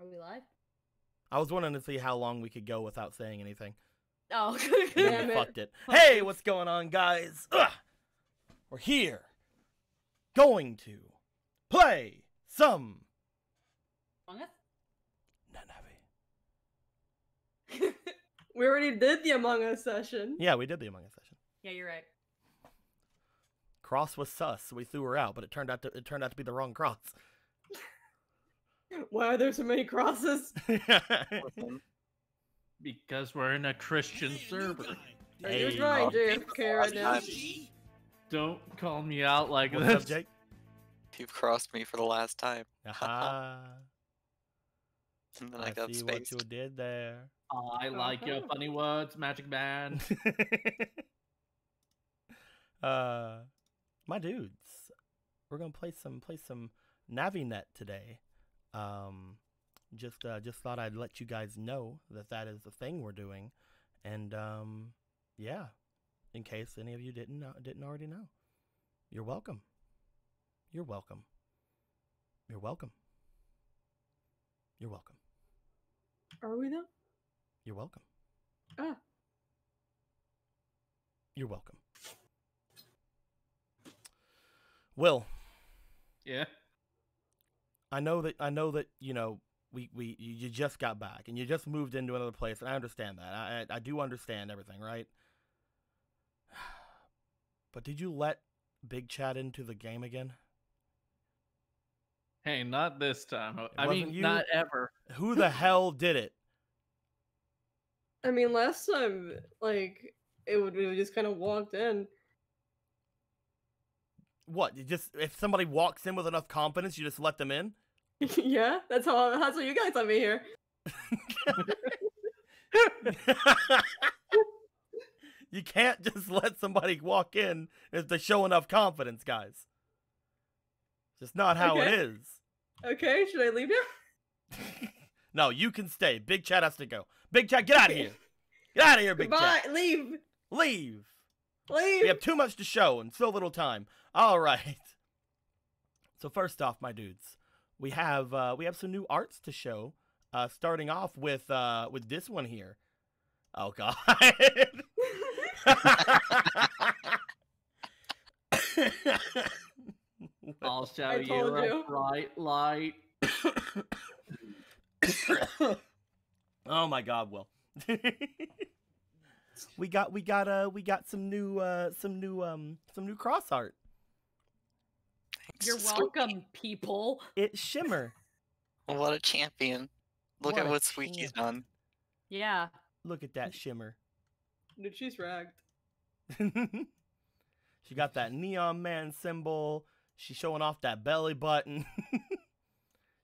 Are we live? I was wanting to see how long we could go without saying anything. Oh, Damn it. Fucked it. Hey, what's going on, guys? We're here. Going to play some Among Us? Navi. We already did the Among Us session. Yeah, we did the Among Us session. Yeah, you're right. Cross was sus, so we threw her out, but it turned out to be the wrong cross. Why are there so many crosses? Because we're in a Christian server. You're trying JFK right now. Don't call me out like What's this. up, Jake? You've crossed me for the last time. Aha. And then I I got see what spaced. you did there. I like your funny words, Magic Man. My dudes, we're gonna play some NaviNet today. Just thought I'd let you guys know that is the thing we're doing, and yeah, in case any of you didn't already know, you're welcome. You're welcome. You're welcome. You're welcome. Are we though? You're welcome. Ah. You're welcome. Will. Yeah. I know that you know you just got back and you just moved into another place, and I understand that. I do understand everything, right? But did you let Big Chat into the game again? Hey, not this time. I wasn't mean, you? not ever. Who the hell did it? I mean, last time, like, we just kind of walked in. What? You just, if somebody walks in with enough confidence, you just let them in? Yeah, that's how you guys let me here. You can't just let somebody walk in if they show enough confidence, guys. It's just not how it is. Okay, should I leave now? No, you can stay. Big Chat has to go. Big Chat, get out of here. Get out of here, Big Chat. Goodbye. Leave. Leave. Leave. We have too much to show and so little time. All right. So first off, my dudes, we have some new arts to show. Starting off with this one here. Oh God. I'll show I told you you. a bright light. Oh my God, Will. we got some new cross art. You're welcome, people. It's Shimmer. What a champion. Look What at a what Squeaky's done. Yeah. Look at that Shimmer. Dude, she's ragged. She got that Neon Man symbol. She's showing off that belly button.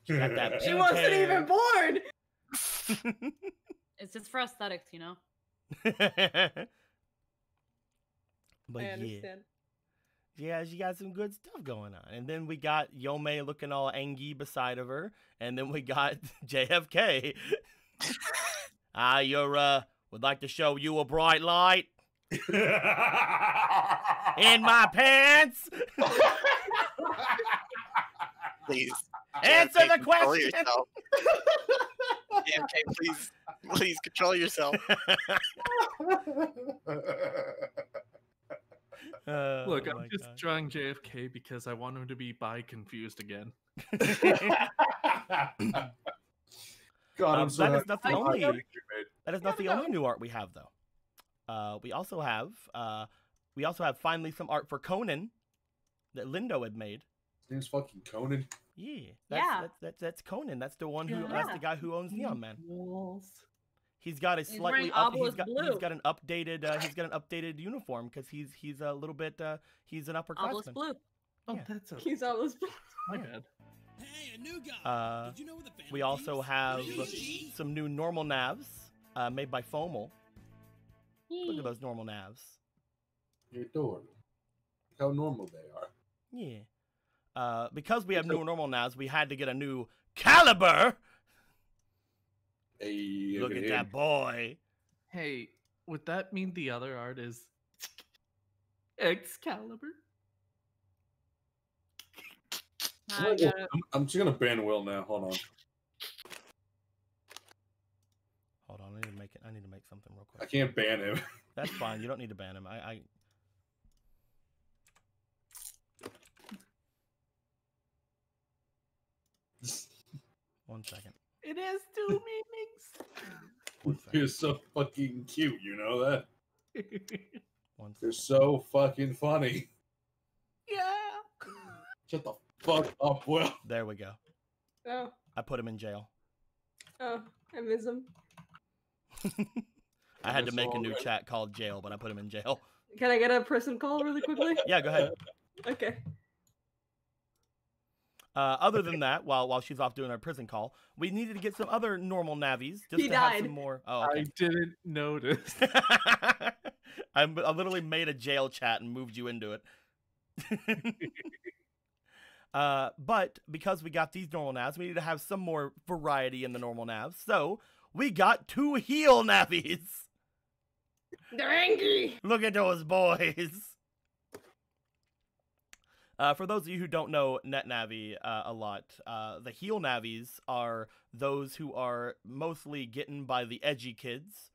She got that She pink wasn't hair. even born. It's just for aesthetics, you know? But I yeah. understand. Yeah, she got some good stuff going on. And then we got Yomei looking all angry beside of her. And then we got JFK. Would like to show you a bright light. In my pants. Please. Answer JFK, the control question. yourself. JFK, please control yourself. Look, Oh I'm my just God. drawing JFK because I want him to be bi-confused again. God, I'm so that is happy. not the I'm only. happy you made. That is not the only new art we have, though. We also have finally some art for Conan that Lindo had made. His name's fucking Conan. Yeah, Yeah. that's Conan. That's the one who Yeah. that's the guy who owns Neon Man. Walls. He's got a He's slightly wearing up. He's obelisk got blue. an updated uniform because he's a little bit he's an Obelisk upperclassman. blue. Oh, Yeah. that's a He's always my bad. Hey, a new guy. Did you know what the family We also is? have Really? some new normal navs made by Fomal. Look at those normal navs. You're adorable. Look how normal they are. Yeah. Because we have new normal navs, we had to get a new caliber. Hey, Look at him. that boy. Hey, would that mean the other art is Excalibur? I got it. I'm just gonna ban Will now. Hold on. I need to make something real I quick. can't ban him. That's fine. You don't need to ban him. I 1 second. It has 2 meanings. 1 You're second. so fucking cute, you know that? 1 You're second. so fucking funny. Yeah. Shut the fuck up, Will. There we go. Oh, I put him in jail. oh, I miss him. I had to That's make a all new right. chat called jail, but I put him in jail. Can I get a person call really quickly? Yeah, go ahead. Okay. Other than that, while she's off doing her prison call, we needed to get some other normal Navis just He to have died. some more. Oh, I okay. didn't notice. I literally made a jail chat and moved you into it. But because we got these normal navs, we need to have some more variety in the normal navs. So we got 2 heal navis. They're angry. Look at those boys. For those of you who don't know NetNavi a lot, the heal navis are those who are mostly getting by the edgy kids.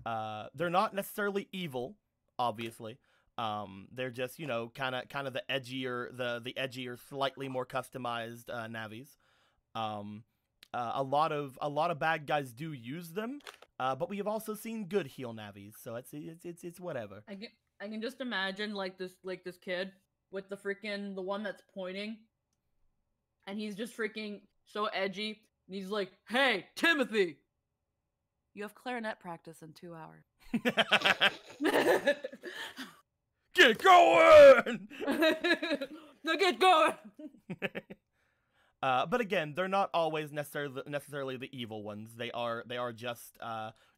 They're not necessarily evil, obviously. They're just, you know, kind of the edgier, the edgier, slightly more customized navis. A lot of bad guys do use them, but we have also seen good heal navis. So it's whatever. I can just imagine like this kid with the one that's pointing, and he's just freaking so edgy. And he's like, "Hey, Timothy, you have clarinet practice in 2 hours." Get going! Now get going. But again, they're not always necessarily the evil ones. They are just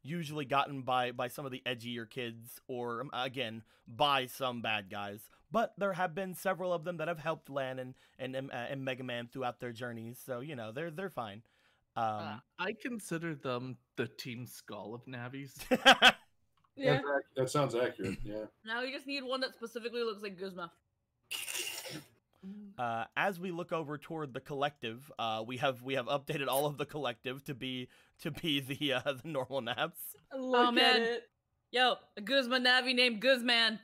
usually gotten by some of the edgier kids, or again by some bad guys. But there have been several of them that have helped Lan and Megaman throughout their journeys, so you know they're fine. I consider them the Team Skull of Navis. Yeah. That sounds accurate. Yeah. Now you just need one that specifically looks like Guzma. As we look over toward the collective, we have updated all of the collective to be the normal naps. Look man. at it. Yo, a Guzma Navi named Guzman.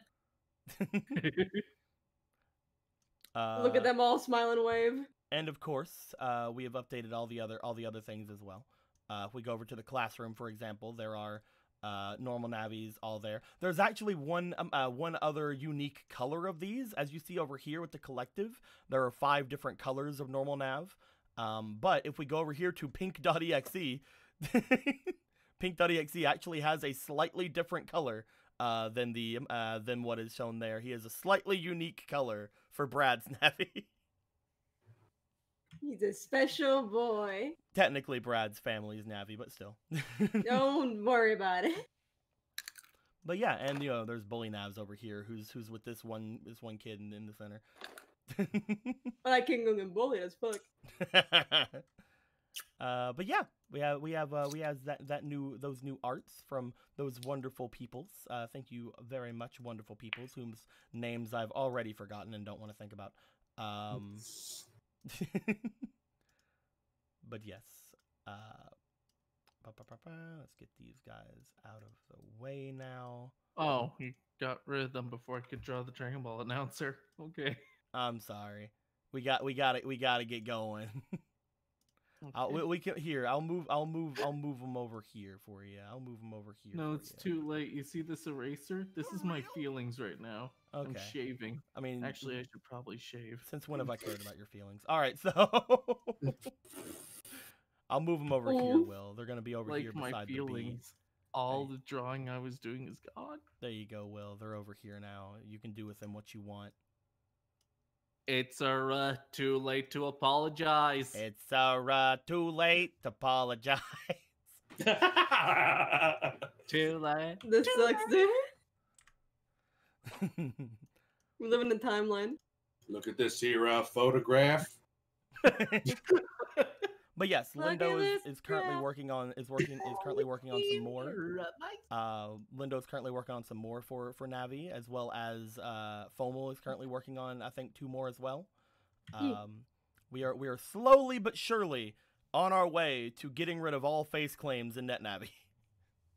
Look at them all smile and wave. And of course, we have updated all the other things as well. If we go over to the classroom, for example, there are normal navis all there. There's actually one other unique color of these, as you see over here with the collective. There are 5 different colors of normal nav. But if we go over here to pink.exe, pink.exe actually has a slightly different color than what is shown there. He has a slightly unique color for Brad's Navi. He's a special boy. Technically Brad's family's Navi, but still. Don't worry about it. But yeah, and you know, there's Bully Navs over here who's with this one kid in the center. But I can't go get bullied as fuck. But yeah, we have those new arts from those wonderful peoples. Thank you very much, wonderful peoples, whose names I've already forgotten and don't want to think about. But yes, let's get these guys out of the way now. Oh, you got rid of them before I could draw the Dragon Ball announcer. Okay. I'm sorry. We gotta get going. Okay. We can here. I'll move them over here for you. I'll move them over here. No, for it's you. too late. You see this eraser? This is my feelings right now. I'm Okay. shaving. I mean, Actually, I should probably shave. since when have I cared about your feelings? All right, so I'll move them over here. Will, they're gonna be over here Like my beside the feelings. All the drawing I was doing is gone. There you go, Will. They're over here now. You can do with them what you want. It's too late to apologize. It's too late to apologize. Too late. This sucks, dude. We live in a timeline. Look at this here photograph. But yes, Look Lindo at is currently this working on some more. Lindo is currently working on some more for Navi, as well as FOMO is currently working on, I think, 2 more as well. We are slowly but surely on our way to getting rid of all face claims in NetNavi.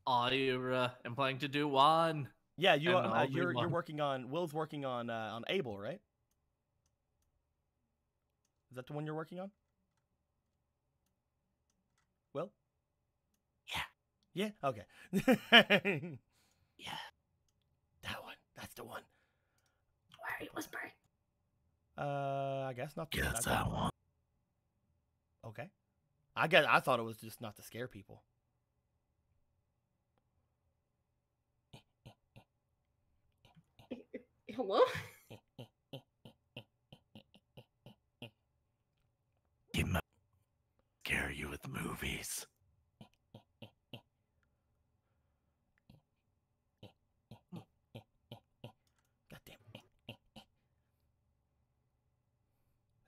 I am planning to do one. Yeah, you And I'll do you're one. working on Will's working on Abel, right? Is that the one you're working on? Will? Yeah. Yeah. Okay. Yeah. That one. That's the one. Why are you whispering? I guess not. Yes, that one. Okay. I thought it was just not to scare people. Hello? Scare you with movies. Goddamn.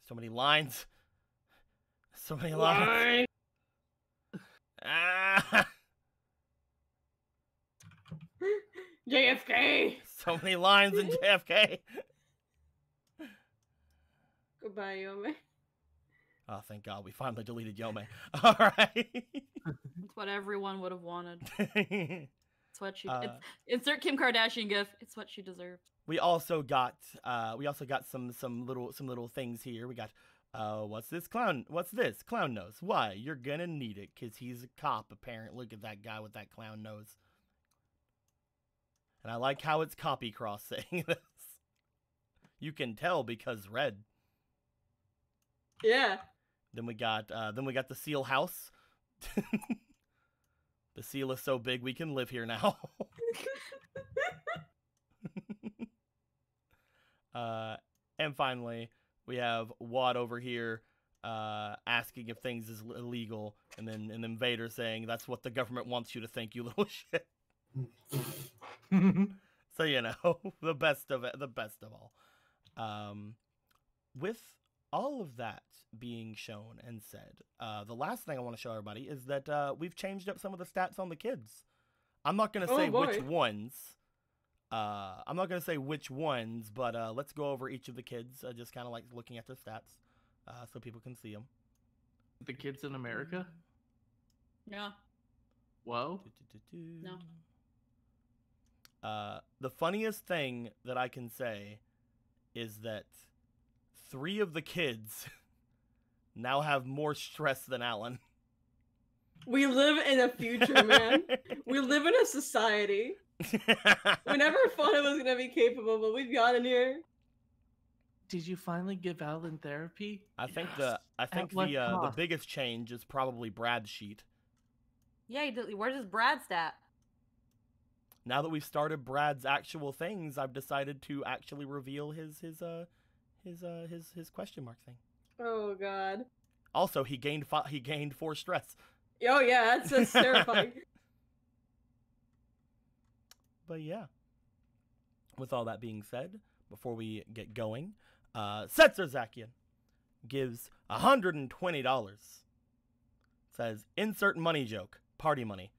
So many lines. So many lines. Ah! JFK! So many lines in JFK. Goodbye, Yome. Oh, thank God we finally deleted Yome. All right. It's what everyone would have wanted. we It's what she. Insert Kim Kardashian gif. It's what she deserved. also got some little things here. We got what's this clown nose? Why? You're gonna need it because he's a cop apparently. Look at that guy with that clown nose. And I like how it's copy cross saying this. You can tell because red. Yeah. Then we got the seal house. The seal is so big we can live here now. And finally, we have Watt over here asking if things is illegal, and then Vader saying that's what the government wants you to think, you little shit. So you know, the best of all. With all of that being shown and said, the last thing I want to show everybody is that we've changed up some of the stats on the kids. I'm not going to say which ones. I'm not going to say which ones, but let's go over each of the kids, just kind of like looking at their stats so people can see them. The kids in America? Yeah. Whoa. No. The funniest thing that I can say is that 3 of the kids now have more stress than Alan. We live in a future, man. We live in a society. We never thought it was gonna be capable, but we've gotten here. Did you finally give Alan therapy? I think Yes. the biggest change is probably Brad's sheet. Yeah, where's his Brad stat? Now that we've started Brad's actual things, I've decided to actually reveal his question mark thing. Oh God. Also, he gained 4 stress. Oh yeah, that's terrifying. But yeah. With all that being said, before we get going, Setzer Zakian gives $120. Says, insert money joke. Party money.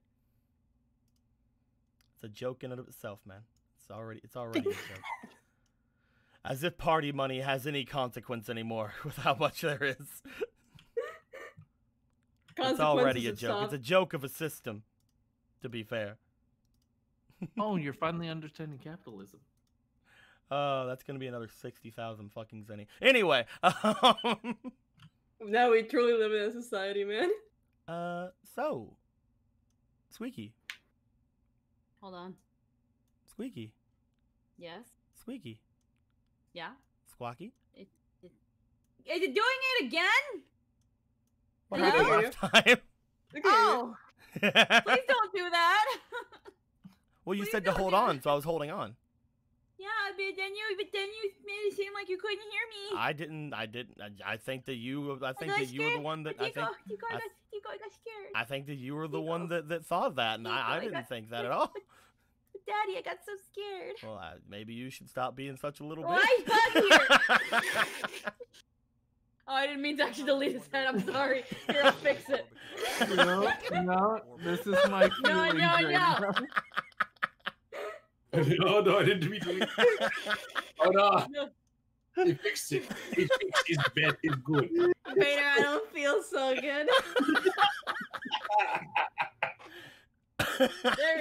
It's a joke in and of itself, man. It's already a joke. As if party money has any consequence anymore with how much there is. It's already a joke. It's a joke of a system, to be fair. Oh, you're finally understanding capitalism. Oh, that's going to be another 60,000 fucking zenny. Anyway. Now we truly live in a society, man. So. Squeaky. Hold on. Squeaky. Yes. Squeaky. Yeah. Squawky. Is it doing it again? What Hello? happened last time? Oh, please don't do that. Well, you Please said to don't hold do on, that. so I was holding on. Yeah, but then you made it seem like you couldn't hear me. I didn't. I think that you. I think got that you were the scared. one that. But I think. you got scared. I think that you were the one that thought that, and I didn't think that at all. But Daddy, I got so scared. Well, maybe you should stop being such a little Oh, bitch. I got here. Oh, I didn't mean to actually delete his head. I'm sorry. Here, I'll fix it. No, this is my feelings right now. No, I didn't mean to. Oh no. He fixed it. He fixed his bed. It's good. Vader, I don't feel so good. There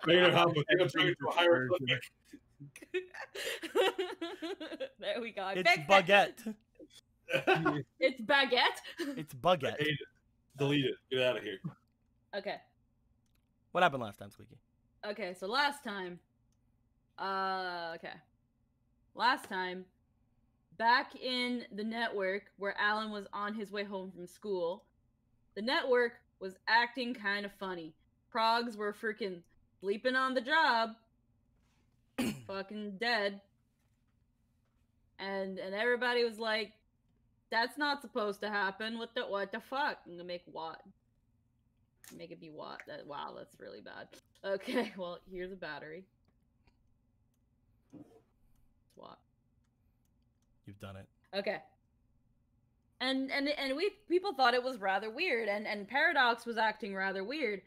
Negative how, but they're gonna turn into a hieroglyphic. There we go. It's baguette. It's baguette. It's I baguette. hate it. Delete it. Get out of here. Okay. What happened last time, Squeaky? Okay, so last time. Okay. Last time, back in the network where Alan was on his way home from school, the network was acting kind of funny. Progs were freaking sleeping on the job, fucking dead, and everybody was like, "That's not supposed to happen. What the fuck?" I'm gonna make what? Make it be what? Wow, that's really bad. Okay, well, here's a battery. Swap. You've done it. Okay. And we people thought it was rather weird, and Paradox was acting rather weird,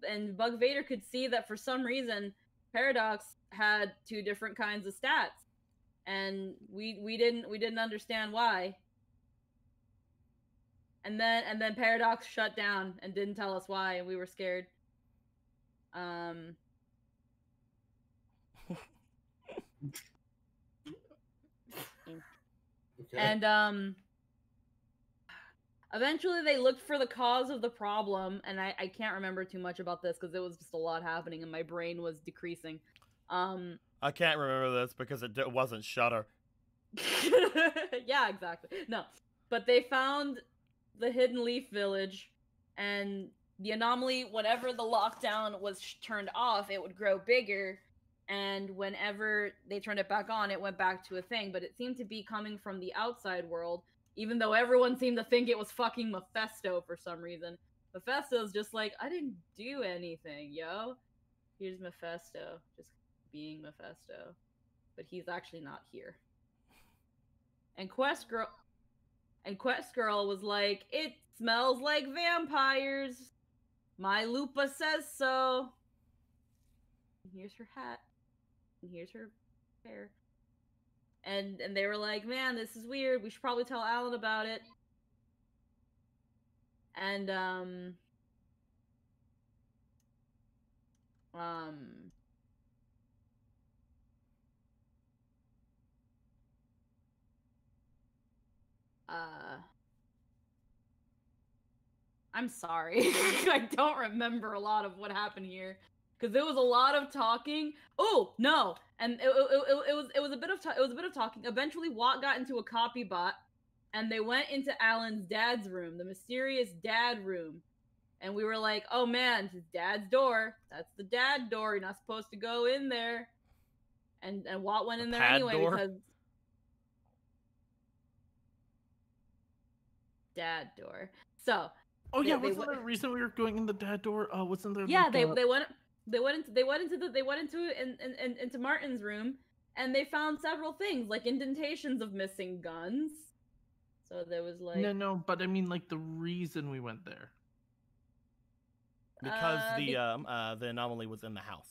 and Bug Vader could see that for some reason Paradox had two different kinds of stats, and we didn't understand why. And then Paradox shut down and didn't tell us why, and we were scared. Okay. And eventually they looked for the cause of the problem, and I can't remember too much about this because it was just a lot happening and my brain was decreasing. I can't remember this because it wasn't Shutter. Yeah, exactly. No, but they found the Hidden Leaf Village, and the anomaly, whenever the lockdown was turned off, it would grow bigger, and whenever they turned it back on, it went back to a thing, but it seemed to be coming from the outside world, even though everyone seemed to think it was fucking Mephisto for some reason. Mephisto's just like, I didn't do anything, yo. Here's Mephisto, just being Mephisto. But he's actually not here. And Quest Girl was like, it smells like vampires. My Lupa says so. And here's her hat. And here's her hair. And they were like, man, this is weird. We should probably tell Alan about it. And I'm sorry. I don't remember a lot of what happened here because there was a lot of talking. Oh no! And it was a bit of talking. Eventually, Watt got into a copy bot, and they went into Alan's dad's room, the mysterious dad room. And we were like, "Oh man, it's dad's door. That's the dad door. You're not supposed to go in there." And Watt went in there pad anyway door? because dad door. So. Oh yeah, wasn't there a reason we were going in the dad door? Wasn't there? Yeah, like, they went into Martin's room, and they found several things like indentations of missing guns. So there was like No, but I mean like the reason we went there. Because the anomaly was in the house.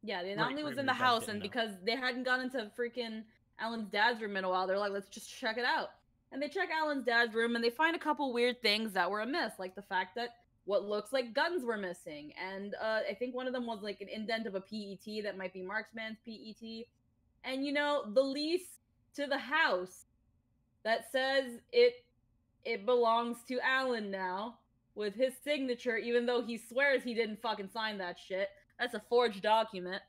Yeah, the anomaly was in you the guys house, didn't and know. because they hadn't gone into freaking Alan's dad's room in a while, they're like, let's just check it out. And they check Alan's dad's room, and they find a couple weird things that were amiss, like the fact that what looks like guns were missing, and I think one of them was like an indent of a PET that might be Marksman's PET, and you know, the lease to the house that says it belongs to Alan now with his signature, even though he swears he didn't fucking sign that shit. That's a forged document.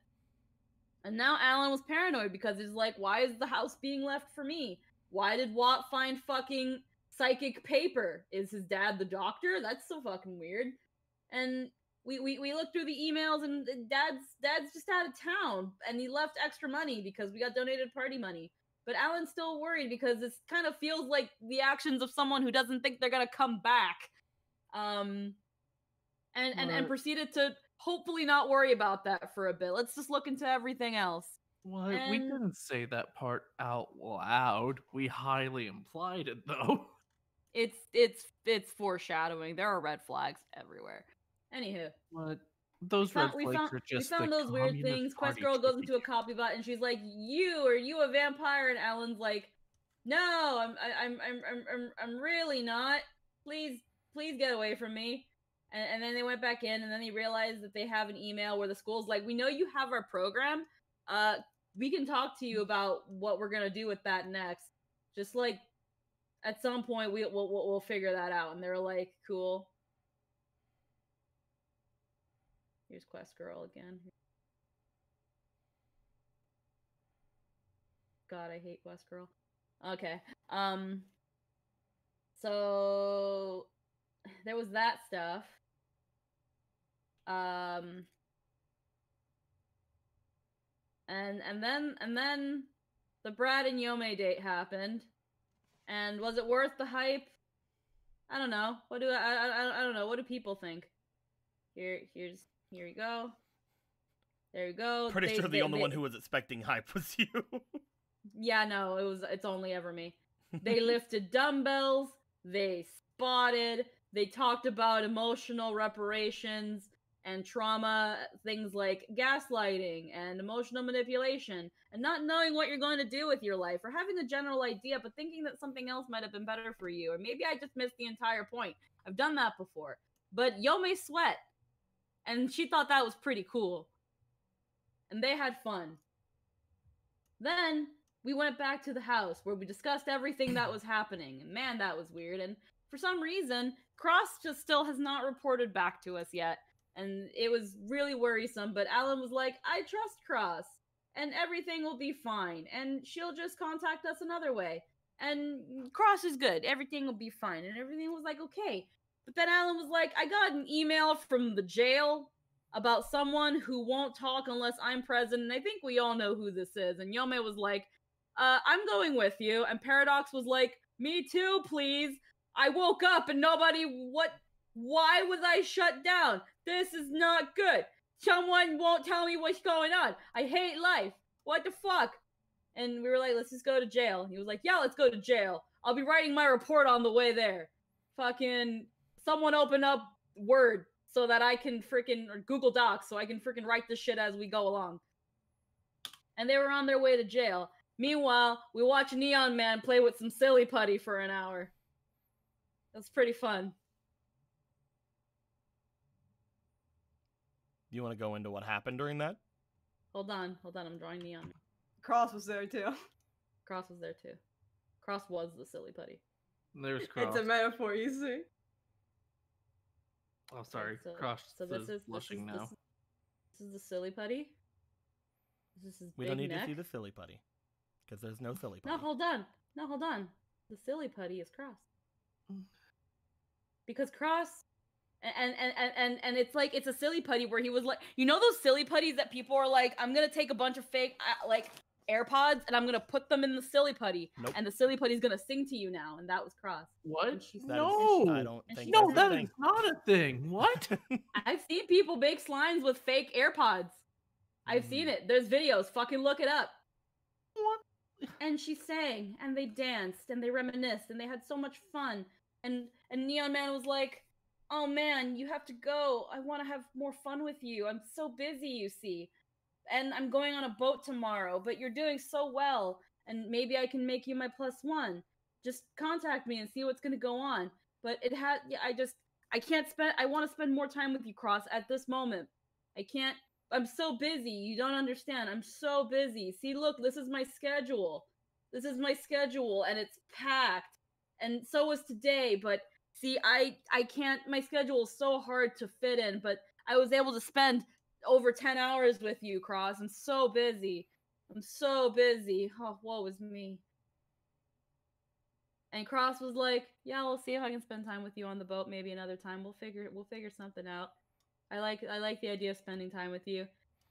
And now Alan was paranoid because he's like, why is the house being left for me? Why did Watt find fucking psychic paper? Is his dad the doctor? That's so fucking weird. And we looked through the emails, and dad's just out of town, and he left extra money because we got donated party money. But Alan's still worried because this kind of feels like the actions of someone who doesn't think they're gonna come back. And proceeded to hopefully not worry about that for a bit. Let's just look into everything else. What? We And- didn't say that part out loud. We highly implied it, though. It's foreshadowing. There are red flags everywhere. Anywho, What? Those red flags are just we found the those weird Communist things. Quest Party Girl goes tricky. into a copy bot and she's like, are you a vampire?" And Alan's like, "No, I'm really not. Please get away from me." And then they went back in, and then they realized that they have an email where the school's like, we know you have our program. We can talk to you about what we're gonna do with that next. Just like at some point we'll figure that out. And they're like, cool. Here's Quest Girl again. God, I hate Quest Girl. Okay. So there was that stuff. And then the Brad and Yome date happened. And was it worth the hype? I don't know. I don't know. What do people think? Here you go. There you go. Pretty sure the only one who was expecting hype was you. Yeah, no, it's only ever me. They lifted dumbbells, they spotted, they talked about emotional reparations and trauma, things like gaslighting and emotional manipulation, and not knowing what you're going to do with your life, or having a general idea but thinking that something else might have been better for you, or maybe I just missed the entire point. I've done that before. But Yome sweat, and she thought that was pretty cool. And they had fun. Then we went back to the house where we discussed everything that was happening. And man, that was weird. And for some reason, Cross just still has not reported back to us yet. And it was really worrisome. But Alan was like, I trust Cross. And everything will be fine. And she'll just contact us another way. And Cross is good. Everything will be fine. And everything was like, okay. But then Alan was like, I got an email from the jail about someone who won't talk unless I'm present. And I think we all know who this is. And Yome was like, I'm going with you. And Paradox was like, me too, please. I woke up and why was I shut down? This is not good. Someone won't tell me what's going on. I hate life. What the fuck? And we were like, let's just go to jail. He was like, yeah, let's go to jail. I'll be writing my report on the way there. Fucking someone open up Word so that I can or Google Docs so I can write this shit as we go along. And they were on their way to jail. Meanwhile, we watch Neon Man play with some silly putty for an hour. That's pretty fun. Do you want to go into what happened during that? Hold on, I'm drawing Neon Man. Cross was there too. Cross was there too. Cross was the silly putty. There's Cross. It's a metaphor, you see. Oh, sorry. So, Cross this is blushing now. This is the silly putty. This is his We big don't need neck. to see the silly putty. Because there's no silly putty. No, hold on. The silly putty is Cross. Because Cross and it's like, it's a silly putty where he was like, you know those silly putties that people are like, I'm gonna take a bunch of fake like AirPods and I'm gonna put them in the silly putty. Nope. And the silly putty's gonna sing to you now, and that was Cross. What? No, I don't think No, that's a that thing. is not a thing. What? I've seen people make slimes with fake AirPods. I've seen it. There's videos. Fucking look it up. What? And she sang, and they danced, and they reminisced, and they had so much fun. And Neon Man was like, oh man, you have to go. I want to have more fun with you. I'm so busy, you see. And I'm going on a boat tomorrow, but you're doing so well. And maybe I can make you my +1. Just contact me and see what's going to go on. But I want to spend more time with you, Cross, at this moment. I can't. I'm so busy. You don't understand. I'm so busy. See, look, this is my schedule. This is my schedule, and it's packed. And so is today, but see, I can't. My schedule is so hard to fit in, but I was able to spend over 10 hours with you, Cross. I'm so busy. Oh, woe is me. And Cross was like, yeah, we'll see if I can spend time with you on the boat maybe another time. We'll figure something out. I like the idea of spending time with you.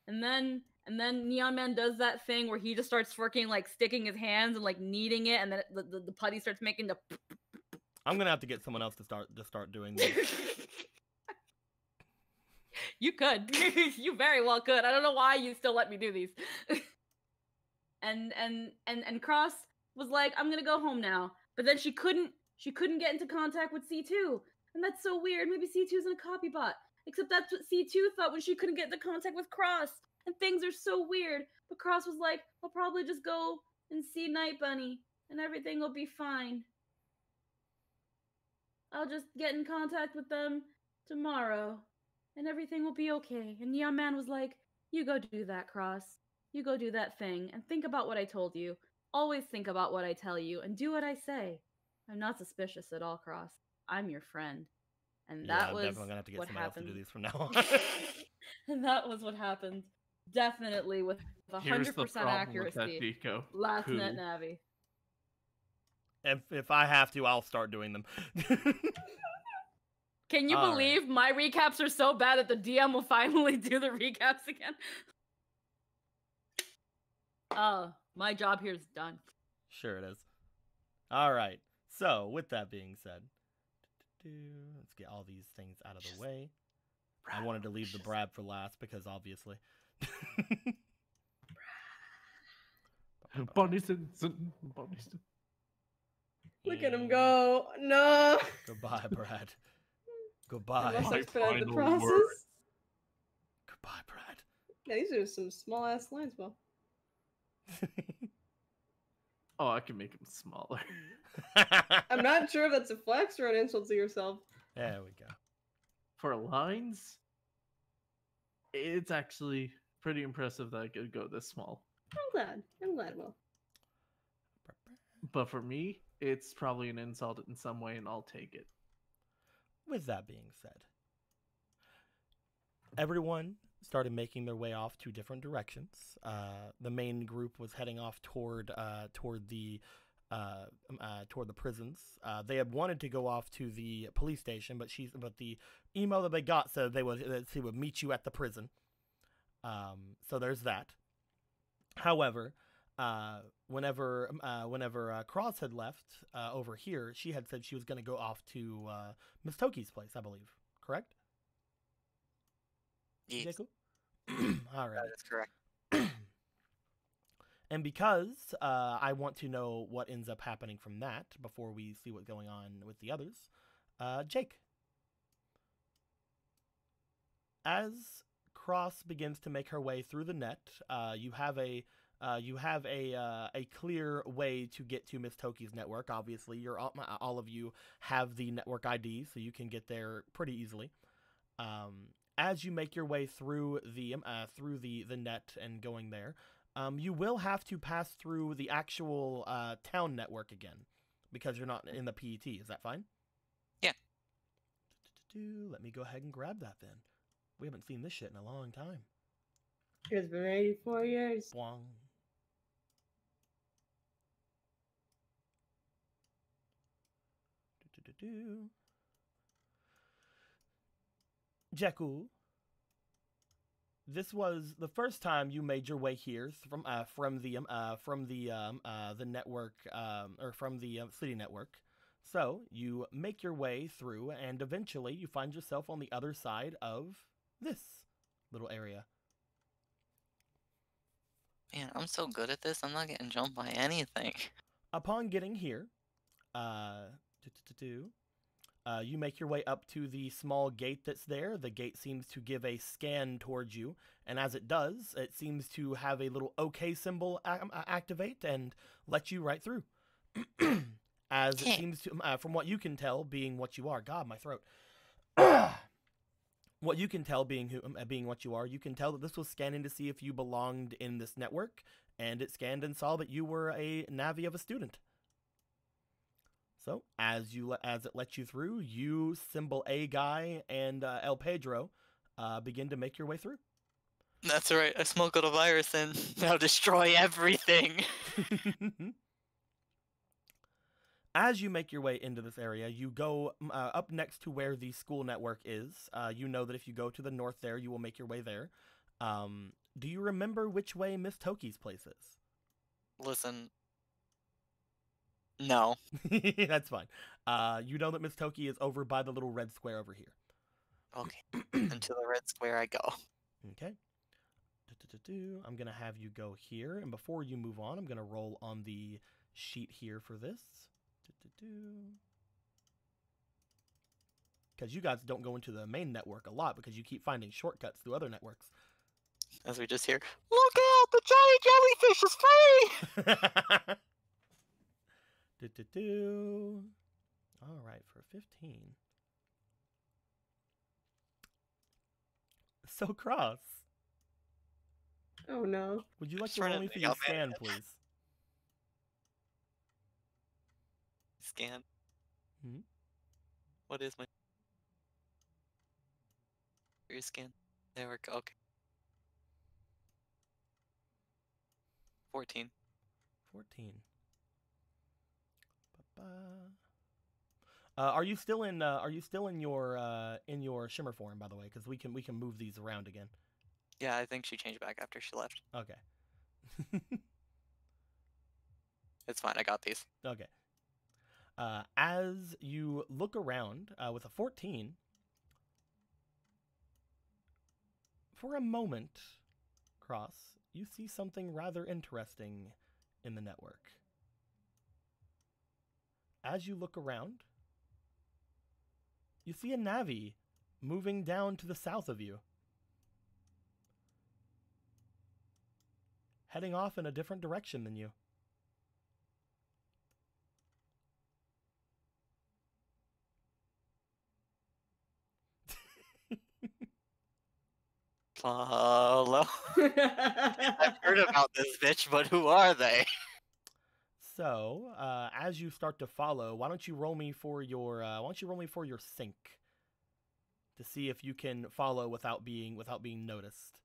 And then Neon Man does that thing where he just starts freaking like sticking his hands and like kneading it, and then the putty starts making the. I'm gonna have to get someone else to start doing this. You could. You very well could. I don't know why you still let me do these. and Cross was like, I'm gonna go home now. But then she couldn't get into contact with C2. And that's so weird. Maybe C2's in a copy bot. Except that's what C2 thought when she couldn't get into contact with Cross. And things are so weird. But Cross was like, I'll probably just go and see Night Bunny. And everything will be fine. I'll just get in contact with them. tomorrow, and everything will be okay. And the young man was like, you go do that, Cross. You go do that thing, and think about what I told you. Always think about what I tell you, and do what I say. I'm not suspicious at all, Cross. I'm your friend. And Yeah, that I'm was definitely gonna have to get what somebody else to happened. do these from now on. And that was what happened. Definitely with Here's the 100% problem with that, accuracy. Deco. Last Poo. net Navi. if I have to, I'll start doing them. Can you All believe my recaps are so bad that the DM will finally do the recaps again? My job here is done. Sure it is. All right. So, with that being said, let's get all these things out of the way. I wanted to leave the Brab for last because obviously. Bonnieson. Look at him go. No. Goodbye, Brad. Goodbye. I must My expedite the final process. words. Goodbye, Brad. Yeah, these are some small ass lines, Will. Oh, I can make him smaller. I'm not sure if that's a flex or an insult to yourself. There we go. For lines, it's actually pretty impressive that I could go this small. I'm glad, Will. But for me, it's probably an insult in some way, and I'll take it. With that being said, everyone started making their way off to different directions. The main group was heading off toward the prisons. They had wanted to go off to the police station, but the email that they got said they would meet you at the prison. So there's that. However, whenever Cross had left over here, she had said she was going to go off to Miss Toki's place, I believe. Correct? Yes, Jacob? All right. that is correct. And because I want to know what ends up happening from that before we see what's going on with the others, Jake. As Cross begins to make her way through the net, you have a clear way to get to Miss Toki's network. Obviously, all of you have the network ID, so you can get there pretty easily. As you make your way through the net and going there, you will have to pass through the actual town network again because you're not in the PET. Is that fine? Yeah. Let me go ahead and grab that then. We haven't seen this shit in a long time. It's been 84 years. Bwong. Jeku, this was the first time you made your way here from the network or from the city network. So you make your way through, and eventually you find yourself on the other side of this little area. Man, I'm so good at this. I'm not getting jumped by anything. Upon getting here, you make your way up to the small gate that's there. The gate seems to give a scan towards you, and as it does, it seems to have a little OK symbol activate and let you right through. As it seems to, from what you can tell, being what you are. God, my throat. What you can tell, being what you are, you can tell that this was scanning to see if you belonged in this network, and it scanned and saw that you were a Navi of a student. So, as it lets you through, you, Symbol A Guy, and El Pedro begin to make your way through. That's right. I smuggled a virus in. Now destroy everything. As you make your way into this area, you go up next to where the school network is. You know that if you go to the north there, you will make your way there. Do you remember which way Miss Toki's place is? Listen. No. That's fine. You know that Miss Toki is over by the little red square over here. Okay. Into the red square I go. Okay. I'm going to have you go here. And before you move on, I'm going to roll on the sheet here for this. Because you guys don't go into the main network a lot because you keep finding shortcuts through other networks. As we just hear, look out! The giant jellyfish is free! All right, for 15. So Cross, Oh no. would you like Just to roll running me for the your Megaman. scan, please? Scan. Mhm. What is my your scan? There we go. Okay. 14. 14. Ba-ba. Are you still in? Are you still in your shimmer form, by the way? Because we can move these around again. Yeah, I think she changed back after she left. Okay. It's fine. I got these. Okay. As you look around with a 14, for a moment, Cross, you see something rather interesting in the network. As you look around, you see a Navi moving down to the south of you, heading off in a different direction than you. Hello. I've heard about this bitch, but who are they? So, as you start to follow, why don't you roll me for your sync to see if you can follow without being noticed.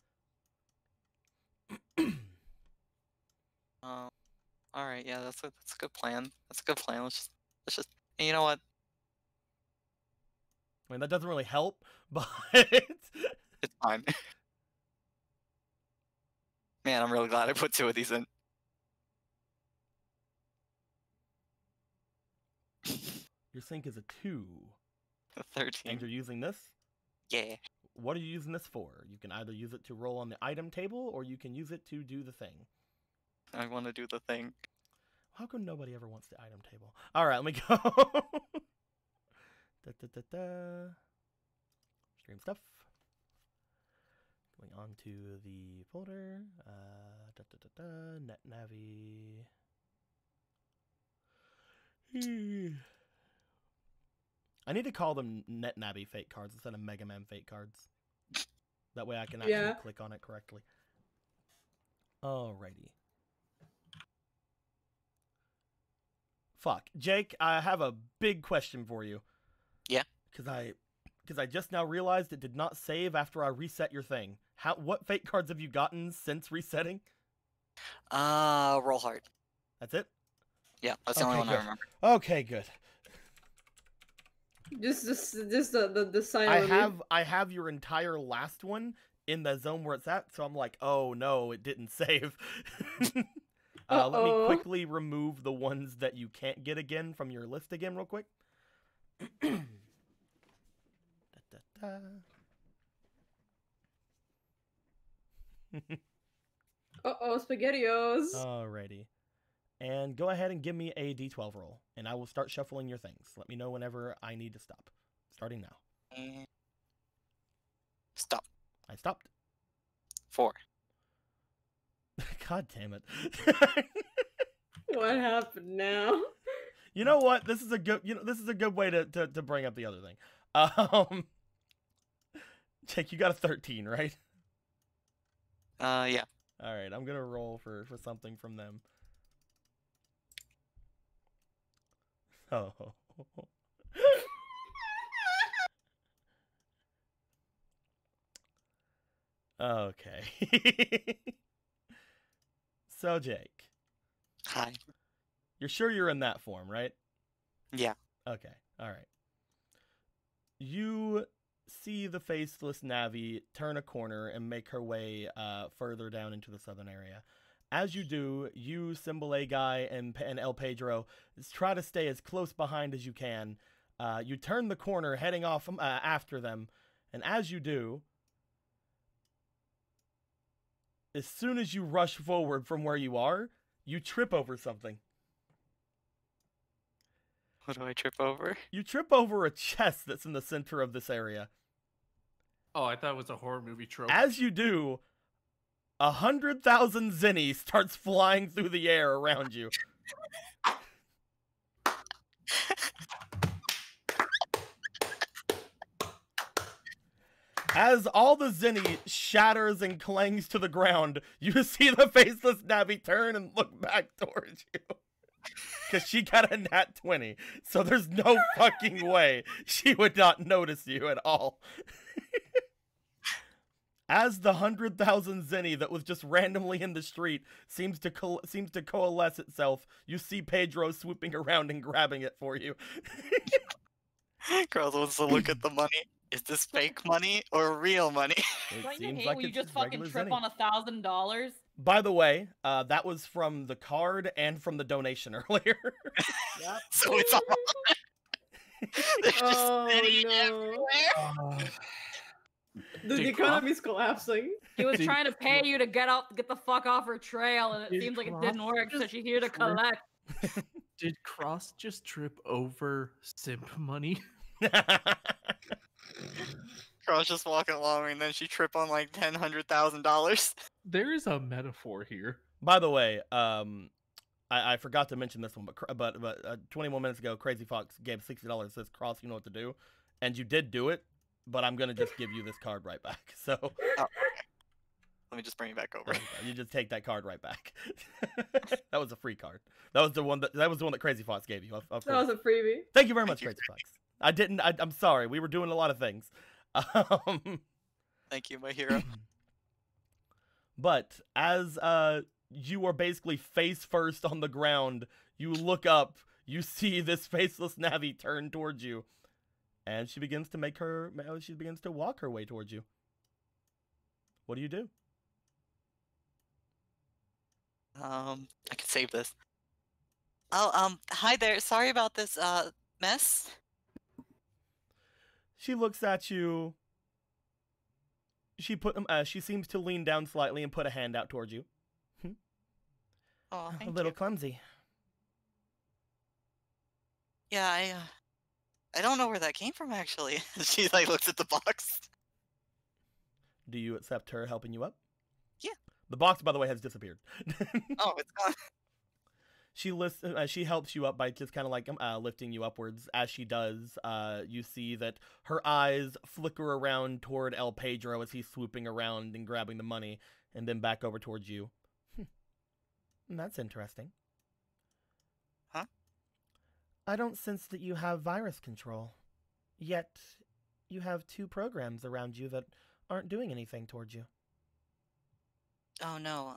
All right. Yeah, that's a good plan. That's a good plan. Let's just. And you know what? I mean, that doesn't really help, but It's fine. Man, I'm really glad I put 2 of these in. your sync is a 2, 13. and you're using this. Yeah. What are you using this for? You can either use it to roll on the item table, or you can use it to do the thing. I want to do the thing. How come nobody ever wants the item table? All right, let me go. Stream stuff. Going on to the folder. Net Navi. I need to call them Net Navi fake cards instead of Megaman fake cards. That way I can actually click on it correctly. Alrighty. Fuck. Jake, I have a big question for you. Yeah? Because I just now realized it did not save after I reset your thing. What fake cards have you gotten since resetting? Roll hard. That's it? Yeah, that's the only one good. I remember. Okay, good. Just the silent. I have your entire last one in the zone where it's at, so I'm like, oh no, it didn't save. Let me quickly remove the ones that you can't get again from your list again real quick. Spaghettios. Alrighty. And go ahead and give me a d12 roll, and I will start shuffling your things. Let me know whenever I need to stop. Starting now. And stop. I stopped. 4. God damn it. What happened now? You know what? This is a good way to bring up the other thing. Jake, you got a 13, right? Yeah. All right, I'm gonna roll for something from them. Oh. Okay. So, Jake. Hi. You're sure you're in that form, right? Yeah. Okay, all right. You see the faceless Navi turn a corner and make her way further down into the southern area. As you do, you, Symbol A Guy, and El Pedro try to stay as close behind as you can. You turn the corner, heading off after them, and as you do, as soon as you rush forward from where you are, you trip over something. What do I trip over? You trip over a chest that's in the center of this area. Oh, I thought it was a horror movie trope. As you do, 100,000 zenny starts flying through the air around you. As all the zenny shatters and clangs to the ground, you see the faceless Navi turn and look back towards you. Because she got a nat 20, so there's no fucking way she would not notice you at all. As the 100,000 zenny that was just randomly in the street seems to coalesce itself, you see Pedro swooping around and grabbing it for you. Girls wants to look at the money. Is this fake money or real money? It Don't you seems hate like when you it's just fucking regular trip zenny. on $1,000? By the way, that was from the card and from the donation earlier. So it's all. There's just Oh money no. everywhere. The Did economy's collapsing. She was Did- trying to pay you to get the fuck off her trail, and it Did seems like it didn't Cross work, so just she's here to trip? collect. Did Cross just trip over simp money? Girl's just walking along and then she trip on like $100,000. There is a metaphor here. By the way, I forgot to mention this one, but 21 minutes ago, Crazy Fox gave $60. Says, Cross, you know what to do, and you did do it. But I'm gonna just give you this card right back. So Oh, okay. Let me just bring it back over. you just take that card right back. That was a free card. That was the one that Crazy Fox gave you. Of That was course. a freebie. Thank you very much, Thank you. Crazy Fox. I'm sorry. We were doing a lot of things. Thank you, my hero. But as you are basically face first on the ground, you look up. You see this faceless Navi turn towards you. And she begins to walk her way towards you. What do you do? I could save this. Oh, hi there. Sorry about this, mess. She looks at you. She seems to lean down slightly and put a hand out towards you. Oh, A thank little you. clumsy. Yeah, I don't know where that came from, actually. She, like, looks at the box. Do you accept her helping you up? Yeah. The box, by the way, has disappeared. Oh, it's gone. She helps you up by just kind of like lifting you upwards. As she does, you see that her eyes flicker around toward El Pedro as he's swooping around and grabbing the money, and then back over towards you. That's interesting. Huh? I don't sense that you have virus control. Yet, you have 2 programs around you that aren't doing anything towards you. Oh, no,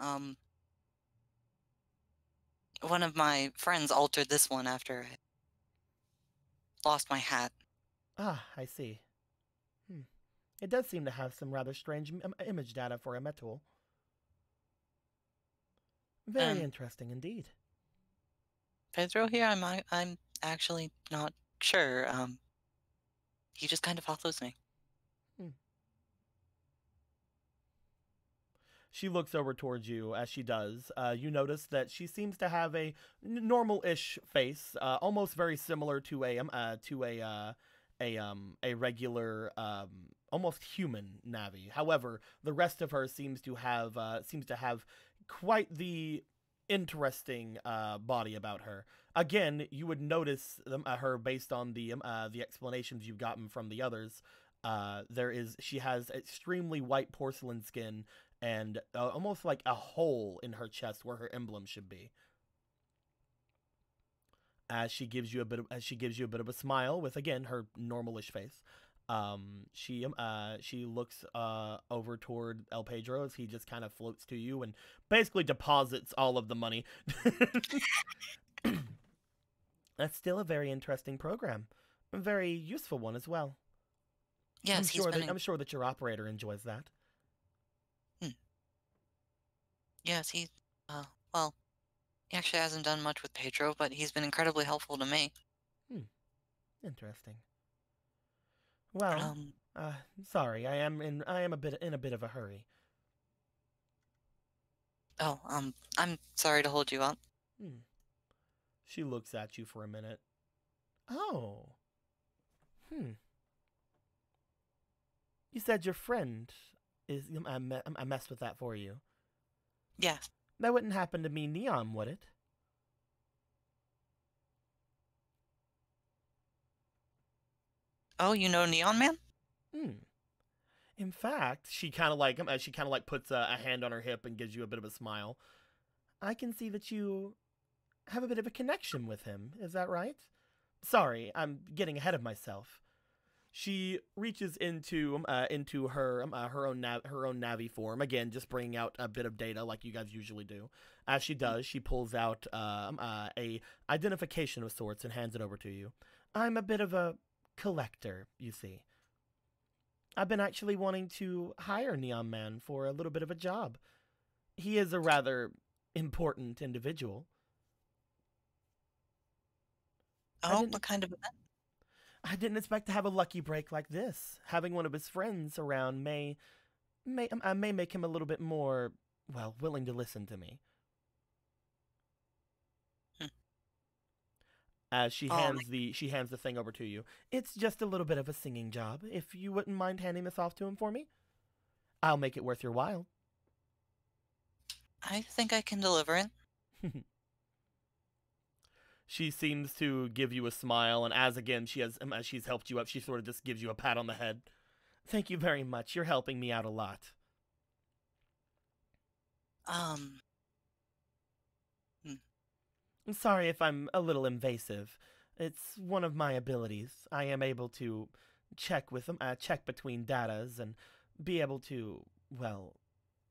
one of my friends altered this one after I lost my hat. Ah, I see. It does seem to have some rather strange image data for a metal. Very interesting indeed. Pedro here, I'm actually not sure. He just kind of follows me. She looks over towards you. As she does, you notice that she seems to have a normal-ish face, almost very similar to a regular, almost human Navi. However, the rest of her seems to have quite the interesting body about her. Again, you would notice her based on the explanations you've gotten from the others. She has extremely white porcelain skin and almost like a hole in her chest where her emblem should be. As she gives you a bit of a smile with, again, her normalish face. She looks over toward El Pedro as he just kind of floats to you and basically deposits all of the money. That's still a very interesting program. A very useful one as well. Yes, I'm sure that your operator enjoys that. Yes, well, he actually hasn't done much with Pedro, but he's been incredibly helpful to me. Interesting. Well, sorry, I am in a bit of a hurry. Oh, I'm sorry to hold you up. She looks at you for a minute. Oh. You said your friend is... I messed with that for you. Yes. That wouldn't happen to me, Neon, would it? Oh, you know Neon Man? In fact, she kind of like puts a hand on her hip and gives you a bit of a smile. I can see that you have a bit of a connection with him. Is that right? Sorry, I'm getting ahead of myself. She reaches into her own Navi form again, just bringing out a bit of data like you guys usually do. As she does, she pulls out a identification of sorts and hands it over to you. I'm a bit of a collector, you see. I've been actually wanting to hire Neon Man for a little bit of a job. He is a rather important individual. Oh, what kind of event? I didn't expect to have a lucky break like this. Having one of his friends around may make him a little bit more, well, willing to listen to me. As she hands the thing over to you. It's just a little bit of a singing job. If you wouldn't mind handing this off to him for me, I'll make it worth your while. I think I can deliver it. She seems to give you a smile, and as she's helped you up, she sort of just gives you a pat on the head. Thank you very much. You're helping me out a lot. I'm sorry if I'm a little invasive. It's one of my abilities. I am able to check between datas and be able to, well,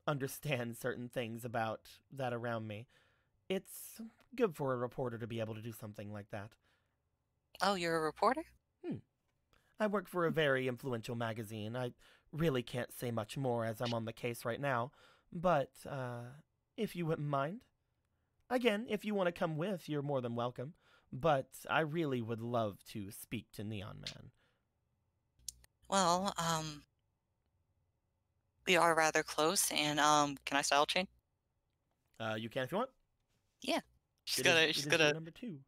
understand certain things about that around me. It's good for a reporter to be able to do something like that. Oh, you're a reporter? I work for a very influential magazine. I really can't say much more as I'm on the case right now, but if you wouldn't mind. Again, if you want to come with, you're more than welcome, but I really would love to speak to Neon Man. Well, we are rather close, and can I style change? You can if you want. Yeah. She's It is gonna your number 2.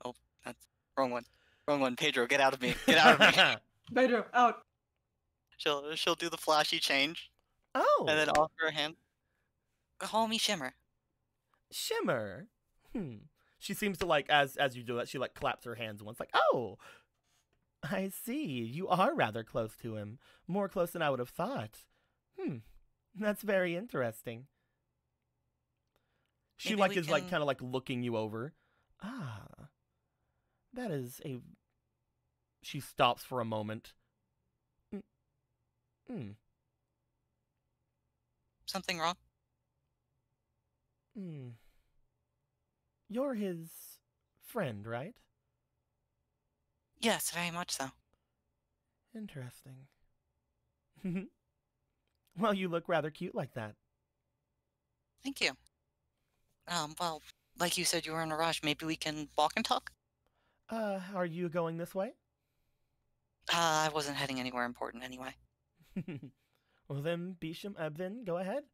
Oh, that's wrong one. Wrong one. Pedro, get out of me. Get out of me. Pedro, out. She'll do the flashy change. Oh. And then offer her hand. Call me Shimmer. Shimmer. She seems to like as you do that, she like claps her hands once, like, oh, I see. You are rather close to him. More close than I would have thought. That's very interesting. She Maybe is kind of like looking you over. Ah, that is a. She stops for a moment. Something wrong? You're his friend, right? Yes, very much so. Interesting. Well, you look rather cute like that. Thank you. Well, like you said, you were in a rush. Maybe we can walk and talk? Are you going this way? I wasn't heading anywhere important anyway. Well, then, then go ahead.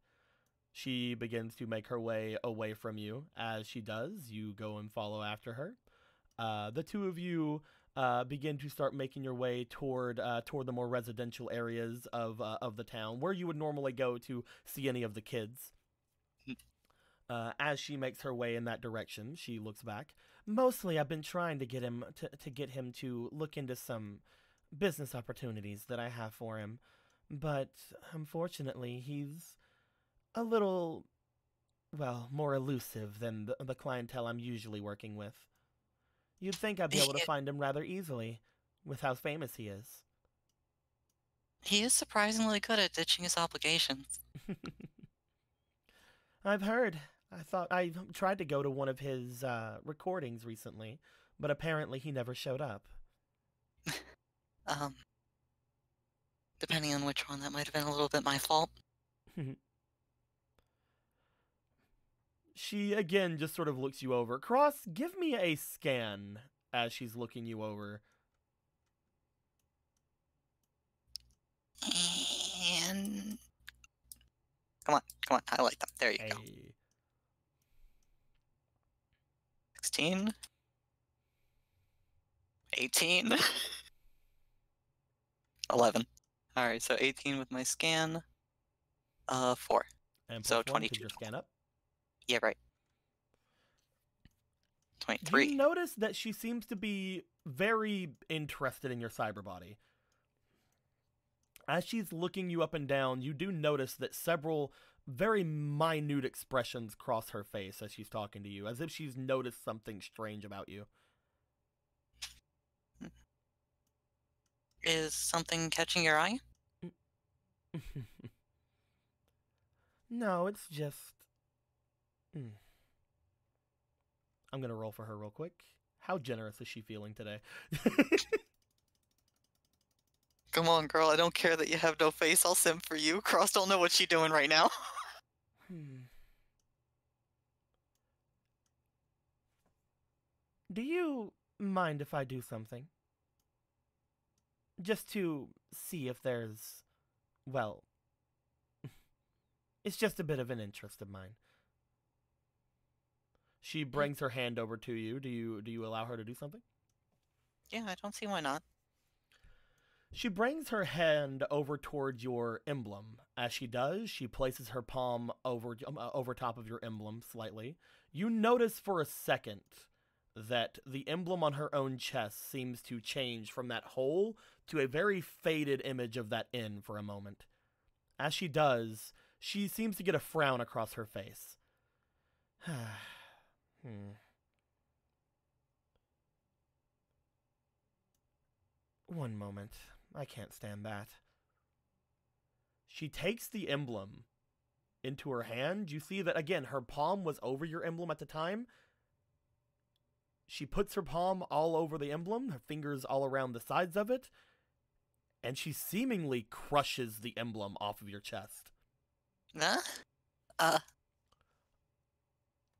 She begins to make her way away from you. As she does, you go and follow after her. The two of you begin to start making your way toward the more residential areas of the town, where you would normally go to see any of the kids. As she makes her way in that direction, she looks back. Mostly, I've been trying to get him to look into some business opportunities that I have for him, but unfortunately, he's a little, well, more elusive than the clientele I'm usually working with. You'd think I'd be able to find him rather easily, with how famous he is. He is surprisingly good at ditching his obligations. I've heard. I tried to go to one of his recordings recently, but apparently he never showed up. Depending on which one, that might have been a little bit my fault. She, again, just sort of looks you over. Cross, give me a scan as she's looking you over. And... Come on, highlight them. There you go. 16. 18. 11. Alright, so 18 with my scan. 4. And so 22 22. Scan up. Yeah, right. 23. You notice that she seems to be very interested in your cyber body. As she's looking you up and down, you do notice that several very minute expressions cross her face as she's talking to you, as if she's noticed something strange about you. Is something catching your eye? No, it's just... I'm going to roll for her real quick. How generous is she feeling today? Come on, girl, I don't care that you have no face, I'll simp for you. Cross don't know what she doing right now. Do you mind if I do something? Just to see if there's... well... it's just a bit of an interest of mine. She brings her hand over to you. Do you allow her to do something? Yeah, I don't see why not. She brings her hand over towards your emblem. As she does, she places her palm over top of your emblem slightly. You notice for a second that the emblem on her own chest seems to change from that whole to a very faded image of that N for a moment. As she does, she seems to get a frown across her face. One moment. I can't stand that. She takes the emblem into her hand. You see that, again, her palm was over your emblem at the time. She puts her palm all over the emblem, her fingers all around the sides of it, and she seemingly crushes the emblem off of your chest. Huh?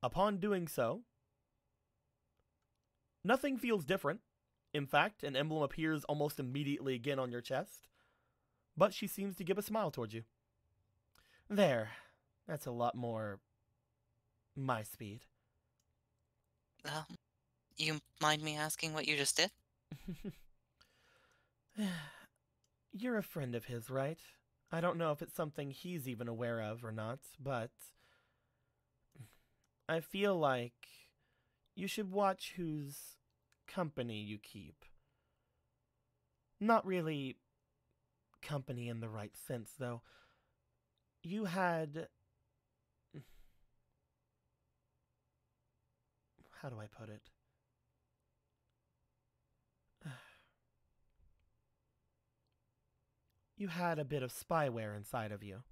Upon doing so, nothing feels different. In fact, an emblem appears almost immediately again on your chest, but she seems to give a smile towards you. There. That's a lot more my speed. You mind me asking what you just did? You're a friend of his, right? I don't know if it's something he's even aware of or not, but I feel like you should watch whose company you keep. Not really company in the right sense, though. You had... how do I put it? You had a bit of spyware inside of you.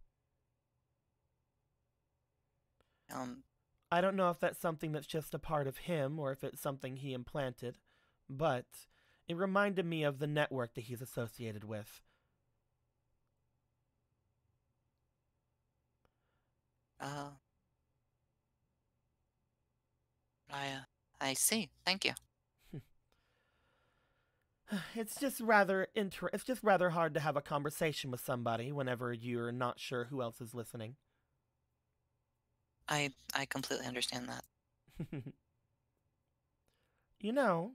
I don't know if that's something that's just a part of him or if it's something he implanted, but it reminded me of the network that he's associated with. I see. Thank you. It's just rather hard to have a conversation with somebody whenever you're not sure who else is listening. I completely understand that. You know,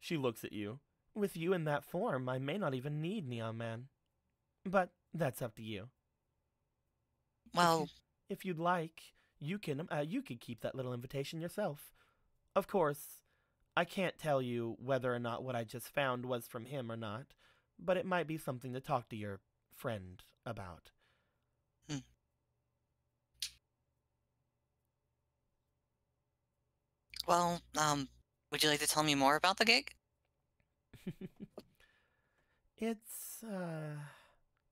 she looks at you. With you in that form, I may not even need Neon Man. But that's up to you. Well, if you'd like, you can keep that little invitation yourself. Of course, I can't tell you whether or not what I just found was from him or not, but it might be something to talk to your friend about. Well, would you like to tell me more about the gig? It's,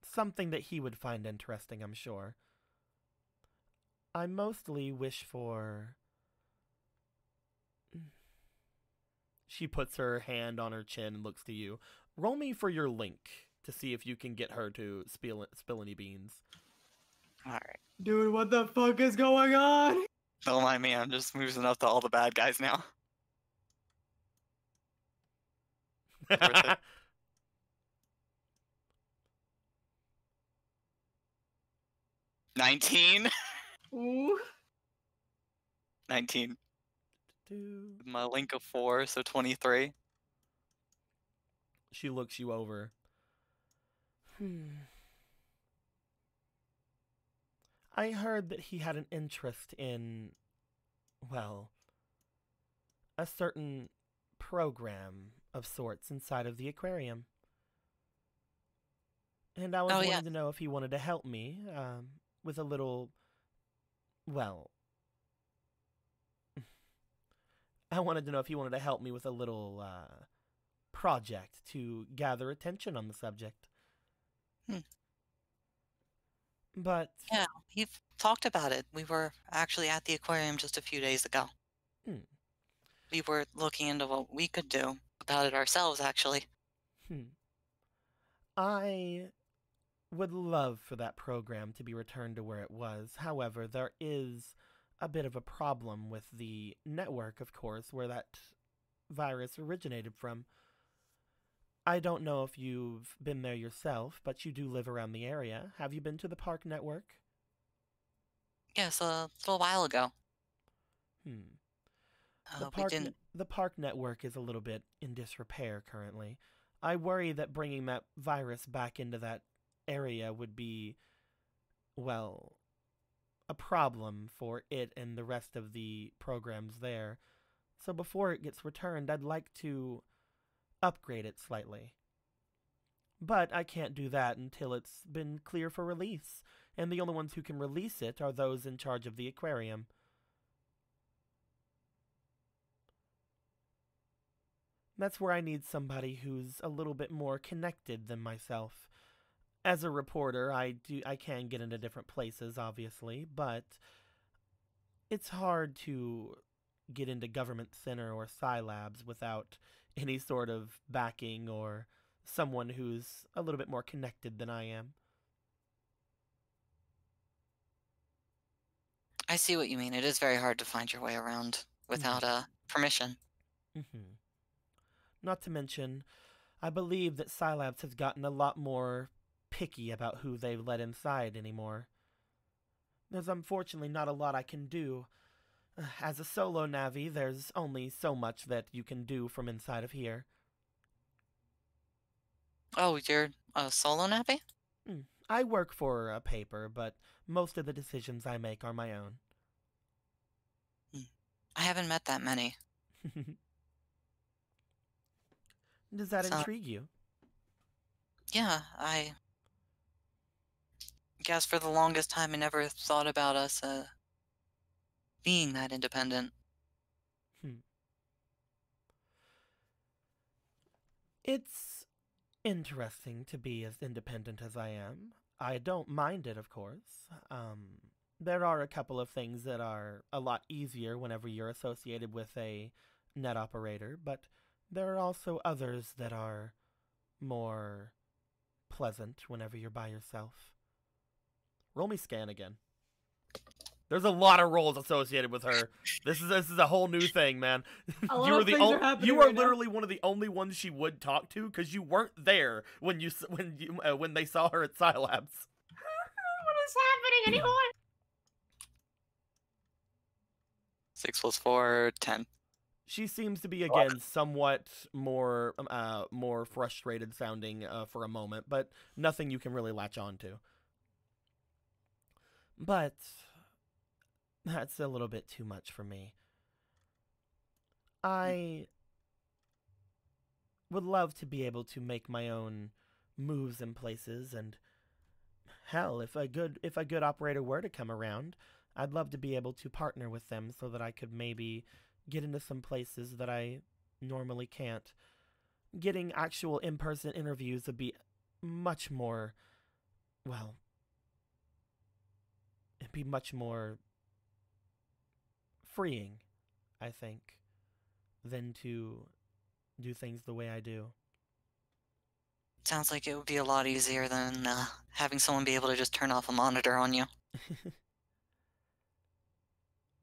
something that he would find interesting, I'm sure. I mostly wish for... She puts her hand on her chin and looks to you. Roll me for your link to see if you can get her to spill any beans. Alright. Dude, what the fuck is going on? Don't mind me, I'm just moving up to all the bad guys now. 19. Ooh. 19. My link of 4, so 23. She looks you over. I heard that he had an interest in, well, a certain program of sorts inside of the aquarium. And I was Oh, wanting yeah. to know if he wanted to help me with a little, well, I wanted to know if he wanted to help me with a little project to gather attention on the subject. Hmm. But Yeah, we've talked about it. We were actually at the aquarium just a few days ago. Hmm. We were looking into what we could do about it ourselves, actually. I would love for that program to be returned to where it was. However, there is a bit of a problem with the network, of course, where that virus originated from. I don't know if you've been there yourself, but you do live around the area. Have you been to the park network? Yes, a little while ago. We didn't. The park network is a little bit in disrepair currently. I worry that bringing that virus back into that area would be, well, a problem for it and the rest of the programs there. So before it gets returned, I'd like to upgrade it slightly. But I can't do that until it's been clear for release, and the only ones who can release it are those in charge of the aquarium. That's where I need somebody who's a little bit more connected than myself. As a reporter, I can get into different places, obviously, but it's hard to get into Government Center or Scilabs without any sort of backing or someone who's a little bit more connected than I am. I see what you mean. It is very hard to find your way around without permission. Not to mention, I believe that Scilabs has gotten a lot more picky about who they let inside anymore. There's unfortunately not a lot I can do. As a solo Navi, there's only so much that you can do from inside of here. Oh, you're a solo Navi? I work for a paper, but most of the decisions I make are my own. I haven't met that many. Does that intrigue you? Yeah, I guess for the longest time I never thought about us being that independent. It's interesting to be as independent as I am. I don't mind it, of course. There are a couple of things that are a lot easier whenever you're associated with a net operator, but there are also others that are more pleasant whenever you're by yourself. Roll me scan again. There's a lot of roles associated with her. This is a whole new thing, man. You are literally one of the only ones she would talk to because you weren't there when they saw her at Scilabs. What is happening anymore? 6 + 4, 10. She seems to be again somewhat more frustrated sounding for a moment, but nothing you can really latch on to. But that's a little bit too much for me. I would love to be able to make my own moves in places, and hell, if a good operator were to come around, I'd love to be able to partner with them so that I could maybe get into some places that I normally can't. Getting actual in-person interviews would be much more, well, it'd be much more freeing, I think, than to do things the way I do. Sounds like it would be a lot easier than having someone be able to just turn off a monitor on you.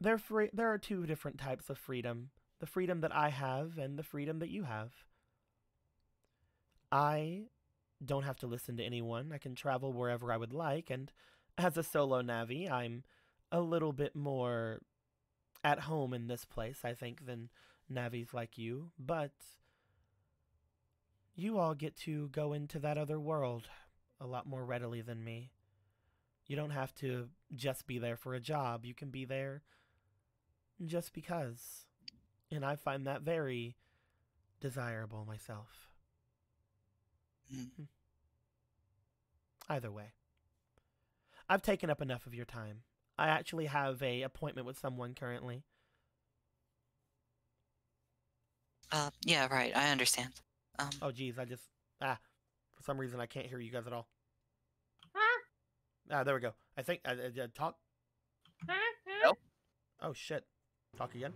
There are two different types of freedom. The freedom that I have and the freedom that you have. I don't have to listen to anyone. I can travel wherever I would like, and as a solo Navi, I'm a little bit more at home in this place, I think, than Navis like you, but you all get to go into that other world a lot more readily than me. You don't have to just be there for a job. You can be there just because. And I find that very desirable myself. Either way. I've taken up enough of your time. I actually have a appointment with someone currently. Yeah, right. I understand. Oh, geez, for some reason I can't hear you guys at all. There we go. I think, talk. Hello? Oh, shit. Talk again.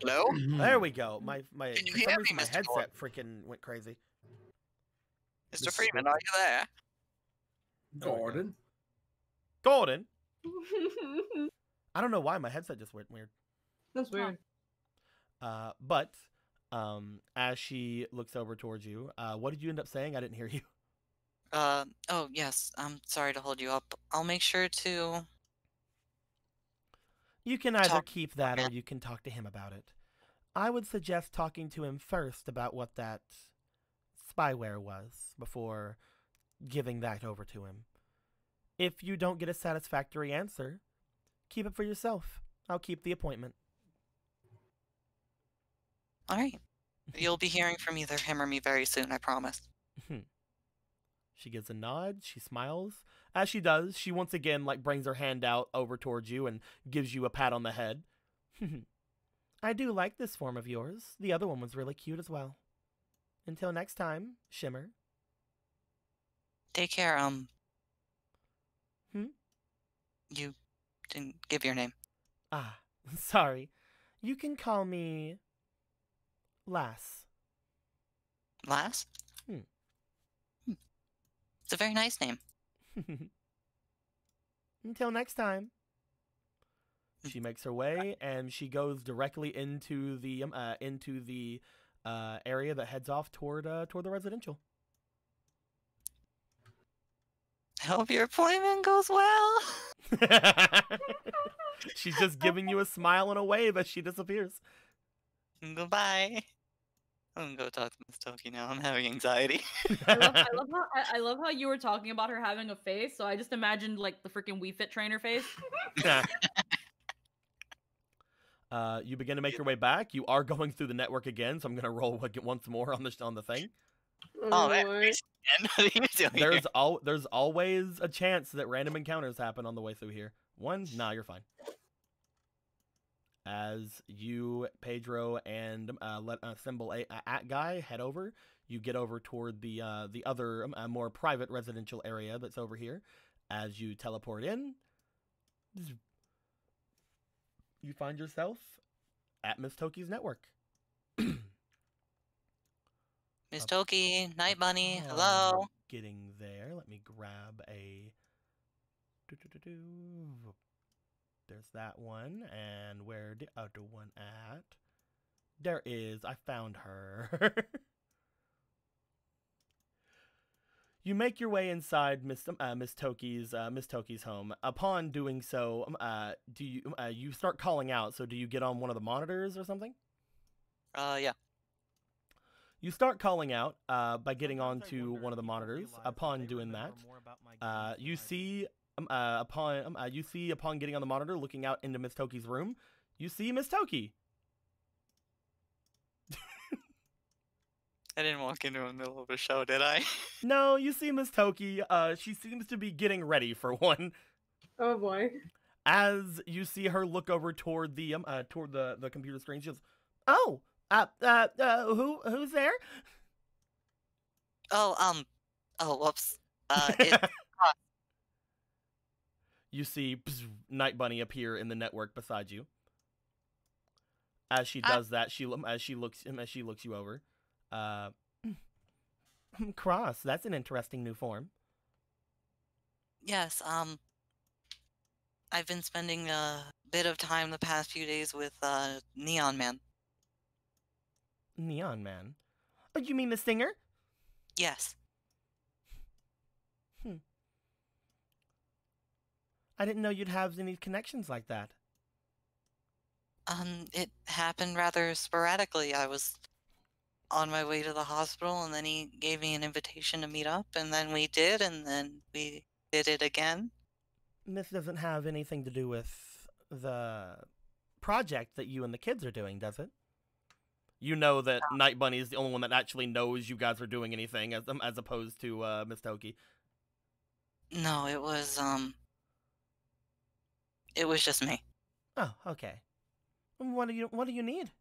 Hello? There we go. My Can you for hear some me, reason, my Mr. headset freaking went crazy. Mr. Freeman, are you there? Gordon. Gordon? I don't know why my headset just went weird. That's weird. But as she looks over towards you, what did you end up saying? I didn't hear you. Oh, yes. I'm sorry to hold you up. I'll make sure to... You can either keep that or you can talk to him about it. I would suggest talking to him first about what that spyware was before giving that over to him. If you don't get a satisfactory answer, keep it for yourself. I'll keep the appointment. All right. You'll be hearing from either him or me very soon, I promise. She gives a nod, she smiles. As she does, she once again brings her hand out over towards you and gives you a pat on the head. I do like this form of yours. The other one was really cute as well. Until next time, Shimmer. Take care, You didn't give your name. Ah, sorry. You can call me... Lass. Lass? It's a very nice name. Until next time. She makes her way and she goes directly into the area that heads off toward the residential. I hope your appointment goes well. She's just giving you a smile and a wave as she disappears. Goodbye. I'm gonna go talk to Miss Toki now. I'm having anxiety. I love how you were talking about her having a face, so I just imagined the freaking Wii Fit trainer face. You begin to make your way back. You are going through the network again, so I'm gonna roll once more on the thing. Oh man, what are you doing there's always a chance that random encounters happen on the way through here. Nah, you're fine. As you, Pedro, and Symbol at guy head over, you get over toward the other more private residential area that's over here. As you teleport in, you find yourself at Miss Toki's network. Miss Toki, Night Bunny, hello. Getting there. Let me grab a... There's that one. And where the other one at? There is. I found her. You make your way inside Miss Toki's home. Upon doing so, do you start calling out? So do you get on one of the monitors or something? Yeah. You start calling out by getting onto one of the monitors. Upon doing that, you see upon getting on the monitor, looking out into Miss Toki's room, you see Miss Toki. I didn't walk into the middle of a show, did I? No, you see Miss Toki. She seems to be getting ready for one. Oh boy. As you see her look over toward the computer screen, she goes, "Oh, who's there?" Oh, whoops. It's You see Night Bunny appear in the network beside you. As she does that, she looks you over. Cross, that's an interesting new form. Yes, I've been spending a bit of time the past few days with Neon Man. Neon Man? Oh, you mean the singer? Yes. I didn't know you'd have any connections like that. It happened rather sporadically. I was on my way to the hospital, and then he gave me an invitation to meet up, and then we did, and then we did it again. This doesn't have anything to do with the project that you and the kids are doing, does it? You know that Night Bunny is the only one that actually knows you guys are doing anything, as opposed to Miss Toki. No, it was just me. Oh, okay. What do you need?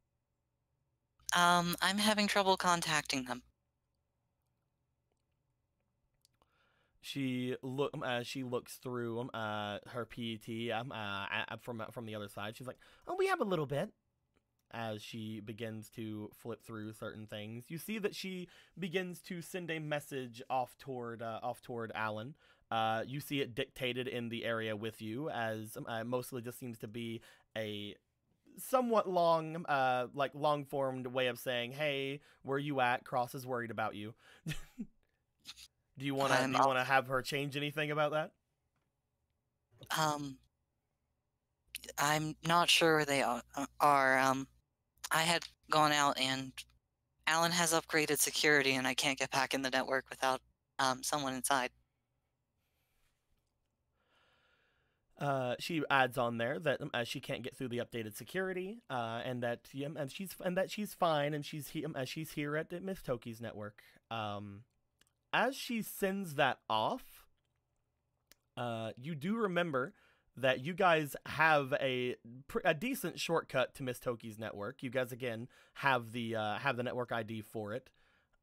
I'm having trouble contacting them. She looks through her PET from the other side. She's like, "Oh, we have a little bit." As she begins to flip through certain things, you see that she begins to send a message off toward Alan. You see it dictated in the area with you, as mostly just seems to be a somewhat long, long formed way of saying, "Hey, where you at? Cross is worried about you." Do you wanna have her change anything about that? I'm not sure where they are. I had gone out and Alan has upgraded security, and I can't get back in the network without someone inside. She adds on there that she can't get through the updated security, and that she's fine, and she's here at Miss Toki's network. As she sends that off, you do remember that you guys have a decent shortcut to Miss Toki's network. You guys again have the network ID for it.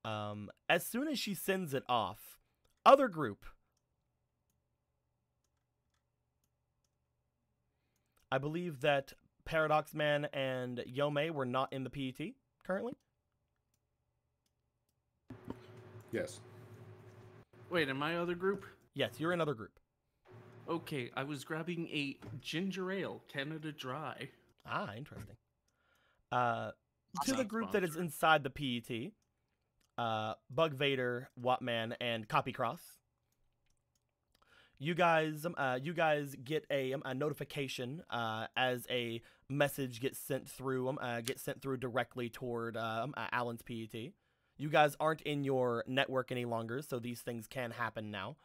As soon as she sends it off, other group. I believe that Paradox Man and Yome were not in the PET currently. Yes. Wait, am I other group? Yes, you're another group. Okay, I was grabbing a ginger ale, Canada Dry. Ah, interesting. To the group that is inside the PET, Bug Vader, Wattman, and Copycross. You guys get a notification as a message gets sent through directly toward Alan's PET. You guys aren't in your network any longer, so these things can happen now.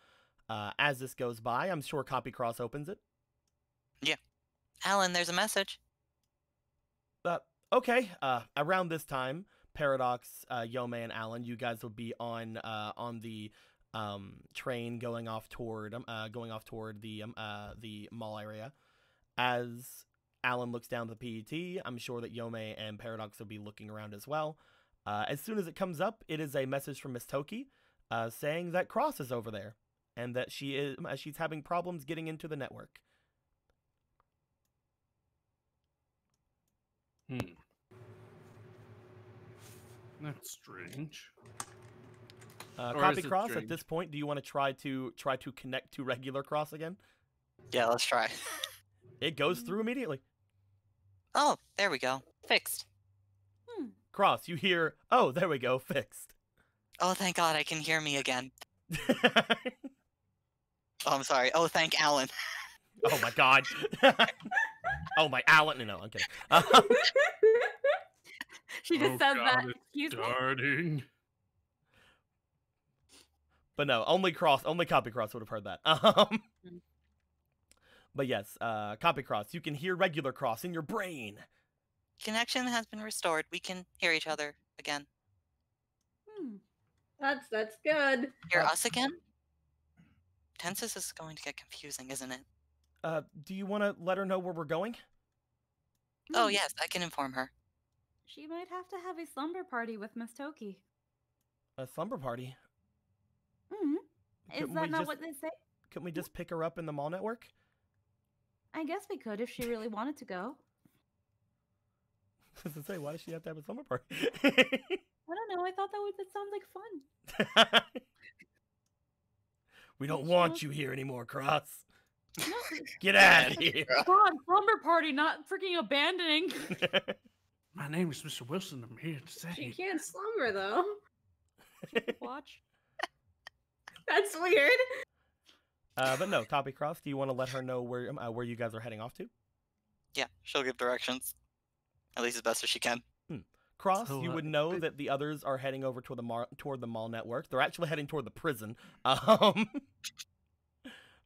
As this goes by, I'm sure Copycross opens it. Yeah. Alan, there's a message. Okay. Around this time, Paradox, Yome, and Alan, you guys will be on the train going off toward the mall area. As Alan looks down the PET, I'm sure that Yome and Paradox will be looking around as well. As soon as it comes up, it is a message from Miss Toki, saying that Cross is over there and that she's having problems getting into the network. That's strange. Copy Cross. At this point, do you want to try to connect to regular Cross again? Yeah, let's try. It goes through immediately. Oh, there we go. Fixed. Cross, you hear, "Oh, there we go, fixed." Oh, thank God I can hear me again. Oh, I'm sorry. Oh, thank Alan. Oh my God. Oh my Alan. No, I'm kidding. She just says that. Excuse me. Starting. But no, only Copy Cross would have heard that. But yes, Copy Cross, you can hear regular Cross in your brain. Connection has been restored. We can hear each other again. That's good. Hear us again? Tenses is going to get confusing, isn't it? Do you want to let her know where we're going? Oh, yes, I can inform her. She might have to have a slumber party with Miss Toki. A slumber party? Is that not what they say? Couldn't we just pick her up in the mall network? I guess we could if she really wanted to go. I was to say, why does she have to have a slumber party? I don't know. I thought that sounds like fun. We don't want you here anymore, Cross. No. Get out of here. God, slumber party, not freaking abandoning. My name is Mr. Wilson. I'm here to say. She can't slumber though. Watch. That's weird. But no, Copy Cross, do you want to let her know where you guys are heading off to? Yeah, she'll give directions. At least as best as she can. Cross, you would know that the others are heading over toward the mall network. They're actually heading toward the prison.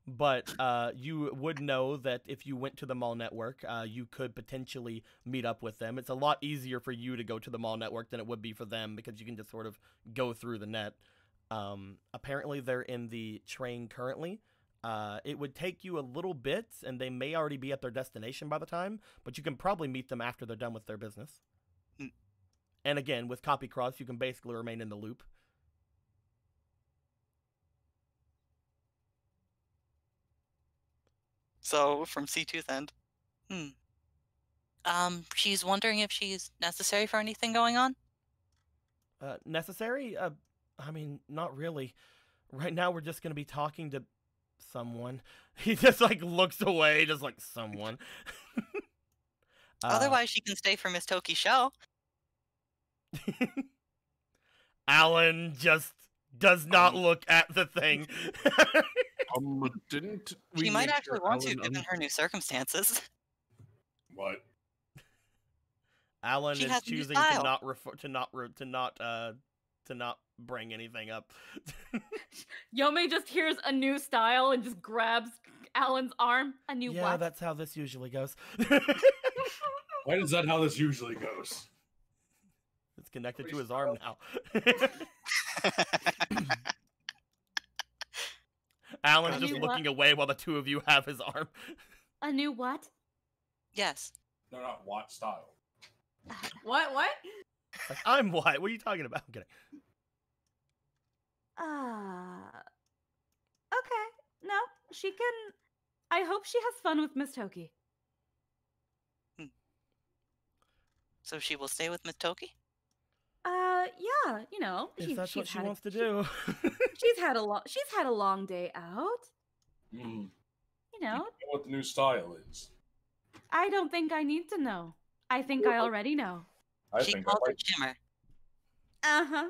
But you would know that if you went to the mall network, you could potentially meet up with them. It's a lot easier for you to go to the mall network than it would be for them because you can just sort of go through the net. Apparently, they're in the train currently. It would take you a little bit, and they may already be at their destination by the time, but you can probably meet them after they're done with their business. And again, with Copy Cross, you can basically remain in the loop. So, from C2's end. She's wondering if she's necessary for anything going on? Necessary? I mean, not really. Right now, we're just gonna be talking to someone. He just, like, looks away, just like, someone. Otherwise, she can stay for Miss Toki's show. Alan just does not look at the thing. Didn't we She might make actually sure want to, Alan given her new circumstances. What? Alan She is has a new choosing style. to not bring anything up. Yome just hears a new style and just grabs Alan's arm. A new Yeah, what? that's how this usually goes. Why is that how this usually goes? It's connected to his arm now. Alan's A just new looking what? away while the two of you have his arm. A new what? Yes. No, not what style. What? Like, I'm white. What are you talking about? I'm kidding. Okay. No, she can. I hope she has fun with Miss Toki. So she will stay with Miss Toki? Yeah, you know, If that's what she had wants to do. She's had a long day out. Mm. You know, What the new style is? I don't think I need to know. I think I already know. I She think I called like. it Shimmer. Uh-huh.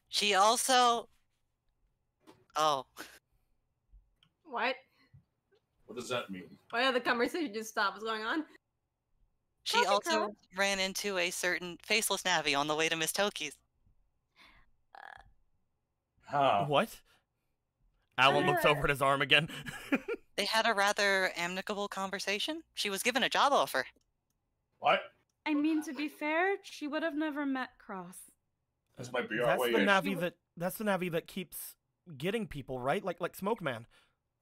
She also... Oh. What? What does that mean? Why did the conversation just stop? What's going on? She Copy also Cross. ran into a certain faceless Navi on the way to Miss Toki's. Huh. What? Alan looks over at his arm again. They had a rather amicable conversation. She was given a job offer. What? I mean, to be fair, she would have never met Cross. This might be our That's way the in. Navi that keeps getting people, right? Like Smoke Man.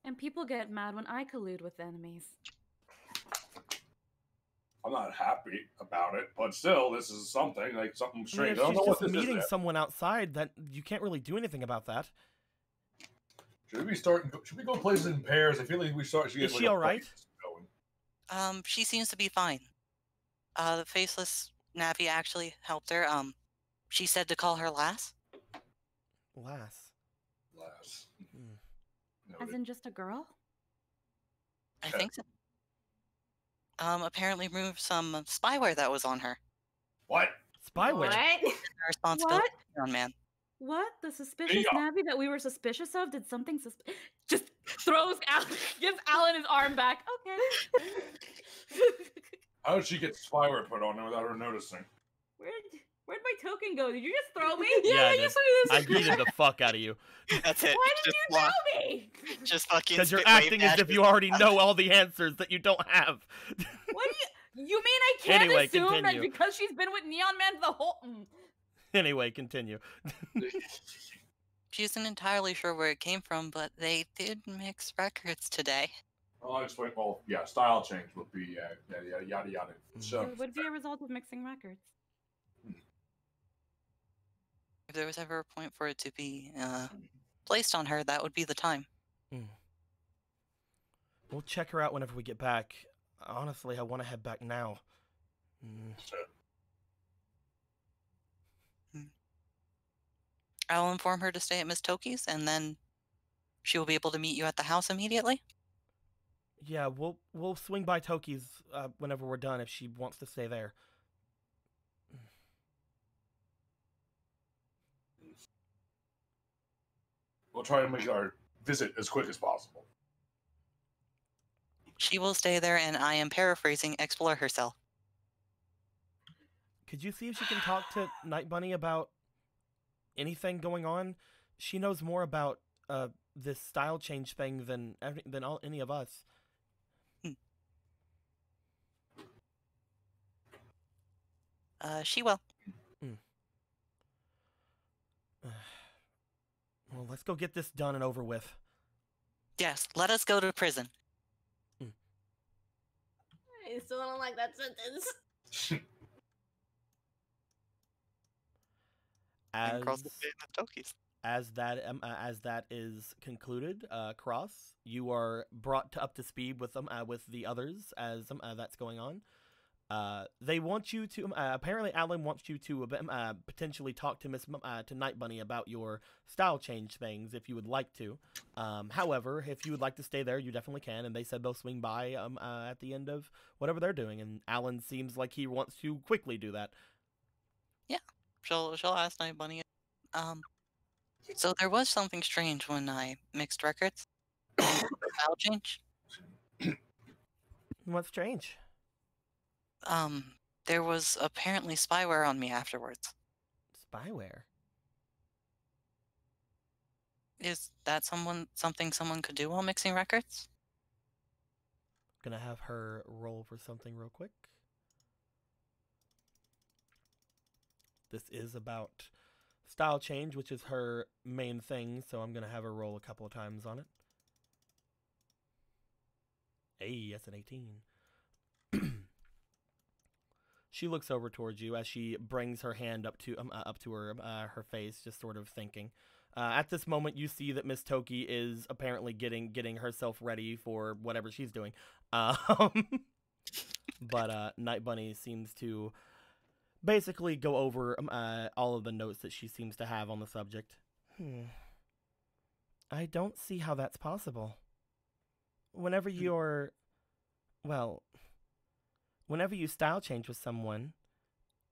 And people get mad when I collude with enemies. I'm not happy about it, but still, this is something like something I mean, strange. if I don't she's know what just this meeting is. someone outside, that you can't really do anything about that. Should we go places in pairs? I feel like we start. Is she all right? Going. She seems to be fine. The faceless Navi actually helped her. She said to call her Lass. Lass. As in just a girl? I think so. Apparently removed some spyware that was on her. What? Spyware? What? Her responsibility on man. What? The suspicious Yeah. Navi that we were suspicious of did something Just throws Alan, gives Alan his arm back. Okay. How did she get spyware put on her without her noticing? Where'd my token go? Did you just throw me? Yeah, I you did. saw this. I yeeted the fuck out of you. That's it. Why did you throw me? Just fucking. Because you're spit wave acting as if dashes. you already know all the answers that you don't have. What do you mean I can't Anyway, assume continue. that because she's been with Neon Man the whole... Anyway, continue. She isn't entirely sure where it came from, but they did mix records today. Well, I explained. Well, yeah, style change would be yada yada yada. So It would be a result of mixing records. If there was ever a point for it to be placed on her, that would be the time. We'll check her out whenever we get back. Honestly, I want to head back now. I'll inform her to stay at Miss Toki's, and then she will be able to meet you at the house immediately. Yeah, we'll swing by Toki's whenever we're done if she wants to stay there. we'll try to make our visit as quick as possible. She will stay there, and I am paraphrasing, explore herself. Could you see if she can talk to Night Bunny about anything going on? She knows more about this style change thing than any of us. She will. Well, let's go get this done and over with. Yes, let us go to prison. I still don't like that sentence. And cross the bay with Tokies. As that is concluded, Cross, you are brought up to speed with the others as that's going on. They want you to apparently Alan wants you to potentially talk to to Night Bunny about your style change things if you would like to. However, if you would like to stay there, you definitely can. And they said they'll swing by at the end of whatever they're doing. And Alan seems like he wants to quickly do that. Yeah, she'll ask Night Bunny. So there was something strange when I mixed records. Style change. What's strange? There was apparently spyware on me afterwards. Spyware? Is that something someone could do while mixing records? Gonna have her roll for something real quick. This is about style change, which is her main thing, so I'm gonna have her roll a couple of times on it. Hey, that's an 18. She looks over towards you as she brings her hand up to her face, just sort of thinking. At this moment, you see that Miss Toki is apparently getting herself ready for whatever she's doing. But Night Bunny seems to basically go over all of the notes that she seems to have on the subject. I don't see how that's possible. Whenever you style change with someone,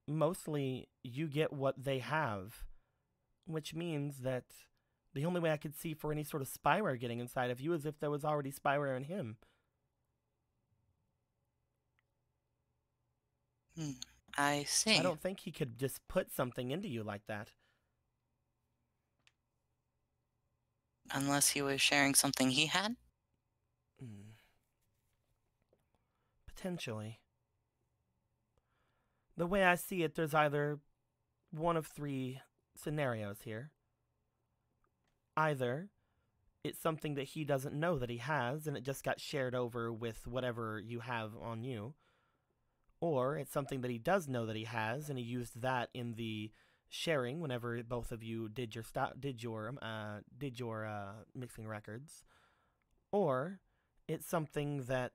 mostly you get what they have, which means that the only way I could see for any sort of spyware getting inside of you is if there was already spyware in him. I see. I don't think he could just put something into you like that. Unless he was sharing something he had? Potentially. The way I see it, there's either one of three scenarios here. Either it's something that he doesn't know that he has, and it just got shared over with whatever you have on you. Or it's something that he does know that he has, and he used that in the sharing whenever both of you did your mixing records. Or it's something that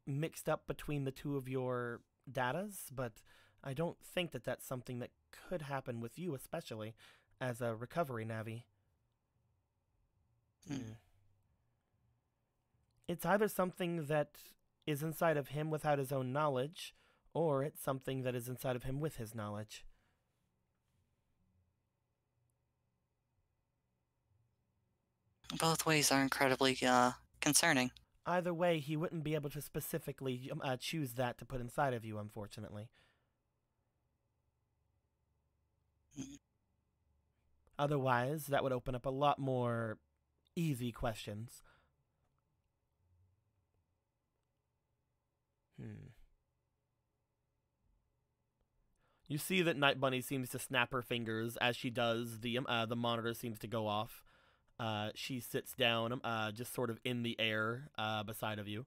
mixed up between the two of your datas, but I don't think that that's something that could happen with you, especially as a recovery Navi. It's either something that is inside of him without his own knowledge, or it's something that is inside of him with his knowledge. Both ways are incredibly concerning. Either way, he wouldn't be able to specifically choose that to put inside of you, unfortunately. Otherwise, that would open up a lot more easy questions. You see that Night Bunny seems to snap her fingers as she does. The monitor seems to go off. She sits down, just sort of in the air beside of you.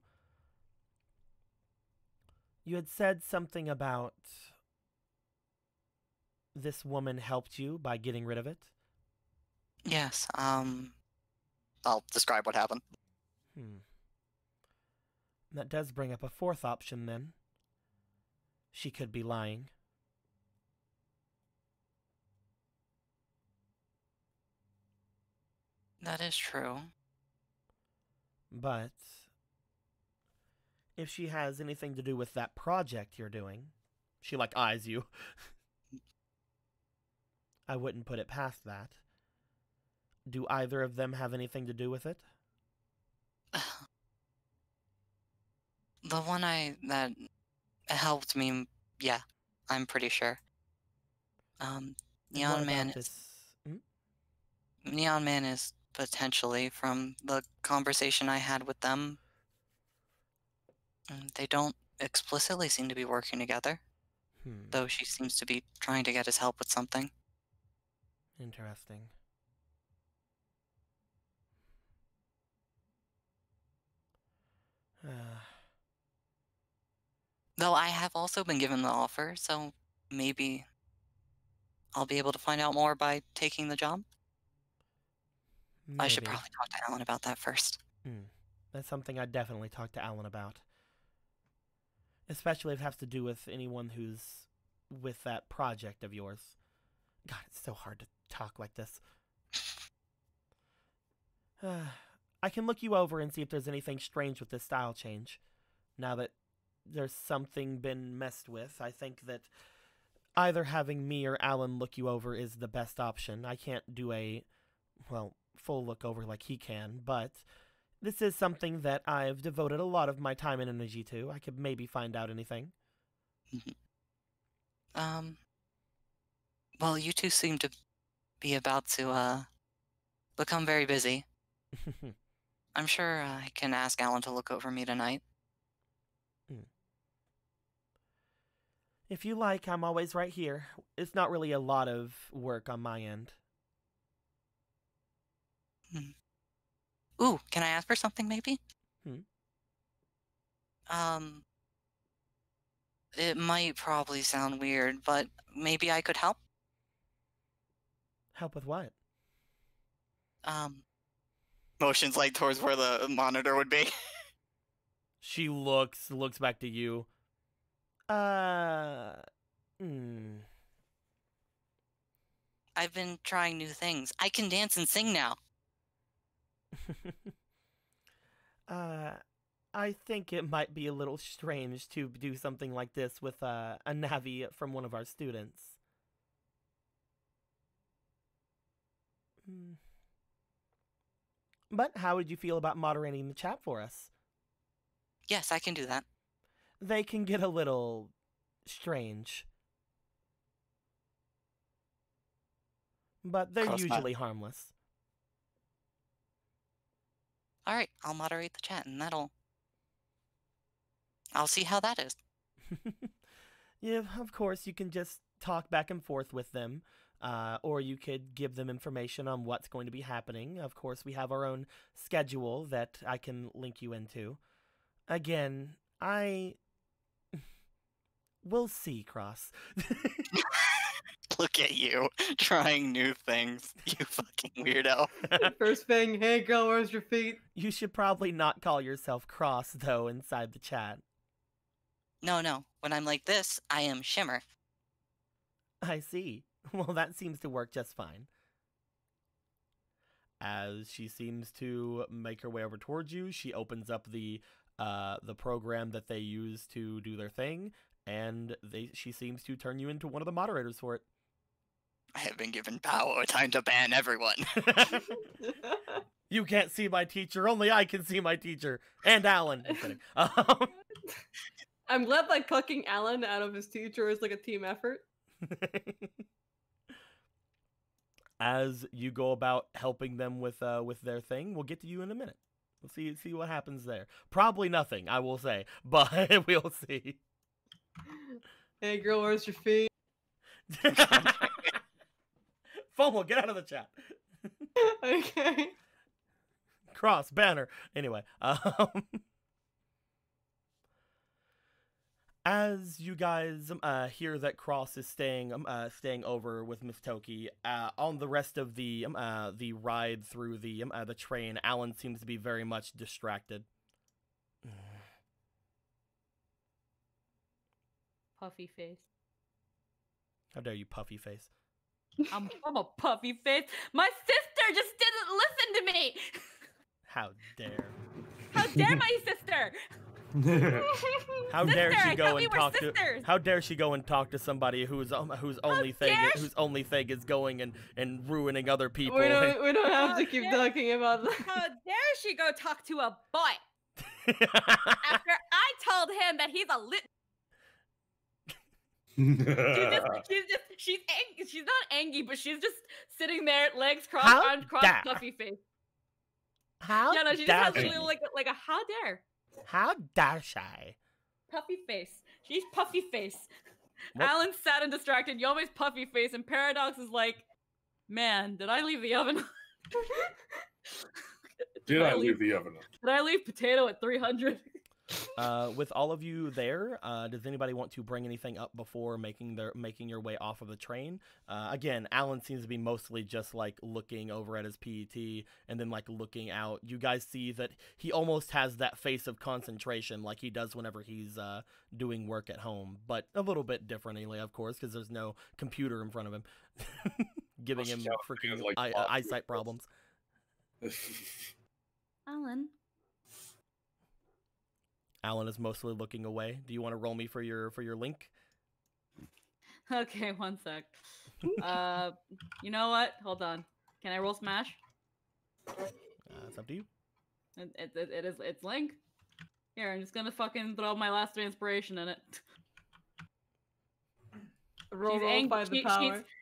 You had said something about this woman helped you by getting rid of it? Yes, I'll describe what happened. That does bring up a fourth option, then. She could be lying. That is true. But if she has anything to do with that project you're doing, she eyes you. I wouldn't put it past that. Do either of them have anything to do with it? The one that helped me, yeah, I'm pretty sure. Neon Man is potentially from the conversation I had with them. They don't explicitly seem to be working together, though she seems to be trying to get his help with something. Interesting. Though I have also been given the offer, so maybe I'll be able to find out more by taking the job. I should Maybe. probably talk to Alan about that first. That's something I'd definitely talk to Alan about. Especially if it has to do with anyone who's with that project of yours. God, it's so hard to talk like this. I can look you over and see if there's anything strange with this style change. Now that there's something been messed with, I think that either having me or Alan look you over is the best option. I can't do a, well, full look over like he can, but this is something that I've devoted a lot of my time and energy to. I could maybe find out anything. Well, you two seem to be about to, become very busy. I'm sure I can ask Alan to look over me tonight. If you like, I'm always right here. It's not really a lot of work on my end. Ooh, can I ask for something, maybe? It might probably sound weird, but maybe I could help? Help with what? Motions like towards where the monitor would be. She looks back to you. I've been trying new things. I can dance and sing now. I think it might be a little strange to do something like this with a Navi from one of our students. But how would you feel about moderating the chat for us? Yes, I can do that. They can get a little strange. But they're usually harmless. Alright, I'll moderate the chat and I'll see how that is. Yeah, of course, you can just talk back and forth with them. Or you could give them information on what's going to be happening. Of course, we have our own schedule that I can link you into. Again, we'll see, Cross. Look at you, trying new things, you fucking weirdo. First thing, hey girl, where's your feet? You should probably not call yourself Cross, though, inside the chat. No. When I'm like this, I am Shimmer. I see. Well, that seems to work just fine. As she seems to make her way over towards you, she opens up the program that they use to do their thing, and she seems to turn you into one of the moderators for it. I have been given power, time to ban everyone. You can't see my teacher, only I can see my teacher. And Alan. I'm kidding. I'm glad that cucking Alan out of his teacher is like a team effort. As you go about helping them with their thing, we'll get to you in a minute. We'll see what happens there. Probably nothing, I will say, but we'll see. Hey girl, where's your feet? FOMO, get out of the chat. Okay. Cross, banner. Anyway, as you guys hear that Cross is staying over with Miss Toki, on the rest of the ride through the train, Alan seems to be very much distracted. Puffy face. How dare you, puffy face? I'm a puffy face. My sister just didn't listen to me. How dare? How dare my sister? How dare she go and talk sisters. to? How dare she go and talk to somebody whose only thing is going and ruining other people? We don't have to keep talking about that. How dare she go talk to a boy? After I told him that he's a she's not angry, but she's just sitting there, legs crossed, arms crossed, puffy face. How yeah, no, she just has like a how dare. How dare she? Puffy face. She's puffy face. What? Alan's sad and distracted. Yomi's puffy face, and Paradox is like, man, did I leave the oven on? Did I leave the oven on? Did I leave potato at 300? With all of you there, does anybody want to bring anything up before making your way off of the train? Again, Alan seems to be mostly just like looking over at his PET and then like looking out. You guys see that he almost has that face of concentration like he does whenever he's doing work at home, but a little bit differently, of course, because there's no computer in front of him giving him freaking eyesight problems. Alan is mostly looking away. Do you want to roll me for your link? Okay, one sec. You know what? Hold on. Can I roll smash? It's up to you. It's link. Here, I'm just gonna fucking throw my last inspiration in it.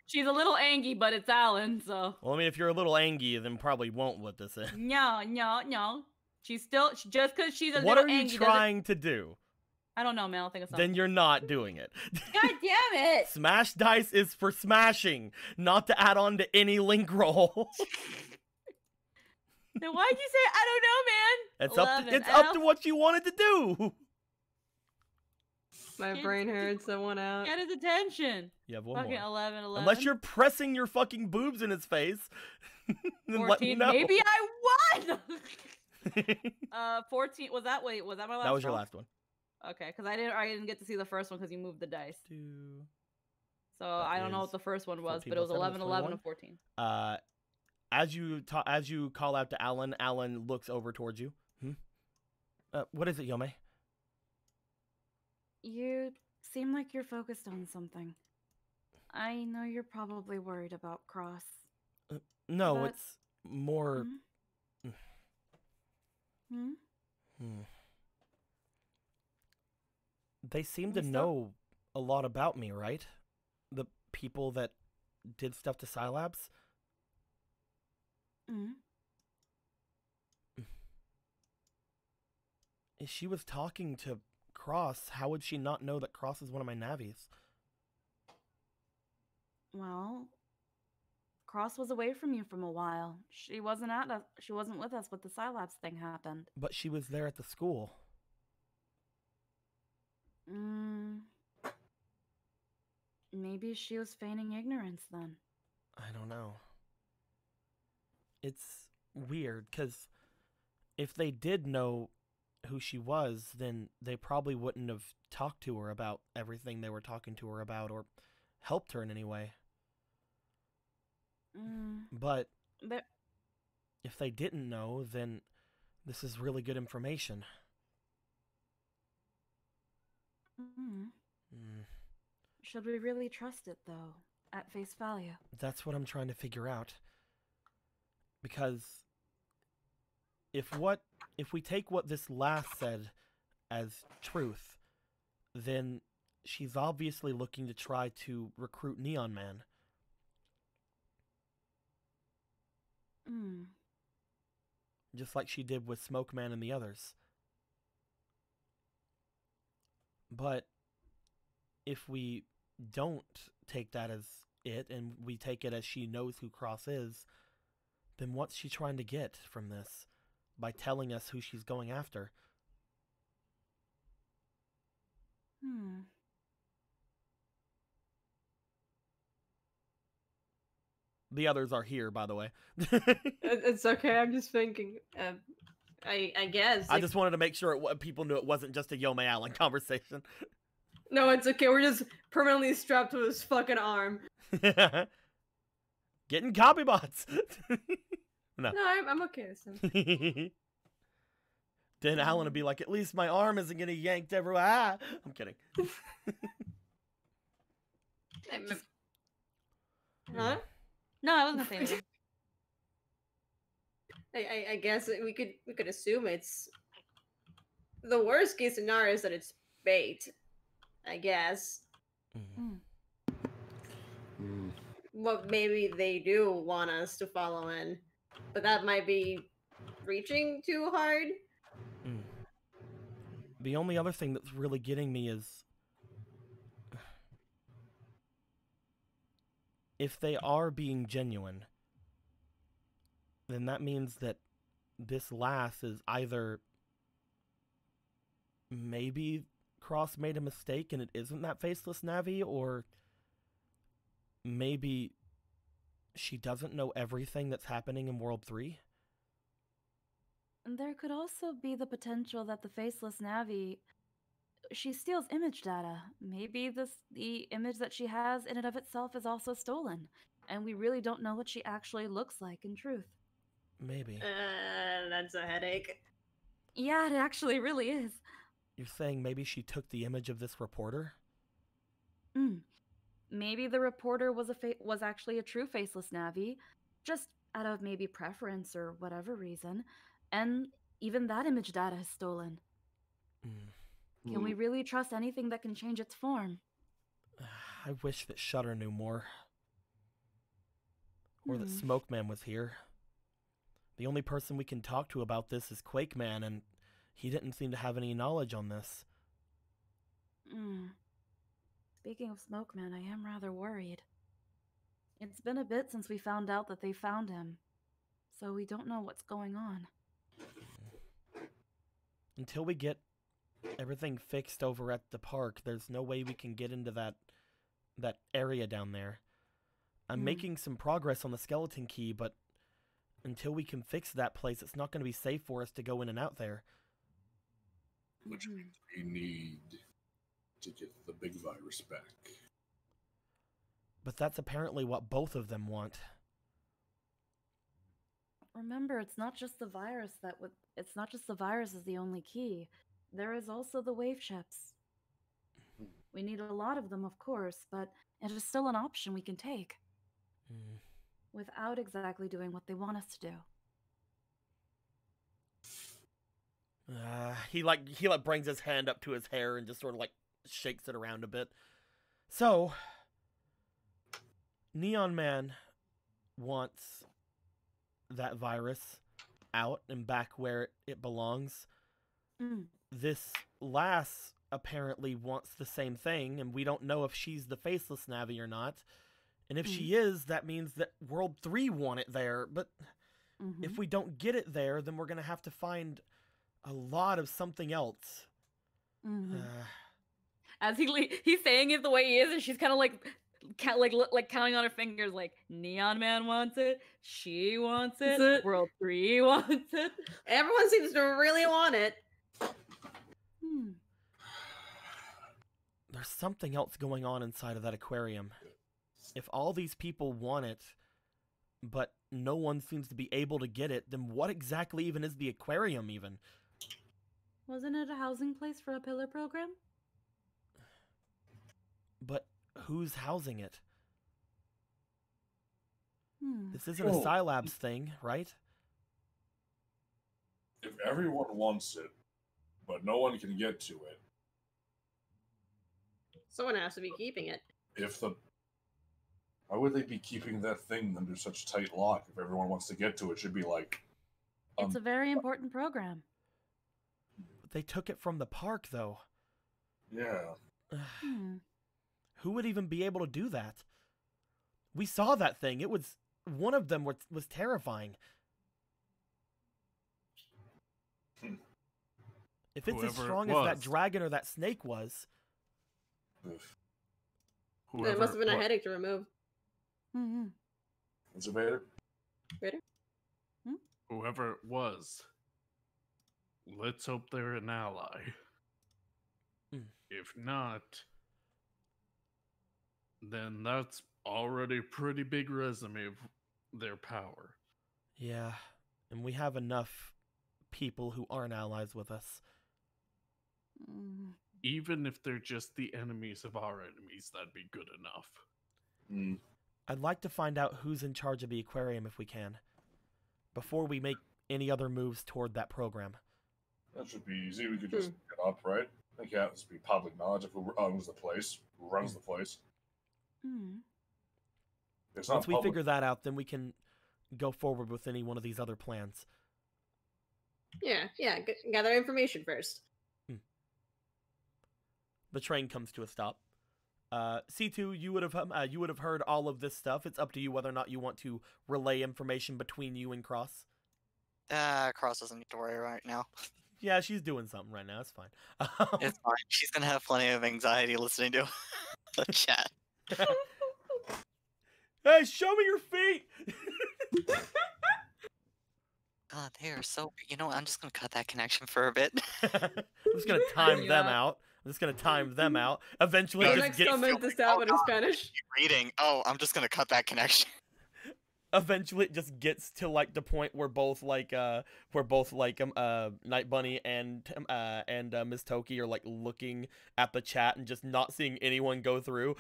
She's a little angry, but it's Alan, so. Well, I mean, if you're a little angry, then probably won't let this in. No. Just because she's a what little are you angry trying to do? I don't know, man. I'll think of something. Then you're not doing it. God damn it! Smash dice is for smashing, not to add on to any link roll. Then why'd you say I don't know, man? It's up to what you wanted to do. My brain heard someone out. Get his attention. You have one fucking more. 11. Unless you're pressing your fucking boobs in his face. Then 14. let me know. Maybe I won. 14. Was that my last one? That was your last one. Okay, because I didn't get to see the first one because you moved the dice. So I don't know what the first one was, but it was 11, 11, and 14. As you call out to Alan, Alan looks over towards you. What is it, Yome? You seem like you're focused on something. I know you're probably worried about Cross. No, but... it's more... They seem to know a lot about me, right? The people that did stuff to Scilabs? If she was talking to Cross, how would she not know that Cross is one of my Navis? Well, Cross was away from you from a while. She wasn't with us when the Scilabs thing happened. But she was there at the school. Maybe she was feigning ignorance then. I don't know. It's weird, because if they did know who she was, then they probably wouldn't have talked to her about everything they were talking to her about or helped her in any way. But if they didn't know, then this is really good information. Should we really trust it, though, at face value? That's what I'm trying to figure out. Because if we take what this last said as truth, then she's obviously looking to try to recruit Neon Man. Just like she did with Smoke Man and the others. But if we don't take that as it, and we take it as she knows who Cross is, then what's she trying to get from this by telling us who she's going after? The others are here, by the way. It's okay, I'm just thinking. I guess. I just wanted to make sure people knew it wasn't just a Yome Allen conversation. No, it's okay. We're just permanently strapped to his fucking arm. Getting copy bots. No, I'm okay with him. Then Alan would be like, at least my arm isn't getting yanked everywhere. Ah! I'm kidding. Huh? No, I wasn't saying anything. I guess we could assume it's the worst case scenario is that it's bait. I guess. Well, maybe they do want us to follow in, but that might be reaching too hard. The only other thing that's really getting me is if they are being genuine, then that means that this lass is either maybe Cross made a mistake and it isn't that faceless Navi, or maybe she doesn't know everything that's happening in World 3? And there could also be the potential that the faceless Navi, she steals image data. Maybe the image that she has in and of itself is also stolen, and we really don't know what she actually looks like in truth. Maybe. That's a headache. Yeah, it actually really is. You're saying maybe she took the image of this reporter? Maybe the reporter was actually a true faceless Navi, just out of maybe preference or whatever reason, and even that image data is stolen. Can we really trust anything that can change its form? I wish that Shutter knew more. Or that Smokeman was here. The only person we can talk to about this is Quakeman, and he didn't seem to have any knowledge on this. Speaking of Smokeman, I am rather worried. It's been a bit since we found out that they found him, so we don't know what's going on. Until we get everything fixed over at the park, there's no way we can get into that area down there. I'm making some progress on the skeleton key, but until we can fix that place, it's not going to be safe for us to go in and out there. Which means we need to get the big virus back. But that's apparently what both of them want. Remember, it's not just the virus is the only key. There is also the wave ships. We need a lot of them, of course, but it is still an option we can take. Without exactly doing what they want us to do. He brings his hand up to his hair and just sort of like shakes it around a bit. So, Neon Man wants that virus out and back where it belongs. This lass apparently wants the same thing, and we don't know if she's the faceless Navi or not. And if she is, that means that World 3 want it there. But if we don't get it there, then we're going to have to find a lot of something else. As he's saying it the way he is, and she's kind of like counting on her fingers, like Neon Man wants it, she wants it, World 3 wants it. Everyone seems to really want it. There's something else going on inside of that aquarium. If all these people want it, but no one seems to be able to get it, then what exactly even is the aquarium even? Wasn't it a housing place for a pillar program? But who's housing it? This isn't a Scilabs thing, right? If everyone wants it, but no one can get to it. Someone has to be keeping it. Why would they be keeping that thing under such tight lock? If everyone wants to get to it, should be like. It's a very important program. They took it from the park, though. Yeah. Who would even be able to do that? We saw that thing. It was one of them was terrifying. If it's as strong as that dragon or that snake was. It must have been a headache to remove. Is it Vader? Vader? Whoever it was, let's hope they're an ally. If not, then that's already a pretty big resume of their power. Yeah, and we have enough people who aren't allies with us. Even if they're just the enemies of our enemies, that'd be good enough. I'd like to find out who's in charge of the aquarium if we can, before we make any other moves toward that program. That should be easy. We could just get up, right? I think it has to be public knowledge of who owns the place, who runs the place. Once we figure that out, then we can go forward with any one of these other plans. Yeah. Gather information first. The train comes to a stop. C2, you would have heard all of this stuff. It's up to you whether or not you want to relay information between you and Cross. Cross doesn't need to worry right now. Yeah, she's doing something right now. It's fine. It's fine. She's gonna have plenty of anxiety listening to the chat. Hey, show me your feet. God, they are so. You know what? I'm just gonna cut that connection for a bit. I'm just gonna time Yeah. them out. I'm just gonna time them out. Eventually, I'll just next get comment this out in Spanish. Reading. Oh, I'm just gonna cut that connection. eventually it just gets to like the point where both Night Bunny and Miss Toki are like looking at the chat and just not seeing anyone go through.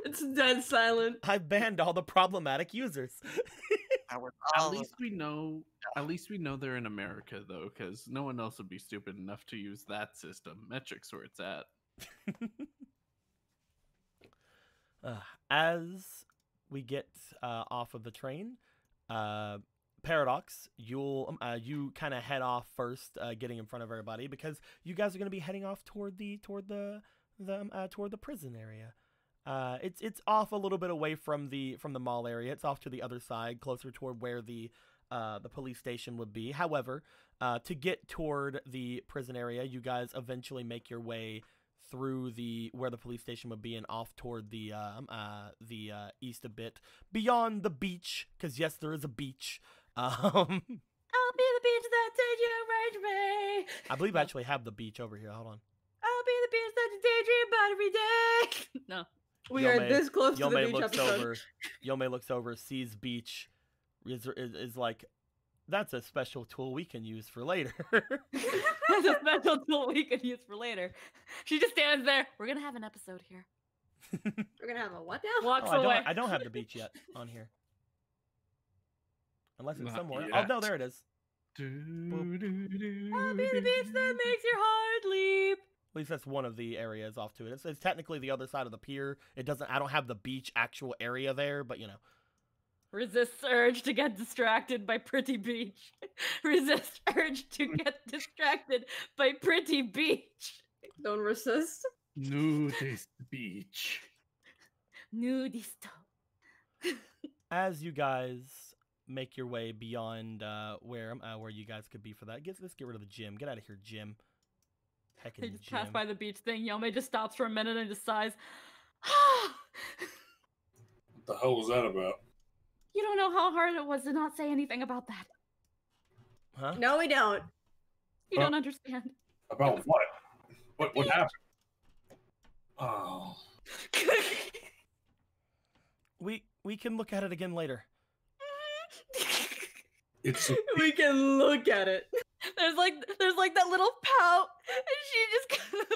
It's dead silent. I've banned all the problematic users. At least we know. At least we know they're in America, though, because no one else would be stupid enough to use that system. Metric's where it's at. As we get off of the train, Paradox, you kind of head off first, getting in front of everybody because you guys are going to be heading off toward the prison area. It's off a little bit away from the mall area. It's off to the other side, closer toward where the police station would be. However, to get toward the prison area, you guys eventually make your way through where the police station would be and off toward the east a bit, beyond the beach, because yes, there is a beach. I'll be the beach that did you rage me. I believe I actually have the beach over here. Hold on. I'll be the beach that you daydream about every day. No. We are this close to the Yomei beach looks episode. over. Yomei looks over, sees beach, is like, that's a special tool we can use for later. That's a special tool we could use for later. She just stands there. We're gonna have an episode here. We're gonna have a what now? Walks Oh, away. I don't have the beach yet on here. Unless it's Not somewhere. yet. Oh, no, there it is. I'll be the beach that makes your heart leap. At least that's one of the areas off to it. It's technically the other side of the pier. I don't have the beach actual area there, but you know. Resist urge to get distracted by pretty beach. Resist urge to get distracted by pretty beach. Don't resist. Nudist beach. Nudisto. As you guys make your way beyond where you guys could be for that, let's get rid of the gym. Get out of here, Jim. They Heckin' just Jim. pass by the beach thing. Yomei just stops for a minute and just sighs. What the hell was that about? You don't know how hard it was to not say anything about that. Huh? No, we don't. You don't understand. About what? What happened? Oh. We can look at it again later. It's We can look at it. There's like that little pout, and she just kind of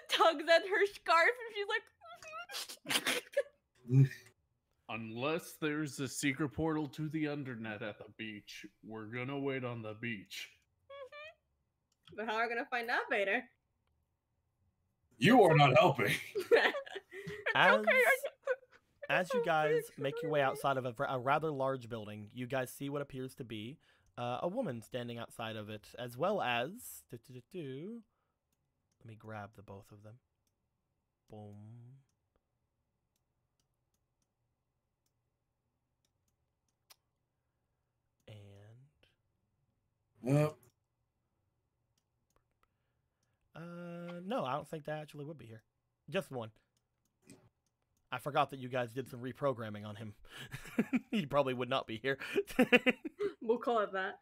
tugs at her scarf, and she's like, Unless there's a secret portal to the undernet at the beach, we're gonna wait on the beach. But how are we gonna find out, Vader? you are not helping. As you guys make your way outside of a rather large building, you guys see what appears to be a woman standing outside of it, as well as... Let me grab the both of them. Boom. And... Yep. No, I don't think that actually would be here. Just one. I forgot that you guys did some reprogramming on him. He probably would not be here. We'll call it that.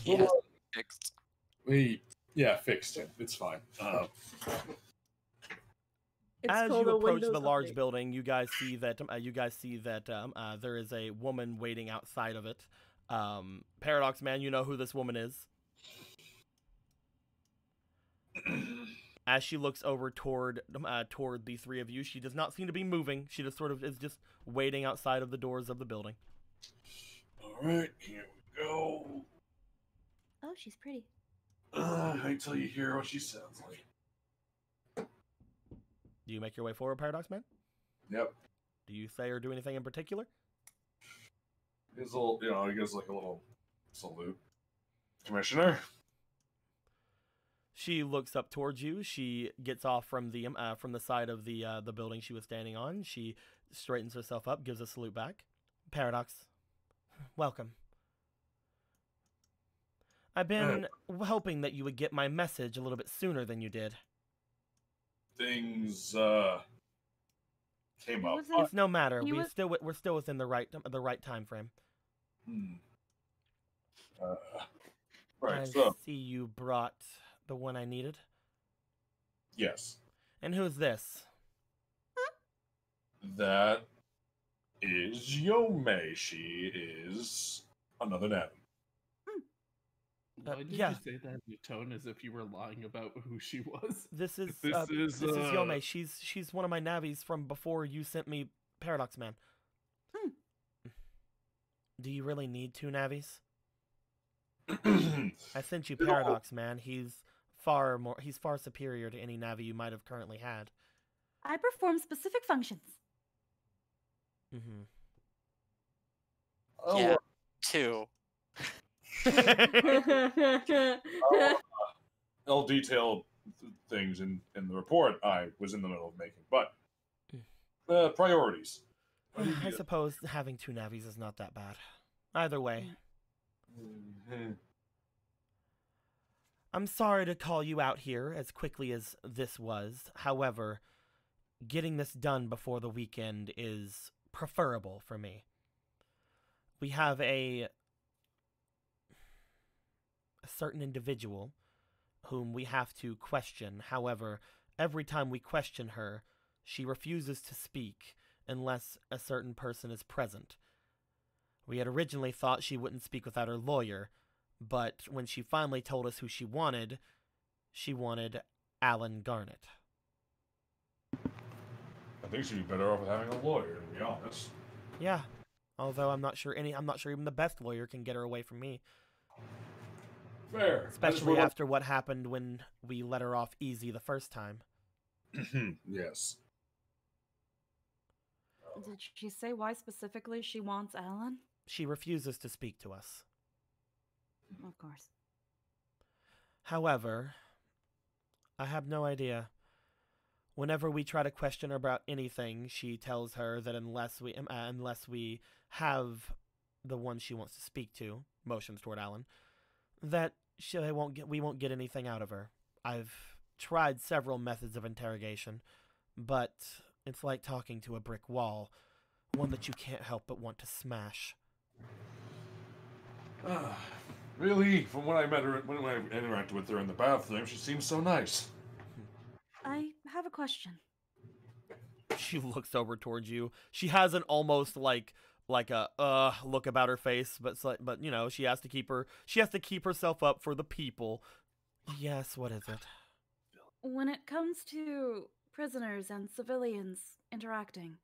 Yeah, fixed. Fixed it. It's fine. It's As called you a approach Windows the large update. building, you guys see that there is a woman waiting outside of it. Paradox Man, you know who this woman is. As she looks over toward the three of you, she does not seem to be moving. She just sort of is just waiting outside of the doors of the building. All right, here we go. Oh, she's pretty. Wait till you hear what she sounds like. Do you make your way forward, Paradox Man? Yep. Do you say or do anything in particular? His little, he gives like a little salute. Commissioner. She looks up towards you. She gets off from the side of the building she was standing on. She straightens herself up, gives a salute back. Paradox, welcome. I've been hoping that you would get my message a little bit sooner than you did. Things came up. It's no matter. We're still within the right time frame. Right. I So see you brought the one I needed. yes. And who's this? That is Yomei. She is another Navi. Why did yeah. you say that in a tone as if you were lying about who she was? This is Yomei. She's one of my Navis from before you sent me Paradox Man. Do you really need 2 Navis? I sent you Paradox Man. He's far superior to any Navi you might have currently had. I perform specific functions. Oh, Yeah, 2. I'll detail things in the report I was in the middle of making, but priorities. I suppose having 2 Navis is not that bad. Either way. I'm sorry to call you out here as quickly as this was. However, getting this done before the weekend is preferable for me. We have a certain individual whom we have to question. However, every time we question her, she refuses to speak unless a certain person is present. We had originally thought she wouldn't speak without her lawyer, but when she finally told us who she wanted Alan Garnet. I think she'd be better off with having a lawyer, to be honest. Yeah, although I'm not sure even the best lawyer can get her away from me. Fair. Especially after what happened when we let her off easy the first time. Yes. Did she say why specifically she wants Alan? She refuses to speak to us. Of course. However, I have no idea. Whenever we try to question her about anything, she tells her that unless we have the one she wants to speak to, motions toward Alan, that we won't get anything out of her. I've tried several methods of interrogation, but it's like talking to a brick wall, one that you can't help but want to smash. Really? From when I met her, when I interacted with her in the bathroom, she seems so nice. I have a question. She looks over towards you. She has an almost like a look about her face, but you know, she has to keep herself up for the people. Yes, what is it? When it comes to prisoners and civilians interacting,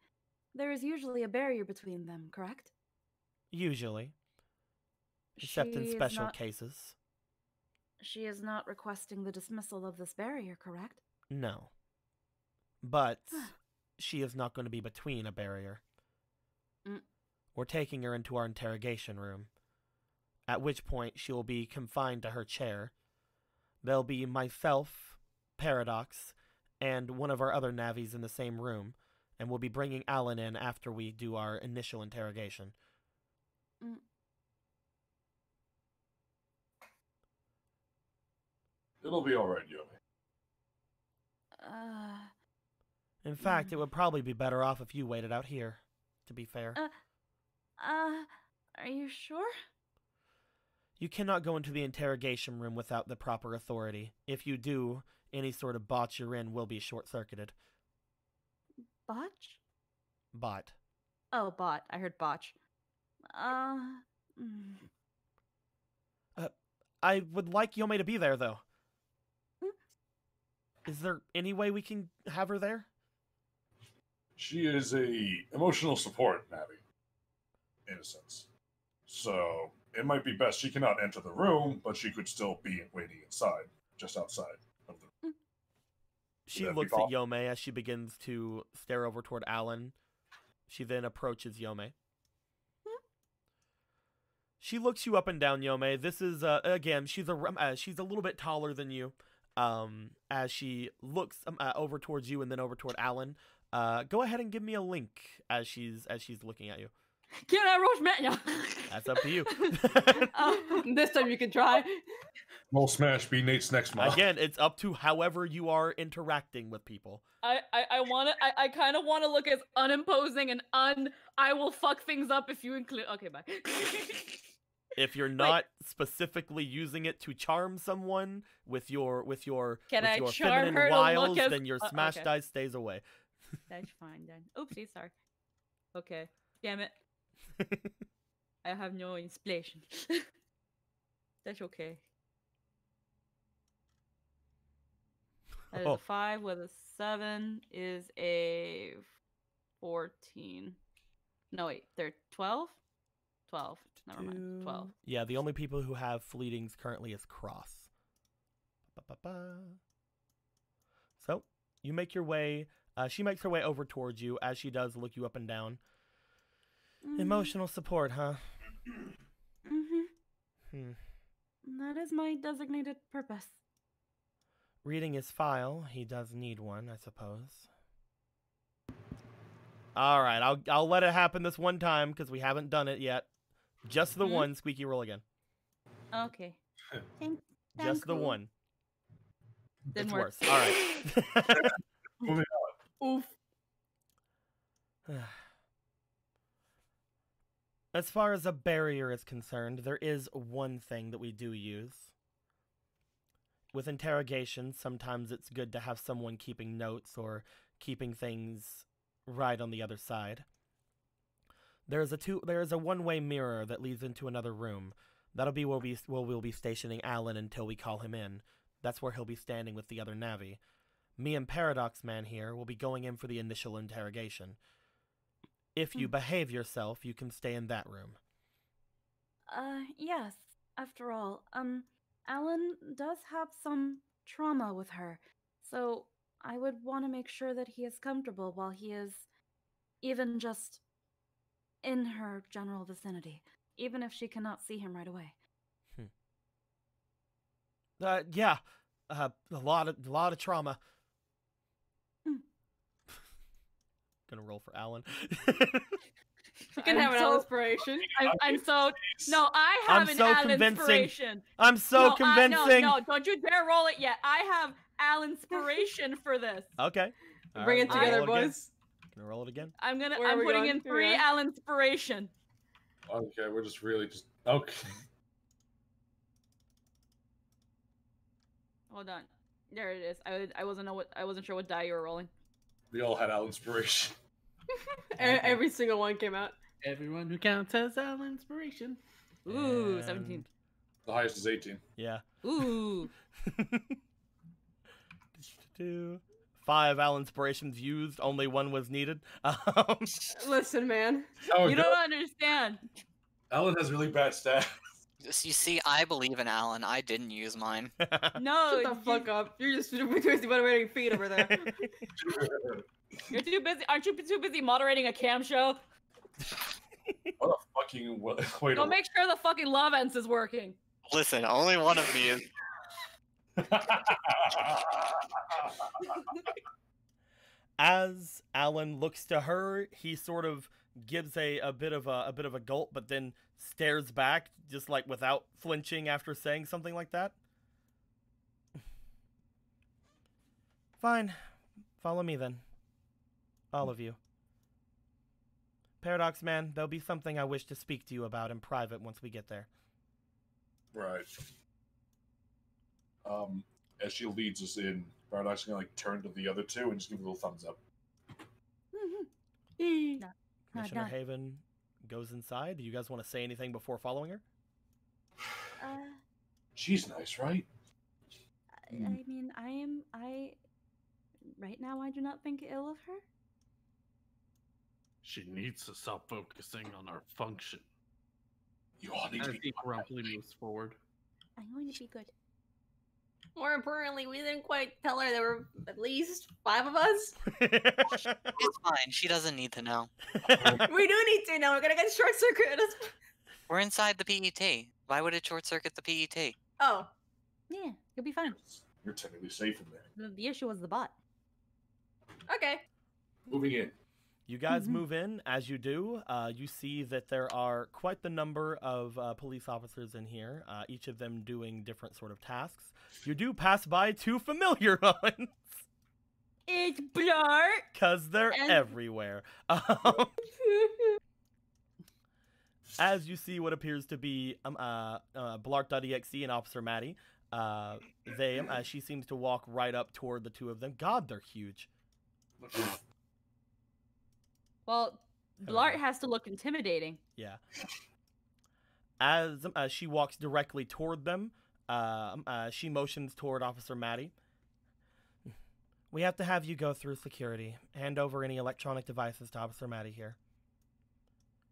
there is usually a barrier between them, correct? Usually. Except in special cases. She is not requesting the dismissal of this barrier, correct? No. But she is not going to be between a barrier. We're taking her into our interrogation room, at which point she will be confined to her chair. There'll be myself, Paradox, and one of our other Navis in the same room, and we'll be bringing Alan in after we do our initial interrogation. It'll be alright, Yomi. In fact, it would probably be better off if you waited out here, to be fair. Are you sure? You cannot go into the interrogation room without the proper authority. If you do, any sort of botch you're in will be short-circuited. Botch? Bot. Oh, bot. I heard botch. I would like Yomei to be there, though. Is there any way we can have her there? She is a emotional support Navi, in a sense. So it might be best. She cannot enter the room, but she could still be waiting inside, just outside of the room. She looks at Yomei as she begins to stare over toward Alan. She then approaches Yomei. She looks you up and down, Yomei. This is again, she's a little bit taller than you. As she looks over towards you and then over toward Alan. Go ahead and give me a link as she's looking at you. Can I Rockman? That's up to you. This time you can try. Roll smash be Nate's next mod. Again, it's up to however you are interacting with people. I kind of want to look as unimposing and I will fuck things up if you include. Okay, bye. If you're not specifically using it to charm someone with your Can I charm feminine her to look wiles, as- then your smash okay. dice stays away. That's fine then. Oopsie, sorry. Okay, damn it. I have no inspiration. That's okay. That is a 5 with a 7 is a 14. No, wait, they're 12? 12. Never mind. 12. Yeah, the only people who have fleetings currently is Cross. Ba-ba-ba. So, you make your way, she makes her way over towards you. As she does, look you up and down. Emotional support, huh? That is my designated purpose. Reading his file, he does need one, I suppose. All right, I'll let it happen this one time because we haven't done it yet. Just the one. Squeaky, roll again. Okay. Just the one. Didn't It's work. worse. All right. Moving Oof. As far as a barrier is concerned, there is one thing that we do use. With interrogations, sometimes it's good to have someone keeping notes or keeping things right on the other side. There is a one-way mirror that leads into another room. That'll be where we'll be stationing Alan until we call him in. That's where he'll be standing with the other Navi. Me and Paradox Man here will be going in for the initial interrogation. If you behave yourself, you can stay in that room. Yes. After all, Alan does have some trauma with her, so I would want to make sure that he is comfortable while he is even just in her general vicinity, even if she cannot see him right away. Yeah. A lot of trauma. Gonna roll for Alan. You can have an inspiration. I'm so no. I have an Alan inspiration. I'm so convincing. No, don't you dare roll it yet. I have Alan inspiration for this. Okay. Bring it together, boys. Gonna roll it again. I'm putting in 3 Alan inspiration. Okay, we're just really okay. Hold on. There it is. I wasn't sure what die you were rolling. We all had Al inspiration. Every single one came out. Everyone who counts has Al inspiration. Ooh, 17. The highest is 18. Yeah. Ooh. 5 Al inspirations used. Only 1 was needed. Listen, man. You don't understand. Alan has really bad stats. You see, I believe in Alan. I didn't use mine. No. Shut the fuck up. You're just too busy moderating feet over there. You're too busy. Aren't you too busy moderating a cam show? What a fucking wait. Go make sure the fucking love ends is working. Listen, only one of me is. As Alan looks to her, he sort of gives a bit of a gulp, but then stares back, just like without flinching after saying something like that. Fine. Follow me then. All of you. Paradox Man, there'll be something I wish to speak to you about in private once we get there. Right. As she leads us in, Paradox is gonna turn to the other two and just give a little thumbs up. Commissioner Haven goes inside. Do you guys want to say anything before following her? She's nice, right? I mean, right now I do not think ill of her. She needs to stop focusing on our function. You all need As to be he grumpily moves forward. I'm going to be good. More importantly, we didn't quite tell her there were at least 5 of us. It's fine. She doesn't need to know. We do need to know. We're gonna get short circuited. We're inside the PET. Why would it short circuit the PET? Oh. Yeah, you'll be fine. You're technically safe in there. The issue was the bot. Okay. Moving in. You guys move in. As you do, you see that there are quite the number of police officers in here, each of them doing different sort of tasks. You do pass by 2 familiar ones. It's Blart! Because they're everywhere. As you see what appears to be Blark.EXE and Officer Maddie, she seems to walk right up toward the 2 of them. God, they're huge. Well, Blart has to look intimidating. Yeah. As she walks directly toward them, she motions toward Officer Maddie. We have to have you go through security. Hand over any electronic devices to Officer Maddie here.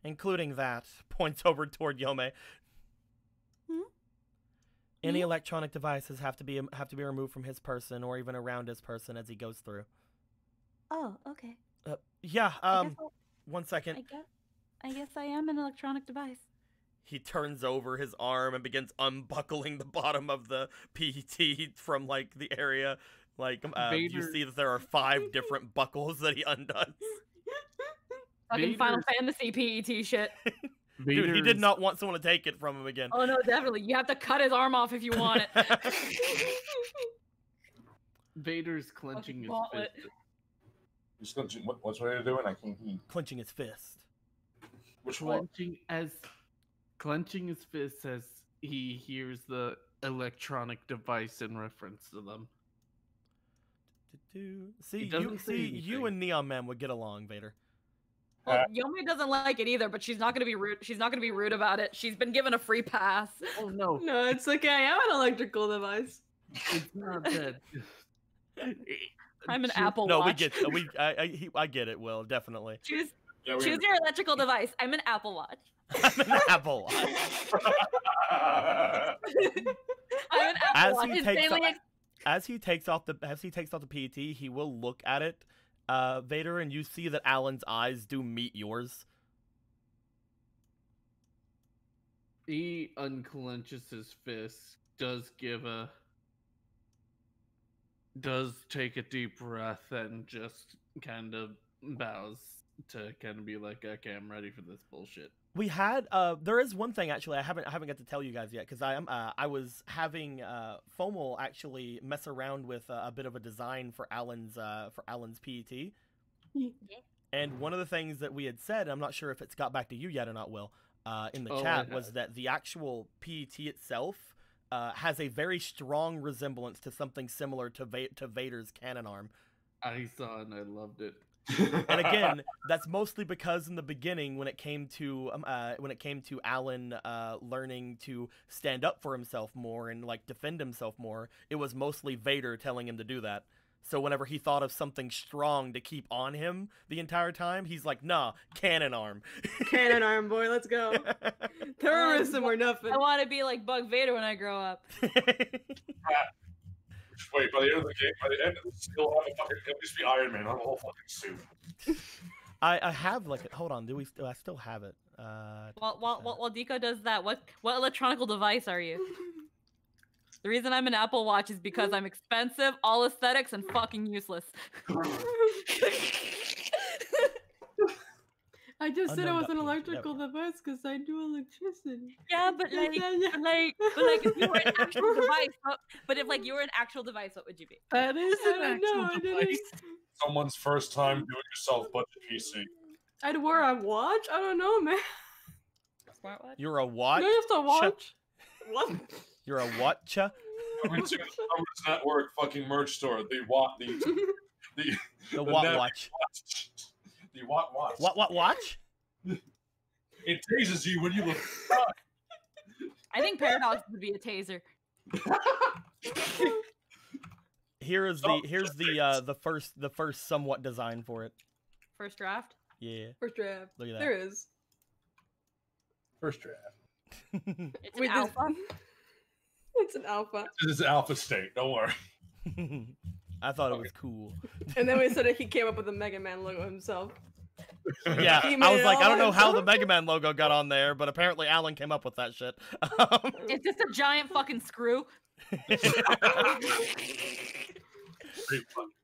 Including that. Points over toward Yome. Any electronic devices have to be removed from his person or even around his person as he goes through. Oh, okay. Yeah, one second. I guess I am an electronic device. He turns over his arm and begins unbuckling the bottom of the PET from, like, the area. Like, you see that there are 5 different buckles that he undoes. Fucking Final Fantasy PET shit. Dude, he did not want someone to take it from him again. Oh, no, definitely. You have to cut his arm off if you want it. Vader's clenching his fist. He's clenching. What's what are you doing? I can't hear. Clenching his fist. Which one? Clenching his fist as he hears the electronic device in reference to them. See, you and Neon Man would get along, Vader. Well, Yome doesn't like it either, but she's not gonna be rude. She's not gonna be rude about it. She's been given a free pass. Oh no! No, it's okay. I am an electrical device. It's not dead. I'm an Apple No, Watch. I get it, Will, definitely. Choose your electrical device. I'm an Apple Watch. I'm an Apple Watch. I'm an Apple Watch. As he takes off the PET, he will look at it, Vader, and you see that Alan's eyes do meet yours. He unclenches his fist, does take a deep breath, and just kind of bows to kind of be like, okay, I'm ready for this bullshit. We had there is one thing actually I haven't got to tell you guys yet, because I was having FOML actually mess around with a bit of a design for Alan's PET. And one of the things that we had said, I'm not sure if it's got back to you yet or not, Will, in the chat, was that the actual PET itself has a very strong resemblance to something similar to Vader's cannon arm. I saw it and I loved it. And again, that's mostly because in the beginning, when it came to Alan learning to stand up for himself more and like defend himself more, it was mostly Vader telling him to do that. So whenever he thought of something strong to keep on him the entire time, he's like, nah, cannon arm. Cannon arm, boy, let's go. Terrorism or nothing. I want to be like Bug Vader when I grow up. Wait, by the end of the game, he'll have a fucking, at least be Iron Man on the whole fucking suit. I have like, hold on, do I still have it? While Deco does that, what electronic device are you? The reason I'm an Apple Watch is because I'm expensive, all aesthetics, and fucking useless. I just said I was an electrical device because I do electricity. Yeah, but like if you were an actual device, if you were an actual device, what would you be? That is an actual device. Someone's first time doing a self-budget PC. I'd wear a watch? I don't know, man. Smartwatch? You're a watch? No, you have to watch. What? You're a watcha? Coming to the Numbers Network fucking merch store. The Watt watch. The Watt watch. What watch? It tases you when you look. I think Paradox would be a taser. Here's the first somewhat design for it. First draft? Yeah. First draft. Look at that. There is. First draft. It's an alpha. It's an alpha. This is alpha state. Don't worry. I thought it was cool. And then we said that he came up with the Megaman logo himself. Yeah, I was like, I don't know how the Megaman logo got on there, but apparently Alan came up with that shit. It's just a giant fucking screw. Big fucking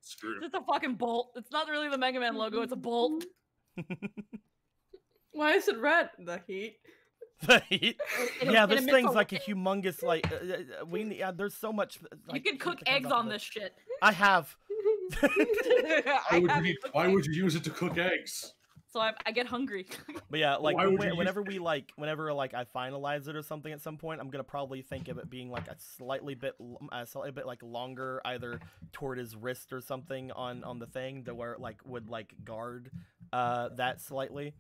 screw. It's just a fucking bolt. It's not really the Megaman logo, it's a bolt. Why is it red? The heat. The heat. Yeah, it this emits thing's a- like a humongous like. There's so much. You Like, can heat cook that comes eggs off on of it. this shit. I have. Why would you use it to cook eggs? So I get hungry. But yeah, like Why would you use- whenever I finalize it or something at some point, I'm gonna probably think of it being like a slightly bit like longer, either toward his wrist or something on the thing, to where it like would like guard that slightly.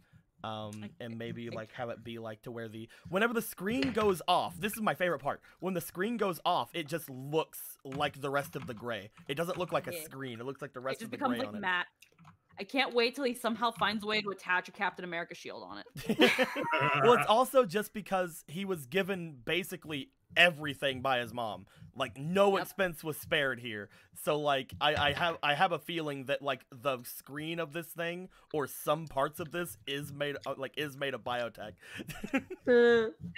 And maybe like have it be like to where whenever the screen goes off, this is my favorite part. When the screen goes off, it just looks like the rest of the gray. It doesn't look like a screen. It looks like the It rest just of the becomes gray like on it. matte. I can't wait till he somehow finds a way to attach a Captain America shield on it. Well, it's also just because he was given basically everything by his mom. Like no expense was spared here. So like I have a feeling that like the screen of this thing or some parts of this is made of biotech.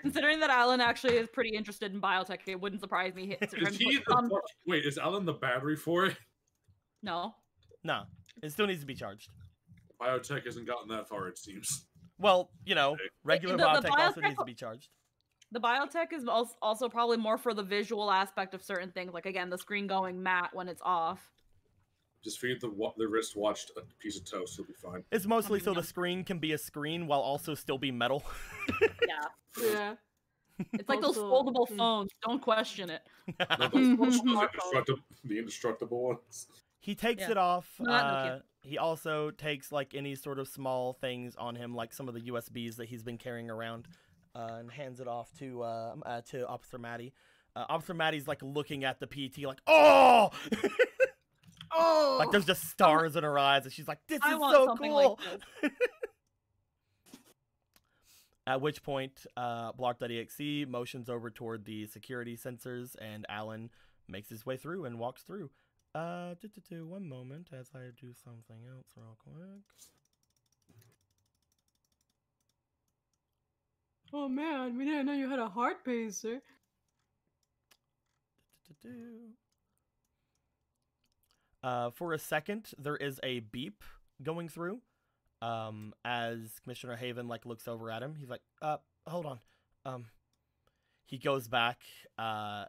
Considering that Alan actually is pretty interested in biotech, it wouldn't surprise me. Wait, is Alan the battery for it? No. No, it still needs to be charged. Biotech hasn't gotten that far, it seems. Well, you know, regular The biotech also biotech- needs to be charged. The biotech is also probably more for the visual aspect of certain things, like again the screen going matte when it's off. Just feed the wristwatch a piece of toast, it'll be fine. It's mostly so the screen can be a screen while also still be metal. Yeah. It's like those foldable phones. Don't question it. No, those the indestructible ones. He takes it off. He also takes like any sort of small things on him, like some of the USBs that he's been carrying around, and hands it off to Officer Maddie. Officer Maddie's like looking at the PT like, oh, oh, like there's just stars in her eyes, and she's like, this I is want so something cool. like this. At which point, Block.exe motions over toward the security sensors, and Alan makes his way through and walks through. One moment as I do something else real quick. Oh man, we didn't know you had a heart pacer. For a second, there is a beep going through. As Commissioner Haven like looks over at him, he's like, hold on. He goes back.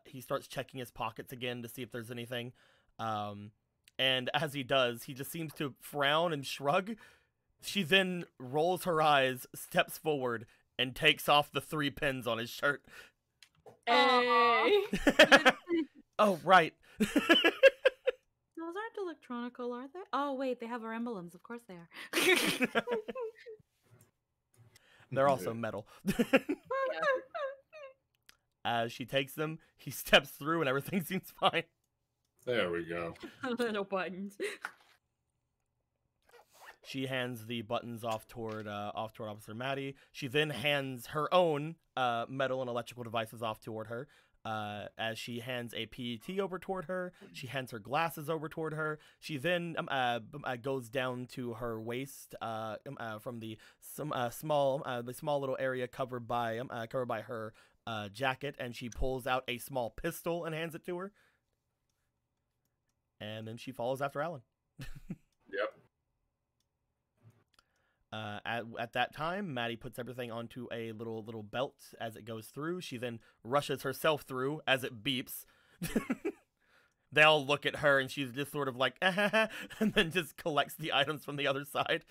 He starts checking his pockets again to see if there's anything. And as he does, he just seems to frown and shrug. She then rolls her eyes, steps forward, and takes off the 3 pins on his shirt. Hey. Oh, right. Those aren't electronical, are they? Oh, wait, they have our emblems. Of course they are. They're also metal. As she takes them, he steps through and everything seems fine. There we go. Little buttons. She hands the buttons off toward Officer Maddie. She then hands her own metal and electrical devices off toward her. As she hands a PET over toward her, she hands her glasses over toward her. She then goes down to her waist from the small little area covered by her jacket, and she pulls out a small pistol and hands it to her. And then she follows after Alan. Yep. At that time, Maddie puts everything onto a little belt as it goes through. She then rushes herself through as it beeps. They all look at her, and she's just sort of like, and then just collects the items from the other side.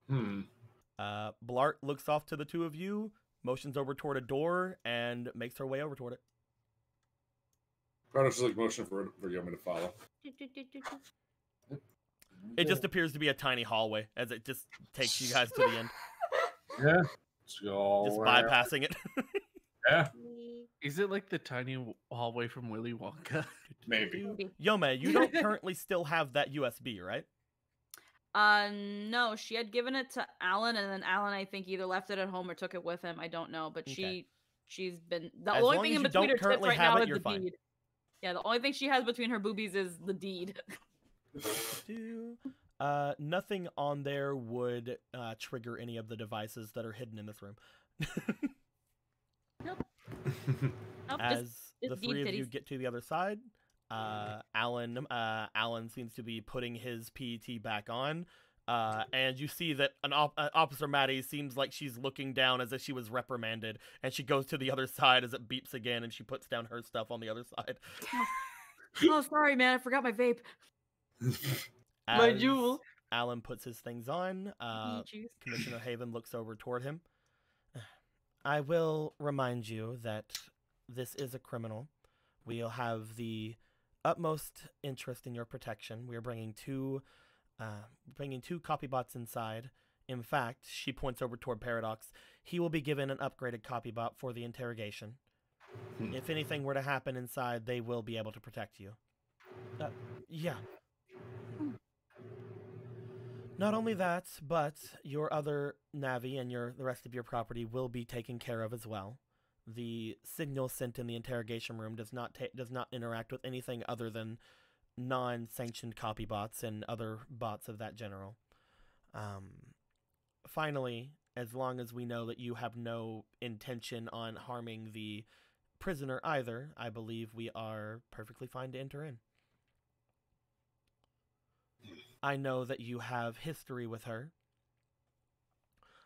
Blart looks off to the two of you, motions over toward a door, and makes her way over toward it. Carter's like motion for Yumi to follow. It just appears to be a tiny hallway as it just takes you guys to the end. Yeah. So, just bypassing it. Yeah. Is it like the tiny hallway from Willy Wonka? Maybe. Yome, you don't currently still have that USB, right? No, she had given it to Alan, and then Alan, I think, either left it at home or took it with him. I don't know, but Okay. she's been the As only long thing as in you between don't her tits currently right have now it, is you're the fine. deed. Yeah, the only thing she has between her boobies is the deed. Nothing on there would trigger any of the devices that are hidden in this room. Nope. Nope, As just the deed three of you titties. get to the other side, Alan seems to be putting his PET back on. And you see that Officer Maddie seems like she's looking down as if she was reprimanded, and she goes to the other side as it beeps again, and she puts down her stuff on the other side. Oh, sorry, man. I forgot my vape. My As jewel. Alan puts his things on, Juice. Commissioner Haven looks over toward him. I will remind you that this is a criminal. We'll have the utmost interest in your protection. We are bringing two copy bots inside. In fact, she points over toward Paradox. He will be given an upgraded copy bot for the interrogation. If anything were to happen inside, they will be able to protect you. Yeah. Not only that, but your other Navi and the rest of your property will be taken care of as well. The signal sent in the interrogation room does not interact with anything other than non-sanctioned copy bots and other bots of that general. Finally, as long as we know that you have no intention on harming the prisoner either, I believe we are perfectly fine to enter in. I know that you have history with her.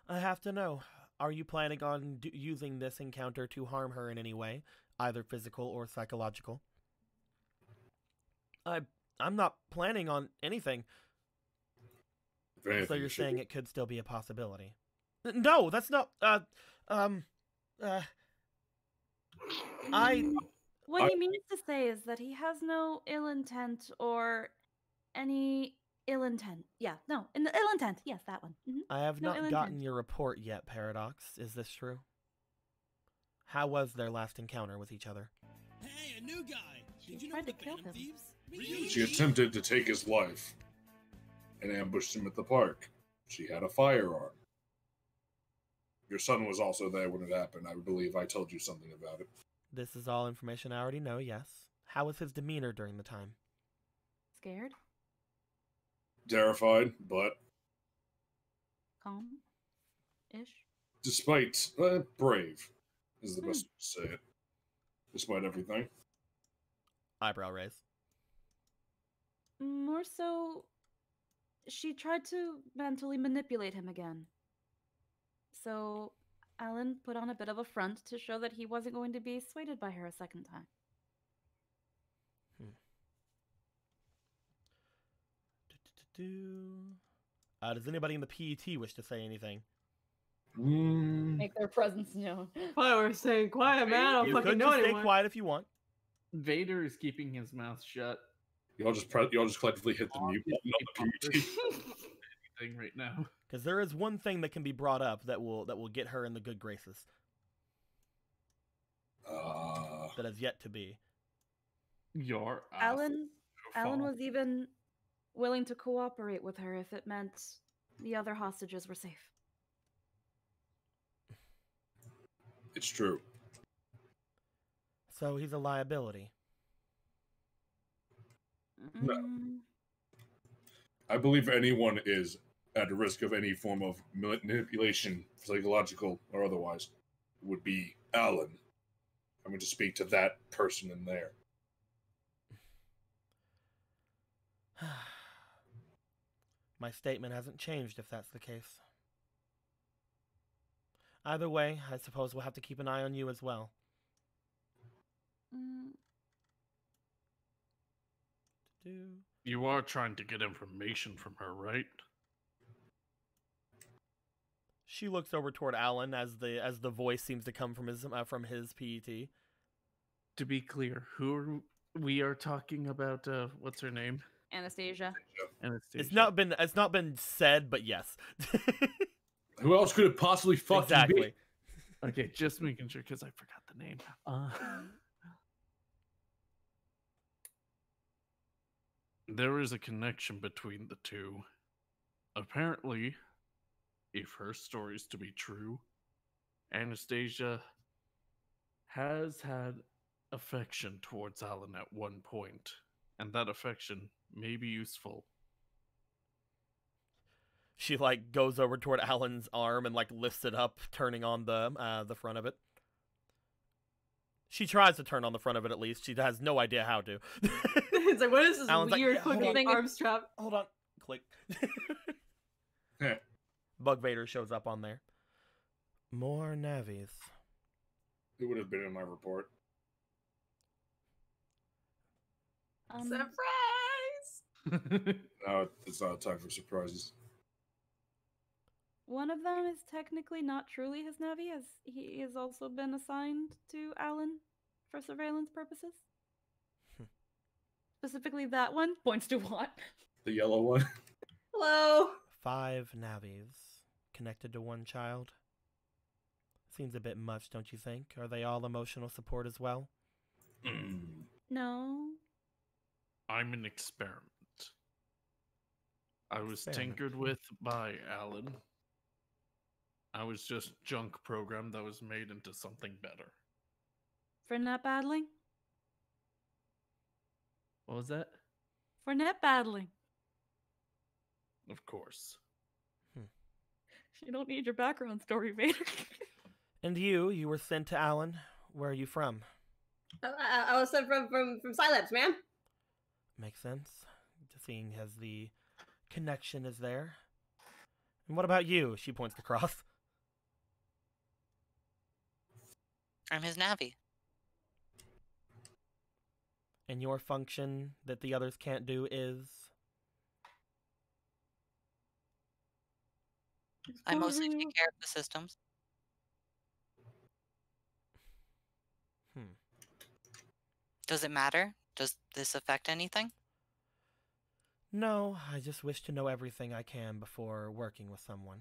I have to know, are you planning on using this encounter to harm her in any way, either physical or psychological? I'm not planning on anything. So you're saying it could still be a possibility? No, that's not. What he means to say is that he has no ill intent or any ill intent. Yeah, no, ill intent. Yes, that one. Mm-hmm. I have No not ill gotten intent. your report yet, Paradox. Is this true? How was their last encounter with each other? Hey, a new guy. Did you know tried to the kill Phantom him. Thieves? She attempted to take his life and ambushed him at the park. She had a firearm. Your son was also there when it happened. I believe I told you something about it. This is all information I already know, yes. How was his demeanor during the time? Scared, Terrified, but calm-ish. despite brave is the best way to say it. Despite everything. Eyebrow raise. More so, she tried to mentally manipulate him again. So Alan put on a bit of a front to show that he wasn't going to be swayed by her a second time. Does anybody in the PET wish to say anything? Make their presence known. I was saying quiet, man. I don't You fucking could know just stay anymore. quiet if you want. Vader is keeping his mouth shut. Y'all just collectively hit the mute button on the PET. Thing right now. Because there is one thing that can be brought up that will get her in the good graces. That has yet to be. Your Alan was even willing to cooperate with her if it meant the other hostages were safe. It's true. So he's a liability. No. I believe anyone is at risk of any form of manipulation, psychological or otherwise, would be Alan. I'm going to speak to that person in there. My statement hasn't changed if that's the case. Either way, I suppose we'll have to keep an eye on you as well. You are trying to get information from her, right? She looks over toward Alan as the voice seems to come from his PET. To be clear, we are talking about? What's her name? Anastasia. Anastasia. It's not been said, but yes. Who else could it possibly fucking be? Okay, just making sure because I forgot the name. There is a connection between the two. Apparently, if her story is to be true, Anastasia has had affection towards Alan at one point, and that affection may be useful. She goes over toward Alan's arm and lifts it up, turning on the front of it. She tries to turn on the front of it at least. She has no idea how to. It's like, what is this Alan's like, weird "Yeah, hold fucking on. arm strap? Hold on. Click. Heh. Bug Vader shows up on there. More Navis. It would have been in my report. Surprise! No, it's not time for surprises. One of them is technically not truly his Navi, as he has also been assigned to Alan for surveillance purposes. Specifically that one. Points to what? The yellow one. Hello. 5 Navis connected to one child. Seems a bit much, don't you think? Are they all emotional support as well? No. I'm an experiment. I was Experiment. tinkered with by Alan. I was just junk program that was made into something better. For net battling? What was that? For net battling. Of course. You don't need your background story, Vader. And you were sent to Alan. Where are you from? I was sent from Scilabs, man. Makes sense. Just seeing as the connection is there. And what about you? She points to Cross. I'm his Navi. And your function that the others can't do is? I mostly take care of the systems. Does it matter? Does this affect anything? No, I just wish to know everything I can before working with someone.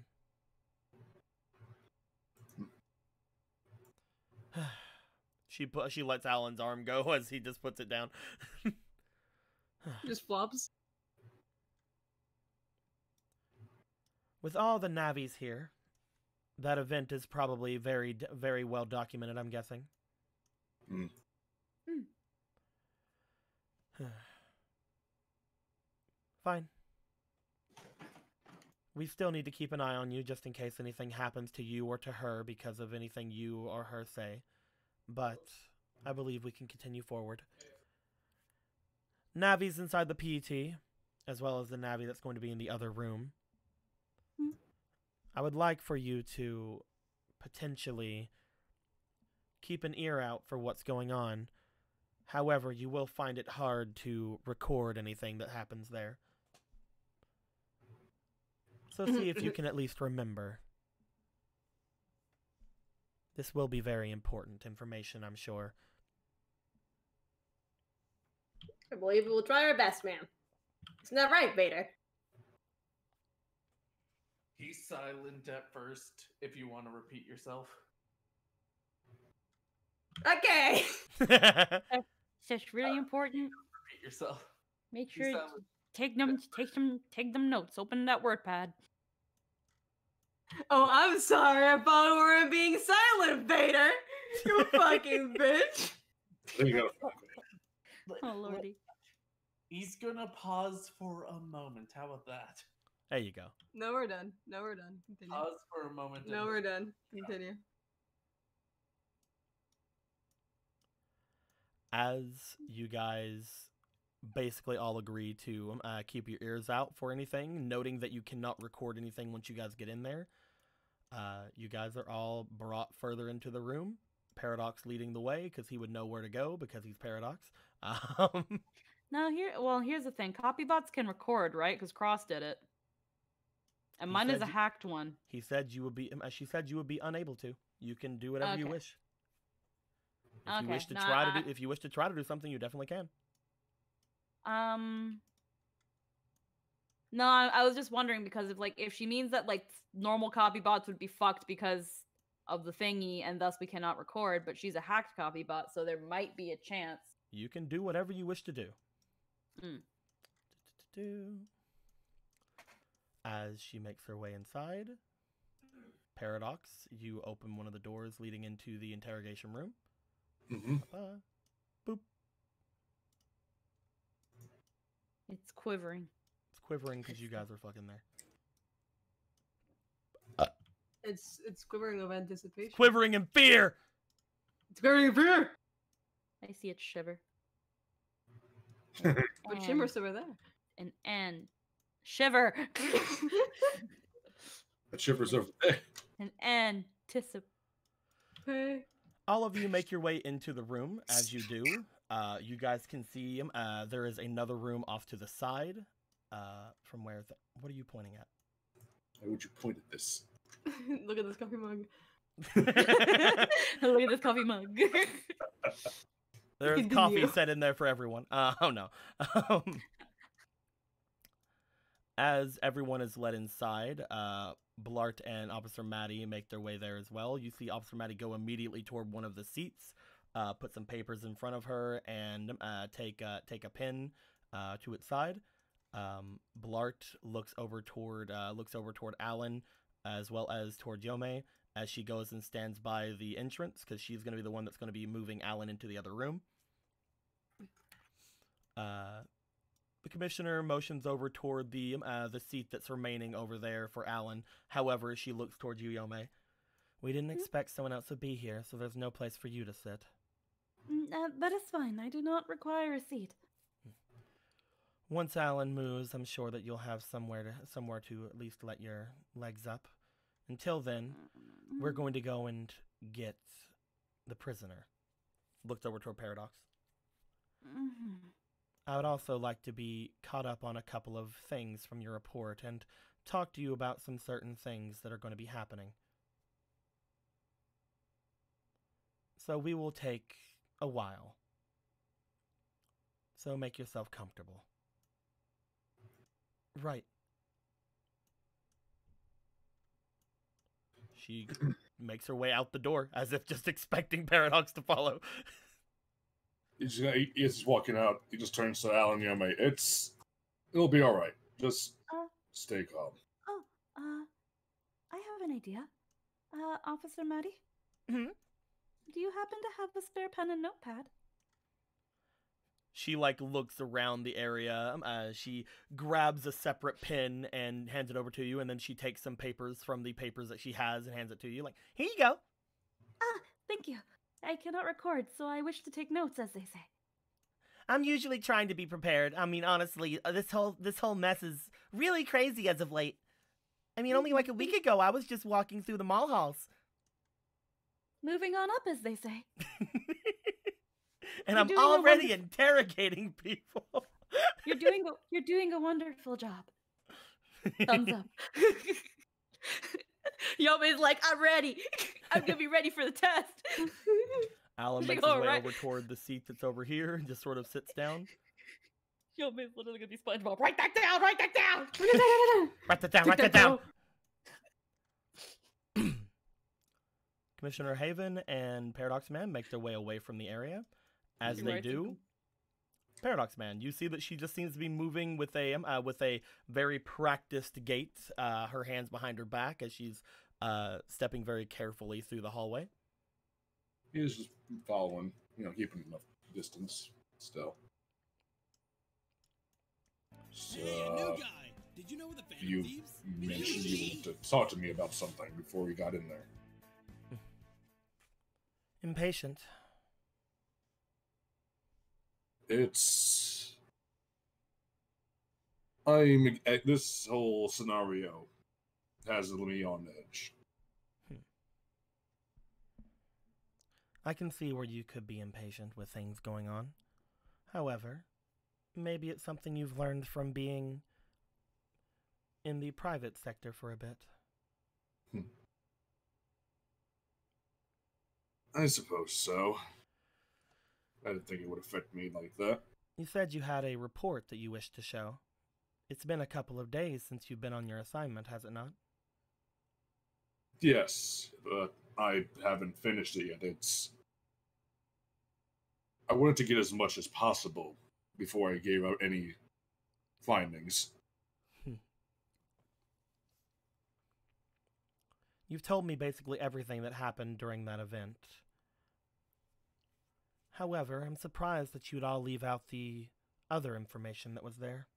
She lets Alan's arm go as he just puts it down. Just flops. With all the Navis here, that event is probably very, very well documented, I'm guessing. Fine. We still need to keep an eye on you just in case anything happens to you or to her because of anything you or her say. But I believe we can continue forward. Navi's inside the PET, as well as the Navi that's going to be in the other room. I would like for you to potentially keep an ear out for what's going on. However, you will find it hard to record anything that happens there. So see if you can at least remember. This will be very important information, I'm sure. I believe we'll try our best, man. Isn't that right, Vader? He's silent at first, if you want to repeat yourself. Okay. It's just really important. Repeat yourself. Make He's sure silent. take them notes. Open that word pad. Oh, I'm sorry. I thought we were being silent, Vader. You fucking bitch. There you go. Oh lordy. He's gonna pause for a moment. How about that? There you go. No, we're done. No, we're done. Continue. Pause for a moment. No, we're done. Continue. As you guys basically all agree to keep your ears out for anything, noting that you cannot record anything once you guys get in there, you guys are all brought further into the room. Paradox leading the way because he would know where to go because he's Paradox. Now here's the thing. Copybots can record, right? Because Cross did it. And He mine is said a hacked one. He said you would be. She said you would be unable to. You can do whatever you Okay. wish. If you Okay, wish to no, try to do, if you wish to try to do something, you definitely can. No, I was just wondering because if she means that normal copy bots would be fucked because of the thingy and thus we cannot record, but she's a hacked copy bot, so there might be a chance. You can do whatever you wish to do. As she makes her way inside, Paradox, you open one of the doors leading into the interrogation room. Boop. It's quivering. It's quivering because you guys are fucking there. It's quivering of anticipation. Quivering in fear! It's quivering of fear! I see it shiver. But Shimmer's over there. An N. Shiver. That shivers over there. An anticipate. Hey. All of you make your way into the room. As you do, you guys can see there is another room off to the side. From where? What are you pointing at? Why would you point at this? Look at this coffee mug. Look at this coffee mug. There's coffee set in there for everyone. Oh no. As everyone is led inside, Blart and Officer Maddie make their way there as well. You see Officer Maddie go immediately toward one of the seats, put some papers in front of her, and take a pin to its side. Blart looks over toward Alan, as well as toward Yome, as she goes and stands by the entrance, because she's going to be the one that's going to be moving Alan into the other room. The commissioner motions over toward the seat that's remaining over there for Alan. However, she looks toward you, Yome. We didn't expect someone else to be here, so there's no place for you to sit. That is fine. I do not require a seat. Once Alan moves, I'm sure that you'll have somewhere to at least let your legs up. Until then, we're going to go and get the prisoner. Looked over toward Paradox. I would also like to be caught up on a couple of things from your report and talk to you about some certain things that are going to be happening. So we will take a while. So make yourself comfortable. Right. She makes her way out the door, as if just expecting Paradox to follow. He's just walking out. He just turns to Alan Yome. It'll be all right. Just stay calm. I have an idea. Officer Maddie? Mm-hmm. Do you happen to have a spare pen and notepad? She, looks around the area. She grabs a separate pen and hands it over to you, and then she takes some papers from the papers that she has and hands it to you. Here you go. Thank you. I cannot record, so I wish to take notes, as they say. I'm usually trying to be prepared. I mean, honestly, this whole mess is really crazy as of late. I mean, only a week ago, I was just walking through the mall halls. Moving on up, as they say. And I'm already interrogating people. You're doing a wonderful job. Thumbs up. Yome's like, I'm ready. I'm gonna be ready for the test. Alan makes his way over toward the seat that's over here and just sort of sits down. Yome's literally gonna be SpongeBob. Write that down. Write that down. Write that down. Write that down. Commissioner Haven and Paradox Man make their way away from the area. As they do, Paradox Man, you see that she just seems to be moving with a very practiced gait, her hands behind her back as she's stepping very carefully through the hallway. He's just following, keeping enough distance still. So, Hey, new guy. Did you know the Phantom you Thieves? mentioned you wanted to talk to me about something before we got in there. Impatient. This whole scenario has me on edge. I can see where you could be impatient with things going on. However, maybe it's something you've learned from being in the private sector for a bit. I suppose so. I didn't think it would affect me like that. You said you had a report that you wished to show. It's been a couple of days since you've been on your assignment, has it not? Yes, but I haven't finished it yet. I wanted to get as much as possible before I gave out any findings. You've told me basically everything that happened during that event. However, I'm surprised that you'd all leave out the other information that was there.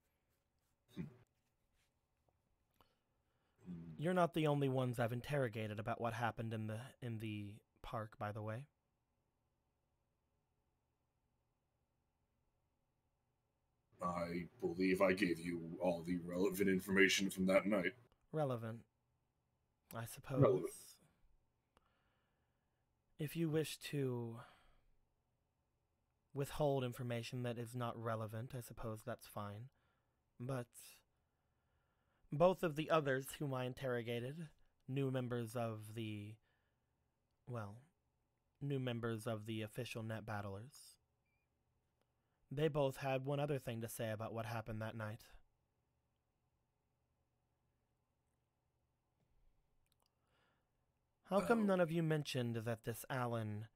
You're not the only ones I've interrogated about what happened in the park, by the way. I believe I gave you all the relevant information from that night. Relevant, I suppose. Relevant. If you wish to withhold information that is not relevant, I suppose that's fine. But both of the others whom I interrogated, new members of the official net battlers, they both had one other thing to say about what happened that night. How come none of you mentioned that this Alan,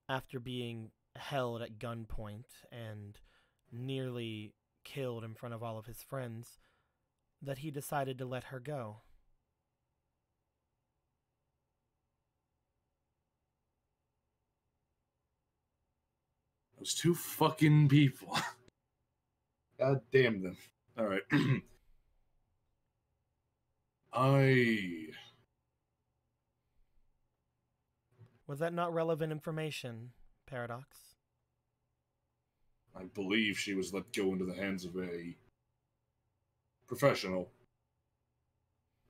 after being held at gunpoint and nearly killed in front of all of his friends, that he decided to let her go? Those two fucking people. God damn them. Alright. Was that not relevant information, Paradox? I believe she was let go into the hands of a professional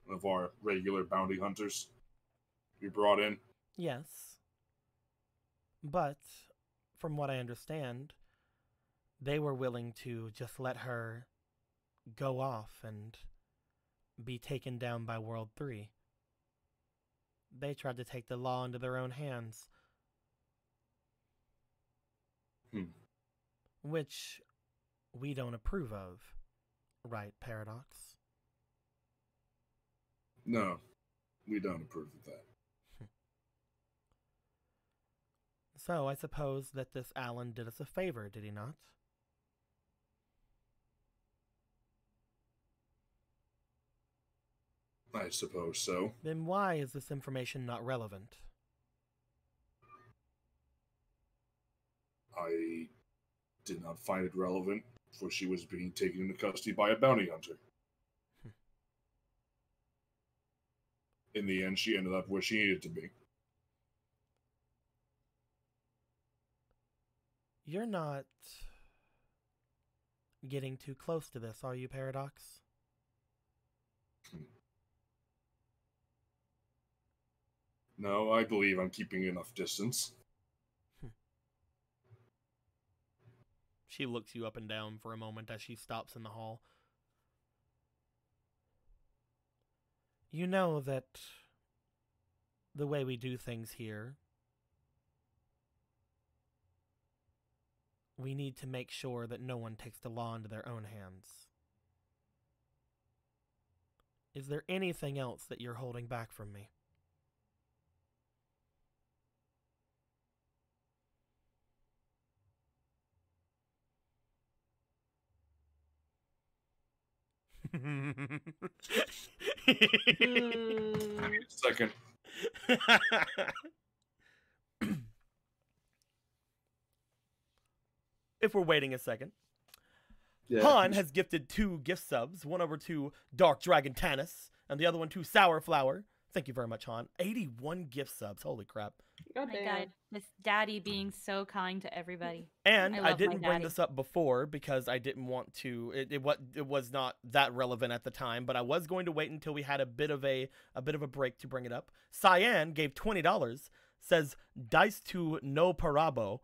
of our regular bounty hunters we brought in. Yes. But, from what I understand, they were willing to just let her go off and be taken down by World 3. They tried to take the law into their own hands. Which we don't approve of. Right, Paradox? No, we don't approve of that. So I suppose that this Alan did us a favor, did he not? I suppose so. Then why is this information not relevant? I did not find it relevant, for she was being taken into custody by a bounty hunter. In the end, she ended up where she needed to be. You're not getting too close to this, are you, Paradox? No, I believe I'm keeping enough distance. She looks you up and down for a moment as she stops in the hall. You know that the way we do things here, we need to make sure that no one takes the law into their own hands. Is there anything else that you're holding back from me? I need a second. If we're waiting a second. Yeah, Han has gifted 2 gift subs, one over to Dark Dragon Tannis, and the other one to Sour Flower. Thank you very much, Han. 81 gift subs. Holy crap. God My damn. God, this daddy being so kind to everybody. And I I love my didn't bring daddy. this up before because I didn't want to. It was not that relevant at the time, but I was going to wait until we had a bit of a break to bring it up. Cyan gave $20. Says dice to No Parabo.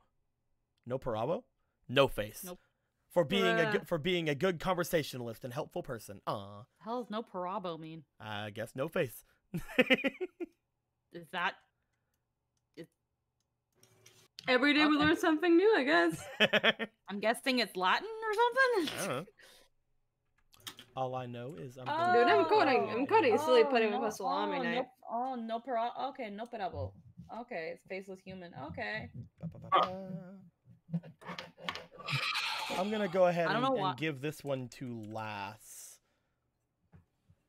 No Parabo? No face. Nope. For being a good conversationalist and helpful person. Aw. Hell does no parabo mean? I guess no face. Is that? Every day we Okay. learn something new, I guess. I'm guessing it's Latin or I something. don't know. All I know is I'm Oh, Dude, I'm cutting silly pudding with no, a salami knife. No parabo. Okay, no parabo. Okay, it's faceless human. Okay. I'm gonna go ahead I don't know and why. give this one to Lass.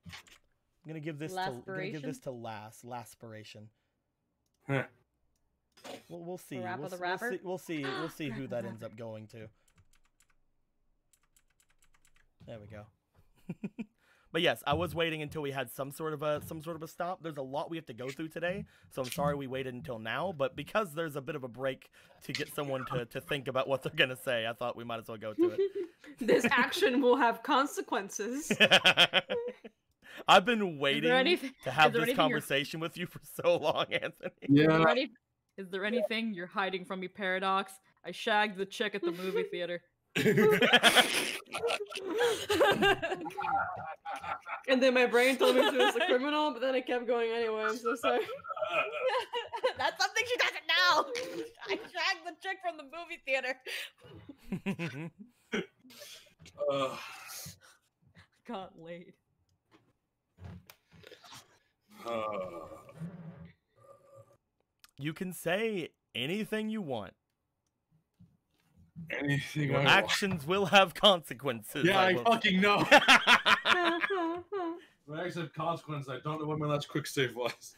I'm gonna give this to Lass. Laspiration. Huh. We'll see. The rap We'll, of the we'll rapper? see. We'll see. We'll see who Rap that of ends up going to. There we go. But yes, I was waiting until we had some sort of a stop. There's a lot we have to go through today, so I'm sorry we waited until now. But because there's a bit of a break to get someone to think about what they're gonna say, I thought we might as well go to it. This action will have consequences. I've been waiting to have this anything conversation with you for so long, Anthony. Yeah. Is there anything you're hiding from me, Paradox? I shagged the chick at the movie theater. And then my brain told me she was a criminal, but then I kept going anyway. I'm so sorry. That's something she doesn't know. I shagged the chick from the movie theater. Got laid. You can say anything you want. Anything Your I actions will have consequences. Yeah, I will fucking know. say. My actions have consequences. I don't know what my last quick save was.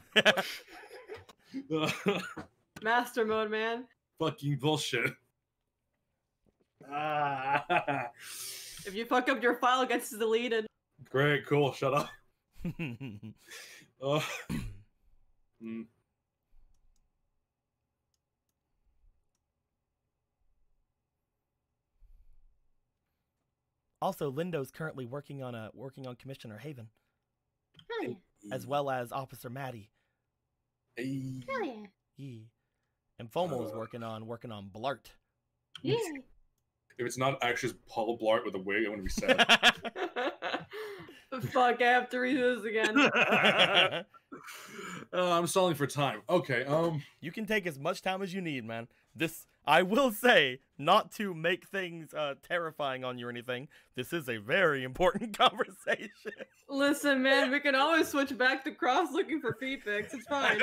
Master mode, man. Fucking bullshit. If you fuck up, your file gets deleted. Great, cool. Shut up. Also, Lindo's currently working on Commissioner Haven, Hell yeah. as well as Officer Maddie. Hell yeah. Yeah. And FOMO is working on Blart. Yeah. If it's not actually Paul Blart with a wig, I'm gonna be sad. Fuck, I have to read this again. I'm stalling for time. Okay, You can take as much time as you need, man. This, I will say, not to make things terrifying on you or anything, this is a very important conversation. Listen, man, we can always switch back to Cross looking for feet pics. It's fine.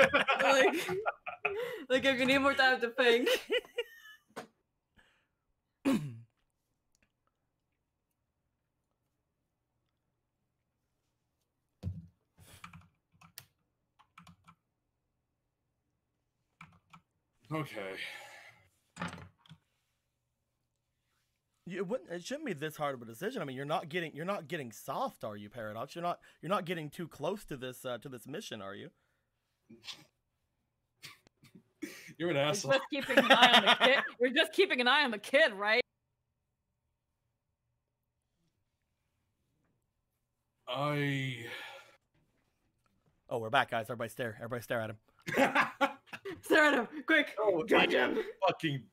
Like if you need more time to think. okay. It shouldn't be this hard of a decision. I mean, you're not getting soft, are you, Paradox? You're not getting too close to this mission, are you? You're an asshole. We're just keeping an eye on the kid. We're just keeping an eye on the kid, right? Oh, we're back, guys. Everybody stare at him. Stare at him, quick. Oh, Judge him. Fucking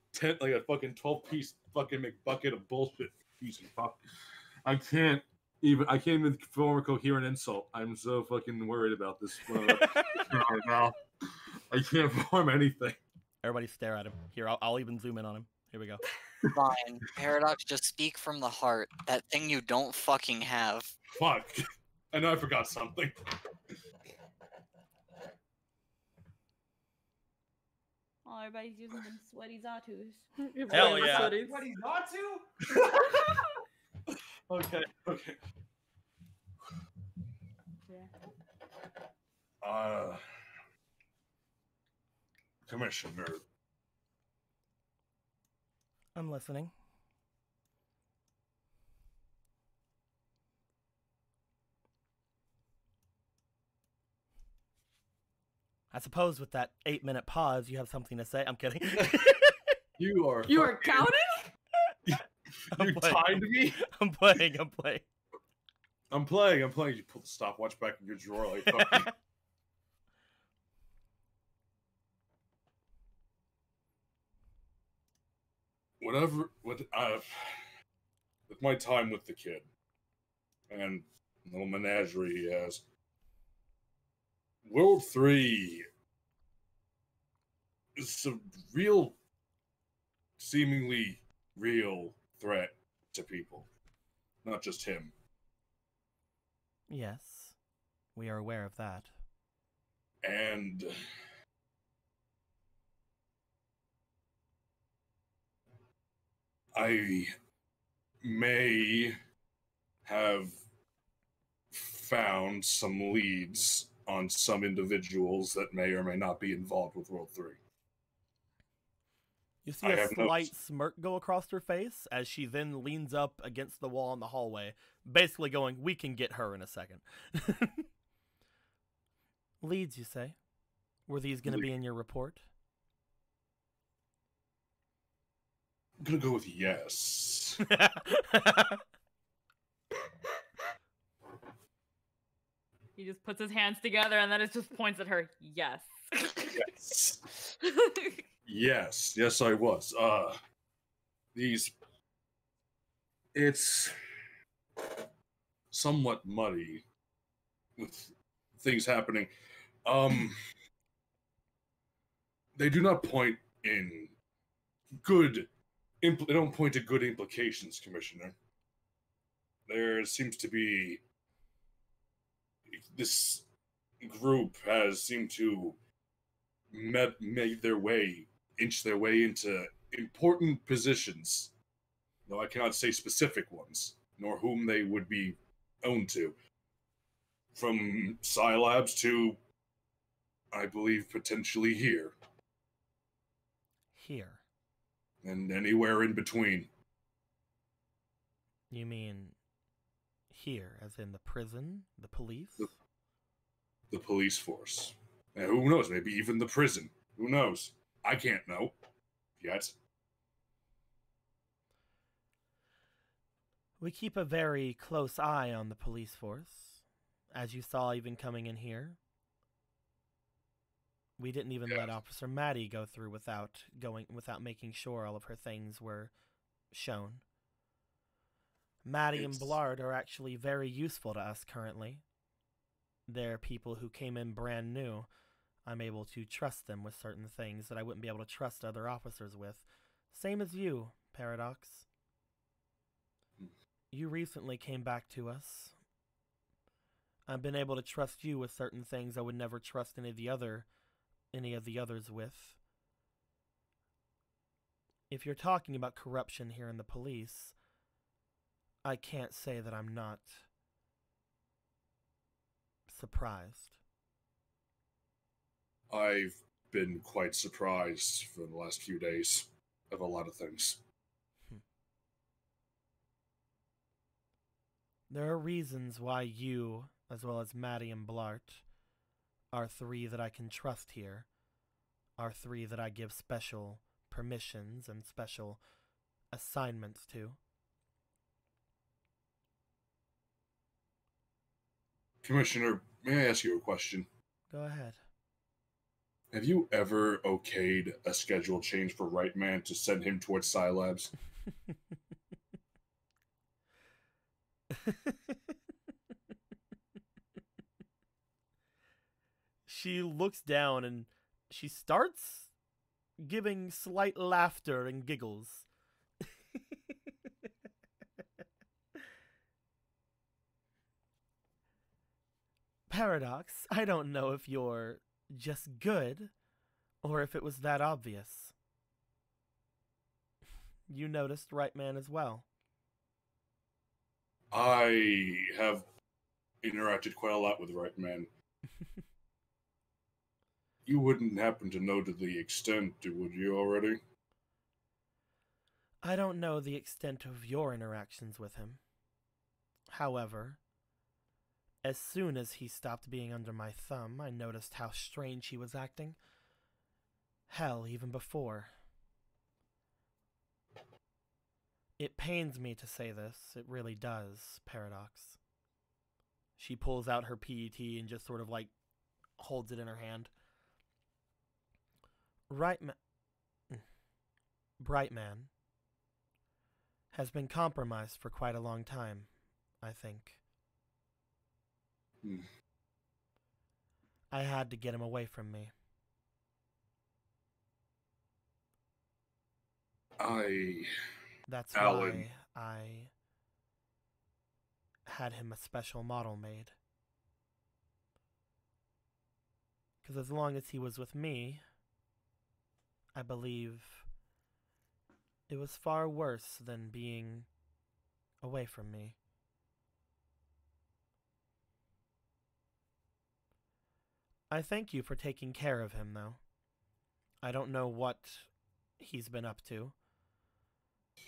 like a fucking 12-piece fucking McBucket of bullshit. Piece of fuck. I can't even form a coherent insult. I'm so fucking worried about this right now. I can't form anything. Everybody stare at him. Here, I'll even zoom in on him. Here we go. Fine. Paradox, just speak from the heart. That thing you don't fucking have. Fuck. I know I forgot something. Oh, everybody's using them sweaty Zatus. Hell yeah. What he's not to? Okay. Yeah. Commissioner. I'm listening. I suppose with that 8-minute pause, you have something to say. I'm kidding. You are counting? You timed me? I'm playing. I'm playing. You pull the stopwatch back in your drawer like fucking... with my time with the kid and the little menagerie he has, World 3 is a real, seemingly real threat to people, not just him. Yes, we are aware of that. And I may have found some leads on some individuals that may or may not be involved with World 3. You see I a have no- slight smirk go across her face as she then leans up against the wall in the hallway, basically going, "We can get her in a second." Leads, you say? Were these going to be in your report? I'm gonna go with yes. He just puts his hands together and then it just points at her. Yes. Yes. Yes, I was. It's somewhat muddy with things happening. They do not point in good. They don't point to good implications, Commissioner. There seems to be this group has seemed to inch their way into important positions. Though I cannot say specific ones, nor whom they would be owned to. From Scilabs to, I believe, potentially here. Here. And anywhere in between. You mean here, as in the prison, the police? The police force. And who knows, maybe even the prison. Who knows? I can't know. Yet. We keep a very close eye on the police force. As you saw even coming in here. We didn't even let Officer Maddie go through without making sure all of her things were shown. Maddie and Blard are actually very useful to us currently. They're people who came in brand new. I'm able to trust them with certain things that I wouldn't be able to trust other officers with. Same as you, Paradox. You recently came back to us. I've been able to trust you with certain things I would never trust any of the others with. If you're talking about corruption here in the police, I can't say that I'm not surprised. I've been quite surprised for the last few days of a lot of things. There are reasons why you, as well as Maddie and Blart, are three that I can trust here, are three that I give special permissions and special assignments to. Commissioner, may I ask you a question? Go ahead. Have you ever okayed a schedule change for Right Man to send him towards Scilabs? She looks down and she starts giving slight laughter and giggles. Paradox, I don't know if you're just good or if it was that obvious. You noticed Right Man as well. I have interacted quite a lot with Right Man. You wouldn't happen to know to the extent, would you already? I don't know the extent of your interactions with him. However, as soon as he stopped being under my thumb, I noticed how strange he was acting. Hell, even before. It pains me to say this, it really does, Paradox. She pulls out her PET and just sort of like holds it in her hand. Brightman has been compromised for quite a long time, I think. I had to get him away from me. That's Alan. why I had him a special model made. Because as long as he was with me, I believe it was far worse than being away from me. I thank you for taking care of him, though. I don't know what he's been up to.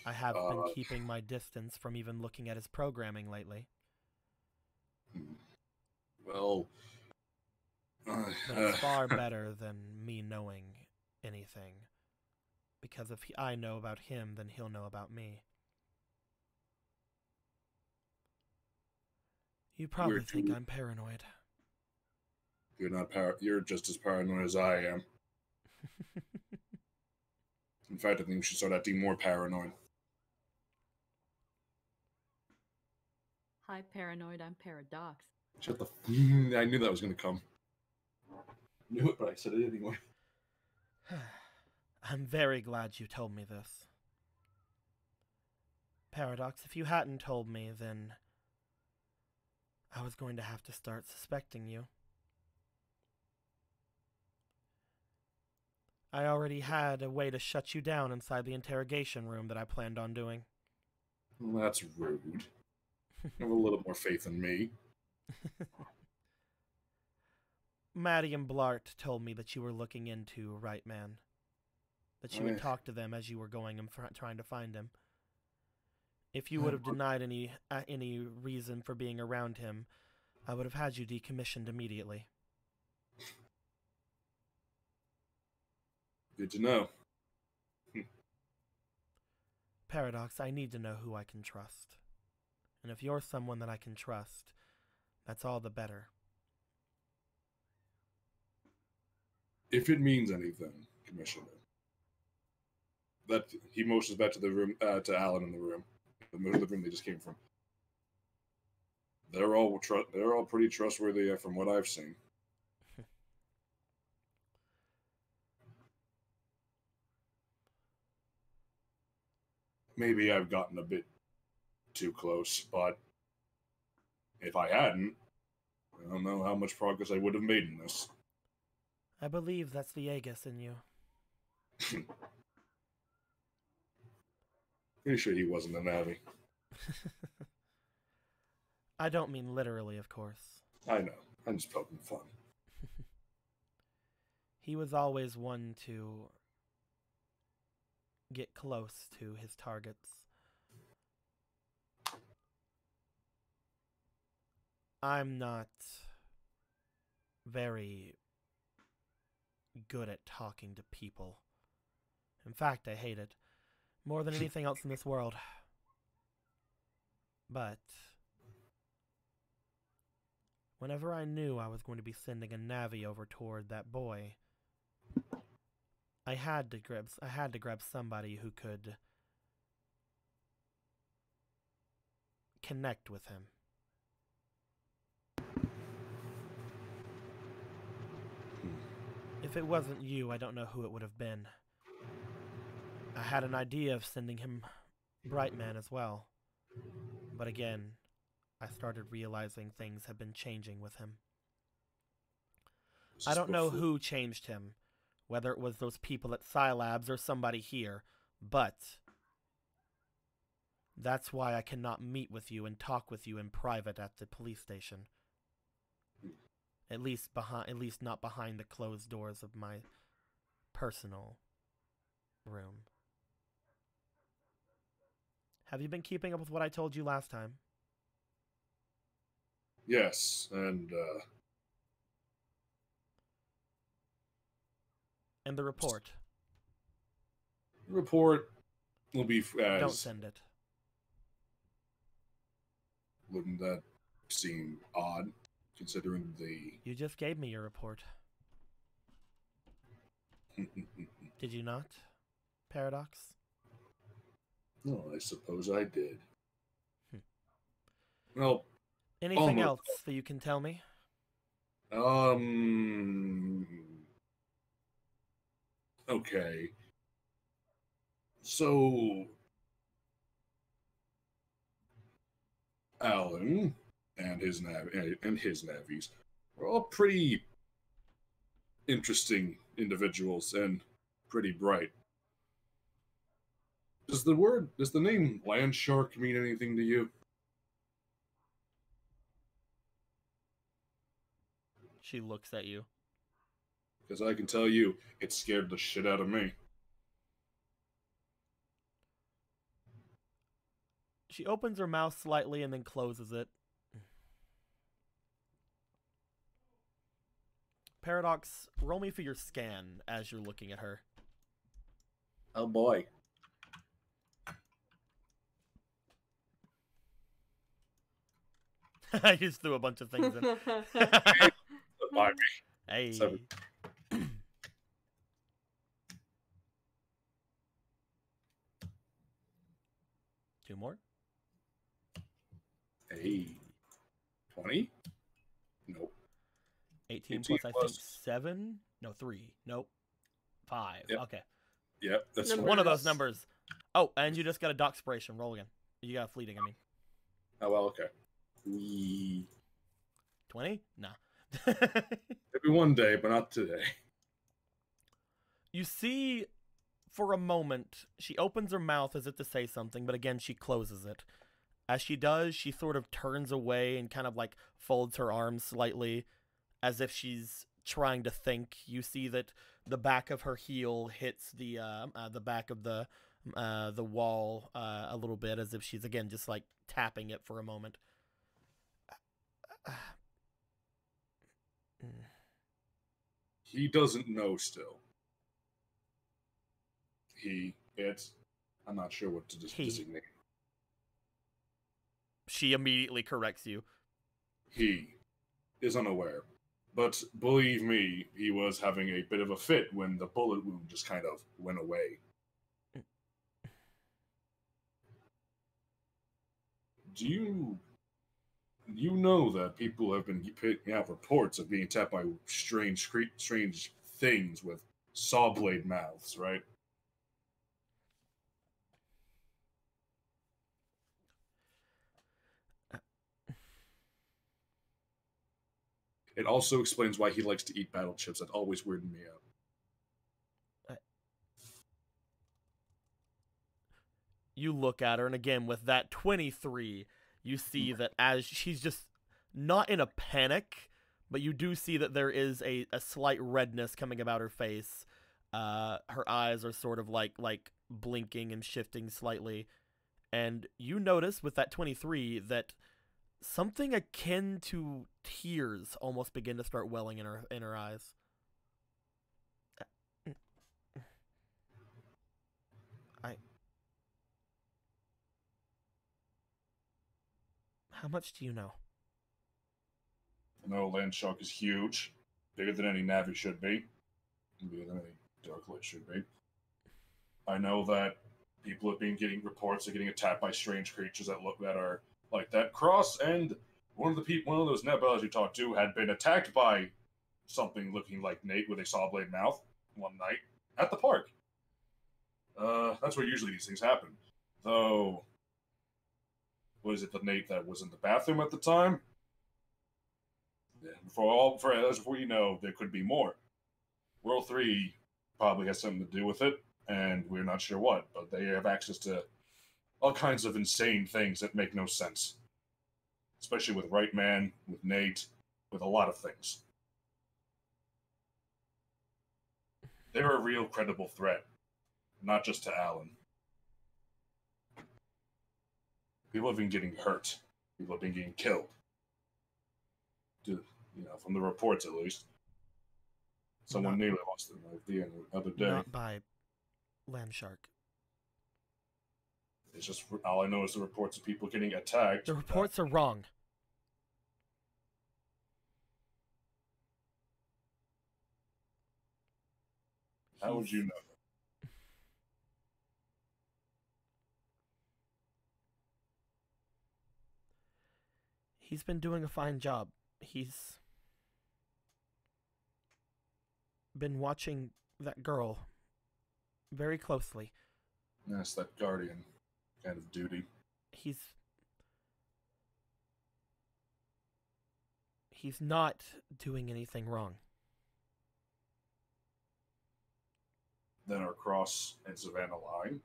I have been keeping my distance from even looking at his programming lately. Well, But it's far better than me knowing anything. Because if I know about him, then he'll know about me. You probably think I'm paranoid. You're not you're just as paranoid as I am. In fact, I think we should start acting more paranoid. Hi, paranoid. I'm Paradox. Shut the. I knew that was going to come. Knew it, but I said it anyway. I'm very glad you told me this. Paradox, if you hadn't told me, then I was going to have to start suspecting you. I already had a way to shut you down inside the interrogation room that I planned on doing. Well, that's rude. Have a little more faith in me. Maddie and Blart told me that you were looking into Right Man. That you would talk to them as you were going and trying to find him. If you would have denied any reason for being around him, I would have had you decommissioned immediately. Good to know. Paradox, I need to know who I can trust. And if you're someone that I can trust, that's all the better. If it means anything, Commissioner. That he motions back to the room, to Alan in the room they just came from. They're all pretty trustworthy from what I've seen. Maybe I've gotten a bit too close, but if I hadn't, I don't know how much progress I would have made in this. I believe that's the Aegis in you. Pretty sure he wasn't a Navi. I don't mean literally, of course. I know. I'm just poking fun. He was always one to get close to his targets. I'm not very good at talking to people. In fact, I hate it more than anything else in this world. But whenever I knew I was going to be sending a Navi over toward that boy, I had to grab somebody who could connect with him. If it wasn't you, I don't know who it would have been. I had an idea of sending him Brightman as well. But again, I started realizing things have been changing with him. I don't know who changed him, whether it was those people at Scilabs or somebody here, but that's why I cannot meet with you and talk with you in private at the police station. At least not behind the closed doors of my personal room. Have you been keeping up with what I told you last time? Yes, and the report. The report will be as... Don't send it. Wouldn't that seem odd, considering the... You just gave me your report. Did you not, Paradox? No, I suppose I did. Well, anything else that you can tell me? Okay. So, Alan and his Navis are all pretty interesting individuals and pretty bright. Does the name Land Shark mean anything to you? She looks at you. Because I can tell you, it scared the shit out of me. She opens her mouth slightly and then closes it. Paradox, roll me for your scan as you're looking at her. Oh boy. I just threw a bunch of things in. Hey. 7. Two more. Hey. 20? Nope. 18 18 plus, I plus- think, 7? No, 3. Nope. 5. Yep. Okay. Yep, that's Number- One of those numbers. Oh, and you just got a doxpiration. Roll again. You got a fleeting, I mean. Oh, well, okay. We 20? Nah. maybe one day, but not today. You see, for a moment, she opens her mouth as if to say something, but again, she closes it. As she does, she sort of turns away and kind of like folds her arms slightly, as if she's trying to think. You see that the back of her heel hits the back of the wall a little bit, as if she's again just like tapping it for a moment. He doesn't know still. I'm not sure what to designate. She immediately corrects you. He is unaware. But believe me, he was having a bit of a fit when the bullet wound just kind of went away. Do you know that people have been picking out reports of being attacked by strange things with saw blade mouths, right? It also explains why he likes to eat battle chips. That always weirded me out. You look at her, and again, with that 23, you see that as she's just not in a panic, but you do see that there is a slight redness coming about her face. Her eyes are sort of like blinking and shifting slightly. And you notice with that 23 that something akin to tears almost begin to start welling in her eyes. How much do you know? I know Land Shark is huge, bigger than any Navi should be, bigger than any Darklight should be. I know that people have been getting reports of getting attacked by strange creatures that are like that. Cross and one of those Nebulas you talked to had been attacked by something looking like Nate with a saw blade mouth one night at the park. That's where usually these things happen. Though, was it the Nate that was in the bathroom at the time? Yeah, as we know, there could be more. World 3 probably has something to do with it, and we're not sure what, but they have access to all kinds of insane things that make no sense. Especially with Right Man, with Nate, with a lot of things. They're a real credible threat, not just to Alan. People have been getting hurt. People have been getting killed. From the reports at least. Someone nearly lost their life the other day. Not by Land Shark. It's just all I know is the reports of people getting attacked. The reports are wrong. How would you know? He's been doing a fine job. He's been watching that girl very closely. That's that guardian kind of duty. He's not doing anything wrong. Then our Cross and Savannah line.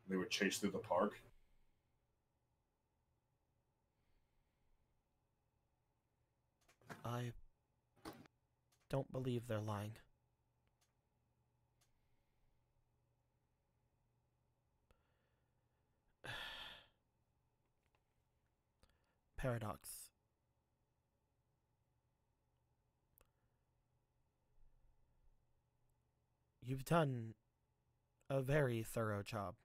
They would chase through the park. I don't believe they're lying. Paradox. You've done a very thorough job.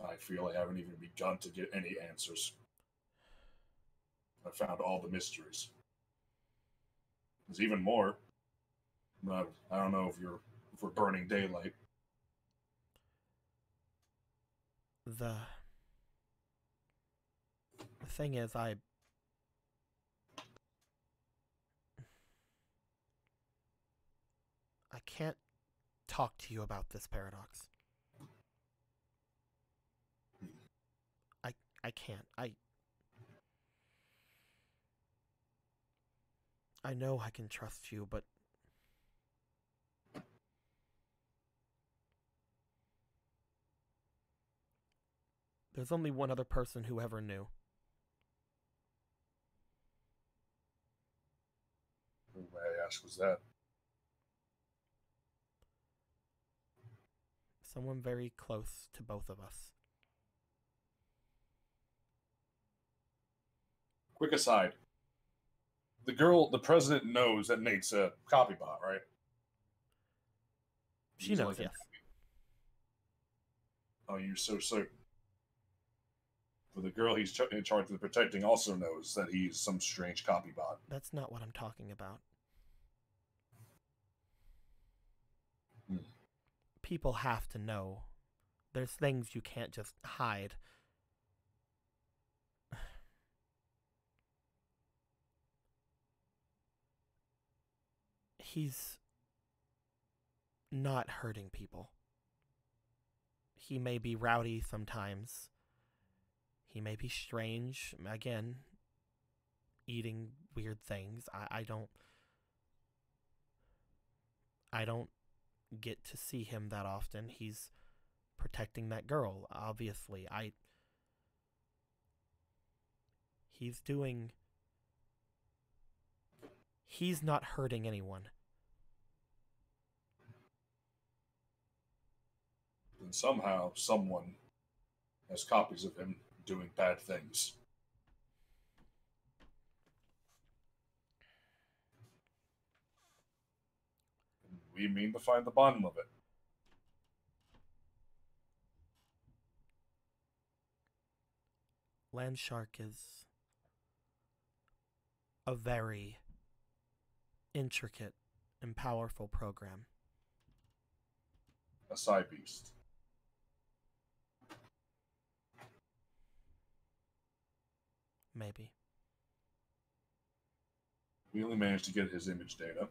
I feel I haven't even begun to get any answers. I found all the mysteries. There's even more, but I don't know if we're burning daylight. The thing is, I can't talk to you about this, Paradox. I can't. I know I can trust you, but there's only one other person who ever knew. Who, may I ask, was that? Someone very close to both of us. Quick aside. The president knows that Nate's a copybot, right? She knows, yes. Oh, you're so certain. But the girl he's in charge of protecting also knows that he's some strange copybot. That's not what I'm talking about. People have to know. There's things you can't just hide. He's not hurting people. He may be rowdy sometimes. He may be strange, again, eating weird things. I don't get to see him that often. He's protecting that girl, obviously. He's not hurting anyone. And somehow, someone has copies of him doing bad things. And we mean to find the bottom of it. Landshark is a very intricate and powerful program. A side beast. Maybe. We only managed to get his image data.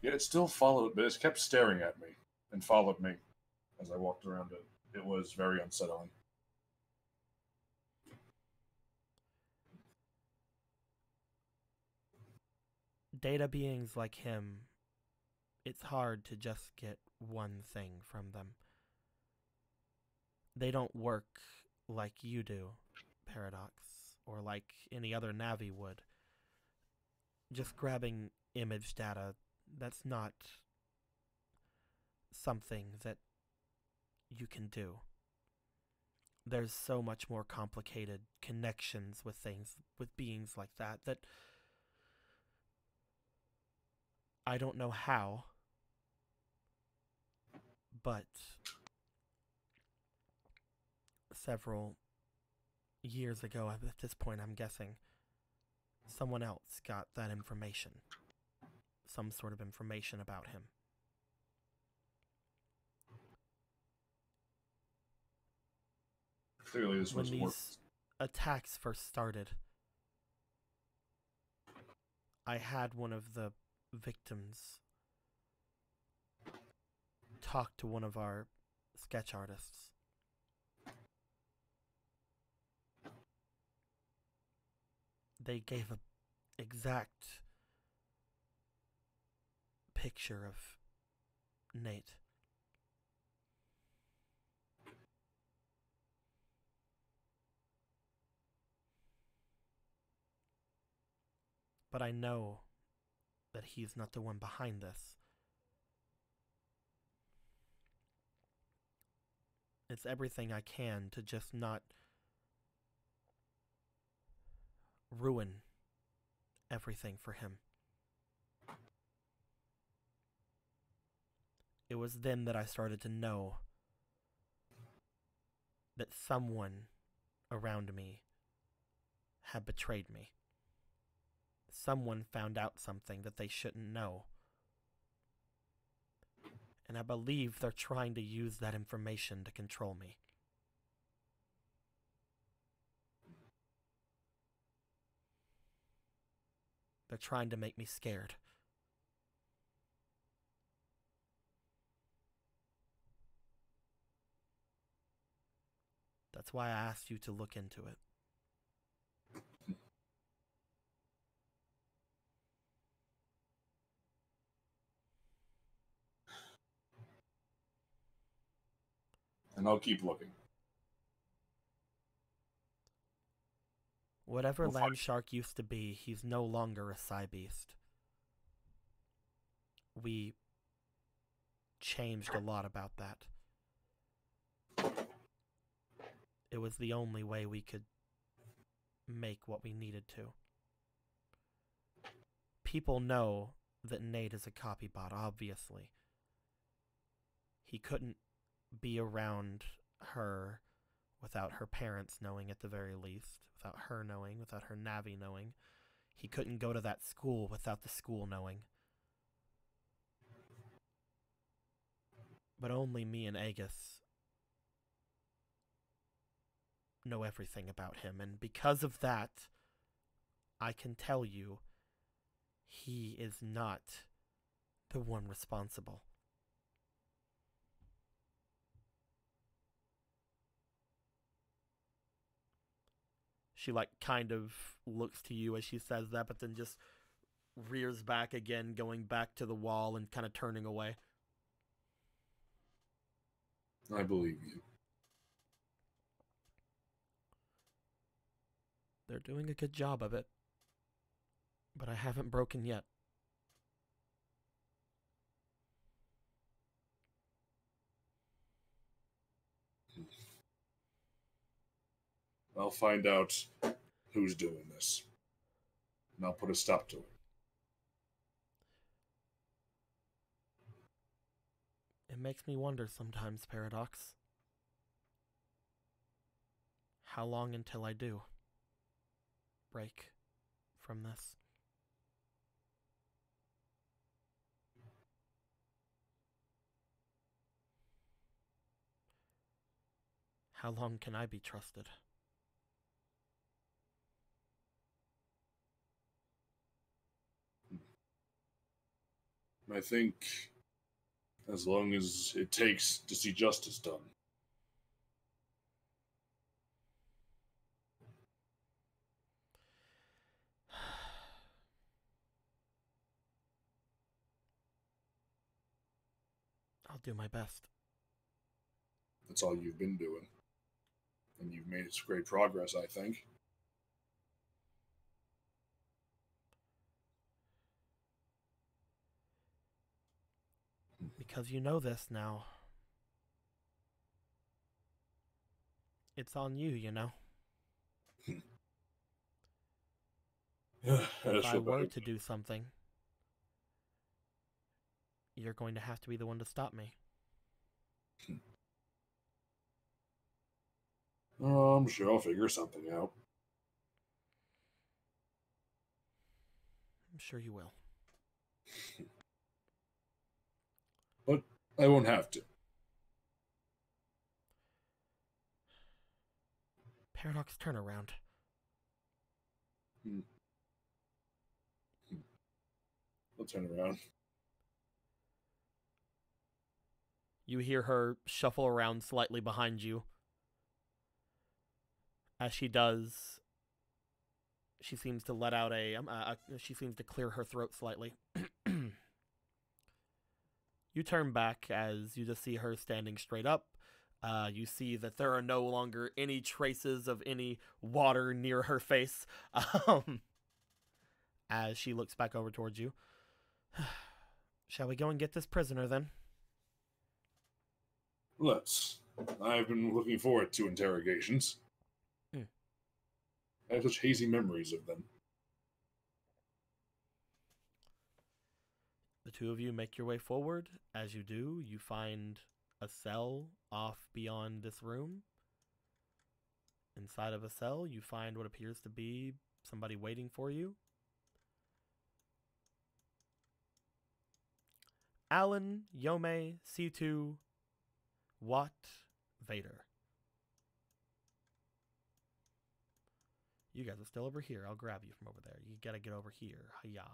Yet it still followed, but it kept staring at me and followed me as I walked around it. It was very unsettling. Data beings like him, it's hard to just get one thing from them. They don't work like you do, Paradox, or like any other Navi would. Just grabbing image data, that's not something that you can do. There's so much more complicated connections with things, with beings like that, that I don't know how, but several years ago, at this point I'm guessing, someone else got that information. Some sort of information about him. Clearly this was when these attacks first started, I had one of the victims talk to one of our sketch artists. They gave an exact picture of Nate. But I know that he's not the one behind this. It's everything I can to just not ruin everything for him. It was then that I started to know that someone around me had betrayed me. Someone found out something that they shouldn't know. And I believe they're trying to use that information to control me. They're trying to make me scared. That's why I asked you to look into it. And I'll keep looking. Whatever We'll Land Shark used to be, he's no longer a Psy Beast. We changed a lot about that. It was the only way we could make what we needed to. People know that Nate is a copy bot, obviously. He couldn't be around her without her parents knowing at the very least, without her knowing, without her Navi knowing. He couldn't go to that school without the school knowing. But only me and Agus know everything about him, and because of that, I can tell you he is not the one responsible. She kind of looks to you as she says that, but then just rears back again, going back to the wall and kind of turning away. I believe you. They're doing a good job of it, but I haven't broken yet. I'll find out who's doing this, and I'll put a stop to it. It makes me wonder sometimes, Paradox. How long until I do break from this? How long can I be trusted? I think as long as it takes to see justice done. I'll do my best. That's all you've been doing. And you've made great progress, I think. Because you know this now. It's on you, you know. If I were to do something, you're going to have to be the one to stop me. I'm sure I'll figure something out. I'm sure you will. But I won't have to. Paradox, turn around. I'll turn around. You hear her shuffle around slightly behind you. As she does, she seems to let out she seems to clear her throat slightly. You turn back as you just see her standing straight up. You see that there are no longer any traces of any water near her face. As she looks back over towards you. Shall we go and get this prisoner then? Let's. I've been looking forward to interrogations. I have such hazy memories of them. The two of you make your way forward. As you do, you find a cell off beyond this room. Inside of a cell, you find what appears to be somebody waiting for you. Alan, Yome, C2, Watt, Vader. You guys are still over here. I'll grab you from over there. You gotta get over here. Hiya.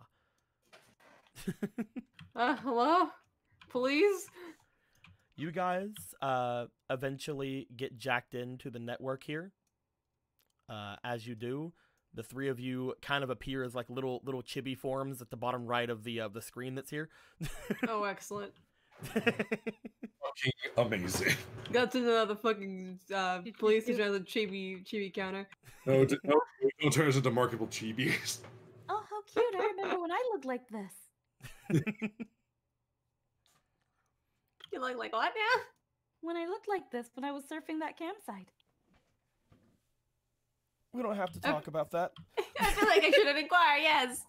Hello? Police? You guys eventually get jacked into the network here. As you do, the three of you kind of appear as like little chibi forms at the bottom right of the screen that's here. Oh, excellent. Fucking amazing. Got to know the fucking police is the chibi counter. No, don't turn us into marketable chibis. Oh, how cute. I remember when I looked like this. You look like what now? When I looked like this when I was surfing that campsite. We don't have to talk about that. I feel like I shouldn't inquire, yes.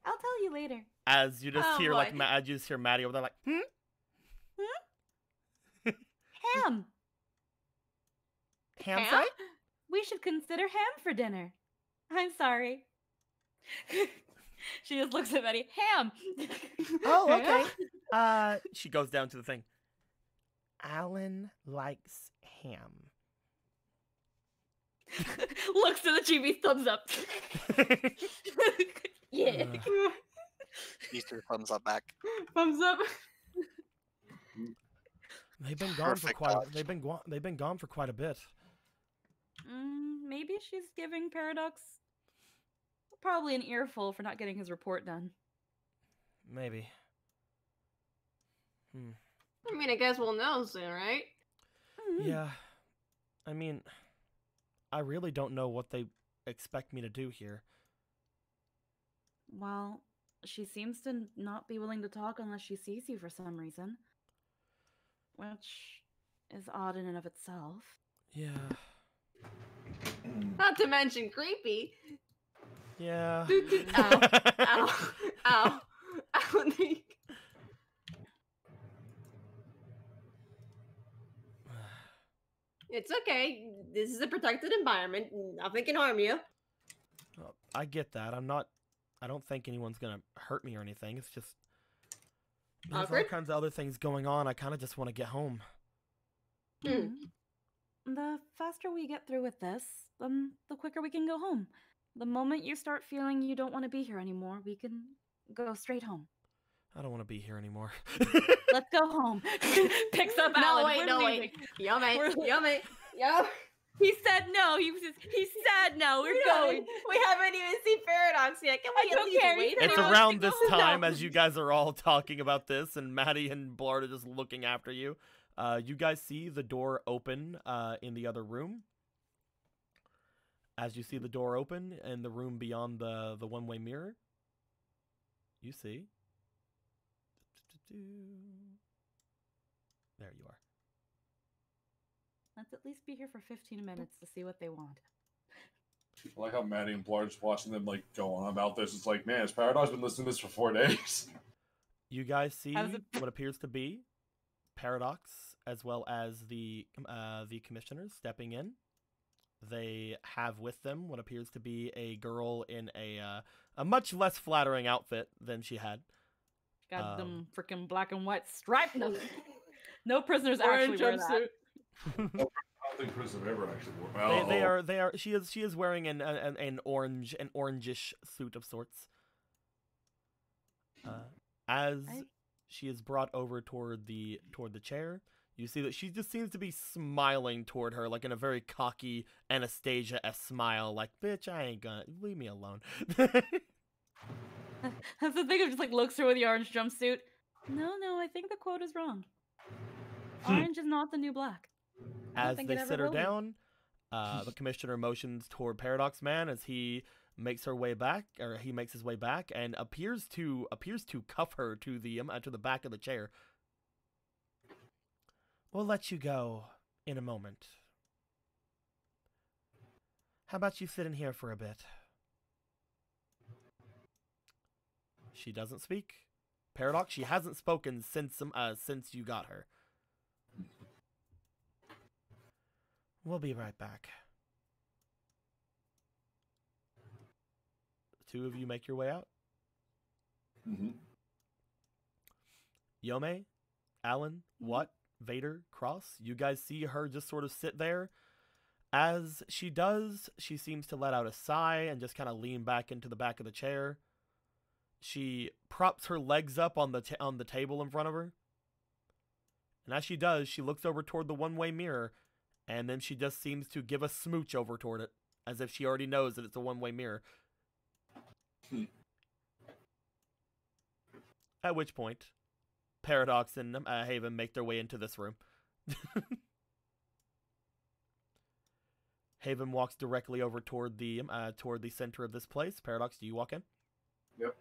I'll tell you later. As you just Oh, hear boy. as you just hear Maddie over there like, Ham. ham Ham? site? We should consider ham for dinner. I'm sorry. She just looks at Betty. Ham. Oh, okay. She goes down to the thing. Alan likes ham. Looks to the chibi, thumbs up. Yeah. These two thumbs up back. Thumbs up. They've been gone for Perfect quite. dodge. They've been gone for quite a bit. Maybe she's giving Paradox probably an earful for not getting his report done. Maybe. I mean, I guess we'll know soon, right? Yeah. I mean, I really don't know what they expect me to do here. Well, she seems to not be willing to talk unless she sees you for some reason. Which is odd in and of itself. Yeah. Not to mention creepy. Yeah. Ow. Ow. Ow. Ow. Nick. It's okay. This is a protected environment. Nothing can harm you. I get that. I don't think anyone's gonna hurt me or anything. It's just there's all Awkward? kinds of other things going on. I kind of just want to get home. The faster we get through with this, the quicker we can go home. The moment you start feeling you don't want to be here anymore, we can go straight home. I don't want to be here anymore. Let's go home. Picks up No, Alan. wait, We're no, leaving. wait. Yummy. We're- Yummy. Yum. He said no. He said no. We're going. We haven't even seen Paradox yet. Can we I at don't least care. wait? It's a minute? around this No. time as you guys are all talking about this, and Maddie and Blart are just looking after you. You guys see the door open in the other room. As you see the door open in the room beyond the one-way mirror, you see. There you are. Let's at least be here for 15 minutes to see what they want. I like how Maddie and Blar's just watching them like go on about this. It's like, man, has Paradox been listening to this for 4 days? You guys see How's it- what appears to be Paradox, as well as the commissioners stepping in. They have with them what appears to be a girl in a much less flattering outfit than she had. Got them freaking black and white stripe. No prisoners Orange actually wear that. jumpsuit. I don't think Chris have ever actually worn. They are. She is wearing an orangish suit of sorts. As she is brought over toward the chair, you see that she just seems to be smiling toward her, like in a very cocky Anastasia-esque smile, like, bitch, I ain't gonna, leave me alone. That's the thing. Of just like looks through the orange jumpsuit. No, I think the quote is wrong. Orange is not the new black. I don't As think they it ever sit her will be. down, the commissioner motions toward Paradox Man as he makes his way back, and appears to cuff her to the back of the chair. We'll let you go in a moment. How about you sit in here for a bit? She doesn't speak. Paradox, she hasn't spoken since you got her. We'll be right back. The two of you make your way out. Mm-hmm. Yome, Alan, What, Vader, Cross, you guys see her just sort of sit there. As she does, she seems to let out a sigh and just kind of lean back into the back of the chair. She props her legs up on the table in front of her. And as she does, she looks over toward the one-way mirror, and then she just seems to give a smooch over toward it, as if she already knows that it's a one-way mirror. At which point, Paradox and Haven make their way into this room. Haven walks directly over toward the center of this place. Paradox, do you walk in? Yep.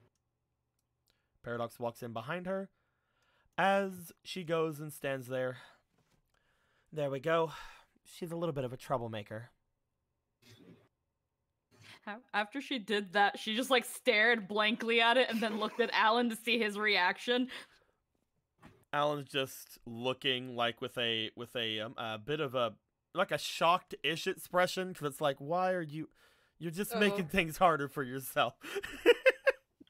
Paradox walks in behind her. As she goes and stands there. There we go. She's a little bit of a troublemaker. After she did that, she just like stared blankly at it and then looked at Alan to see his reaction. Alan's just looking like with a bit of a like a shocked-ish expression, because it's like, why are you're just making things harder for yourself.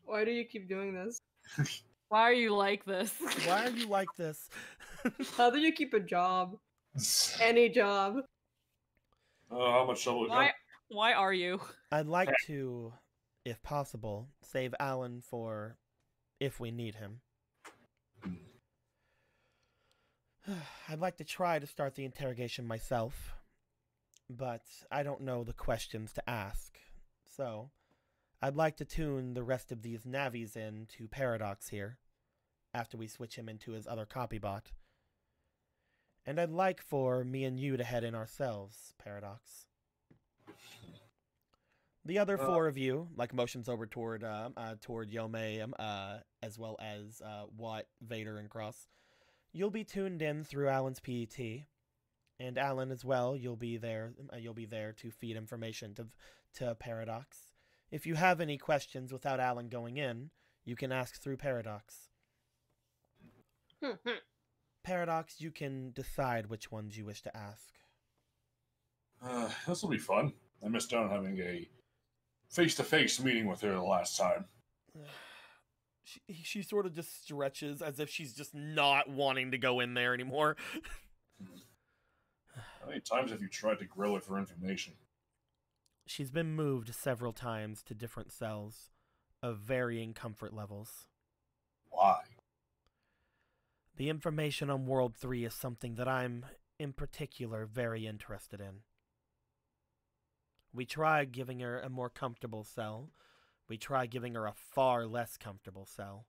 Why do you keep doing this? Why are you like this? Why are you like this? How do you keep a job? Any job? How much trouble? Why are you? I'd like to, if possible, save Alan for if we need him. I'd like to try to start the interrogation myself, but I don't know the questions to ask. So, I'd like to tune the rest of these Navis in to Paradox here, after we switch him into his other copy bot. And I'd like for me and you to head in ourselves, Paradox. The other four of you, like motions over toward Yome, as well as Watt, Vader, and Cross, you'll be tuned in through Alan's PET, and Alan as well. You'll be there. You'll be there to feed information to Paradox. If you have any questions without Alan going in, you can ask through Paradox. Paradox, you can decide which ones you wish to ask. This will be fun. I missed out on having a face-to-face meeting with her the last time. She sort of just stretches as if she's just not wanting to go in there anymore. How many times have you tried to grill her for information? She's been moved several times to different cells of varying comfort levels. Why? The information on World 3 is something that I'm, in particular, very interested in. We tried giving her a more comfortable cell. We tried giving her a far less comfortable cell.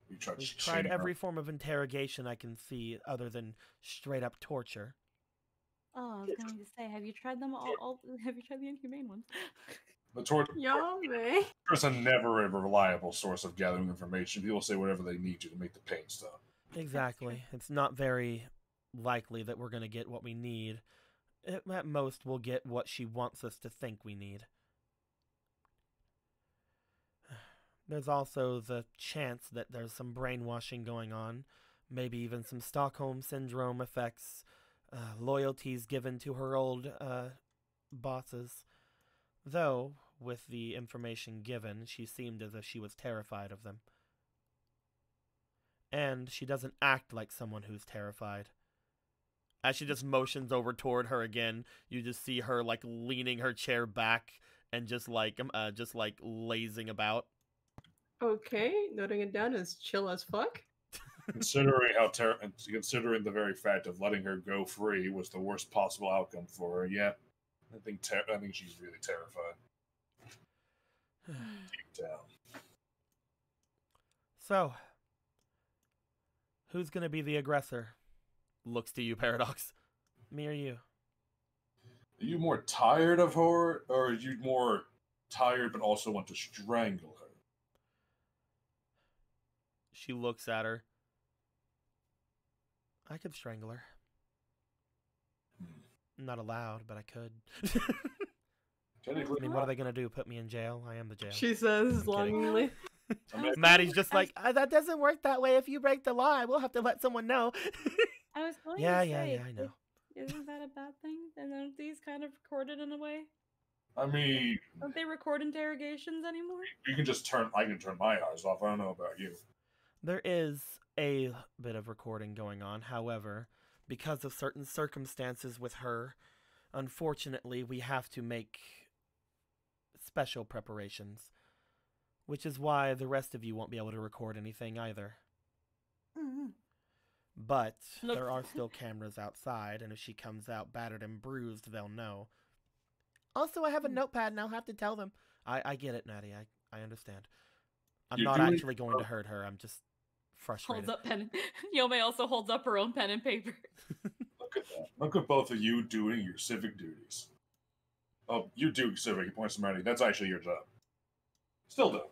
We've tried every form of interrogation I can see other than straight-up torture. Oh, I was going to say, have you tried them all? Have you tried the inhumane ones? The torture Yummy. is never a reliable source of gathering information. People say whatever they need to make the pain stop. Exactly. It's not very likely that we're going to get what we need. At most, we'll get what she wants us to think we need. There's also the chance that there's some brainwashing going on, maybe even some Stockholm Syndrome effects, loyalties given to her old bosses. Though, with the information given, she seemed as if she was terrified of them. And she doesn't act like someone who's terrified. As she just motions over toward her again, you just see her like leaning her chair back and just like lazing about. Okay, noting it down as chill as fuck. Considering considering the very fact of letting her go free was the worst possible outcome for her, yeah, I think she's really terrified. Deep down. So, who's gonna be the aggressor? Looks to you, Paradox. Me or you? Are you more tired of her, or are you more tired but also want to strangle her? She looks at her. I could strangle her. I'm not allowed, but I could. Technically, I mean, what are they gonna do? Put me in jail? I am the jail. She says I'm kidding. longingly. Maddie's just like, that doesn't work that way. If you break the law, we'll have to let someone know. I was going Yeah, to yeah, say, yeah, I know. Isn't that a bad thing? And aren't these kind of recorded in a way? I mean, Don't they record interrogations anymore? you can just turn. I can turn my eyes off. I don't know about you. There is a bit of recording going on. However, because of certain circumstances with her, unfortunately, we have to make special preparations. Which is why the rest of you won't be able to record anything either. Mm-hmm. But Look. there are still cameras outside, and if she comes out battered and bruised, they'll know. Also, I have a notepad, and I'll have to tell them. I get it, Natty. I understand. I'm You're not doing- actually going to hurt her. I'm just frustrated. Holds up pen. Yome also holds up her own pen and paper. Look at that. Look at both of you doing your civic duties. Oh, you do civic. He points to Maddie. That's actually your job. Still do.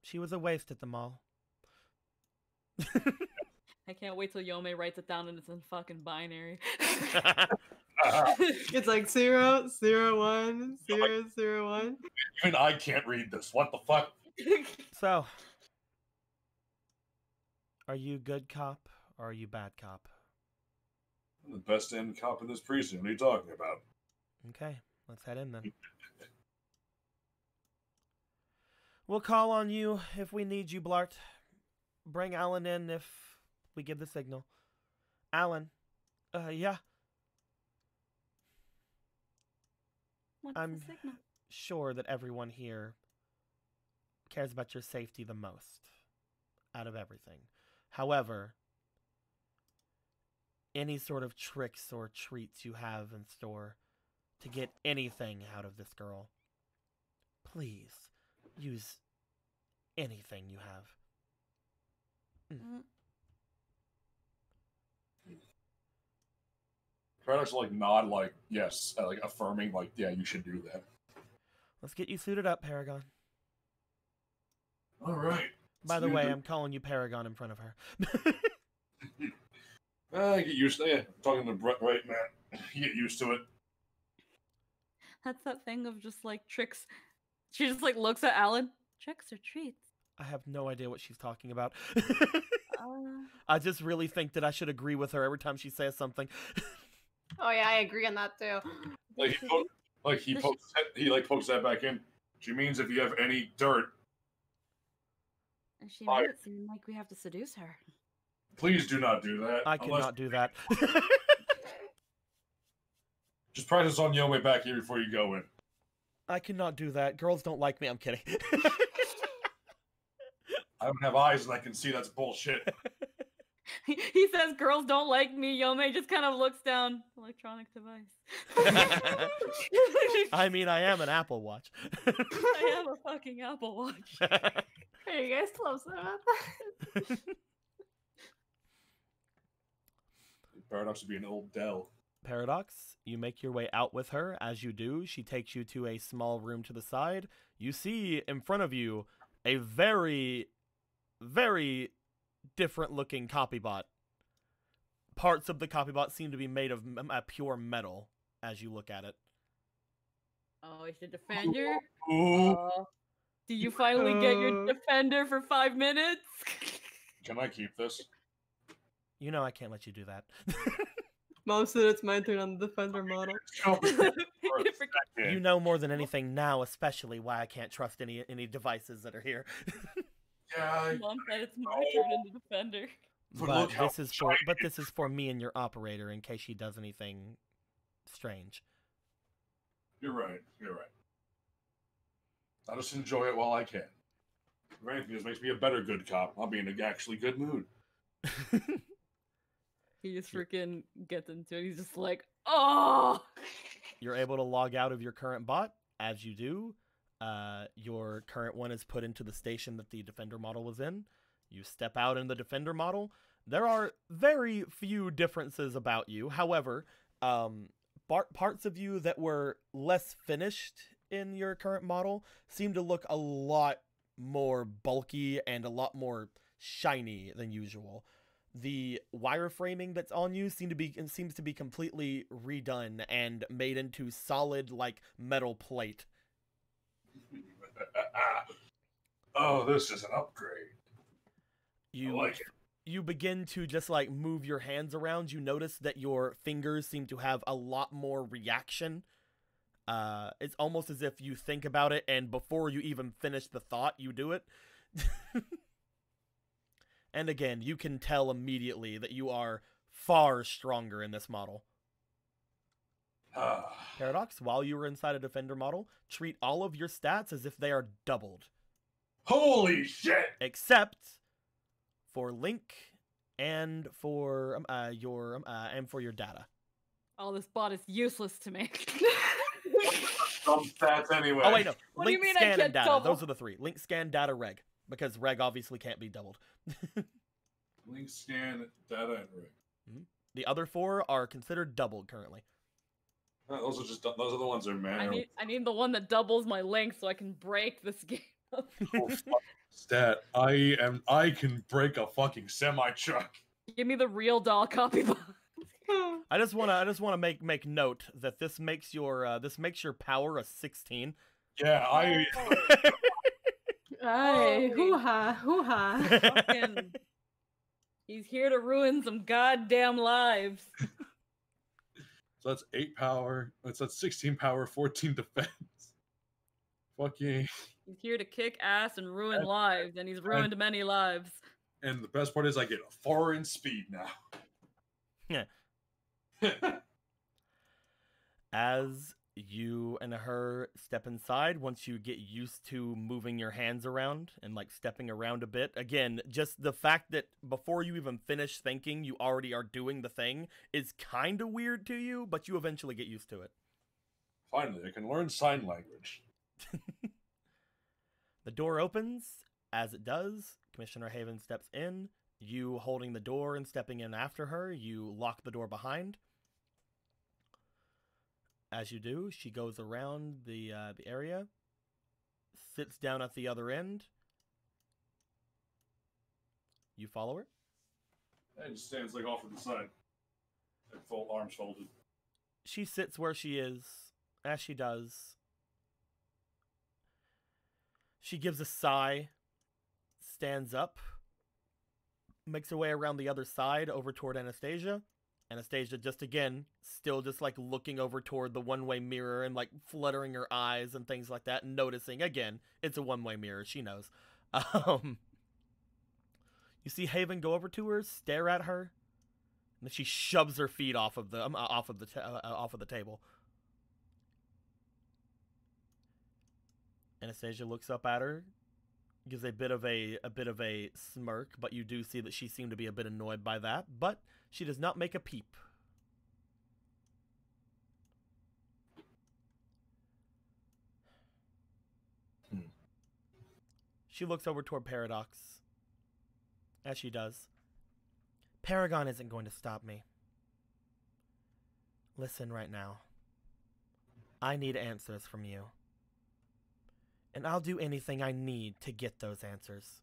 She was a waste at the mall. I can't wait till Yome writes it down and it's in fucking binary. It's like 0, 0, 1, 0, 0, 1. Even I can't read this. What the fuck? So, are you good cop or are you bad cop? I'm the best end cop in this precinct. What are you talking about? Okay, let's head in then. We'll call on you if we need you, Blart. Bring Alan in if we give the signal. Alan, yeah. What's I'm the signal? sure that everyone here cares about your safety the most out of everything. However, any sort of tricks or treats you have in store to get anything out of this girl, please use anything you have. Paradox will nod yes, affirming yeah, you should do that. Let's get you suited up, Paragon. All right. By the way, I'm calling you Paragon in front of her. Get used to it. Yeah, talking to Brett right now. You get used to it. That's that thing of just tricks. She just looks at Alan. Tricks or treats? I have no idea what she's talking about. I just really think that I should agree with her every time she says something. Oh yeah, I agree on that too. He pokes that back in. She means if you have any dirt, And she made it seem like we have to seduce her. please do not do that. I cannot do that. Just practice on Yome back here before you go in. I cannot do that. Girls don't like me. I'm kidding. I don't have eyes and I can see that's bullshit. He says girls don't like me. Yome just kind of looks down. Electronic device. I mean, I am an Apple Watch. I have a fucking Apple Watch. Are you guys close about that? Paradox would be an old Dell. Paradox, you make your way out with her. As you do, she takes you to a small room to the side. You see in front of you a very, very different looking copybot. Parts of the copybot seem to be made of pure metal as you look at it. Oh, it's a defender? Ooh. Do you finally get your defender for 5 minutes? Can I keep this? You know I can't let you do that. Mom said it's my turn on the Defender model. You know more than anything now, especially why I can't trust any devices that are here. Yeah. Mom said it's my turn in the defender. But this is for me and your operator in case she does anything strange. You're right. I'll just enjoy it while I can. If anything, this makes me a better good cop. I'll be in an actually good mood. He just freaking gets into it. He's just like, oh! You're able to log out of your current bot. As you do, your current one is put into the station that the Defender model was in. You step out in the Defender model. There are very few differences about you. However, parts of you that were less finished in your current model seem to look a lot more bulky and a lot more shiny than usual. The wireframing that's on you seems to be completely redone and made into solid, like, metal plate. Oh, this is an upgrade. I like it. You begin to just, like, move your hands around. You notice that your fingers seem to have a lot more reaction. It's almost as if you think about it, and before you even finish the thought, you do it. And again, you can tell immediately that you are far stronger in this model. Paradox, while you were inside a Defender model, treat all of your stats as if they are doubled. Holy shit! Except for Link and for your data. Oh, this bot is useless to me. Some stats anyway. Oh wait, no. What do you Link, mean I scan, can't and data. double? Those are the three. Link, scan, data, reg. Because reg obviously can't be doubled. Link, scan, data, and reg. The other four are considered doubled currently. Those are the ones that are man. I need the one that doubles my length so I can break this game. Oh, stat. I can break a fucking semi truck. Give me the real doll copy bot. I just wanna make note that this makes your power a 16. Yeah, Aye, hoo-ha, hoo-ha. Fucking- He's here to ruin some goddamn lives. So that's 8 power. That's 16 power, 14 defense. Fucking. He's here to kick ass and ruin lives, and he's ruined many lives. And the best part is I get a 4 in speed now. Yeah. As you and her step inside, once you get used to moving your hands around and like stepping around a bit, again, just the fact that before you even finish thinking, you already are doing the thing is kind of weird to you, but you eventually get used to it. Finally, I can learn sign language. The door opens. As it does, Commissioner Haven steps in. You holding the door and stepping in after her, you lock the door behind. As you do, she goes around the area, sits down at the other end. You follow her? And just stands like off to the side. Like full arms folded. She sits where she is. As she does, she gives a sigh, stands up, makes her way around the other side over toward Anastasia. Anastasia just again, still just like looking over toward the one-way mirror and like fluttering her eyes and things like that, and noticing again, it's a one-way mirror, she knows. You see Haven go over to her, stare at her, and then she shoves her feet off of the table. Anastasia looks up at her, gives a bit of a smirk, but you do see that she seemed to be a bit annoyed by that, but she does not make a peep. She looks over toward Paradox. As she does. Paragon isn't going to stop me. Listen right now. I need answers from you. And I'll do anything I need to get those answers.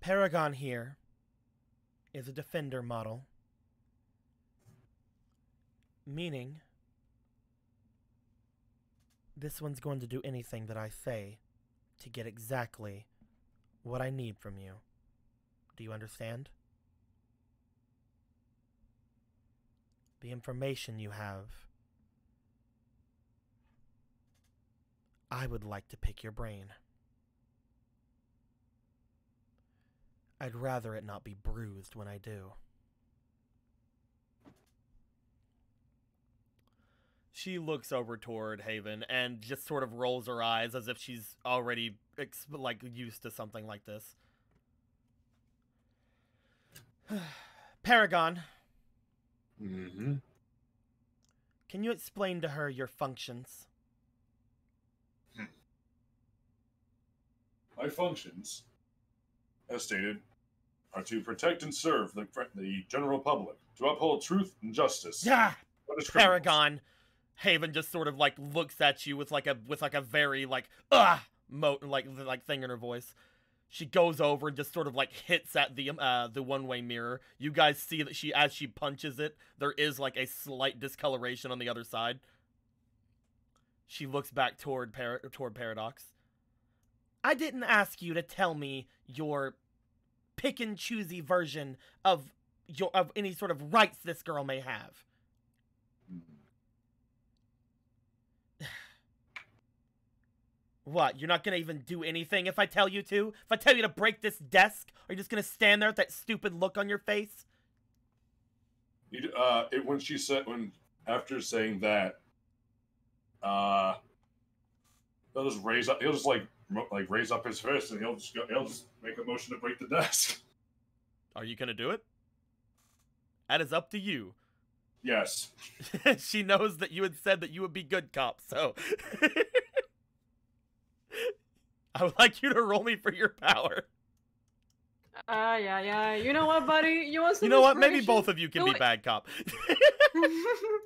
Paragon here is a Defender model. Meaning, this one's going to do anything that I say to get exactly what I need from you. Do you understand? The information you have. I would like to pick your brain. I'd rather it not be bruised when I do. She looks over toward Haven and just sort of rolls her eyes as if she's already used to something like this. Paragon. Mm-hmm. Can you explain to her your functions? My functions, as stated, are to protect and serve the general public, to uphold truth and justice. Yeah, Punish Paragon. Haven just sort of like looks at you with like a very like thing in her voice. She goes over and just sort of like hits at the one-way mirror. You guys see that as she punches it, there is like a slight discoloration on the other side. She looks back toward Paradox. I didn't ask you to tell me your pick and choosy version of any sort of rights this girl may have. What, you're not gonna even do anything if I tell you to? If I tell you to break this desk, are you just gonna stand there with that stupid look on your face? After saying that, he'll just raise up. He'll just like raise up his fist, and he'll just make a motion to break the desk. Are you gonna do it? That is up to you. Yes. She knows that you had said that you would be good cop, so I would like you to roll me for your power. Yeah. You know what, buddy? You want some You know what? Maybe inspiration? both of you can be bad cop.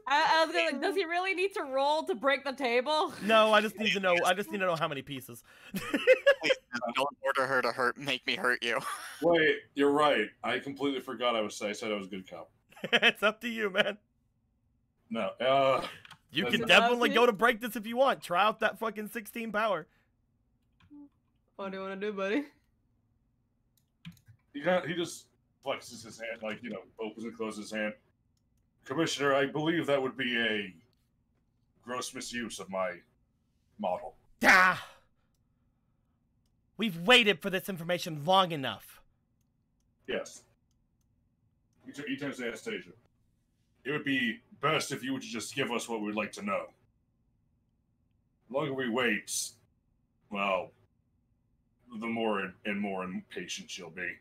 I was gonna, like, does he really need to roll to break the table? No, I just need to know. I just need to know how many pieces. Please, don't order her to make me hurt you. Wait, you're right. I completely forgot. I said I was a good cop. It's up to you, man. No. You That's can it. definitely go to break this if you want. Try out that fucking 16 power. What do you want to do, buddy? He just flexes his hand, like, opens and closes his hand. Commissioner, I believe that would be a gross misuse of my model. Ah! We've waited for this information long enough. Yes. He turns to Anastasia. It would be best if you would just give us what we'd like to know. The longer we wait, well, the more impatient she'll be.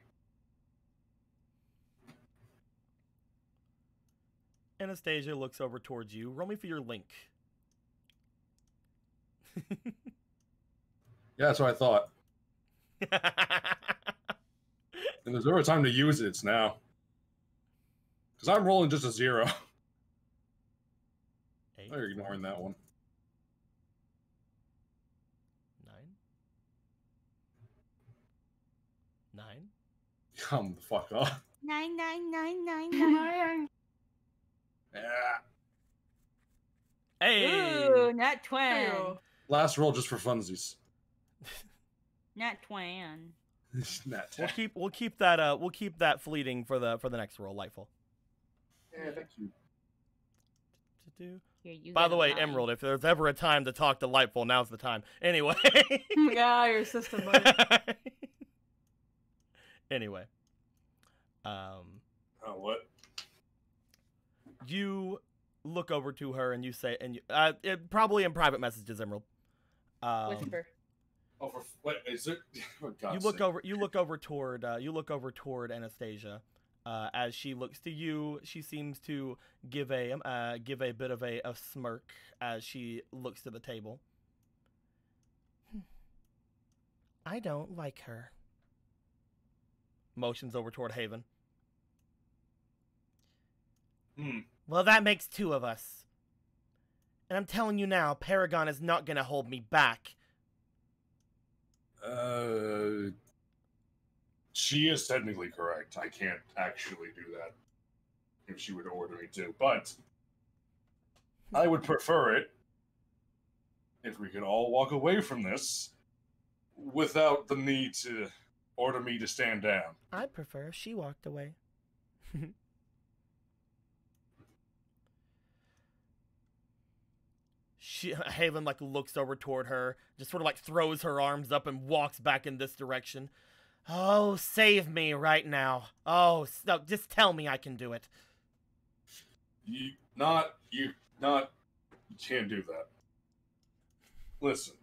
Anastasia looks over towards you. Roll me for your link. Yeah, that's what I thought. And there's never time to use it, it's now. Because I'm rolling just a 0. You're ignoring that one. 9. 9. Come the fuck off. 99999. Yeah. Hey! Ooh, nat 20. Last roll just for funsies. Nat 20. Nat We'll keep that fleeting for the next roll, Lightful. Yeah, thank you. Here, you By get the a way, 9. Emerald, if there's ever a time to talk to Lightful, now's the time. Anyway. Yeah, your system, buddy. Anyway. What? You look over to her and you say, probably in private messages, Emerald. Whisper. Oh, what is it? For God's You sake. look over toward Anastasia. As she looks to you, she seems to give a bit of a smirk as she looks to the table. I don't like her. Motions over toward Haven. Well, that makes 2 of us. And I'm telling you now, Paragon is not gonna hold me back. She is technically correct. I can't actually do that if she would order me to, but I would prefer it if we could all walk away from this without the need to order me to stand down. I'd prefer if she walked away. Haven looks over toward her, just sort of throws her arms up and walks back in this direction. Oh, save me right now. Oh, no, just tell me I can do it. You can't do that. Listen,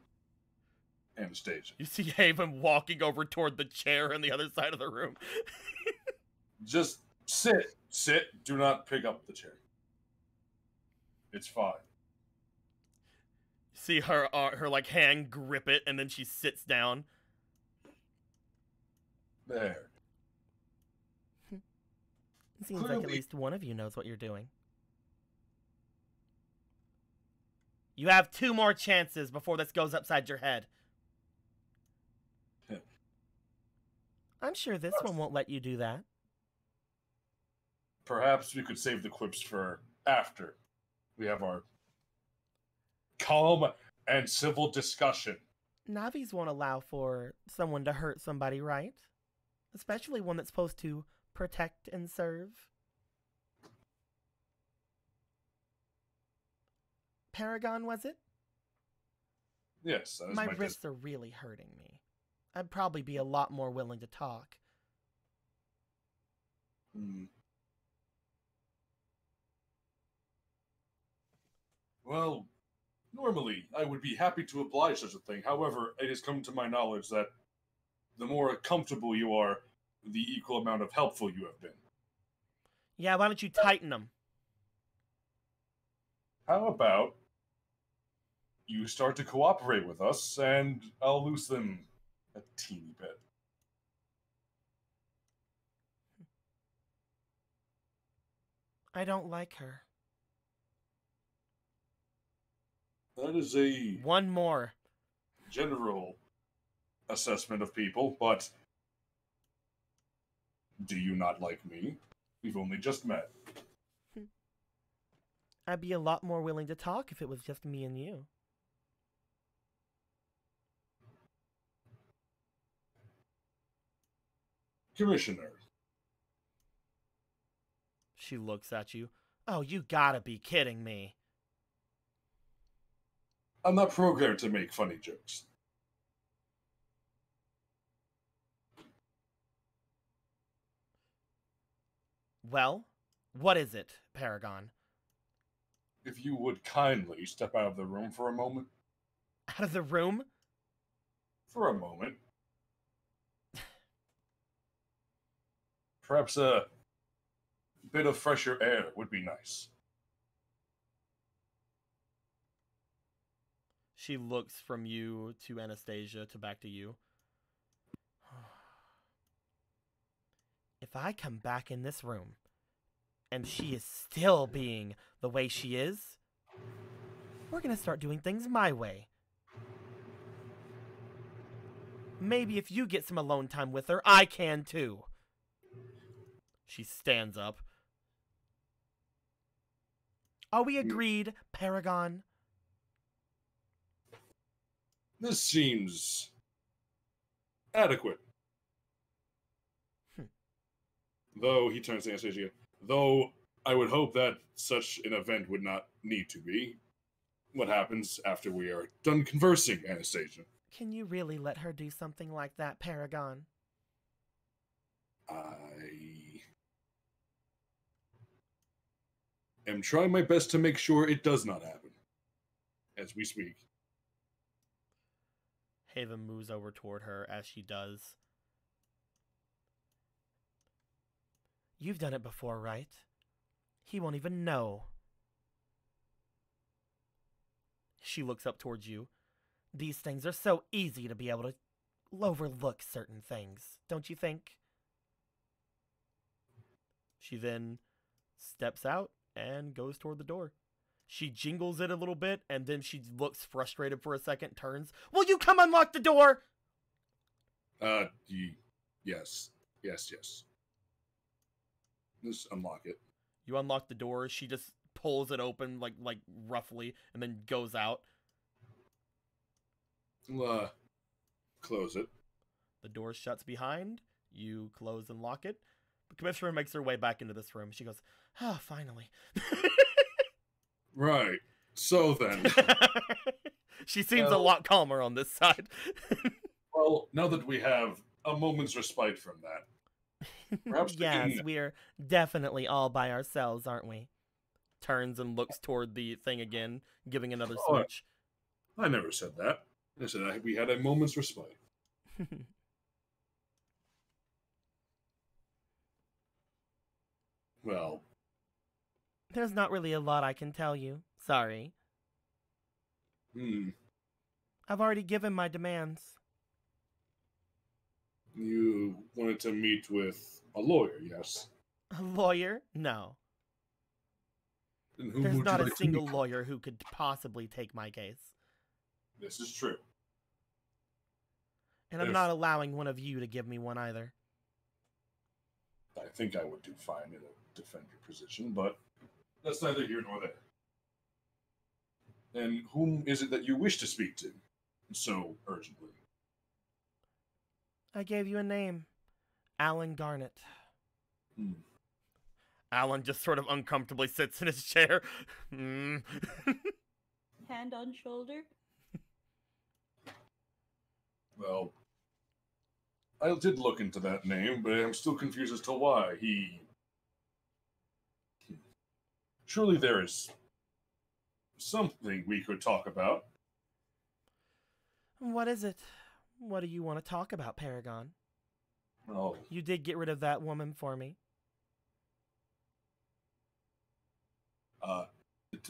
Anastasia. You see Haven walking over toward the chair on the other side of the room. Just sit. Do not pick up the chair. It's fine. See her hand grip it, and then she sits down. There. Seems like at least one of you knows what you're doing. You have 2 more chances before this goes upside your head. I'm sure this one won't let you do that. Perhaps we could save the quips for after we have our calm and civil discussion. Navis won't allow for someone to hurt somebody, right? Especially one that's supposed to protect and serve. Paragon, was it? Yes, that is My my wrists are really hurting me. I'd probably be a lot more willing to talk. Well, normally I would be happy to oblige such a thing. However, it has come to my knowledge that the more comfortable you are, the equal amount of helpful you have been. Yeah, why don't you tighten them? How about you start to cooperate with us, and I'll loose them a teeny bit. I don't like her. That is a One more. general assessment of people, but do you not like me? We've only just met. I'd be a lot more willing to talk if it was just me and you. Commissioner. She looks at you. Oh, you gotta be kidding me. I'm not programmed to make funny jokes. Well, what is it, Paragon? If you would kindly step out of the room for a moment. Out of the room? For a moment. Perhaps a bit of fresher air would be nice. She looks from you to Anastasia to back to you. If I come back in this room and she is still being the way she is, we're gonna start doing things my way. Maybe if you get some alone time with her, I can too. She stands up. Are we agreed, Paragon? This seems adequate. Though, he turns to Anastasia, though I would hope that such an event would not need to be. What happens after we are done conversing, Anastasia? Can you really let her do something like that, Paragon? I am trying my best to make sure it does not happen. As we speak. Haven moves over toward her as she does. You've done it before, right? He won't even know. She looks up towards you. These things are so easy to be able to overlook certain things, don't you think? She then steps out and goes toward the door. She jingles it a little bit, and then she looks frustrated for a second, turns. Will you come unlock the door? Yes. Just unlock it. You unlock the door. She just pulls it open, like roughly, and then goes out. Close it. The door shuts behind. You close and lock it. The commissioner makes her way back into this room. She goes, "Ah, finally." Right. So then. She seems a lot calmer on this side. Well, now that we have a moment's respite from that, perhaps yes, we're definitely all by ourselves, aren't we? Turns and looks toward the thing again, giving another switch. I never said that. I said we had a moment's respite. Well, there's not really a lot I can tell you. Sorry. I've already given my demands. You wanted to meet with a lawyer, yes? A lawyer? No. And who There's would not you a like to single meet? lawyer who could possibly take my case. This is true. And I'm not allowing one of you to give me one either. I think I would do fine in a defender position, but that's neither here nor there. And whom is it that you wish to speak to so urgently? I gave you a name. Alan Garnet. Hmm. Alan just sort of uncomfortably sits in his chair. Hand on shoulder. Well, I did look into that name, but I'm still confused as to why he... Surely there is something we could talk about. What is it? What do you want to talk about, Paragon? Oh, You did get rid of that woman for me.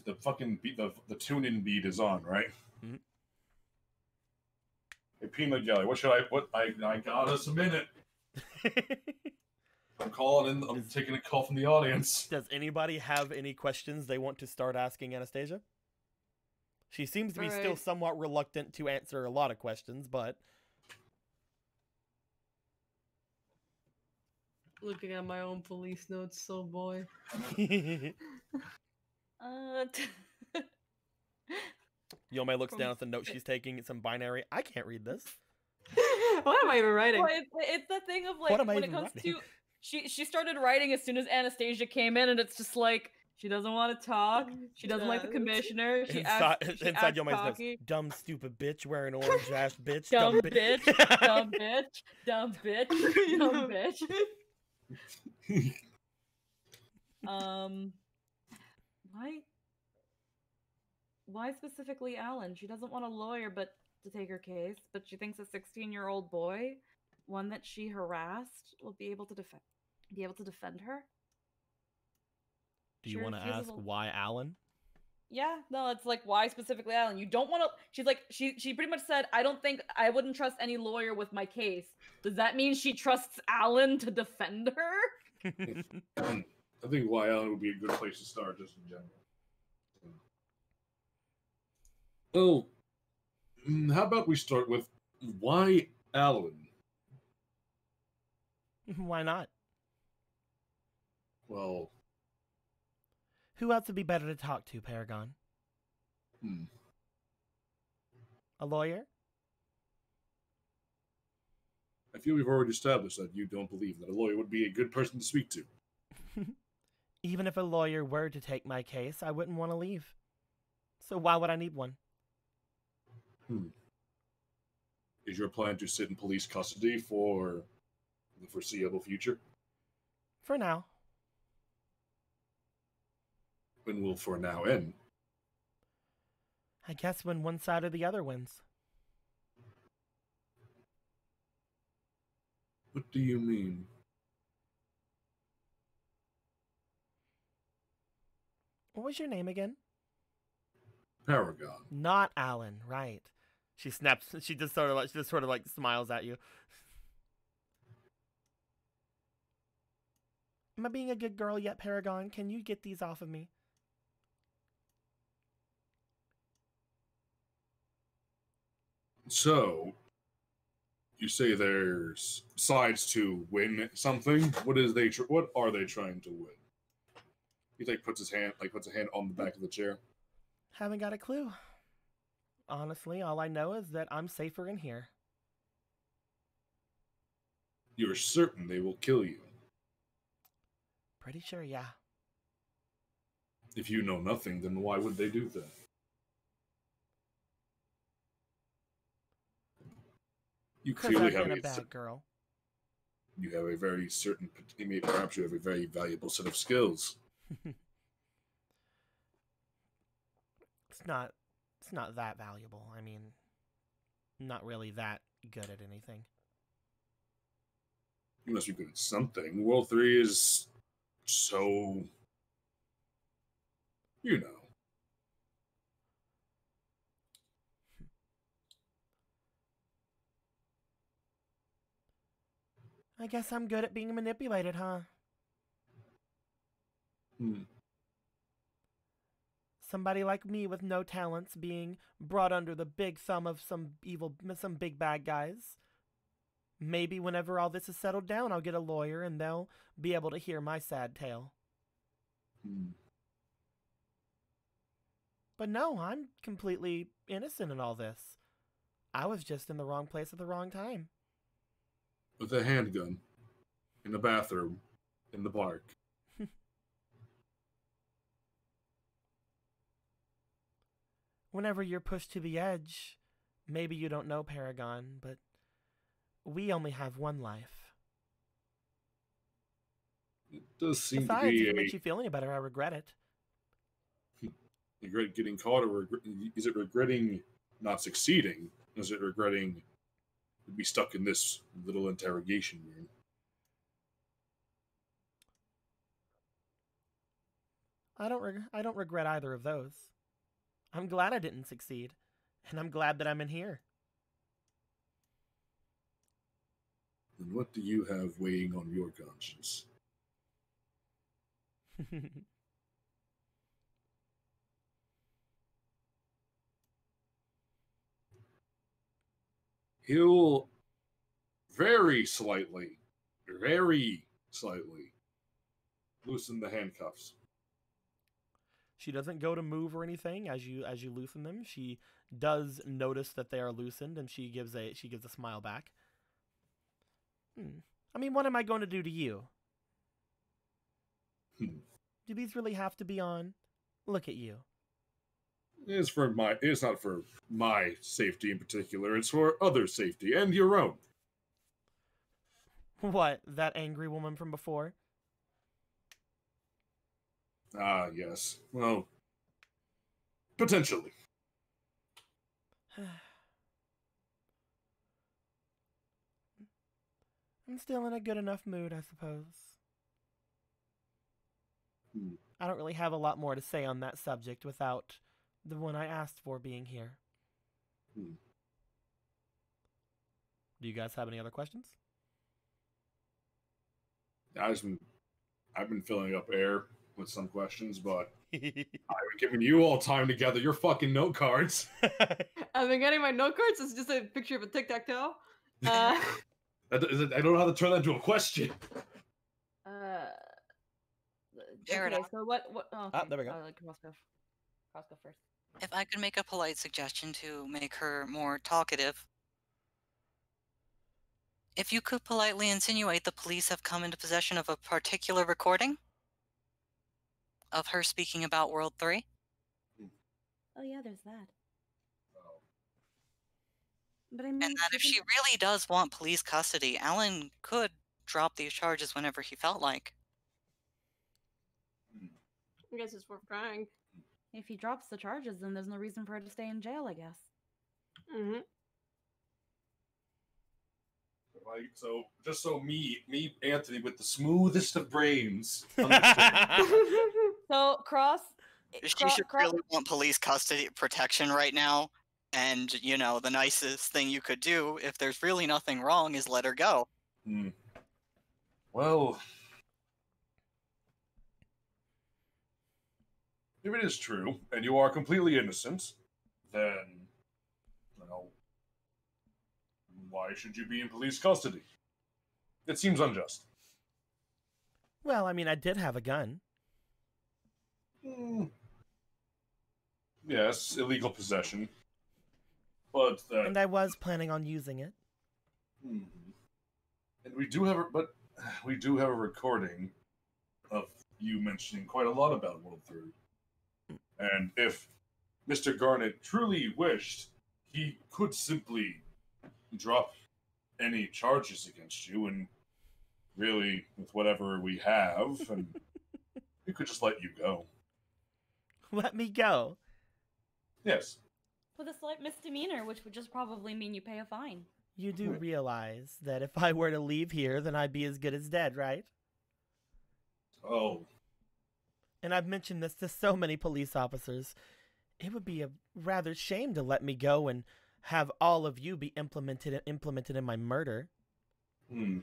the fucking beat, the tune-in beat is on, right? Mm-hmm. Hey, Peanut Gallery, I got us a minute. I'm calling in, I'm taking a call from the audience. Does anybody have any questions they want to start asking Anastasia? She seems to be still somewhat reluctant to answer a lot of questions, but... Looking at my own police notes, so boy. Yome looks down at the note she's taking. It's some binary. I can't read this. What am I even writing? Well, it's the thing of like What am I when it even comes writing? to she started writing as soon as Anastasia came in, and it's just like she doesn't want to talk. She doesn't like the commissioner. She acts Yome's notes, cocky. dumb stupid bitch wearing orange ass bitch. Dumb bitch. Dumb bitch. Dumb bitch. Dumb bitch. Why specifically Alan? She doesn't want a lawyer but to take her case, but she thinks a 16-year-old boy, one that she harassed, will be able to defend her. Do you want to ask why Alan? Yeah, no, it's like, why specifically Alan? You don't want to... She's like, she pretty much said, I wouldn't trust any lawyer with my case. Does that mean she trusts Alan to defend her? I think why Alan would be a good place to start, just in general. Well, how about we start with why Alan? Why not? Well... Who else would be better to talk to, Paragon? A lawyer? I feel we've already established that you don't believe that a lawyer would be a good person to speak to. Even if a lawyer were to take my case, I wouldn't want to leave. So why would I need one? Is your plan to sit in police custody for the foreseeable future? For now. When will for now end? I guess when one side or the other wins. What do you mean? What was your name again? Paragon. Not Alan, right. She snaps, she just sort of like smiles at you. Am I being a good girl yet, Paragon? Can you get these off of me? So, you say there's sides to win something. What are they trying to win? He puts a hand on the back of the chair. Haven't got a clue. Honestly, all I know is that I'm safer in here. You're certain they will kill you? Pretty sure, yeah. If you know nothing, then why would they do that? You clearly have a bad girl. You have a very certain, perhaps you have a very valuable set of skills. It's not that valuable. I mean, not really that good at anything. You must be good at something. World 3 is so... You know. I guess I'm good at being manipulated, huh? Somebody like me with no talents being brought under the big thumb of some big bad guys. Maybe whenever all this is settled down, I'll get a lawyer and they'll be able to hear my sad tale. But no, I'm completely innocent in all this. I was just in the wrong place at the wrong time. With a handgun. In the bathroom. In the park. Whenever you're pushed to the edge, maybe you don't know, Paragon, but we only have one life. It does seem Besides, to be if it makes you feel any better, I regret it. regret getting caught, or is it regretting not succeeding? Is it regretting to be stuck in this little interrogation room? I don't regret either of those. I'm glad I didn't succeed, and I'm glad that I'm in here. And what do you have weighing on your conscience? He'll very slightly loosen the handcuffs. She doesn't go to move or anything as you loosen them. She does notice that they are loosened, and she gives a smile back. I mean, what am I going to do to you? Do these really have to be on? Look at you. It's not for my safety in particular. It's for others' safety and your own. What, that angry woman from before? Ah, yes. Well, potentially. I'm still in a good enough mood, I suppose. I don't really have a lot more to say on that subject without the one I asked for being here. Do you guys have any other questions? I've been filling up air with some questions, but I've been giving you all time to gather your fucking note cards. I've been getting my note cards. It's just a picture of a tic-tac-toe. I don't know how to turn that into a question. Okay, so what? Oh, okay. There we go. Cross go first. If I could make a polite suggestion to make her more talkative, if you could politely insinuate the police have come into possession of a particular recording of her speaking about World 3. Oh yeah, there's that. But I mean, And that if she really does want police custody, Alan could drop these charges whenever he felt like. I guess it's worth trying. if he drops the charges, then there's no reason for her to stay in jail, I guess. Mm-hmm. Like, so me, Anthony, with the smoothest of brains. So Cross. She should really want police custody protection right now. And, you know, the nicest thing you could do, if there's really nothing wrong, is let her go. Well, if it is true, and you are completely innocent, then, why should you be in police custody? It seems unjust. Well, I mean, I did have a gun. Yes, illegal possession. But And I was planning on using it. And we do have a recording of you mentioning quite a lot about World 3. And if Mr. Garnet truly wished, he could simply drop any charges against you, and really, with whatever we have, and we could just let you go. Let me go? Yes. With a slight misdemeanor, which would just probably mean you pay a fine. You do realize that if I were to leave here, then I'd be as good as dead, right? Oh. And I've mentioned this to so many police officers. It would be a rather shame to let me go and have all of you be implemented in my murder. It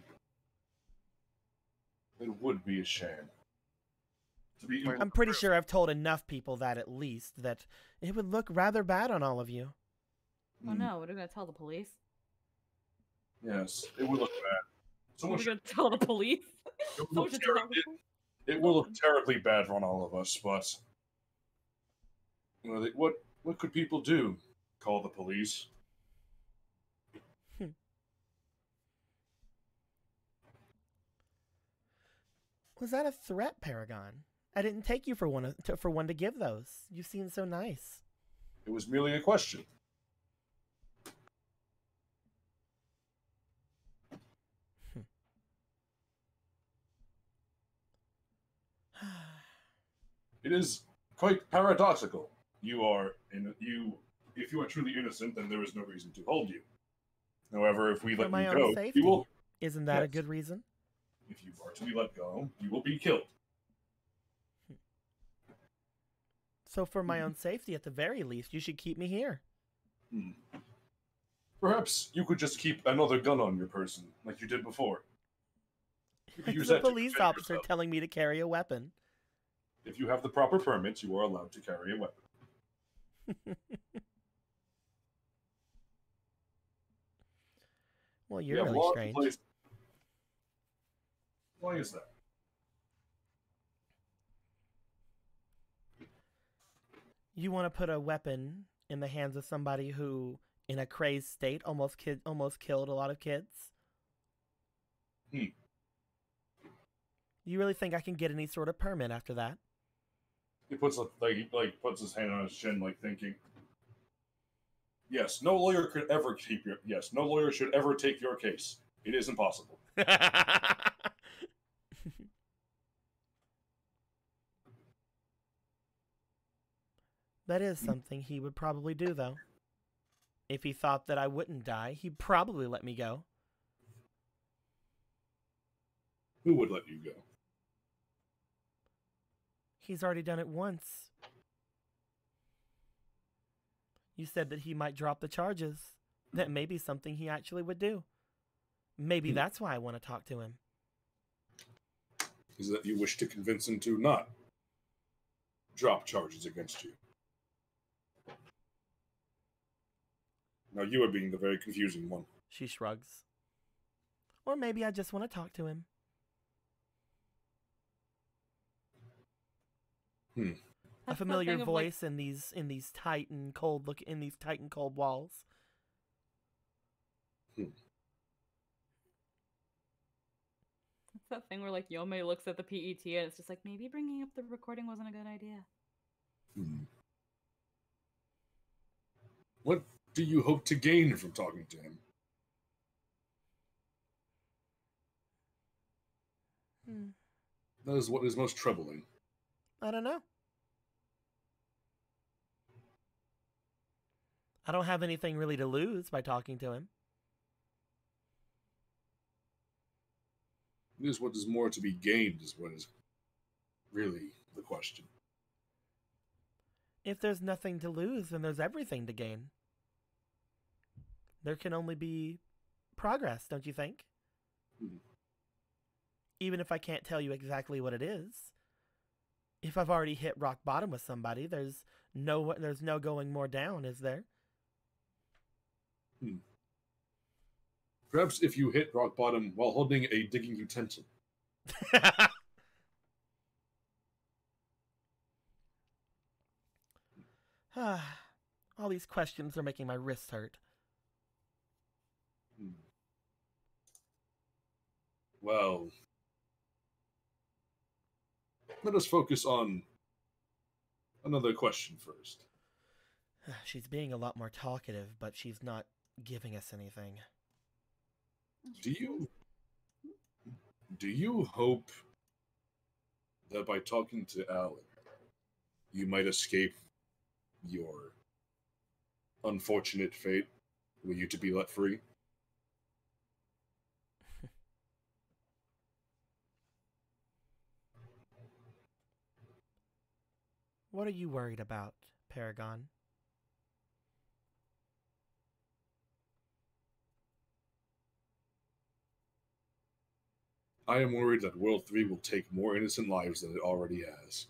would be a shame. I'm pretty sure I've told enough people that, at least, that it would look rather bad on all of you. Oh no, what are we going to tell the police? Yes, it would look bad. Are Someone we should, gonna tell the police? it would Someone look should tell the terribly, it will look terribly bad on all of us, but you know, what could people do? Call the police? Was that a threat, Paragon? I didn't take you for one to give those. You seem so nice. It was merely a question. It is quite paradoxical. If you are truly innocent, then there is no reason to hold you. However, if we For let my you own go, safety. you will. Isn't that a Yes. good reason? If you are to be let go, you will be killed. So for my own safety, at the very least, you should keep me here. Perhaps you could just keep another gun on your person, like you did before. You could use It's a that to police defend officer yourself. telling me to carry a weapon. If you have the proper permits, you are allowed to carry a weapon. Well, We you're have really laws in strange. place. Why is that? You want to put a weapon in the hands of somebody who, in a crazed state, almost killed a lot of kids? You really think I can get any sort of permit after that? He puts puts his hand on his chin, like thinking. Yes, no lawyer could ever keep your. Yes, no lawyer should ever take your case. It is impossible. That is something he would probably do, though. If he thought that I wouldn't die, he'd probably let me go. Who would let you go? He's already done it once. You said that he might drop the charges. That may be something he actually would do. Maybe that's why I want to talk to him. Is that you wish to convince him to not drop charges against you? Now you are being the very confusing one. She shrugs. Or maybe I just want to talk to him. A familiar voice in these tight and cold walls. It's that thing where like Yomei looks at the PET and it's just like, maybe bringing up the recording wasn't a good idea. What do you hope to gain from talking to him? That is what is most troubling. I don't know. I don't have anything really to lose by talking to him. It is what is more to be gained is what is really the question. If there's nothing to lose, then there's everything to gain. There can only be progress, don't you think? Even if I can't tell you exactly what it is. If I've already hit rock bottom with somebody, there's no going more down, is there? Perhaps if you hit rock bottom while holding a digging utensil. All these questions are making my wrists hurt. Well, let us focus on another question first. She's being a lot more talkative, but she's not giving us anything. Do you hope that by talking to Alan, you might escape your unfortunate fate? Were you to be let free? What are you worried about, Paragon? I am worried that World 3 will take more innocent lives than it already has.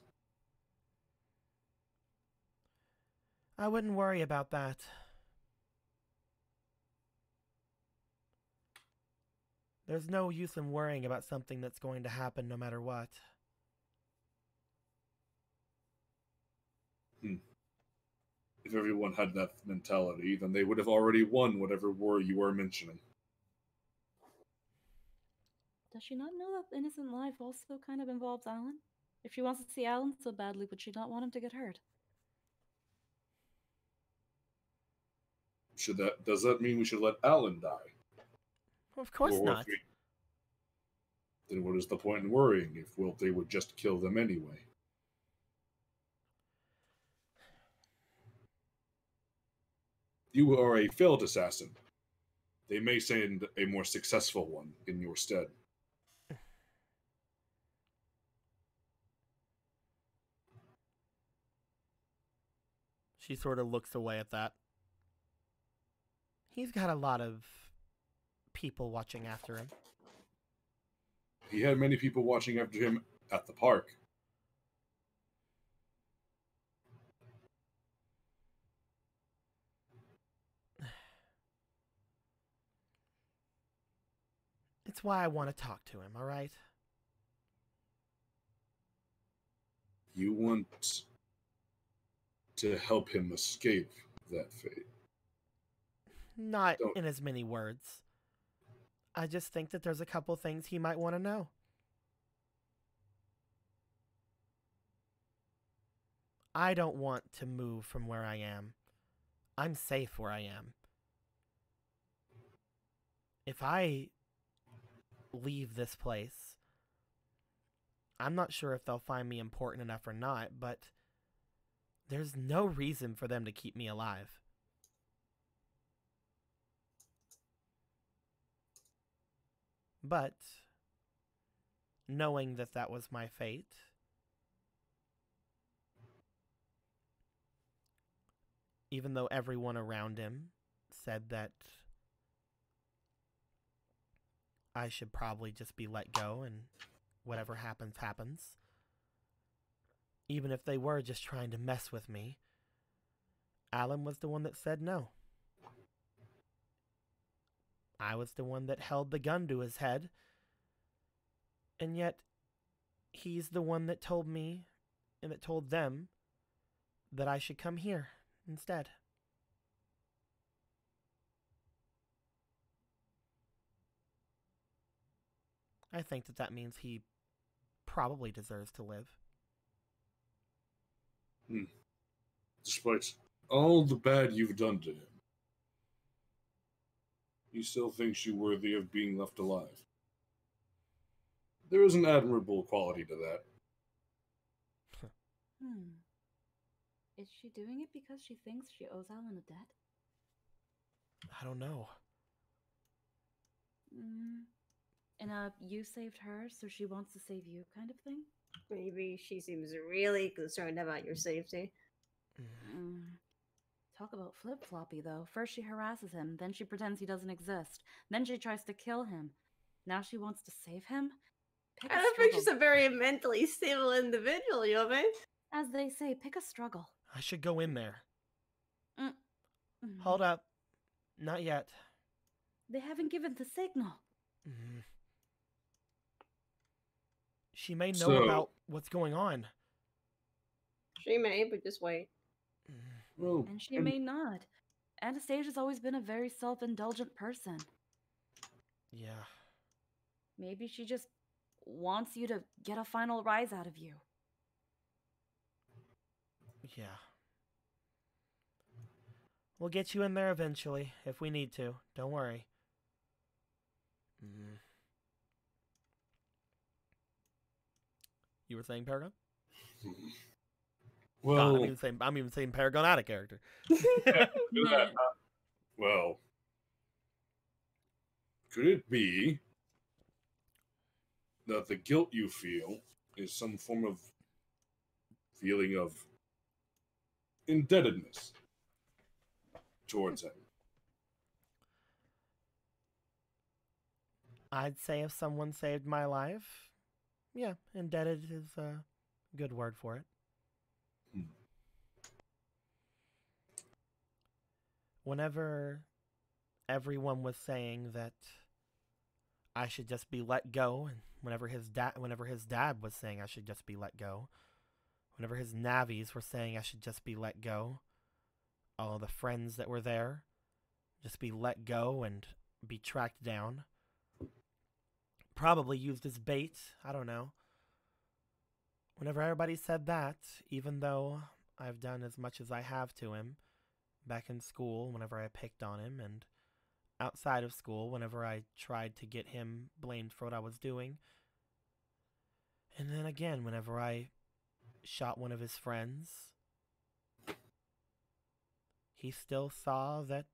I wouldn't worry about that. There's no use in worrying about something that's going to happen no matter what. If everyone had that mentality, then they would have already won whatever war you were mentioning. Does she not know that innocent life also kind of involves Alan? If she wants to see Alan so badly, would she not want him to get hurt? Does that mean we should let Alan die? Of course Or not. Then what is the point in worrying if they would just kill them anyway? You are a failed assassin. They may send a more successful one in your stead. She sort of looks away at that. He's got a lot of people watching after him. He had many people watching after him at the park. It's why I want to talk to him, all right? You want to help him escape that fate. Not in as many words. I just think that there's a couple things he might want to know. I don't want to move from where I am. I'm safe where I am. If I leave this place, I'm not sure if they'll find me important enough or not, but there's no reason for them to keep me alive. But knowing that that was my fate, even though everyone around him said that I should probably just be let go and whatever happens, happens. Even if they were just trying to mess with me, Alan was the one that said no. I was the one that held the gun to his head. And yet, he's the one that told me and that told them that I should come here instead. I think that means he probably deserves to live. Despite all the bad you've done to him, he still thinks you worthy of being left alive. There is an admirable quality to that. Is she doing it because she thinks she owes Alan a debt? I don't know. And you saved her, so she wants to save you kind of thing? Maybe she seems really concerned about your safety. Talk about flip-floppy, though. First she harasses him, then she pretends he doesn't exist. Then she tries to kill him. Now she wants to save him? I don't think she's a very mentally stable individual, Yobe. As they say, pick a struggle. I should go in there. Hold up. Not yet. They haven't given the signal. She may know about what's going on. She may, but just wait. And she may not. Anastasia's always been a very self-indulgent person. Yeah. Maybe she just wants you to get a final rise out of you. Yeah. We'll get you in there eventually, if we need to. Don't worry. You were saying Paragon? Well, God, I'm even saying Paragon out of character. Well, could it be that the guilt you feel is some form of feeling of indebtedness towards him? I'd say if someone saved my life, yeah, indebted is a good word for it. Whenever everyone was saying that I should just be let go, and whenever his dad was saying I should just be let go, whenever his Navis were saying I should just be let go, all the friends that were there, just be let go and be tracked down. Probably used as bait, I don't know. Whenever everybody said that, even though I've done as much as I have to him, back in school, whenever I picked on him, and outside of school, whenever I tried to get him blamed for what I was doing, and then again, whenever I shot one of his friends, he still saw that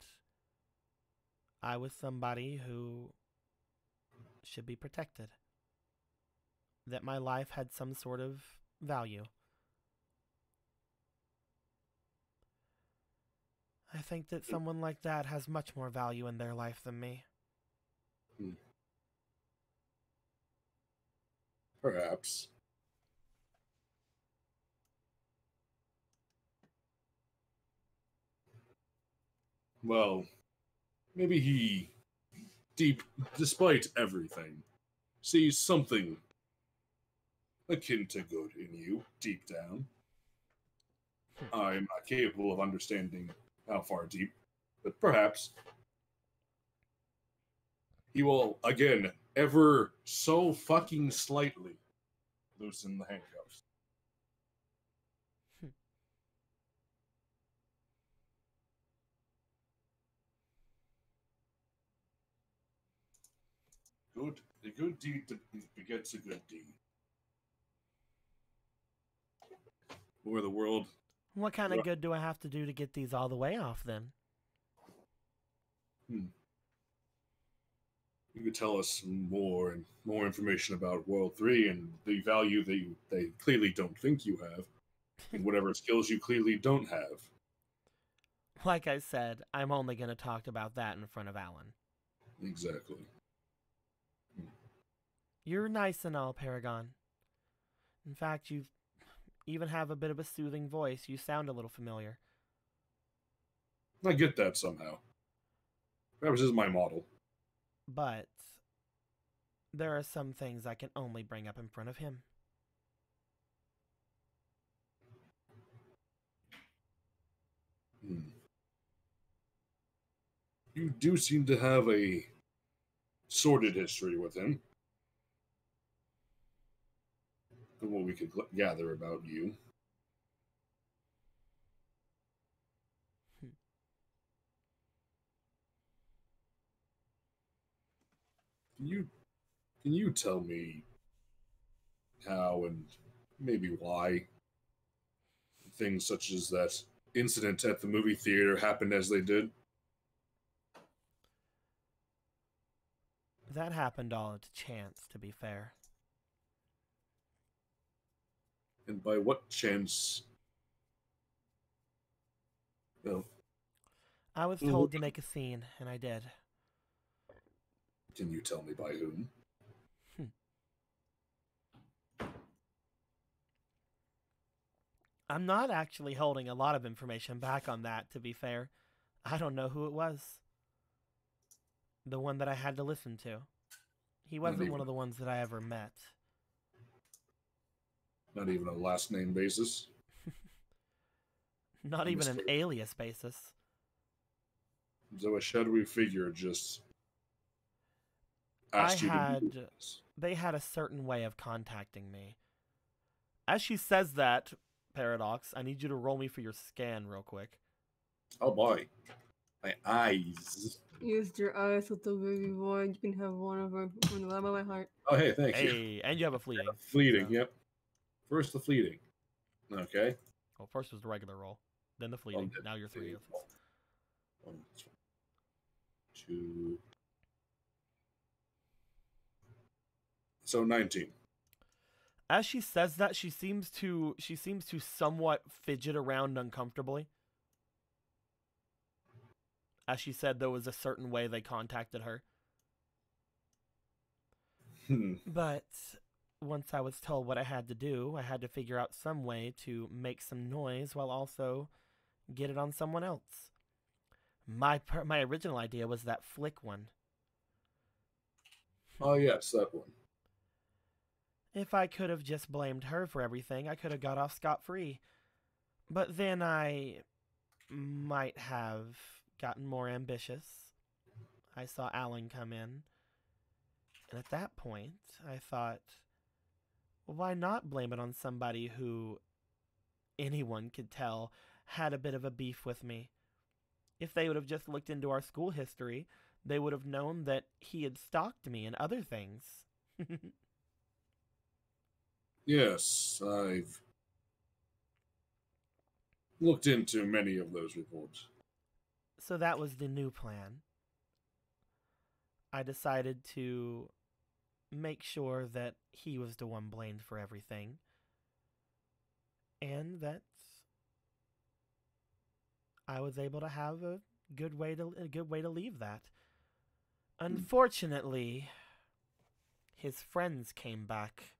I was somebody who should be protected. That my life had some sort of value. I think that someone like that has much more value in their life than me. Perhaps. Well, maybe he, despite everything, sees something akin to good in you, deep down. I'm not capable of understanding how far deep, but perhaps he will, again, ever so fucking slightly, loosen the handcuffs. A good deed begets a good deed. Or the world. What kind of good do I have to do to get these all the way off, then? You could tell us more information about World 3 and the value they clearly don't think you have, and whatever skills you clearly don't have. Like I said, I'm only going to talk about that in front of Alan. Exactly. You're nice and all, Paragon. In fact, you even have a bit of a soothing voice. You sound a little familiar. I get that somehow. Perhaps this is my model. But there are some things I can only bring up in front of him. You do seem to have a sordid history with him. From what we could gather about you. Can you tell me how and maybe why things such as that incident at the movie theater happened as they did? That happened all to chance, to be fair. And by what chance? Well, I was told to make a scene, and I did. Can you tell me by whom? I'm not actually holding a lot of information back on that, to be fair. I don't know who it was. The one that I had to listen to. He wasn't one of the ones that I ever met. Not even a last name basis? Not even an alias basis. So a shadowy figure just asked you to do this. They had a certain way of contacting me. As she says that, Paradox, I need you to roll me for your scan real quick. Oh boy. My eyes. Used your eyes with the baby boy. You can have one of them from the bottom of my heart. Oh, hey, thank you. Hey, and you have a fleeting. Fleeting, so. Yep. First the fleeting. Okay. Well, first was the regular roll, then the fleeting. Now you're 3. 1, 2. So 19. As she says that, she seems to somewhat fidget around uncomfortably. As she said, there was a certain way they contacted her. But once I was told what I had to do, I had to figure out some way to make some noise while also get it on someone else. My original idea was that flick one. Oh, yes, that one. If I could have just blamed her for everything, I could have got off scot-free. But then I might have gotten more ambitious. I saw Alan come in. And at that point, I thought, well, why not blame it on somebody who anyone could tell had a bit of a beef with me? If they would have just looked into our school history, they would have known that he had stalked me and other things. Yes, I've looked into many of those reports. So that was the new plan. I decided to make sure that he was the one blamed for everything. And that I was able to have a good way to leave that. Unfortunately, his friends came back.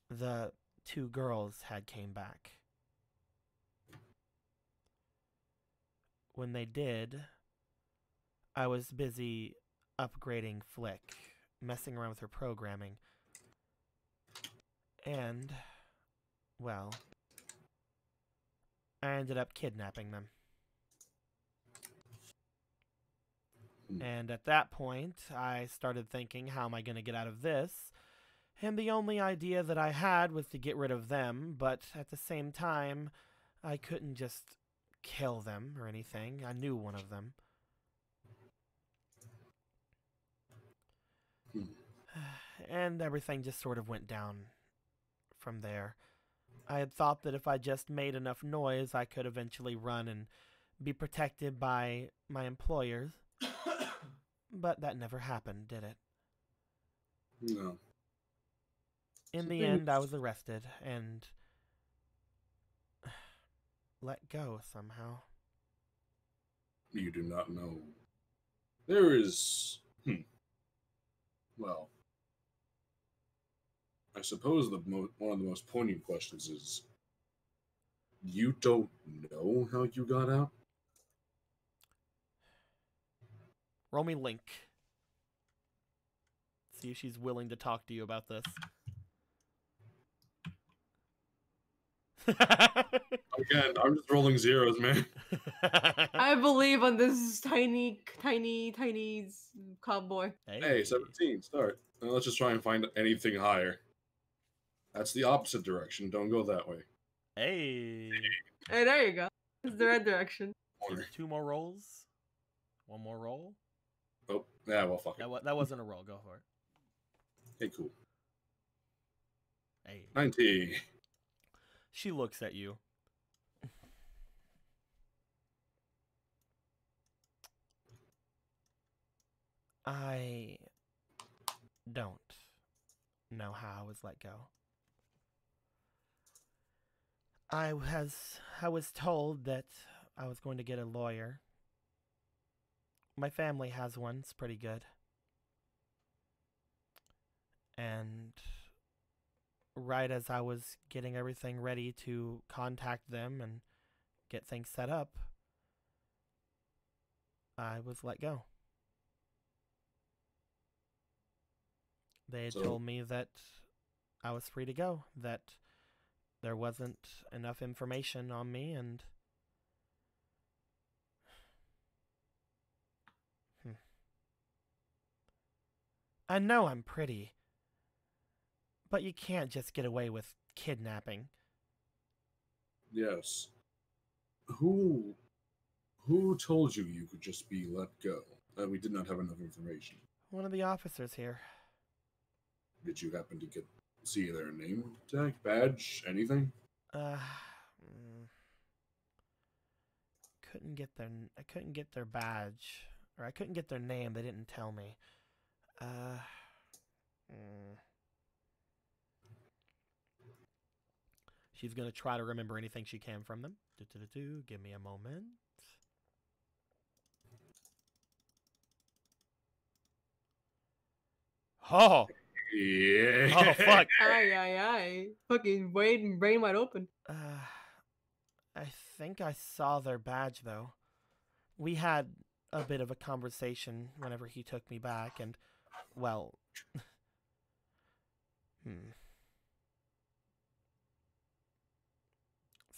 The two girls had came back. When they did, I was busy upgrading Flick, messing around with her programming. And, well, I ended up kidnapping them. And at that point, I started thinking, how am I going to get out of this? And the only idea that I had was to get rid of them, but at the same time, I couldn't just kill them or anything. I knew one of them. And everything just sort of went down from there. I had thought that if I just made enough noise, I could eventually run and be protected by my employers. But that never happened, did it? No. In the end, I was arrested and let go somehow. You do not know. There is... Well, I suppose one of the most poignant questions is, you don't know how you got out? Roll me Link. See if she's willing to talk to you about this. Again, I'm just rolling zeros, man. I believe on this tiny cowboy. Hey, 17, start. Now let's just try and find anything higher. That's the opposite direction. Don't go that way. Hey. Hey, there you go. It's the right direction. Two more rolls. One more roll. Oh, yeah, well, fuck it. That wasn't a roll. Go for it. Hey, cool. Hey. 19. She looks at you. I don't know how I was let go. I was told that I was going to get a lawyer. My family has one. It's pretty good. And right as I was getting everything ready to contact them and get things set up, I was let go. They had told me that I was free to go, that there wasn't enough information on me, and I know I'm pretty, but you can't just get away with kidnapping. Yes. Who told you you could just be let go? That we did not have enough information. One of the officers here. Did you happen to see their name tag, badge, anything? I couldn't get their badge, or I couldn't get their name. They didn't tell me. She's gonna try to remember anything she can from them. Give me a moment. Oh. Yeah. Oh, fuck. Aye. Fucking brain wide open. I think I saw their badge, though. We had a bit of a conversation whenever he took me back, and, well,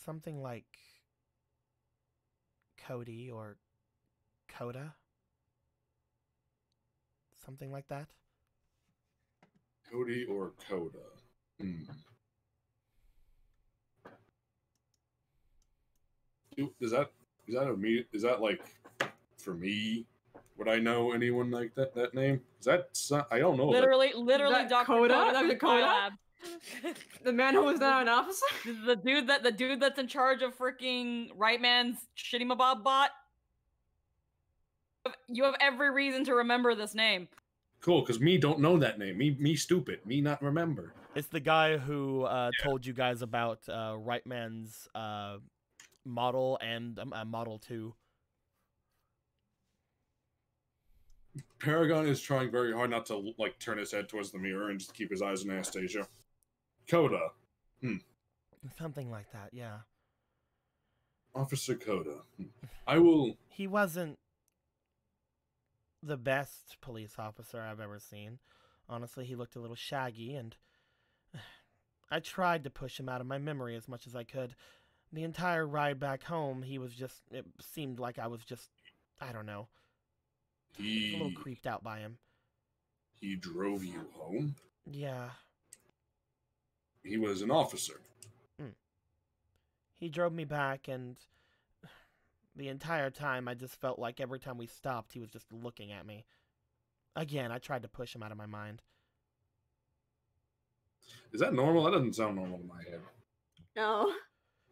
something like Cody or Coda? Something like that? Cody or Coda? Is that like for me? Would I know anyone like that name? I don't know. Literally, That Dr. Coda? Coda Dr. from Coda? Skylab. The man who was not an officer? The dude that's in charge of freaking Right Man's Shitty Mabob bot. You have every reason to remember this name. Cool, because me don't know that name. Me stupid. Me not remember. It's the guy who told you guys about Right Man's model and Model 2. Paragon is trying very hard not to like turn his head towards the mirror and just keep his eyes on Anastasia. Coda. Something like that, yeah. Officer Coda. I will... He wasn't the best police officer I've ever seen. Honestly, he looked a little shaggy, and I tried to push him out of my memory as much as I could. The entire ride back home, it seemed like I was just, I don't know. I was a little creeped out by him. He drove you home? Yeah. He was an officer. He drove me back, and the entire time I just felt like every time we stopped, he was just looking at me. Again, I tried to push him out of my mind. Is that normal? That doesn't sound normal in my head. No.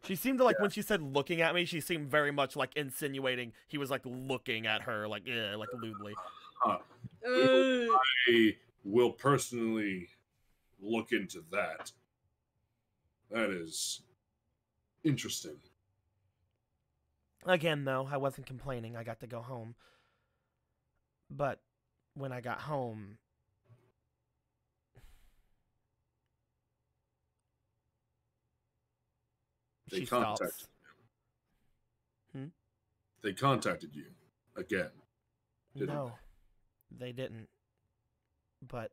She seemed to, like, when she said looking at me, she seemed very much, like, insinuating he was, like, looking at her, like, lewdly. I will personally look into that. That is interesting. Again, though, I wasn't complaining. I got to go home. But when I got home, she stops. They contacted you again. No, they didn't. But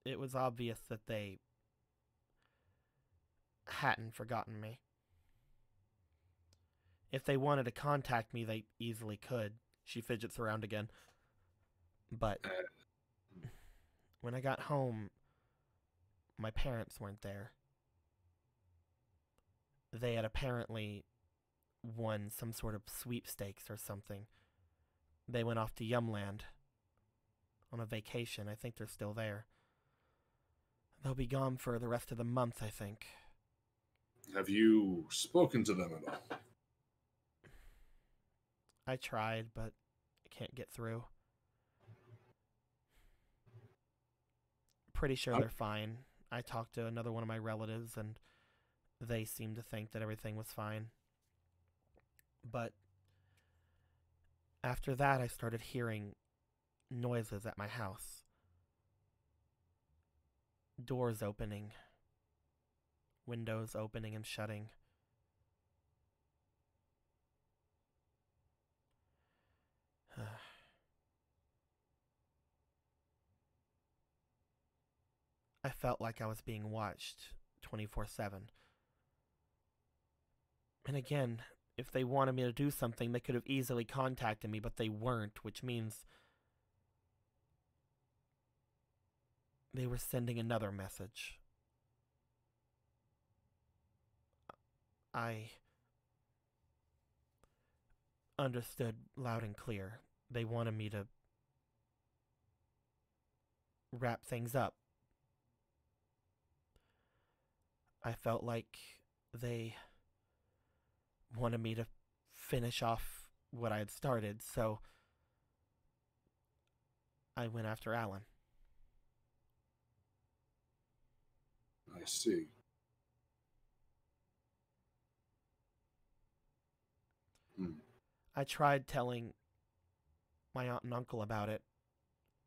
it was obvious that they hadn't forgotten me. If they wanted to contact me, they easily could. She fidgets around again. But when I got home, my parents weren't there. They had apparently won some sort of sweepstakes or something. They went off to Yumland on a vacation. I think they're still there. They'll be gone for the rest of the month, I think. Have you spoken to them at all? I tried, but I can't get through. Pretty sure they're fine. I talked to another one of my relatives, and they seemed to think that everything was fine. But after that, I started hearing noises at my house. Doors opening. Windows opening and shutting. I felt like I was being watched 24/7. And again, if they wanted me to do something, they could have easily contacted me, but they weren't, which means they were sending another message. I understood loud and clear. They wanted me to wrap things up. I felt like they wanted me to finish off what I had started, so I went after Alan. I see. I tried telling my aunt and uncle about it.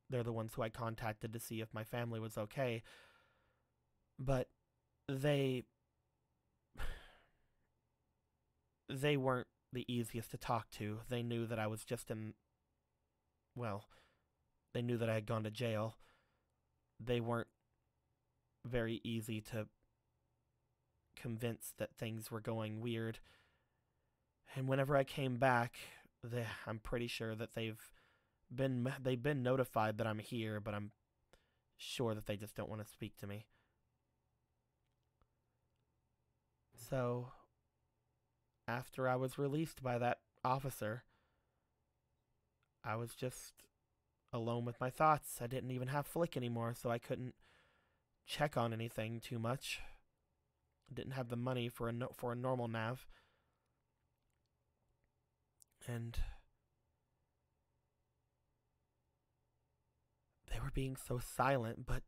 They're the ones who I contacted to see if my family was okay. But they weren't the easiest to talk to. They knew that I was just they knew that I had gone to jail. They weren't very easy to convince that things were going weird. And whenever I came back, I'm pretty sure that they've been notified that I'm here, but I'm sure that they just don't want to speak to me. So, after I was released by that officer, I was just alone with my thoughts. I didn't even have Flick anymore, so I couldn't check on anything too much. I didn't have the money for a normal nav. And they were being so silent, but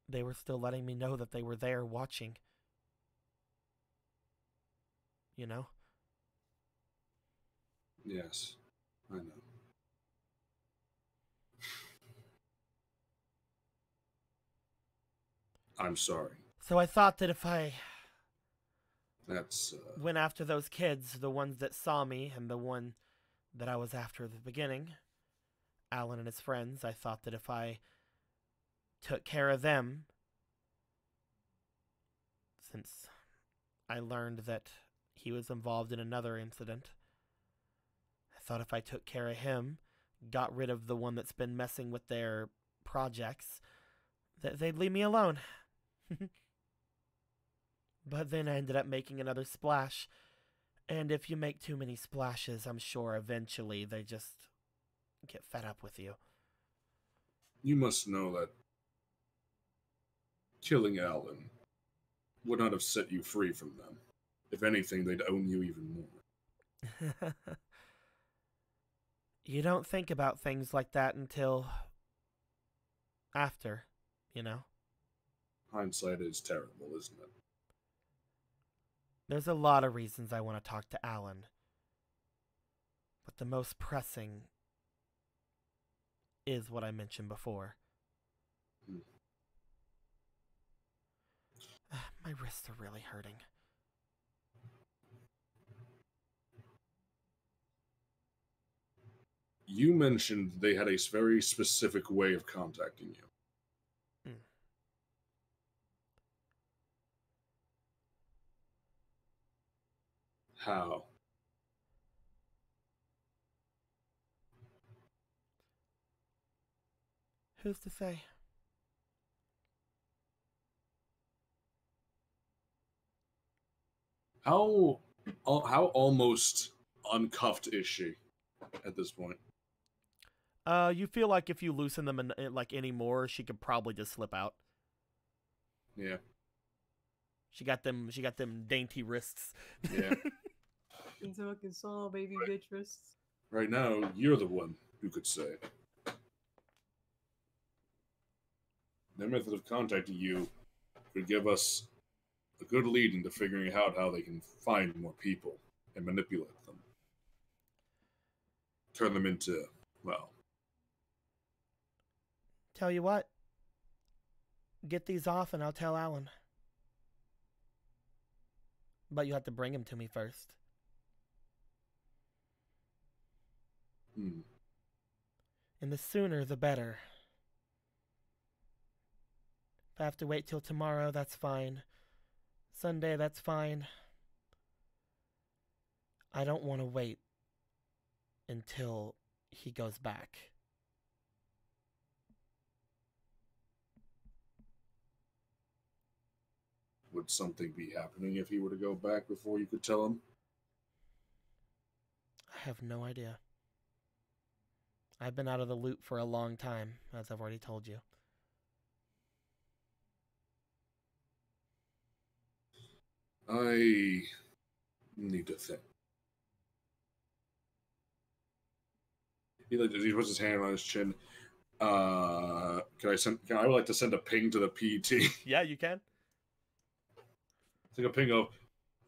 they were still letting me know that they were there watching. You know? Yes, I know. I'm sorry. So I thought that if I That's, went after those kids, the ones that saw me and the one that I was after at the beginning, Alan and his friends, I thought that if I took care of them, since I learned that he was involved in another incident, I thought if I took care of him, got rid of the one that's been messing with their projects, that they'd leave me alone. But then I ended up making another splash. And if you make too many splashes, I'm sure eventually they just get fed up with you. you must know that killing Alan would not have set you free from them. If anything, they'd own you even more. You don't think about things like that until after, you know? Hindsight is terrible, isn't it? There's a lot of reasons I want to talk to Alan. But the most pressing is what I mentioned before. My wrists are really hurting. You mentioned they had a very specific way of contacting you. How? Who's to say? How almost uncuffed is she at this point? You feel like if you loosen them like anymore, she could probably just slip out. Yeah. She got them dainty wrists. Yeah. It's a fucking saw, baby bitch wrists. Right now, you're the one who could say it. Their method of contacting you could give us a good lead into figuring out how they can find more people and manipulate them. Turn them into, well... Tell you what. Get these off and I'll tell Alan. But you have to bring him to me first. And the sooner the better. If I have to wait till tomorrow, that's fine. Sunday, that's fine. I don't want to wait until he goes back. Would something be happening if he were to go back before you could tell him? I have no idea. I've been out of the loop for a long time, as I've already told you. I need to think. He puts his hand on his chin. I would like to send a ping to the PT. Yeah, you can. Take a ping of,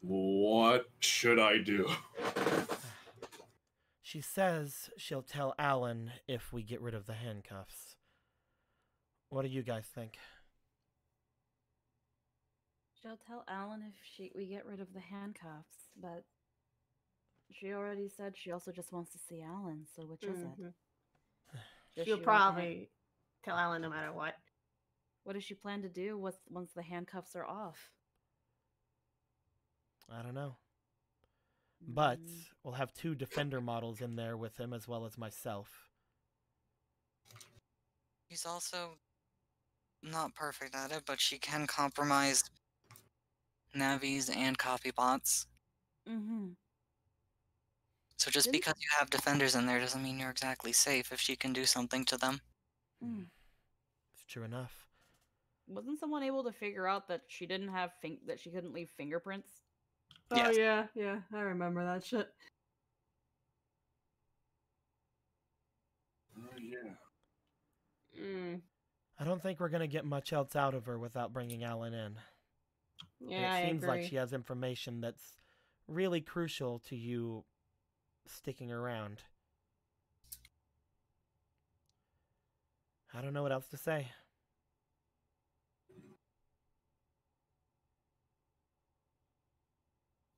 what should I do? She says she'll tell Alan if we get rid of the handcuffs. What do you guys think? She'll tell Alan if we get rid of the handcuffs, but She already said she also just wants to see Alan, so which is it? Mhm. Does She'll she want the probably tell Alan no matter what. What does she plan to do once the handcuffs are off? I don't know. But Mm, we'll have 2 defender models in there with him as well as myself. She's also not perfect at it, but she can compromise Navis and copy bots. mm-hmm. So just Didn't- because you have defenders in there doesn't mean you're exactly safe if she can do something to them. Mm. It's true enough. Wasn't someone able to figure out that she didn't have that she couldn't leave fingerprints? Oh Yes. yeah, I remember that shit. Yeah. Mm. I don't think we're going to get much else out of her without bringing Alan in. Yeah, And it I seems agree. like she has information that's really crucial to you sticking around. I don't know what else to say.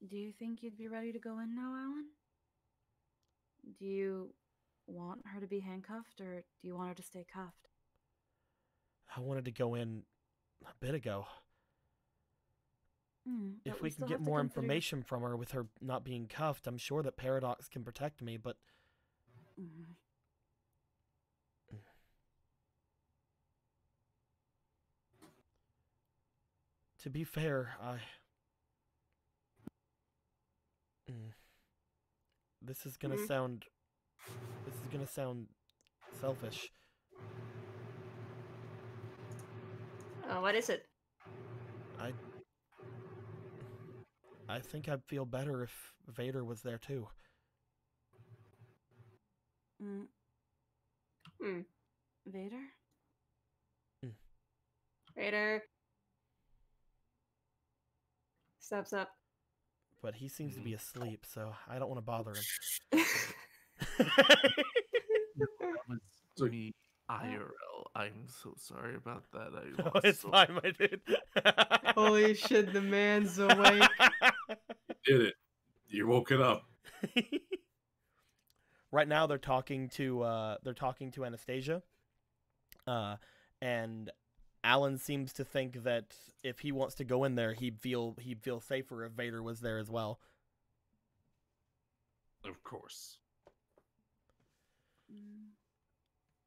Do you think you'd be ready to go in now, Alan? Do you want her to be handcuffed, or do you want her to stay cuffed? I wanted to go in a bit ago. But If we can still get have to more consider information from her with her not being cuffed, I'm sure that Paradox can protect me, but Mhm. to be fair, this is gonna Mhm. sound selfish. What is it? I think I'd feel better if Vader was there too. Vader? Vader steps up. But he seems to be asleep, so I don't want to bother him. That was me IRL. I'm so sorry about that. I Oh, lost it's so fine, my dude. Holy shit, the man's awake. You did it. You woke it up. Right now they're talking to Anastasia. And Alan seems to think that if he wants to go in there, he'd feel safer if Vader was there as well. Of course.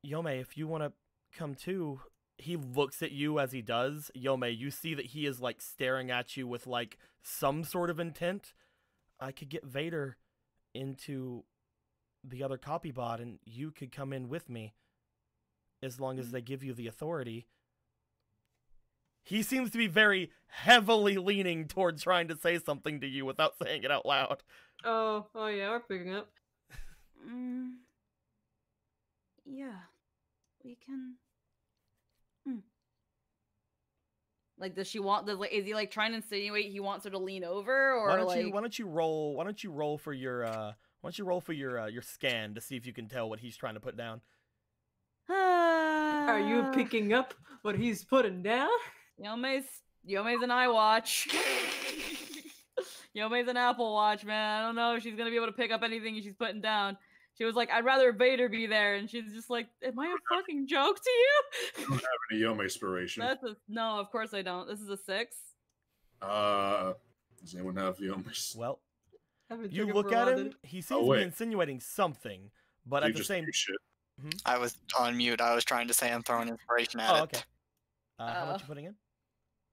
Yome, if you want to come too, he looks at you as he does. Yome, you see that he is like staring at you with like some sort of intent. I could get Vader into the other copy bot and you could come in with me as long as they give you the authority. He seems to be very heavily leaning towards trying to say something to you without saying it out loud. Oh yeah, we're picking up. Yeah, we can. Like, does she want? Is he like trying to insinuate he wants her to lean over, or Why don't you roll for your scan to see if you can tell what he's trying to put down? Are you picking up what he's putting down? Yome's an iWatch. Yome's an Apple Watch, man. I don't know if she's gonna be able to pick up anything she's putting down. She was like, I'd rather Vader be there, and she's just like, am I a fucking joke to you? I don't have any Yome inspiration. No, of course I don't. This is a 6. Does anyone have Yome? Well, Haven't you took look for a at while, him. did He seems to be insinuating something, but You at the just same. do shit. I was on mute. I was trying to say I'm throwing inspiration at it. Okay. How much you putting in?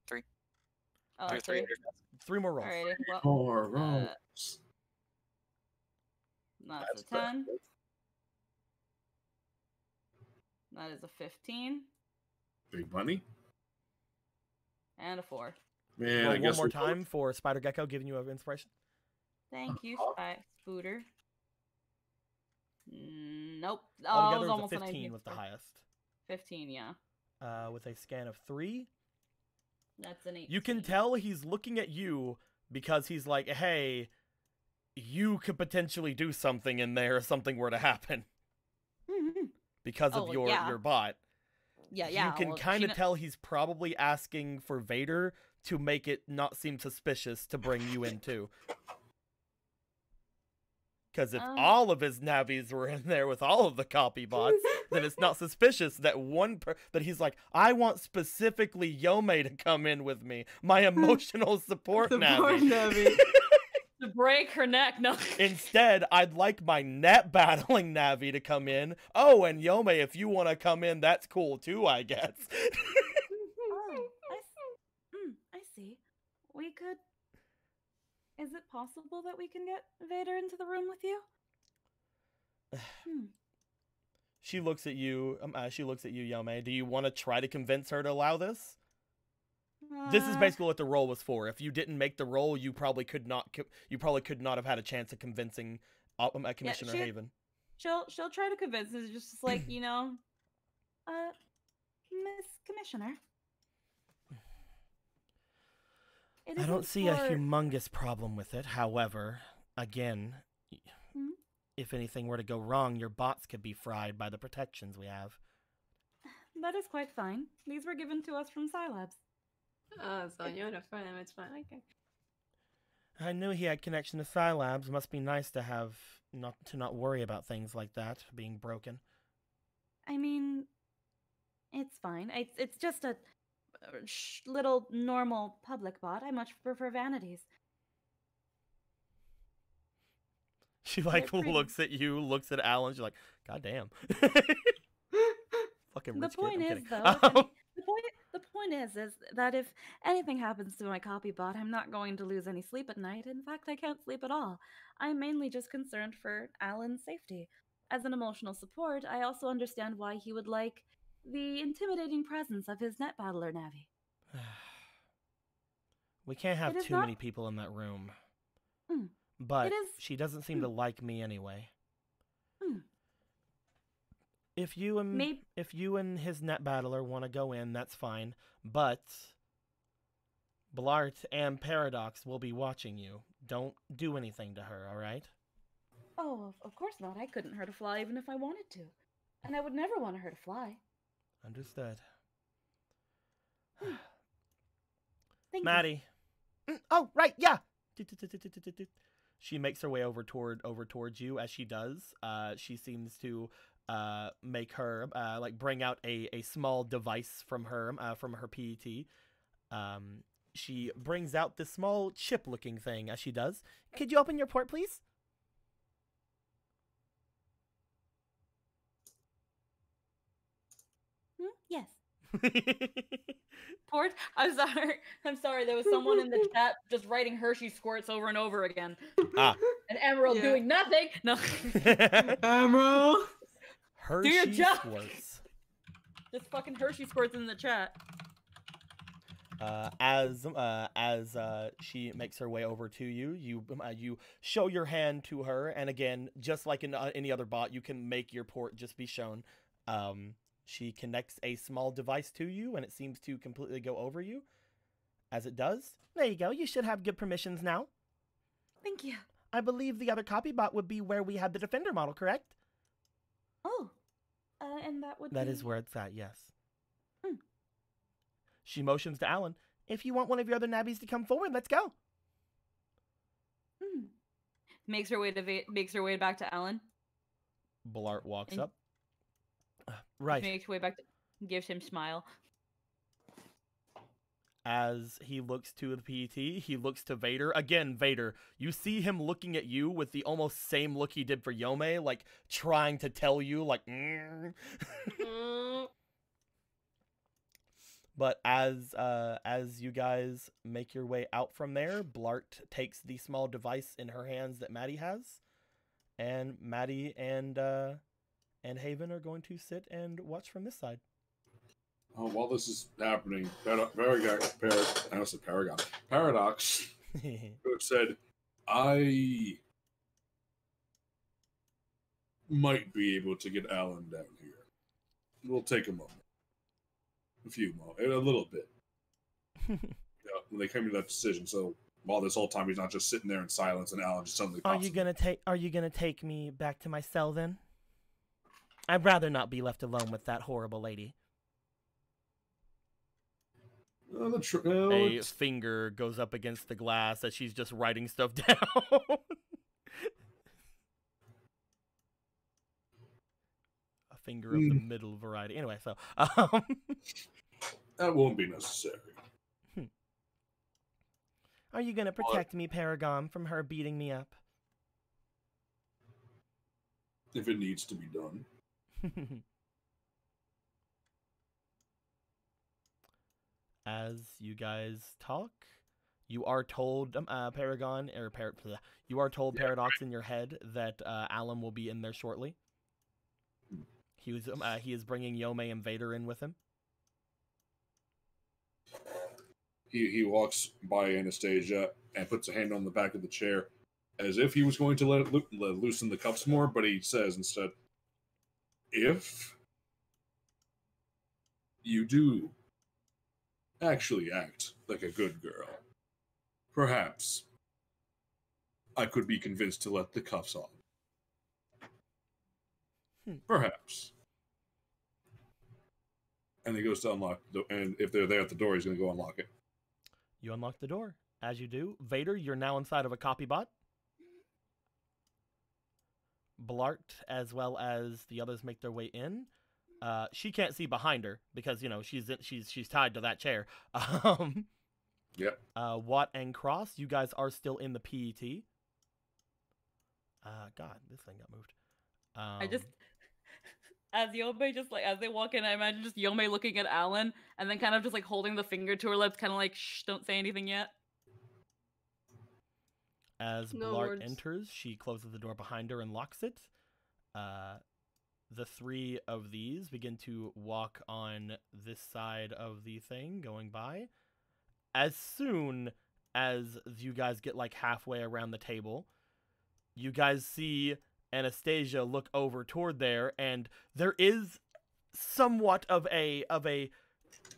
3. Oh, 3. 3 more rolls. Alrighty. Well, More rolls. that's a 10. That is a 15. Big money. And a 4. Man, Roll I guess one more time for Spider Gecko giving you an inspiration. Thank you, Spooter. Nope. Oh, it Altogether, was it almost was a a 15 19. was the highest. 15, yeah. With a scan of 3. That's an 18. You can tell he's looking at you because he's like, hey, you could potentially do something in there if something were to happen. Because of your bot. Yeah. You can kind of tell he's probably asking for Vader to make it not seem suspicious to bring you in too. Because if all of his Navis were in there with all of the copy bots, then it's not suspicious that that he's like, I want specifically Yomei to come in with me, my emotional support Navi. To break her neck, no. Instead, I'd like my net battling Navi to come in. Oh, and Yomei, if you want to come in, that's cool too, I guess. Oh, I see. We could... Is it possible that we can get Vader into the room with you? She looks at you, Yomei. Do you want to try to convince her to allow this? This is basically what the roll was for. If you didn't make the roll, you probably could not have had a chance of convincing Commissioner Haven. She'll try to convince us, just like, Miss Commissioner. I don't see a humongous problem with it. However, again, if anything were to go wrong, your bots could be fried by the protections we have. That is quite fine. These were given to us from Scilabs. Oh, so you're a friend. It's fine. Okay. I knew he had connection to Scilabs. Must be nice to have not worry about things like that being broken. I mean, it's fine. It's just a little normal public bot. I much prefer vanities. She looks at you, looks at Alan. She's like, God damn. Fucking rich The point kid. is, though, the point is that if anything happens to my copy bot, I'm not going to lose any sleep at night. In fact, I can't sleep at all. I'm mainly just concerned for Alan's safety. As an emotional support, I also understand why he would like the intimidating presence of his net battler Navi. We can't have too many people in that room. But she doesn't seem to like me anyway. If you and his net battler want to go in, that's fine. But Blart and Paradox will be watching you. Don't do anything to her, all right? Oh, of course not. I couldn't hurt a fly even if I wanted to. And I would never want to hurt a fly. Understood. Thank Maddie. Oh, right, yeah. She makes her way over towards you. As she does, she seems to make her bring out a small device from her PET. She brings out this small chip looking thing. As she does, could you open your port, please? Yes. Port? I'm sorry. There was someone in the chat just writing Hershey squirts over and over again. And Emerald doing nothing. No. Emerald. Hershey Do your job. Squirts. Just fucking Hershey squirts in the chat. As she makes her way over to you, you show your hand to her, and again, just like in any other bot, you can make your port just be shown. She connects a small device to you, and it seems to completely go over you. As it does, there you go. You should have good permissions now. Thank you. I believe the other copy bot would be where we had the Defender model, correct? Oh, and that would That be... is where it's at, yes. She motions to Alan. If you want one of your other nabbies to come forward, let's go. Makes her way back to Alan. Blart walks up. Right. Makes her way back to... Gives him smile. As he looks to the PET, he looks to Vader. Again, Vader, you see him looking at you with the almost same look he did for Yomei, like trying to tell you, like, But as you guys make your way out from there, Blart takes the small device in her hands that Maddie has, and Maddie and Haven are going to sit and watch from this side. While this is happening, Paradox said, I might be able to get Alan down here. It'll take a moment. A few moments. A little bit. When they came to that decision, so while this whole time he's not just sitting there in silence and Alan just suddenly pops Are you gonna take me back to my cell then? I'd rather not be left alone with that horrible lady. A finger goes up against the glass as she's just writing stuff down. finger of the middle variety. Anyway, so that won't be necessary. Are you gonna protect me, Paragon, from her beating me up? If it needs to be done. As you guys talk, you are told, Paragon, you are told, Paradox, in your head that Alan will be in there shortly. He is bringing Yomei and Vader in with him. He walks by Anastasia and puts a hand on the back of the chair as if he was going to let loosen the cuffs more, but he says instead, if you do actually act like a good girl, perhaps I could be convinced to let the cuffs on. Perhaps. And he goes to unlock and if they're there at the door, he's going to go unlock it. You unlock the door. As you do, Vader, you're now inside of a copy bot. Blart, as well as the others, make their way in. She can't see behind her because she's tied to that chair. Yep. Watt and Cross, you guys are still in the PET. God, this thing got moved. I just, as Yomei as they walk in, I imagine just Yomei looking at Alan and then kind of just holding the finger to her lips, kind of like, shh, don't say anything yet. As No Blart words. enters, she closes the door behind her and locks it. The three of these begin to walk on this side of the thing, going by. As soon as you guys get halfway around the table, you guys see Anastasia look over toward there, and there is somewhat of a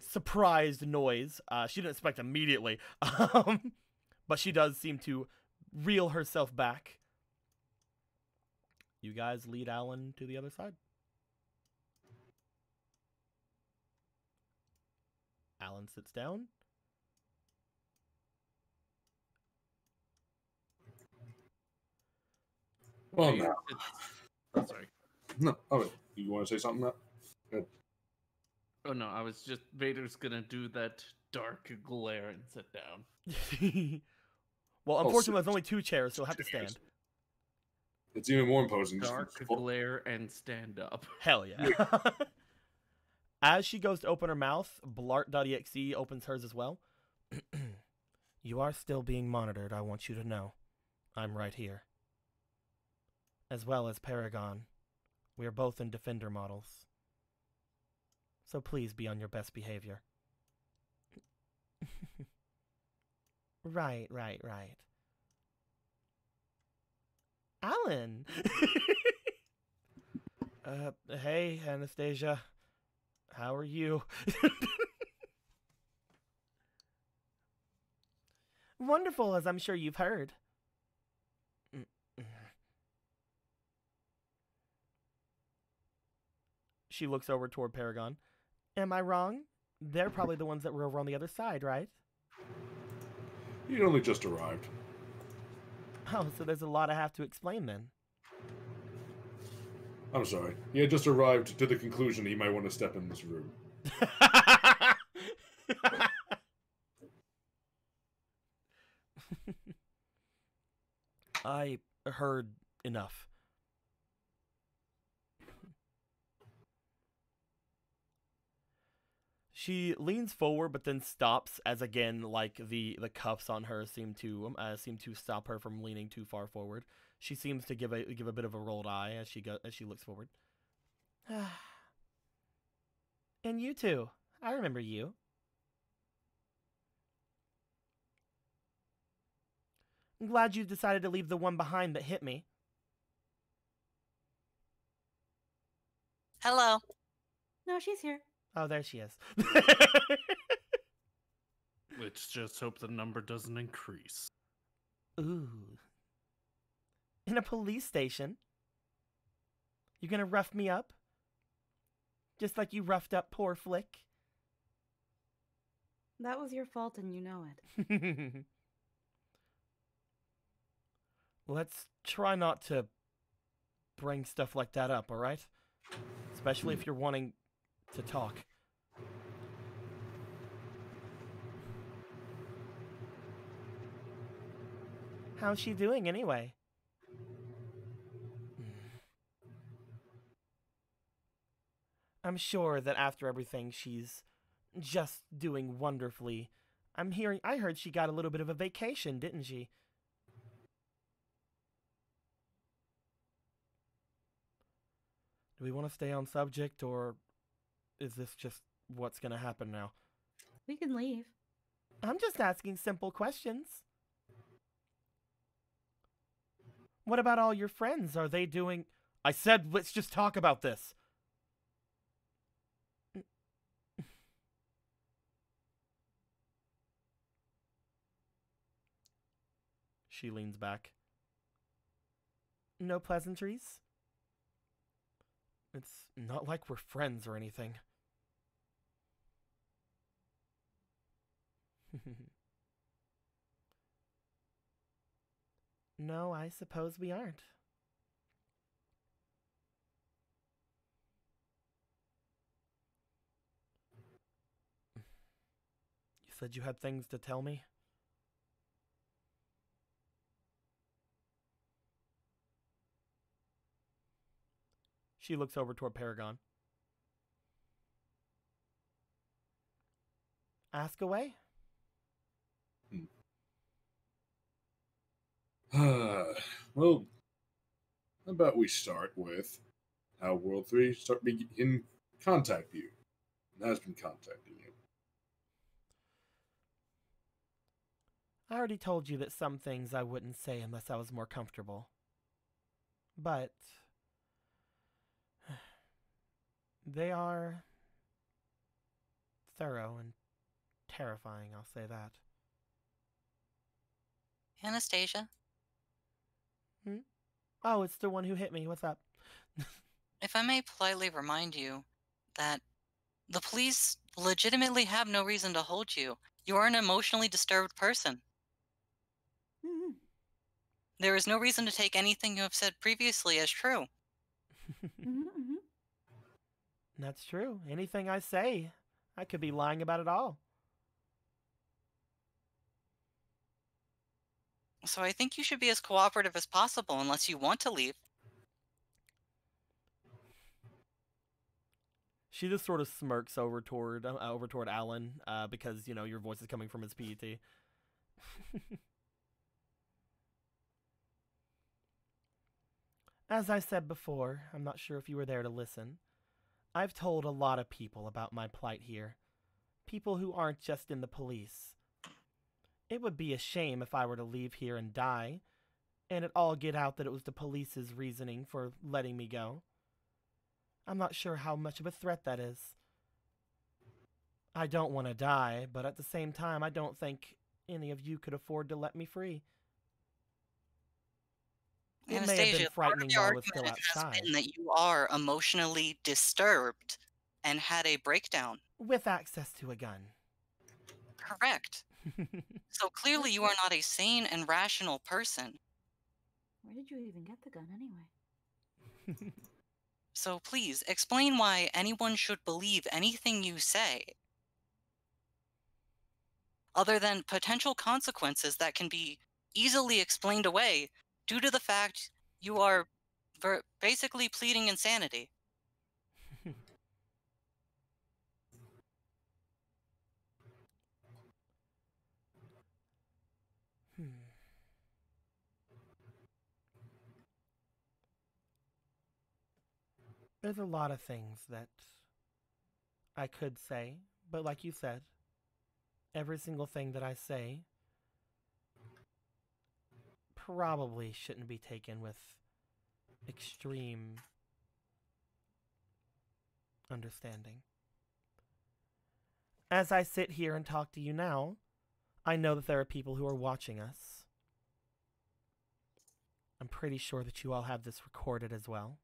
surprised noise. She didn't expect immediately, but she does seem to reel herself back. You guys lead Alan to the other side. Alan sits down. Well, no. Oh, sorry. No. Oh, you want to say something? Good. Oh no, I was just Vader's gonna do that dark glare and sit down. Well, unfortunately, there's only two chairs, so he'll have to stand. It's even more imposing. Dark glare and stand up. Hell yeah. As she goes to open her mouth, Blart.EXE opens hers as well. You are still being monitored, I want you to know. I'm right here. As well as Paragon. We are both in Defender models. So please be on your best behavior. Right. Alan! Hey, Anastasia. How are you? Wonderful, as I'm sure you've heard. She looks over toward Paragon. Am I wrong? They're probably the ones that were over on the other side, right? He only just arrived. Oh, so there's a lot I have to explain then. I'm sorry. He had just arrived to the conclusion he might want to step in this room. I heard enough. She leans forward, but then stops as again, the cuffs on her seem to stop her from leaning too far forward. She seems to give a bit of a rolled eye as she looks forward. And you too. I remember you. I'm glad you decided to leave the one behind that hit me. Hello. No, she's here. Oh, there she is. Let's just hope the number doesn't increase. Ooh. In a police station? You gonna rough me up? Just like you roughed up poor Flick? That was your fault and you know it. Let's try not to bring stuff like that up, alright? Let's especially if you're wanting to talk. How's she doing anyway? I'm sure that after everything, she's just doing wonderfully. I heard she got a little bit of a vacation, didn't she? Do we want to stay on subject, or is this just what's going to happen now? We can leave. I'm just asking simple questions. What about all your friends? Are they doing... I said, let's just talk about this. She leans back. No pleasantries? It's not like we're friends or anything. No, I suppose we aren't. You said you had things to tell me? She looks over toward Paragon. Ask away. Well, how about we start with how World 3 begin contact you and has been contacting you. I already told you that some things I wouldn't say unless I was more comfortable. But they are thorough and terrifying, I'll say that. Anastasia? Oh, it's the one who hit me. What's up? If I may politely remind you that the police legitimately have no reason to hold you. You are an emotionally disturbed person. There is no reason to take anything you have said previously as true. That's true. Anything I say, I could be lying about it all. So I think you should be as cooperative as possible unless you want to leave. She just sort of smirks over toward Alan, because, you know, your voice is coming from his PET. As I said before, I'm not sure if you were there to listen. I've told a lot of people about my plight here. People who aren't just in the police. It would be a shame if I were to leave here and die, and it all get out that it was the police's reasoning for letting me go. I'm not sure how much of a threat that is. I don't want to die, but at the same time, I don't think any of you could afford to let me free. It may have been frightening while I was still outside. Has been that you are emotionally disturbed and had a breakdown. With access to a gun. Correct. So clearly you are not a sane and rational person. Where did you even get the gun anyway? So please, explain why anyone should believe anything you say. Other than potential consequences that can be easily explained away due to the fact you are basically pleading insanity. There's a lot of things that I could say, but like you said, every single thing that I say probably shouldn't be taken with extreme understanding. As I sit here and talk to you now, I know that there are people who are watching us. I'm pretty sure that you all have this recorded as well.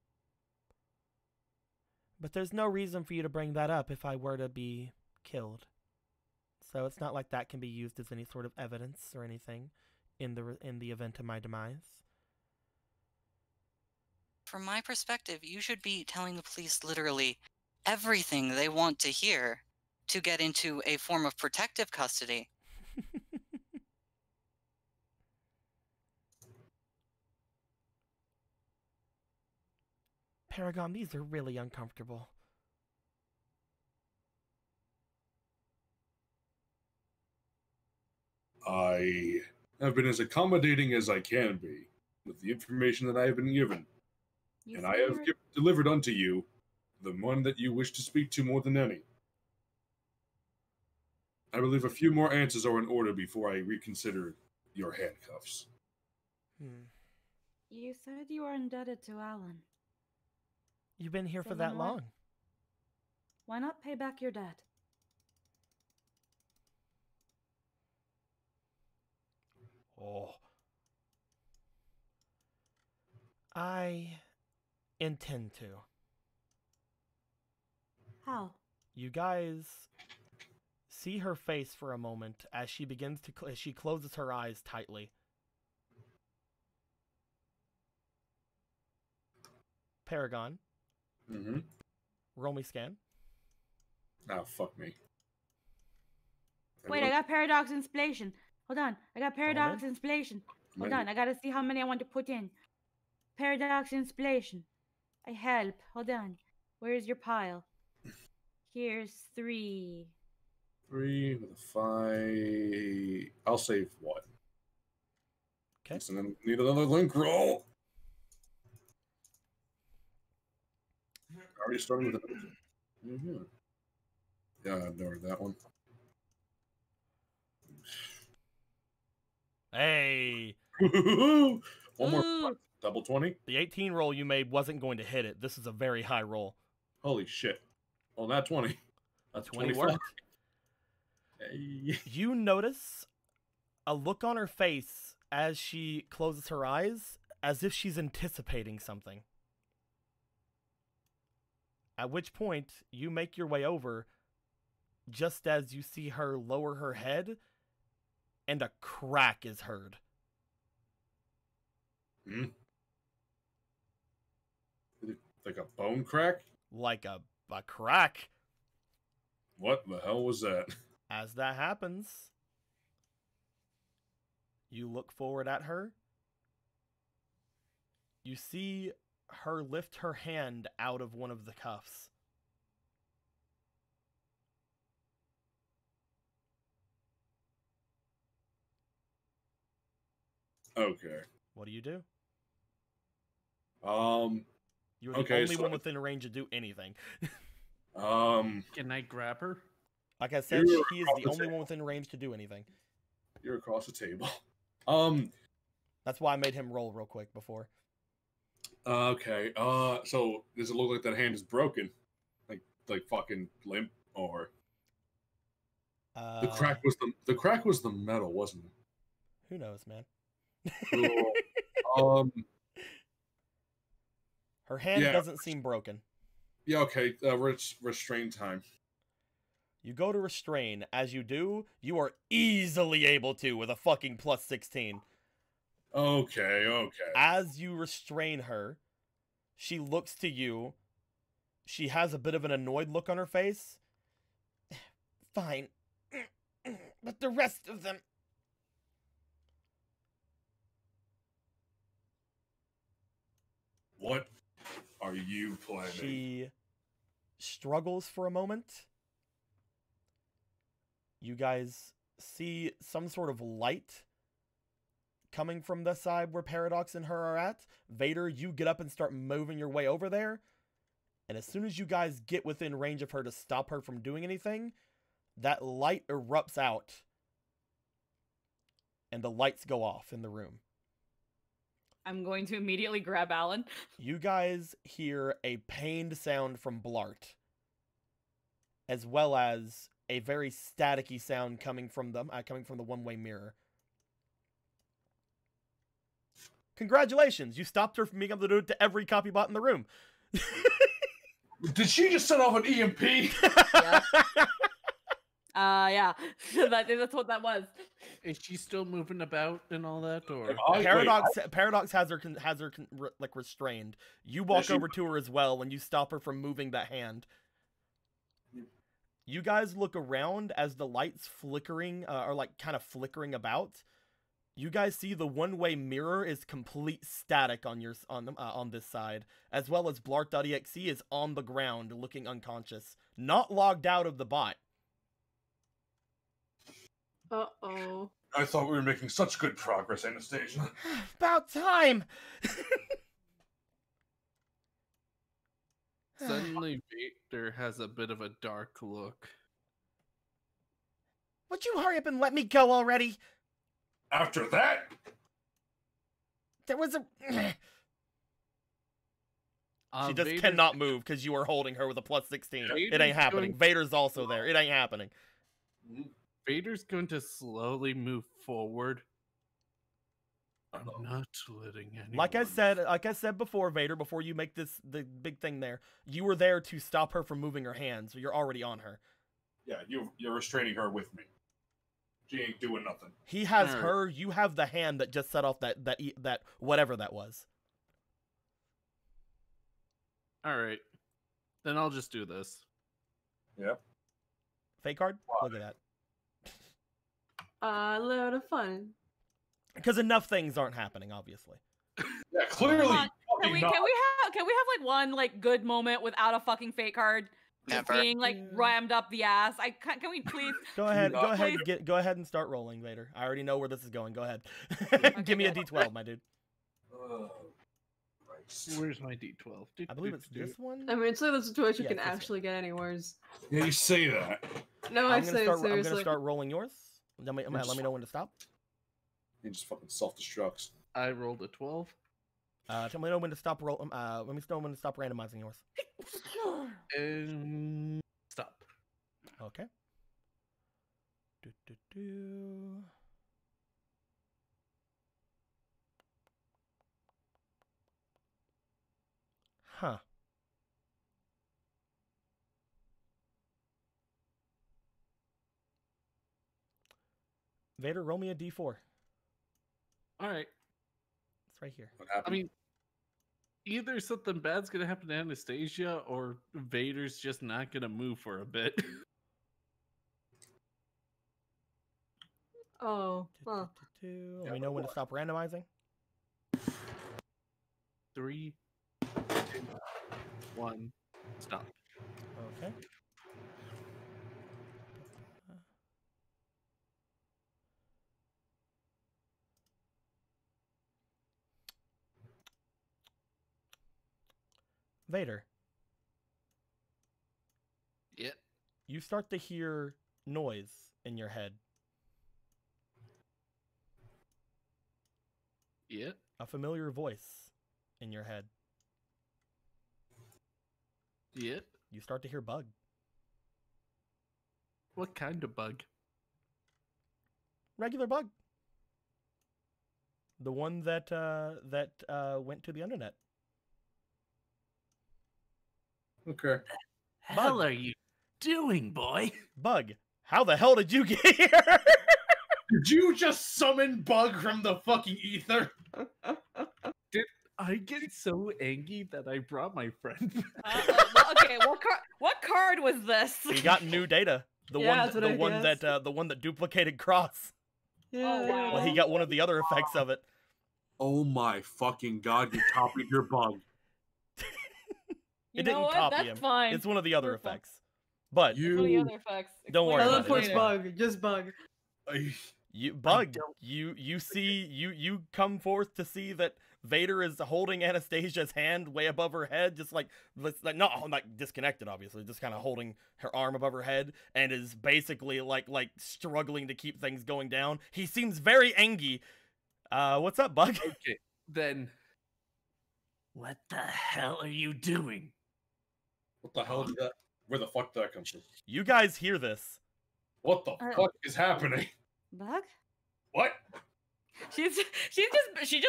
But there's no reason for you to bring that up if I were to be killed. So it's not like that can be used as any sort of evidence or anything in the event of my demise. from my perspective, you should be telling the police literally everything they want to hear to get into a form of protective custody. Paragon, these are really uncomfortable. I have been as accommodating as I can be with the information that I have been given, and I have delivered unto you the one that you wish to speak to more than any. I believe a few more answers are in order before I reconsider your handcuffs. You said you were indebted to Alan. You've been here So for then that why- long. Why not pay back your debt? Oh. I intend to. How? You guys see her face for a moment as she begins to as she closes her eyes tightly. Paragon. Mm-hmm. Roll me scan. Ah, fuck me. Wait, I got paradox inflation. Hold on. I got paradox inflation. Hold on. I gotta see how many I want to put in. Paradox inflation. I help. Hold on. Where's your pile? Here's 3. 3 with a 5. I'll save 1. Okay. And then need another link roll. Already starting with it. Mm-hmm. Yeah, I've never heard that one. Hey. One more. Double 20. The 18 roll you made wasn't going to hit it. This is a very high roll. Holy shit. Well, not 20. That's 20 25. worked. Hey. You notice a look on her face as she closes her eyes, as if she's anticipating something. At which point, you make your way over, just as you see her lower her head, and a crack is heard. Hmm? Like a bone crack? Like a crack. What the hell was that? As that happens, you look forward at her. You see her lift her hand out of one of the cuffs. Okay. What do you do? You're the okay, only so one within range to do anything. Can I grab her? Like I said, You're he is the across the only one within range to do anything. You're across the table. That's why I made him roll real quick before. Okay. So does it look like that hand is broken? Like fucking limp, or the crack was the metal, wasn't it? Who knows, man? Cool. Her hand doesn't seem broken. Yeah, okay. Restrain time. You go to restrain. As you do, you are easily able to with a fucking plus 16. Okay. As you restrain her, she looks to you. She has a bit of an annoyed look on her face. Fine. But the rest of them... What are you planning? She struggles for a moment. You guys see some sort of light coming from the side where Paradox and her are at. Vader, you get up and start moving your way over there. And as soon as you guys get within range of her to stop her from doing anything, that light erupts out. And the lights go off in the room. I'm going to immediately grab Alan. You guys hear a pained sound from Blart, as well as a very staticky sound coming from the one-way mirror. Congratulations! You stopped her from being able to do it to every copy bot in the room. Did she just set off an EMP? Yeah. Yeah. That's what that was. Is she still moving about and all that, or Paradox has her like restrained. You walk over to her as well, and you stop her from moving that hand. You guys look around as the lights flickering, are like kind of flickering about. You guys see the one-way mirror is complete static on this side, as well as Blart.exe is on the ground, looking unconscious, not logged out of the bot. Uh-oh. I thought we were making such good progress, Anastasia. About time! Suddenly, Vader has a bit of a dark look. Would you hurry up and let me go already? After that? There was a... She just Vader's cannot move because you are holding her with a +16. It Vader's ain't happening. Vader's also there. It ain't happening. Vader's going to slowly move forward. I'm not letting anyone... Like I said before, Vader, before you make the big thing there, you were there to stop her from moving her hands. So you're already on her. Yeah, you're restraining her with me. She ain't doing nothing. He has her. You have the hand that just set off that whatever that was. All right, then I'll just do this. Yep. Fake card. Look at that. A load of fun. Because enough things aren't happening, obviously. Yeah, clearly. Can we have like one like good moment without a fucking fake card? Just Never. being like rammed up the ass. Can we please? Go ahead and start rolling, Vader. I already know where this is going. Go ahead. Give me a D12, my dude. Where's my D12? I believe it's this one. I mean, it's like the situation Yeah, can it's this actually get anywhere. Yeah, you say that. No, I I'm say it seriously. I'm gonna start rolling yours. Let me know when to stop. He just fucking self-destructs. I rolled a 12. Tell me when to stop roll. Let me know when to stop randomizing yours. Stop. Okay. Huh. Vader, roll me a D4. All right. It's right here. What happened? I mean, either something bad's gonna happen to Anastasia, or Vader's just not gonna move for a bit. Oh. Huh. Let me know when to stop randomizing. 3, 2, 1, stop. Okay. Vader, Yeah. you start to hear noise in your head. Yeah. A familiar voice in your head. Yeah. You start to hear bug. What kind of bug? Regular bug. The one that went to the internet. Okay. Hell are you doing, boy? Bug. How the hell did you get here? Did you just summon Bug from the fucking ether? Did I get so angry that I brought my friend? Okay, what card was this? You got new data. The one guessed. the one that duplicated Cross. Yeah. Oh, wow. Well, he got one of the other effects of it. Oh my fucking god, you copied your Bug. You It know didn't what? copy That's him. fine. It's one of the other We're fine. effects. But It's one of the other effects. Don't worry I Explain about love it. Force It's Bug. Just Bug. you bug. You come forth to see that Vader is holding Anastasia's hand way above her head, just like not like disconnected, obviously, just kind of holding her arm above her head, and is basically like struggling to keep things going down. He seems very angry. What's up, Bug? Okay, then. What the hell are you doing? What the hell did that? Where the fuck did that come from? You guys hear this? What the fuck is happening? Bug? What? She just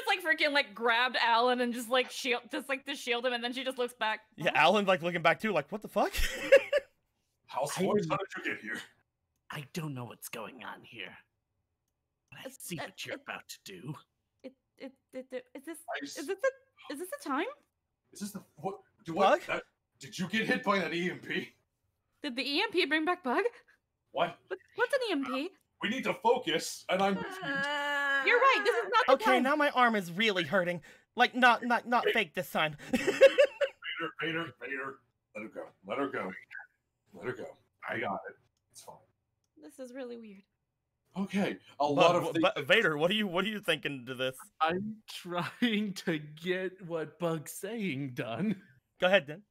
like freaking like grabbed Alan and just like to shield him, and then she just looks back. Yeah, Alan's like looking back too, like what the fuck? How did you get here? I don't know what's going on here. I see what you're about to do. Is this I is s- this the time? Is this the what? Bug? Did you get hit by that EMP? Did the EMP bring back Bug? What? What's an EMP? We need to focus, and I'm. You're right. This is not the Okay, time. now my arm is really hurting. Like, not fake this time. Vader. Let her go. Let her go. Let her go. I got it. It's fine. This is really weird. Okay. A lot of things. But Vader, what are you thinking to this? I'm trying to get what Bug's saying done. Go ahead, then.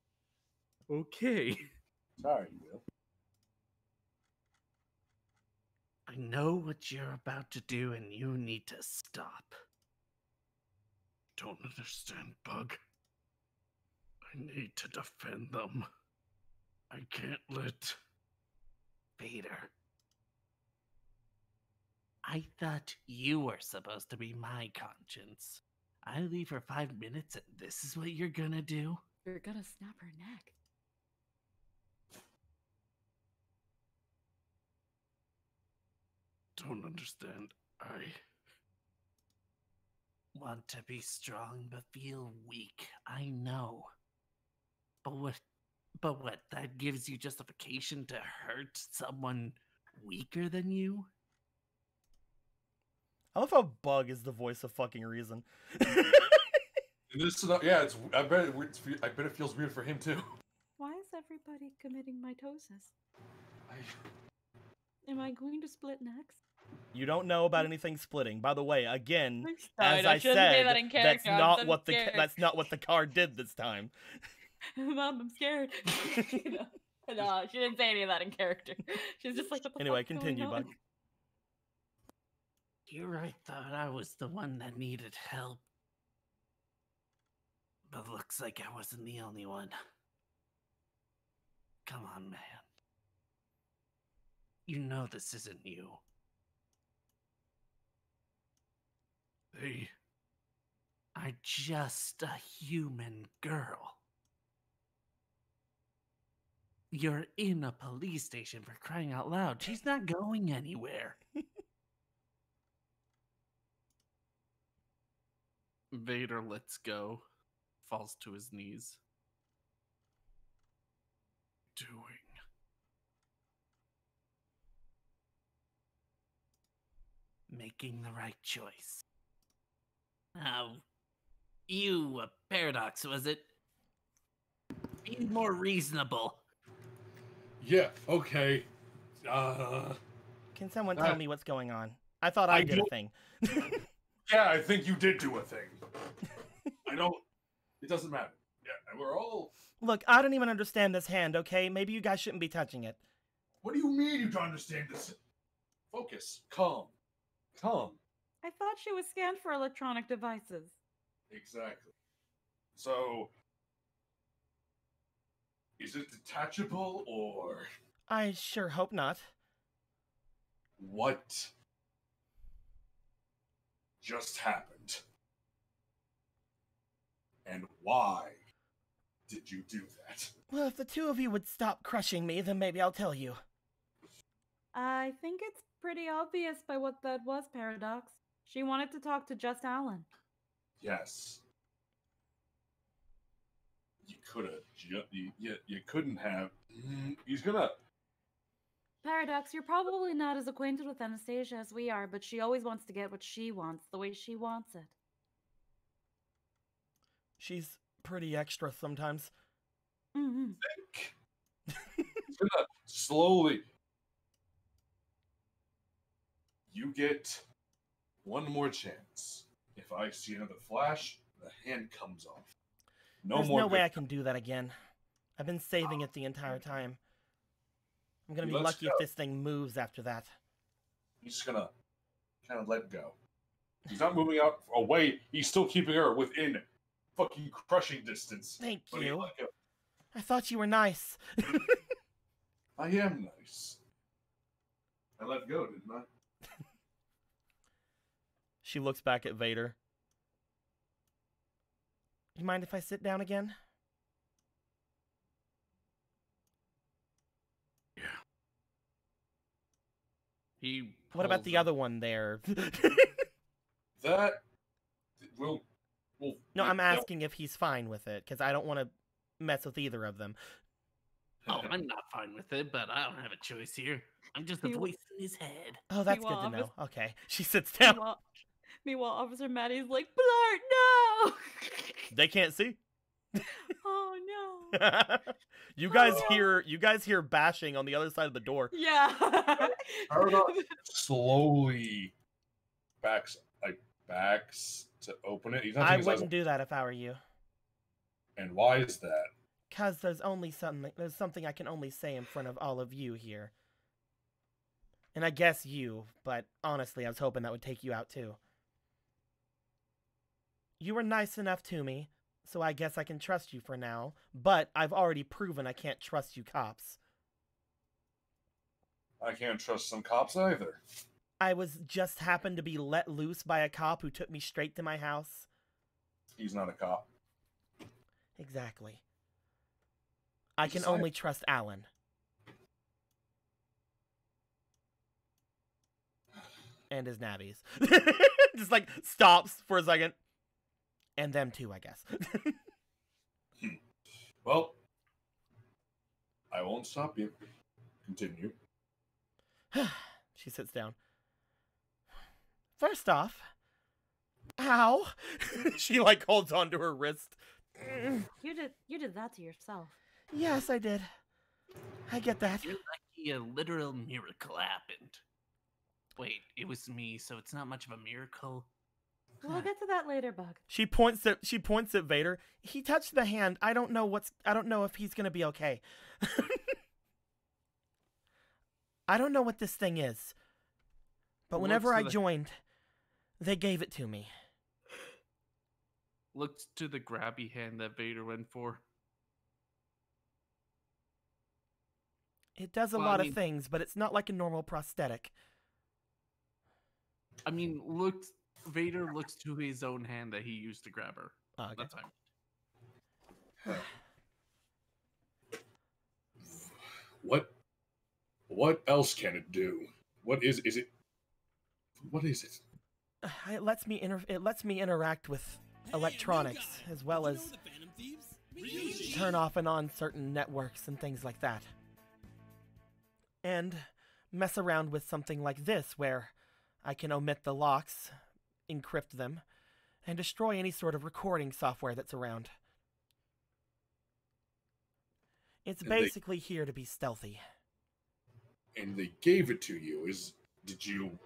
Okay. Sorry, Will. I know what you're about to do, and you need to stop. Don't understand, Bug. I need to defend them. I can't let... Vader. I thought you were supposed to be my conscience. I leave for 5 minutes, and this is what you're gonna do? You're gonna snap her neck. Don't understand. I want to be strong but feel weak. I know. But what? That gives you justification to hurt someone weaker than you? I love how Bug is the voice of fucking reason. This, yeah, it's. I bet it feels weird for him too. Why is everybody committing mitosis? Am I going to split next? You don't know about anything splitting. By the way, again, Sorry, as I I shouldn't say said, that in that's character. I'm not so what scared. that's not what the card did this time. Mom, I'm scared. No, she didn't say any of that in character. She's just like, what the Anyway, fuck's going continue, on? Bug. Here I thought I was the one that needed help. But looks like I wasn't the only one. Come on, man. You know this isn't you. They are just a human girl. You're in a police station, for crying out loud. She's not going anywhere. Vader lets go, falls to his knees. Doing. Making the right choice. Now, you, Paradox, was it? Be more reasonable. Yeah. Okay. Uh. Can someone tell me what's going on? I thought I did a thing. Yeah, I think you did do a thing. I don't. It doesn't matter. Yeah, we're all. Look, I don't even understand this hand, okay? Maybe you guys shouldn't be touching it. What do you mean you don't understand this? Focus. Calm. Calm. I thought she was scanned for electronic devices. Exactly. So, is it detachable or I sure hope not. what just happened? And why did you do that? Well, if the two of you would stop crushing me, then maybe I'll tell you. I think it's pretty obvious by what that was, Paradox. She wanted to talk to just Alan. Yes. You could have. You couldn't have. He's gonna. Paradox, you're probably not as acquainted with Anastasia as we are, but she always wants to get what she wants, the way she wants it. She's pretty extra sometimes. Mm-hmm. He's gonna slowly. You get one more chance. If I see another flash, the hand comes off. There's more. no way I can do that again. I've been saving it the entire time. I'm gonna be Let's lucky go. if this thing moves after that. He's just gonna kind of let go. He's not moving out away. He's still keeping her within fucking crushing distance. Thank But he you. let go. I thought you were nice. I am nice. I let go, didn't I? She looks back at Vader. You mind if I sit down again? Yeah. He. What about pulls the up- other one there? That will. No, I'm asking if he's fine with it, because I don't want to mess with either of them. Oh, I'm not fine with it, but I don't have a choice here. I'm just the You- voice in his head. Oh, that's good to Meanwhile, know. Okay. She sits down. Meanwhile, Officer Maddie's like, Blart, no! They can't see. Oh no. You guys hear bashing on the other side of the door. Yeah. Paradox slowly backs to open it. He's not I taking his eyes wouldn't do that if I were you. And why is that? Cause there's something I can only say in front of all of you here. And I guess you, but honestly, I was hoping that would take you out too. You were nice enough to me, so I guess I can trust you for now, but I've already proven I can't trust you cops. I can't trust some cops either. I was just happened to be let loose by a cop who took me straight to my house. He's not a cop. Exactly. I can Besides- only trust Alan. And his navvies. Just like stops for a second. And them too, I guess. Well, I won't stop you. Continue. She sits down. First off, ow! She like holds onto her wrist. You did that to yourself. Yes, I did. I get that. You're lucky a literal miracle happened. Wait, it was me, so it's not much of a miracle. We'll get to that later, Bug. She points at Vader. He touched the hand. I don't know if he's gonna be okay. I don't know what this thing is. But whenever I joined, they gave it to me. Looks to the grabby hand that Vader went for. It does a Well, I lot mean- of things, but it's not like a normal prosthetic. I mean, Vader looks to his own hand that he used to grab her. Oh, okay. That's fine. What else can it do? What is it? What is it? It lets me interact with electronics as well as turn off and on certain networks and things like that. And mess around with something like this where I can omit the locks, encrypt them, and destroy any sort of recording software that's around. It's And they- basically here to be stealthy. And they gave it to you. Did you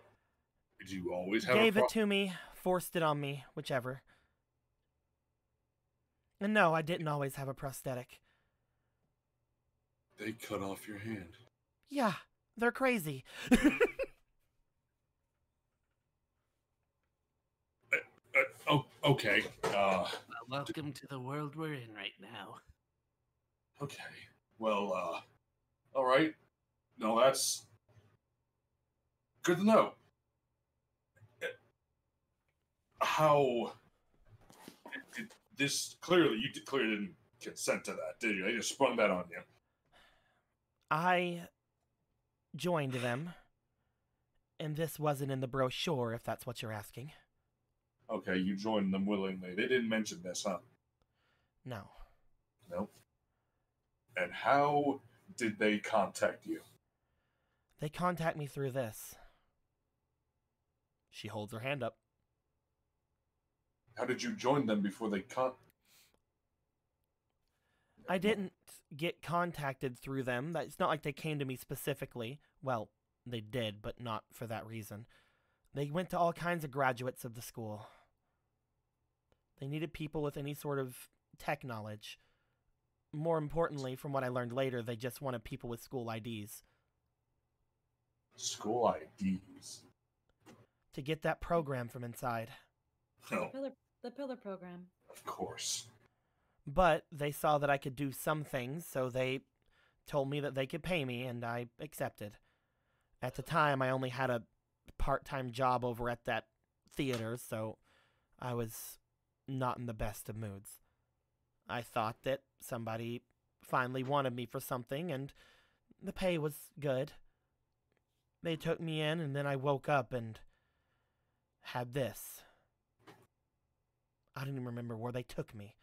always have Gave a it to me, forced it on me, whichever. And no, I didn't always have a prosthetic. They cut off your hand. Yeah, they're crazy. Okay. Welcome to the world we're in right now. Okay. Well, all right. No, that's good to know. How this clearly you clearly didn't consent to that, did you? They just sprung that on you. I joined them, and this wasn't in the brochure, if that's what you're asking. Okay, you joined them willingly. They didn't mention this, huh? No. Nope. And how did they contact you? They contact me through this. She holds her hand up. How did you join them before they I didn't get contacted through them. It's not like they came to me specifically. Well, they did, but not for that reason. They went to all kinds of graduates of the school. They needed people with any sort of tech knowledge. More importantly, from what I learned later, they just wanted people with school IDs. School IDs? To get that program from inside. Oh, The pillar program. of course. But they saw that I could do some things, so they told me that they could pay me, and I accepted. At the time, I only had a part-time job over at that theater, so I was not in the best of moods. I thought that somebody finally wanted me for something, and the pay was good. They took me in, and then I woke up and had this. I don't even remember where they took me.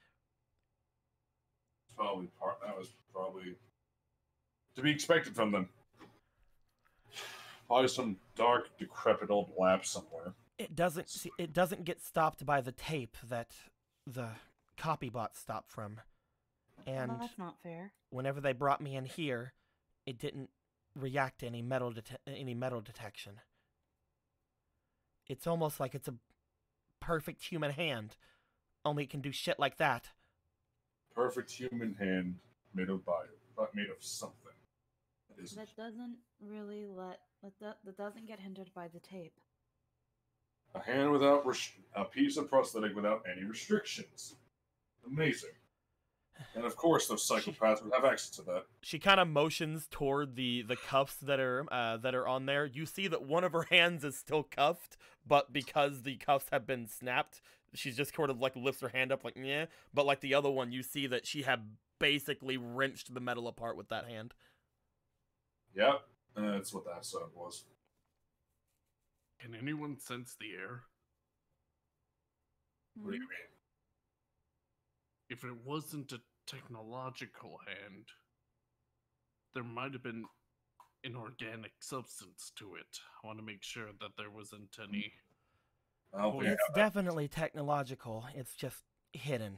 That was probably to be expected from them. Probably some dark, decrepit old lab somewhere. It doesn't get stopped by the tape that the copy bot stopped from. And Well, that's not fair. whenever they brought me in here, it didn't react to any metal detection. It's almost like it's a perfect human hand, only it can do shit like that. Perfect human hand made of something. That doesn't really that doesn't get hindered by the tape. A hand without a piece of prosthetic without any restrictions. Amazing. And of course, those psychopaths would have access to that. She kind of motions toward the cuffs that are on there. You see that one of her hands is still cuffed, but because the cuffs have been snapped, she's just sort of like lifts her hand up like, yeah. But like the other one, you see that she had basically wrenched the metal apart with that hand. Yep, that's what that sound was. Can anyone sense the air? What do you mean? If it wasn't a technological hand, there might have been an organic substance to it. I want to make sure that there wasn't any. It's definitely technological. It's just hidden.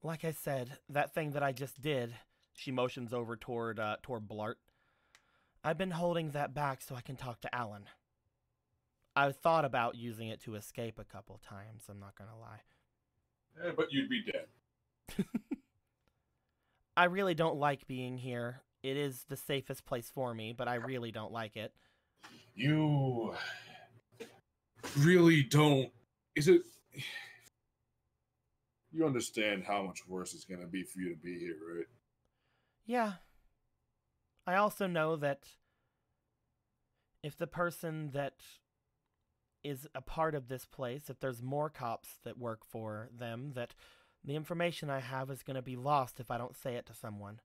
Like I said, that thing that I just did, she motions over toward Blart. I've been holding that back so I can talk to Alan. I've thought about using it to escape a couple times, I'm not gonna lie. Yeah, but you'd be dead. I really don't like being here. It is the safest place for me, but I really don't like it. You really don't. Is it? You understand how much worse it's gonna be for you to be here, right? Yeah. I also know that if the person that is a part of this place, if there's more cops that work for them, that the information I have is going to be lost if I don't say it to someone.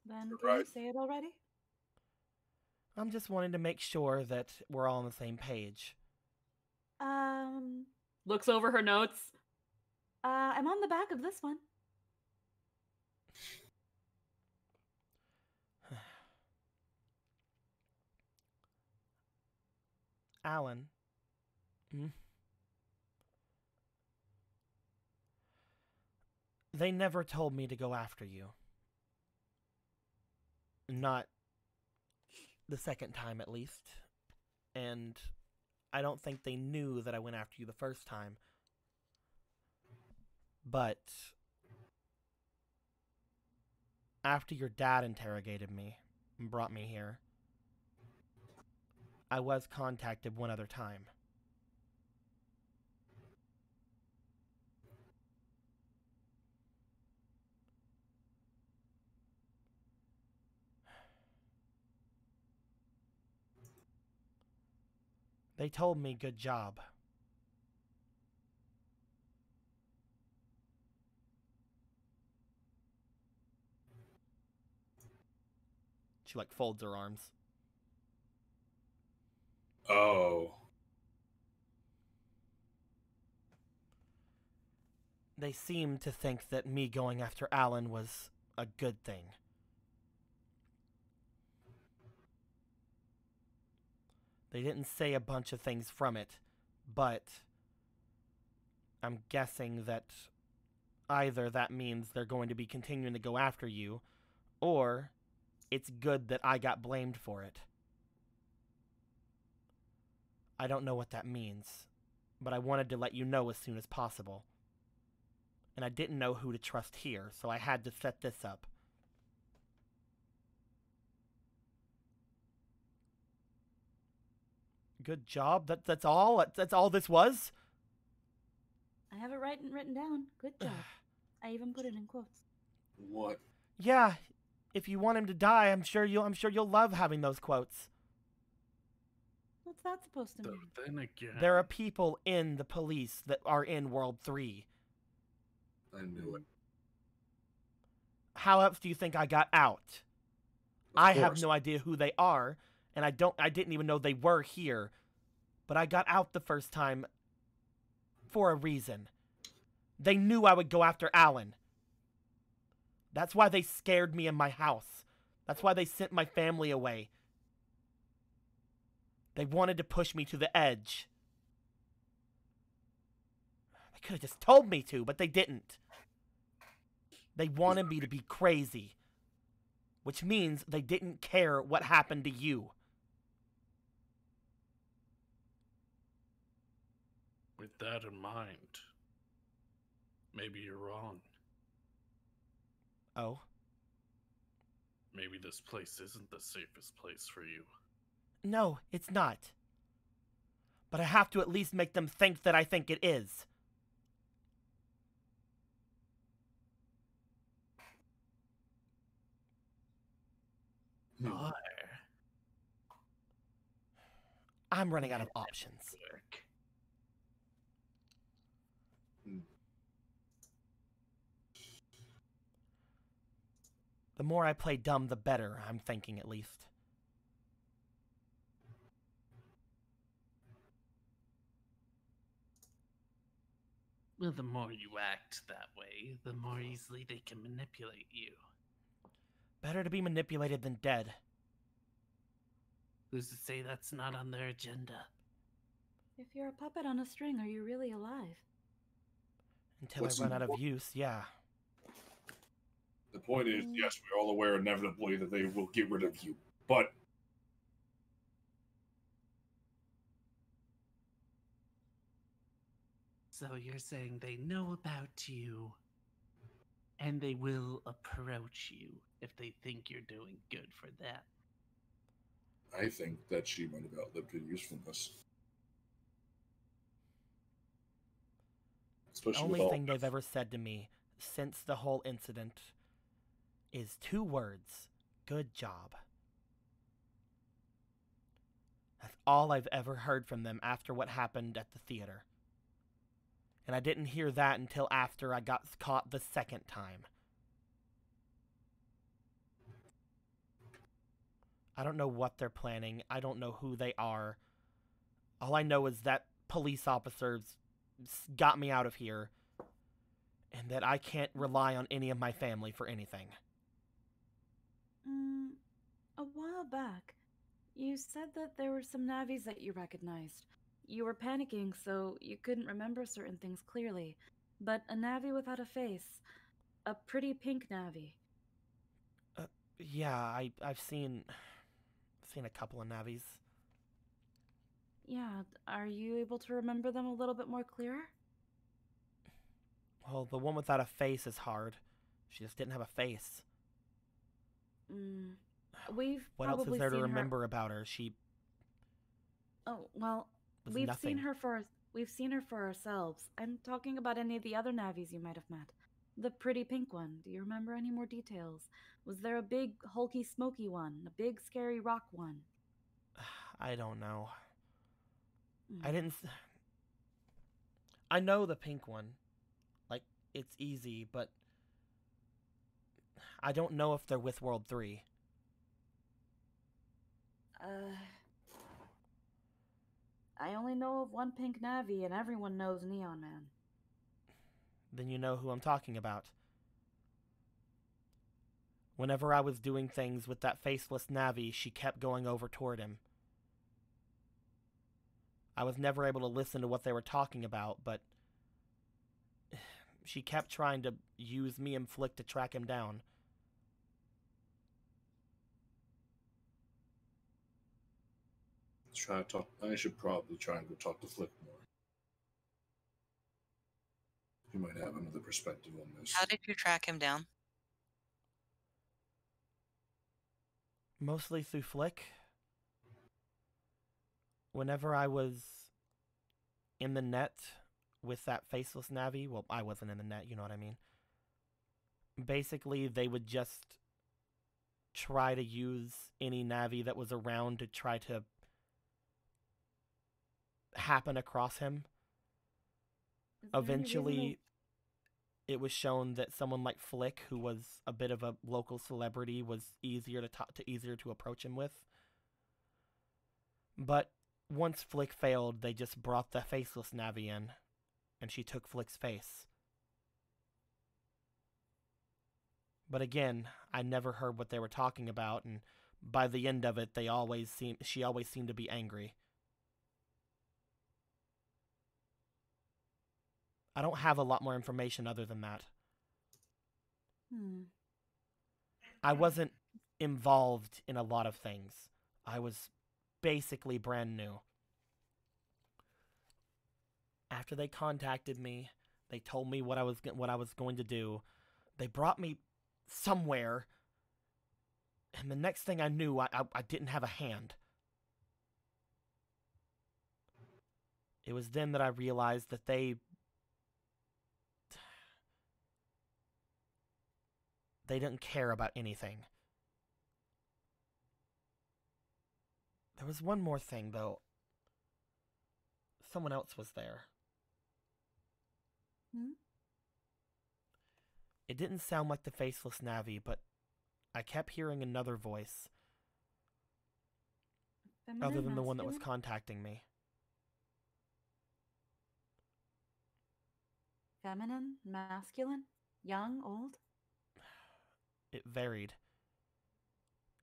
Then can you say it already? I'm just wanting to make sure that we're all on the same page. Looks over her notes. I'm on the back of this one. Alan. They never told me to go after you. Not the second time, at least. And I don't think they knew that I went after you the first time. But after your dad interrogated me and brought me here, I was contacted one other time. They told me good job. She like folds her arms. Oh. They seemed to think that me going after Alan was a good thing. They didn't say a bunch of things from it, but I'm guessing that either that means they're going to be continuing to go after you, or it's good that I got blamed for it. I don't know what that means, but I wanted to let you know as soon as possible. And I didn't know who to trust here, so I had to set this up. Good job. That's all. That's all this was. I have it written down. Good job. I even put it in quotes. What? Yeah. If you want him to die, I'm sure you'll love having those quotes. What's that supposed to mean? Then again, There are people in the police that are in World 3. I knew it. How else do you think I got out? I have no idea who they are, and I didn't even know they were here. But I got out the first time for a reason. They knew I would go after Alan. That's why they scared me in my house. That's why they sent my family away. They wanted to push me to the edge. They could have just told me to, but they didn't. They wanted me to be crazy. Which means they didn't care what happened to you. With that in mind, maybe you're wrong. Oh? Maybe this place isn't the safest place for you. No, it's not. But I have to at least make them think that I think it is. Or I'm running out of options. The more I play dumb, the better, I'm thinking at least. Well, the more you act that way, the more easily they can manipulate you. Better to be manipulated than dead. Who's to say that's not on their agenda? If you're a puppet on a string, are you really alive? Until I run out of use, yeah. The point is, yes, we're all aware inevitably that they will get rid of you. But So you're saying they know about you, and they will approach you if they think you're doing good for them. I think that she might have outlived her usefulness. The only thing they've ever said to me since the whole incident is 2 words. Good job. That's all I've ever heard from them after what happened at the theater. And I didn't hear that until after I got caught the second time. I don't know what they're planning. I don't know who they are. All I know is that police officers got me out of here, and that I can't rely on any of my family for anything. A while back, you said that there were some Navis that you recognized. You were panicking, so you couldn't remember certain things clearly. But a Navi without a face. A pretty pink Navi. Yeah, I've seen a couple of Navis. Yeah, are you able to remember them a little bit more clearer? Well, the one without a face is hard. She just didn't have a face. We've What else probably is there to seen remember about her? She Oh, well, was we've nothing. seen her for ourselves. I'm talking about any of the other Navis you might have met. The pretty pink one. Do you remember any more details? Was there a big, hulky, smoky one? A big, scary rock one? I don't know. I know the pink one. Like, it's easy, but I don't know if they're with World 3. I only know of one pink Navi, and everyone knows Neon Man. Then you know who I'm talking about. Whenever I was doing things with that faceless Navi, she kept going over toward him. I was never able to listen to what they were talking about, but she kept trying to use me and Flick to track him down. I should probably try and go talk to Flick more. He might have another perspective on this. How did you track him down? Mostly through Flick. Whenever I was in the net with that faceless Navi, well, I wasn't in the net, you know what I mean. Basically, they would just try to use any Navi that was around to try to happen across him. Eventually, it was shown that someone like Flick, who was a bit of a local celebrity, was easier to talk to, easier to approach him with. But once Flick failed, they just brought the faceless Navi in, and she took Flick's face. But again, I never heard what they were talking about, and by the end of it, she always seemed to be angry. I don't have a lot more information other than that. I wasn't involved in a lot of things. I was basically brand new. After they contacted me, they told me what I was going to do. They brought me somewhere, and the next thing I knew, I didn't have a hand. It was then that I realized that they didn't care about anything. There was one more thing, though. Someone else was there. It didn't sound like the faceless Navi, but I kept hearing another voice. Feminine, other than the one that was masculine? contacting me. Feminine, masculine, young, old? It varied.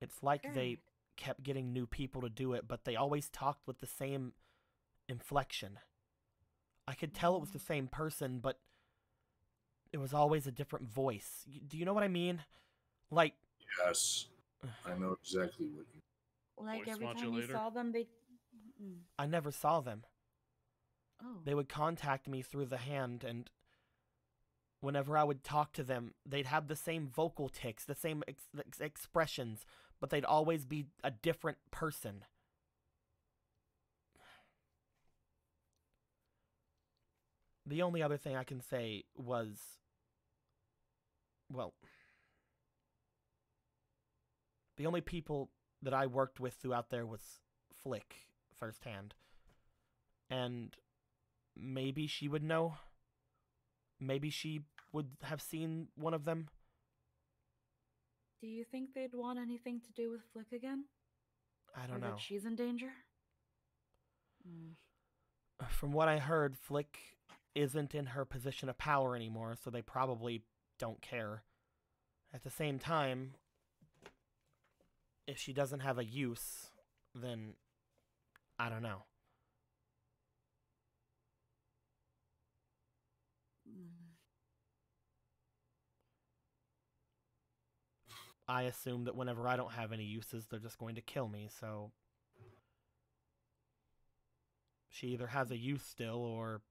It's like they Varied. kept getting new people to do it, but they always talked with the same inflection. I could tell it was the same person, but it was always a different voice. Do you know what I mean? Like, Yes, I know exactly what you. Like Voice every time you modulator? saw them, they. I never saw them. Oh. They would contact me through the hand, and whenever I would talk to them, they'd have the same vocal tics, the same expressions, but they'd always be a different person. The only other thing I can say was, well, the only people that I worked with throughout there was Flick firsthand. And maybe she would know. Maybe she would have seen one of them. Do you think they'd want anything to do with Flick again? I don't or know. that she's in danger? From what I heard, Flick isn't in her position of power anymore, so they probably don't care. At the same time, if she doesn't have a use, then I don't know. I assume that whenever I don't have any uses, they're just going to kill me, so she either has a use still, or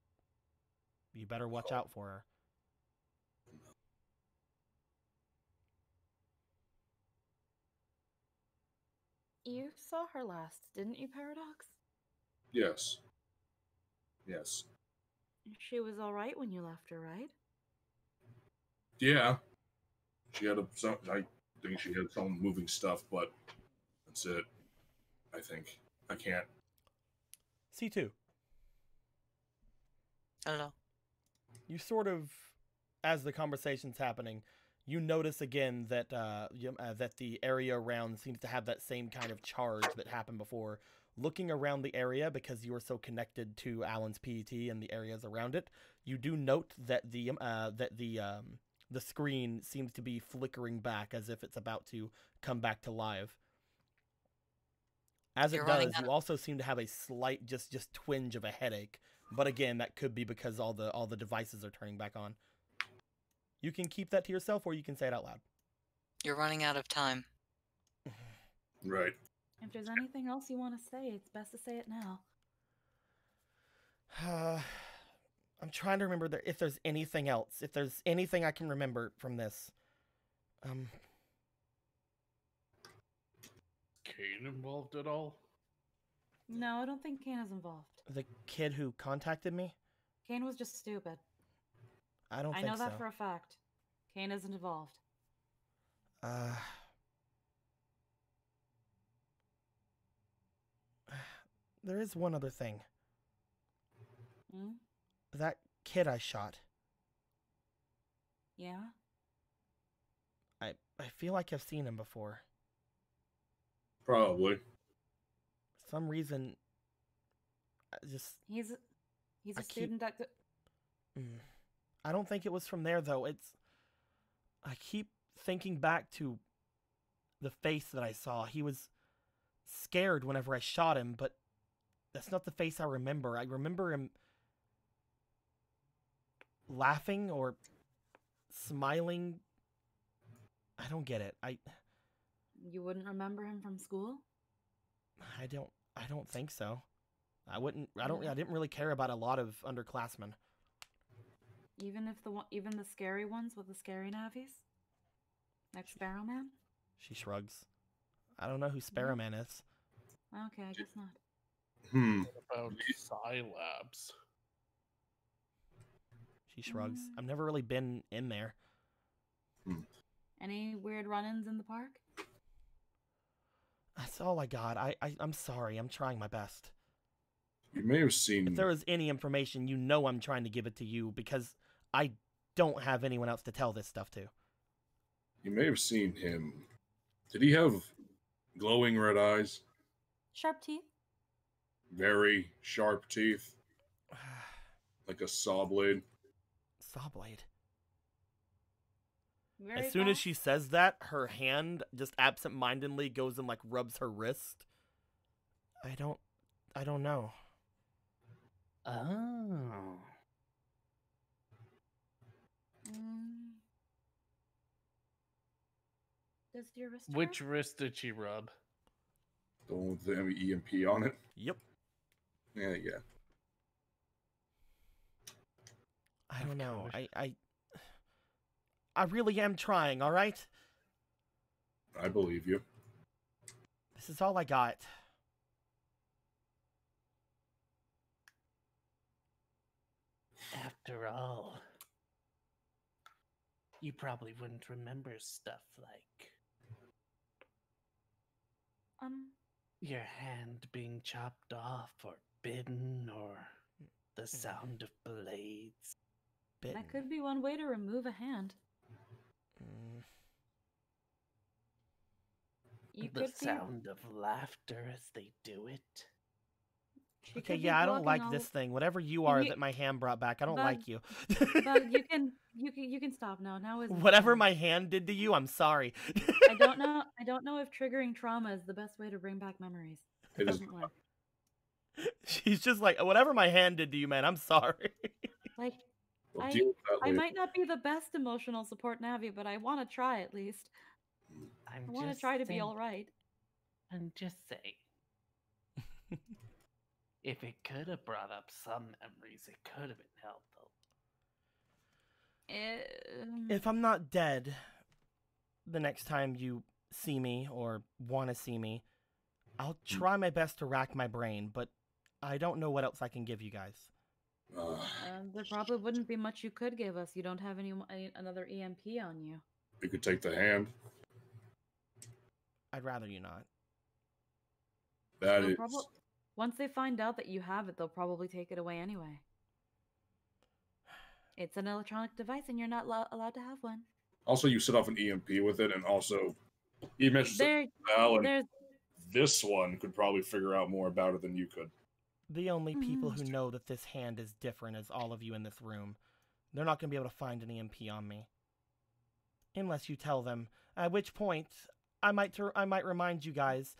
you better watch out for her. You saw her last, didn't you, Paradox? Yes. Yes. She was alright when you left her, right? Yeah. She had I think she had some moving stuff, but that's it. I think. I can't. C2. Hello. You sort of, as the conversation's happening, you notice again that that the area around seems to have that same kind of charge that happened before. Looking around the area, because you are so connected to Alan's PET and the areas around it, you do note that the screen seems to be flickering back as if it's about to come back to live. As it does, you also seem to have a slight just twinge of a headache. But again, that could be because all the devices are turning back on. You can keep that to yourself, or you can say it out loud. You're running out of time. Right. If there's anything else you want to say, it's best to say it now. I'm trying to remember if there's anything else. If there's anything I can remember from this. Kane involved at all? No, I don't think Kane is involved. The kid who contacted me? Kane was just stupid. I don't think so. I know that for a fact. Kane isn't involved. There is one other thing. Hmm? That kid I shot. Yeah? I feel like I've seen him before. Probably. For some reason, He's I a student at the... I don't think it was from there though. I keep thinking back to the face that I saw. He was scared whenever I shot him, but that's not the face I remember. I remember him laughing or smiling. I don't get it. You wouldn't remember him from school? I don't think so. I didn't really care about a lot of underclassmen. Even the scary ones with the scary Navis? Like Sparrow Man? She shrugs. I don't know who Sparrowman is. Okay, I guess not. What about Scilabs? She shrugs. I've never really been in there. Any weird run-ins in the park? That's all I got. I'm sorry. I'm trying my best. You may have seen... If there was any information, you know I'm trying to give it to you because I don't have anyone else to tell this stuff to. You may have seen him. Did he have glowing red eyes? Sharp teeth? Very sharp teeth? Like a saw blade? Saw blade. Very As soon as fast? she says that, her hand just absent-mindedly goes and like rubs her wrist. I don't know. Oh. Does your wrist Which hurt? wrist did she rub? The one with the EMP on it? Yep. Yeah. I don't know. I really am trying, all right? I believe you. This is all I got. After all, you probably wouldn't remember stuff like your hand being chopped off or bitten or the sound of blades. Bitten. That could be one way to remove a hand. You The could sound of laughter as they do it. She Okay, could be yeah, I don't blocking like this thing. Whatever you Can are you- that my hand brought back, I don't Bug- like you. But you can stop now. Now is Whatever my hand did to you, I'm sorry. I don't know if triggering trauma is the best way to bring back memories. It It is doesn't work. She's just like, whatever my hand did to you, man, I'm sorry. Like We'll deal with that I later. might not be the best emotional support Navi, but I want to try at least. I want to try to be all right. I'm just saying. If it could have brought up some memories, it could have been helpful. If I'm not dead the next time you see me or want to see me, I'll try my best to rack my brain, but I don't know what else I can give you guys. There probably wouldn't be much you could give us. You don't have another EMP on you. You could take the hand. I'd rather you not. That They'll is... Once they find out that you have it, they'll probably take it away anyway. It's an electronic device, and you're not allowed to have one. Also, you set off an EMP with it, and also, you mentioned Val, and this one could probably figure out more about it than you could. The only people who know that this hand is different is all of you in this room. They're not going to be able to find an EMP on me. Unless you tell them, at which point, I might remind you guys,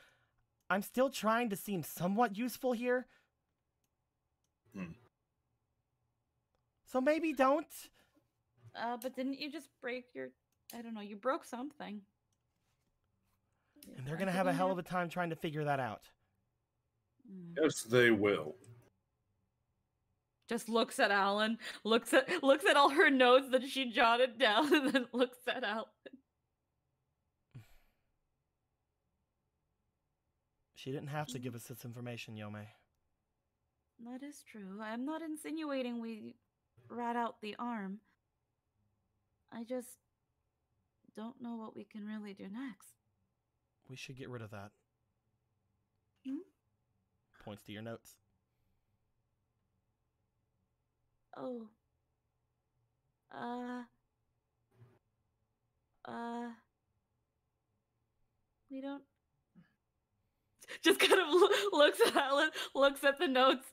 I'm still trying to seem somewhat useful here. So maybe don't. But didn't you just break your... I don't know, you broke something. And they're going to have a hell of a time trying to figure that out. Yes, they will. Just looks at Alan, looks at all her notes that she jotted down, and then looks at Alan. She didn't have to give us this information, Yome. That is true. I'm not insinuating we rat out the arm. I just don't know what we can really do next. We should get rid of that. Points to your notes. Oh. We don't. Just kind of looks at Alan, looks at the notes,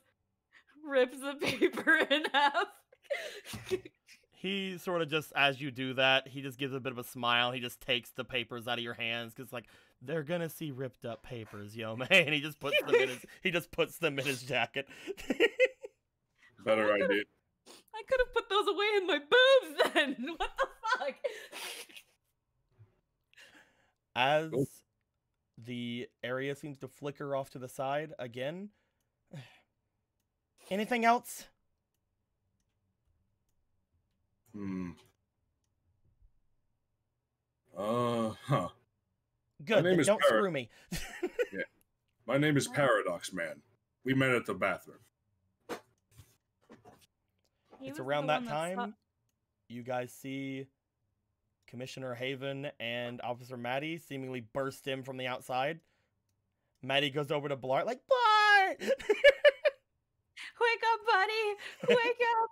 rips the paper in half. He sort of just, as you do that, he just gives a bit of a smile. He just takes the papers out of your hands because, like, they're gonna see ripped up papers, yo, man. And he just puts them in his jacket. Better idea. I could have put those away in my boobs then. What the fuck? As the area seems to flicker off to the side again. Anything else? Huh. Good, then don't screw me. Yeah. My name is Paradox Man. We met at the bathroom. It's around that time you guys see Commissioner Haven and Officer Maddie seemingly burst in from the outside. Maddie goes over to Blart, like, Blart! Wake up, buddy! Wake up!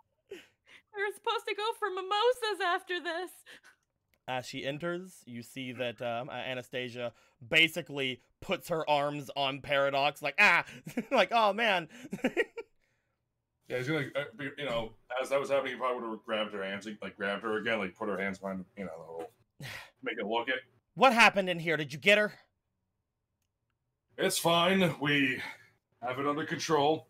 We were supposed to go for mimosas after this. As she enters, you see that Anastasia basically puts her arms on Paradox, like, ah! Like, oh, man. Yeah, he's gonna, as that was happening, he probably would have grabbed her hands, like, grabbed her again, like, put her hands behind, make it look it. What happened in here? Did you get her? It's fine. We have it under control.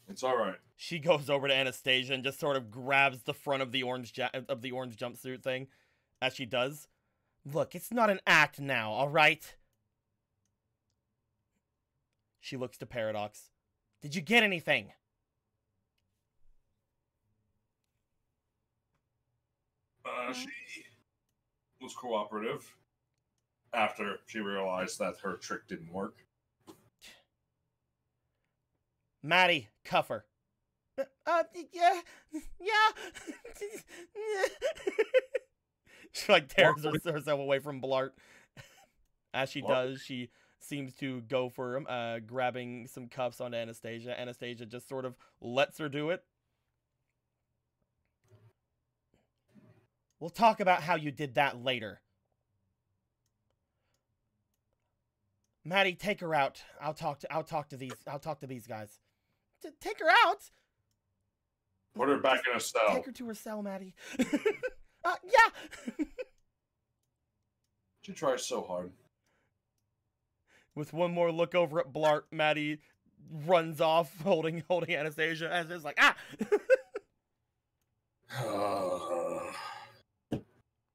It's all right. She goes over to Anastasia and just sort of grabs the front of the orange jumpsuit thing, as she does. Look, it's not an act now, all right? She looks to Paradox. Did you get anything? She was cooperative after she realized that her trick didn't work. Maddie, cuff her. Yeah. She, like, tears herself away from Blart. As she does, she seems to go for him, grabbing some cuffs onto Anastasia. Anastasia just sort of lets her do it. We'll talk about how you did that later. Maddie, take her out. I'll talk to these guys. Take her out. Put her back in a cell. Take her to her cell, Maddie. Yeah. She tries so hard. With one more look over at Blart, Maddie runs off, holding Anastasia, as is like, ah.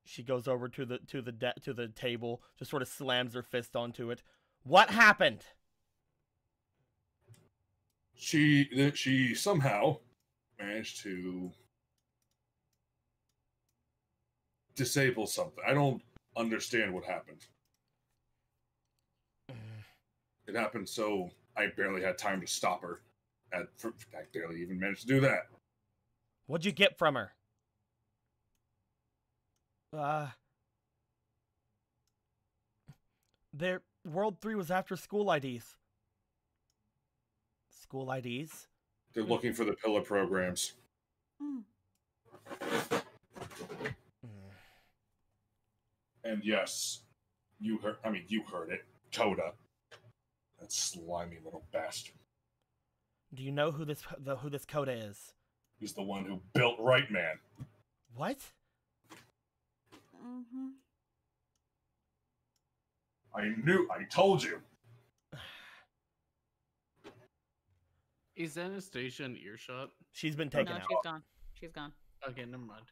She goes over to the table, just sort of slams her fist onto it. What happened? She somehow managed to disable something. I don't understand what happened. It happened so I barely had time to stop her. I barely even managed to do that. What'd you get from her? Their World 3 was after school IDs. School IDs? They're looking for the pillar programs. And yes, you heard it. Coda. That slimy little bastard. Do you know who this Coda is? He's the one who built Right Man. What? I told you. Is Anastasia in earshot? She's been taken out. No, she's gone. She's gone. Okay, never mind.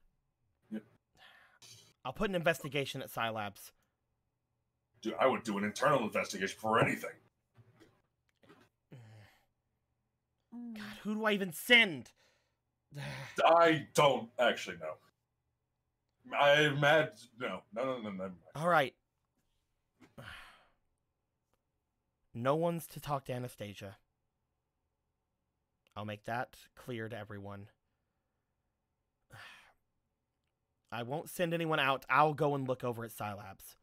Yep. I'll put an investigation at Scilabs. Dude, I would do an internal investigation for anything. God, who do I even send? I don't actually know. I'm mad. No. Never mind. All right. No one's to talk to Anastasia. I'll make that clear to everyone. I won't send anyone out. I'll go and look over at Scilabs.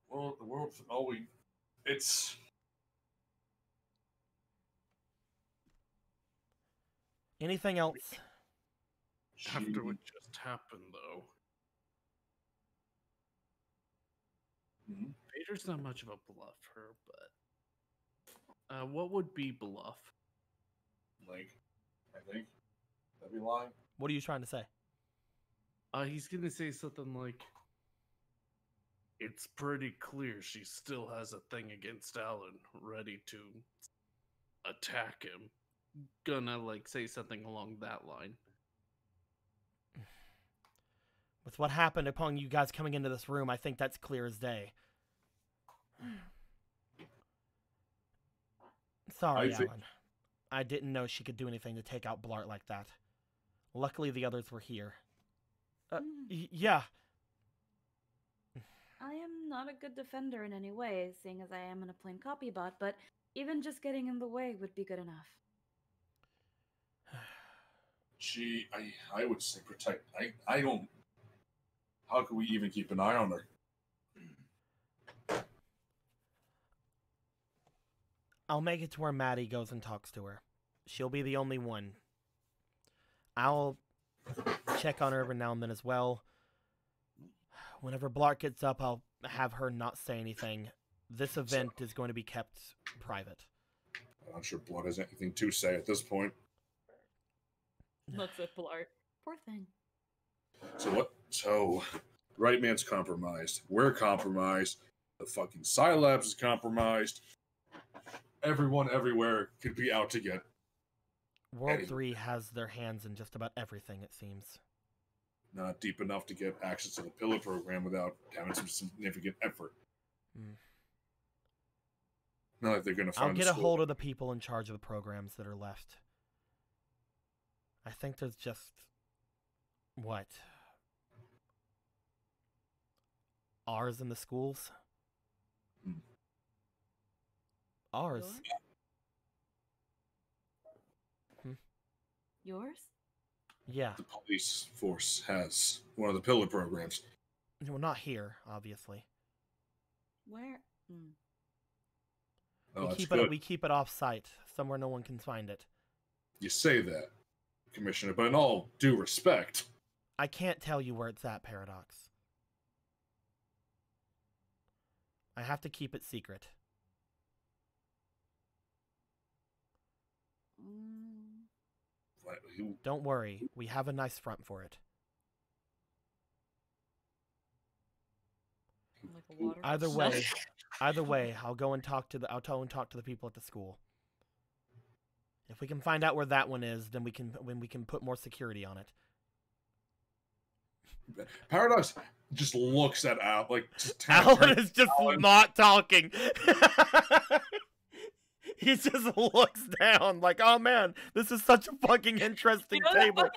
Well, the world. Anything else? After what just happened, though, Mhm. Vader's not much of a bluffer, but what would be bluff? Like, I think that'd be lying. What are you trying to say? He's gonna say something like, "It's pretty clear she still has a thing against Alan, ready to attack him." Gonna like say something along that line. With what happened upon you guys coming into this room, I think that's clear as day. Sorry, Alan. I didn't know she could do anything to take out Blart like that. Luckily, the others were here. Yeah. I am not a good defender in any way, seeing as I am in a plain copy bot, but even just getting in the way would be good enough. I would say protect. I don't. How could we even keep an eye on her? I'll make it to where Maddie goes and talks to her. She'll be the only one. I'll check on her every now and then as well. Whenever Blart gets up, I'll have her not say anything. This event is going to be kept private. I'm not sure Blood has anything to say at this point. Looks at Blart. Poor thing. So what? So, Right Man's compromised. We're compromised. The fucking Scilabs is compromised. Everyone everywhere could be out to get. World 3 has their hands in just about everything, it seems. Not deep enough to get access to the Pillar program without having some significant effort. Not like they're going to find. I'll get a hold of the people in charge of the programs that are left. I think there's just... what? Ours in the schools? Ours? Yours? Yeah. The police force has one of the Pillar programs. Well, not here, obviously. Where? Oh, We keep it off-site, somewhere no one can find it. You say that, Commissioner, but in all due respect... I can't tell you where it's at, Paradox. I have to keep it secret. Don't worry, we have a nice front for it. Like a water. Either way, I'll go and talk to the people at the school. If we can find out where that one is, then we can put more security on it. Paradox just looks at Al like Alan is just not talking. He just looks down like, oh man, this is such a fucking interesting table.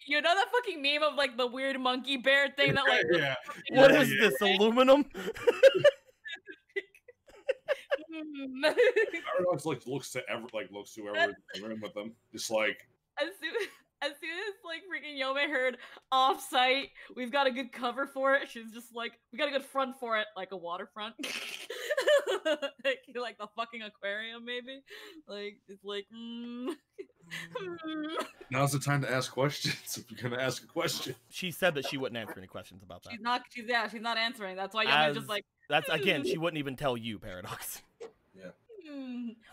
You know that fucking meme of like the weird monkey bear thing that like. Yeah. What is this, aluminum? Paradox looks to everyone in the room with them, just like. As soon as like freaking Yome heard off-site, we've got a good cover for it. She's just like, we got a good front for it, like a waterfront, like the fucking aquarium, maybe. Like it's like. Now's the time to ask questions. If you're gonna ask a question, she said that she wouldn't answer any questions about that. She's not answering. That's why Yome's just like. That's again, she wouldn't even tell you, Paradox. Yeah.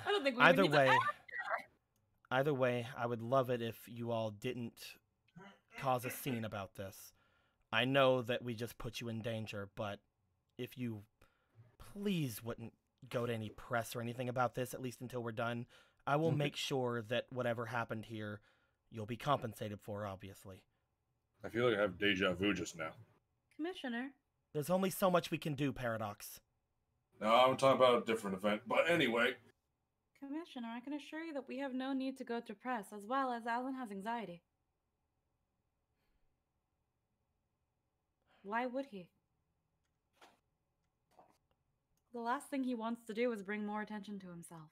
I don't think we Either would way. Either way, I would love it if you all didn't cause a scene about this. I know that we just put you in danger, but if you please wouldn't go to any press or anything about this, at least until we're done, I will make sure that whatever happened here, you'll be compensated for, obviously. I feel like I have deja vu just now. Commissioner. There's only so much we can do, Paradox. No, I'm talking about a different event, but anyway. Commissioner, I can assure you that we have no need to go to press, as well as Alan has anxiety. Why would he? The last thing he wants to do is bring more attention to himself.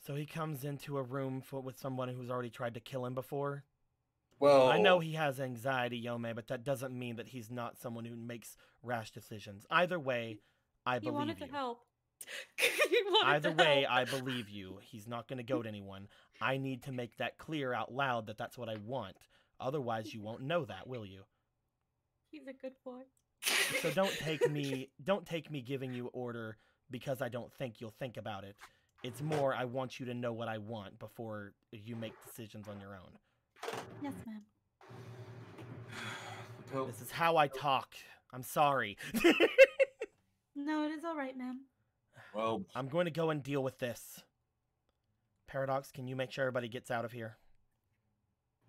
So he comes into a room with someone who's already tried to kill him before? Well, I know he has anxiety, Yome, but that doesn't mean that he's not someone who makes rash decisions. Either way, I believe you. He wanted to help. Either way, I believe you. He's not going to goad anyone. I need to make that clear out loud that that's what I want. Otherwise, you won't know that, will you? He's a good boy. So don't take me giving you order because I don't think you'll think about it. It's more I want you to know what I want before you make decisions on your own. Yes, ma'am. This is how I talk. I'm sorry. No, it is all right, ma'am. Well, I'm going to go and deal with this. Paradox, can you make sure everybody gets out of here?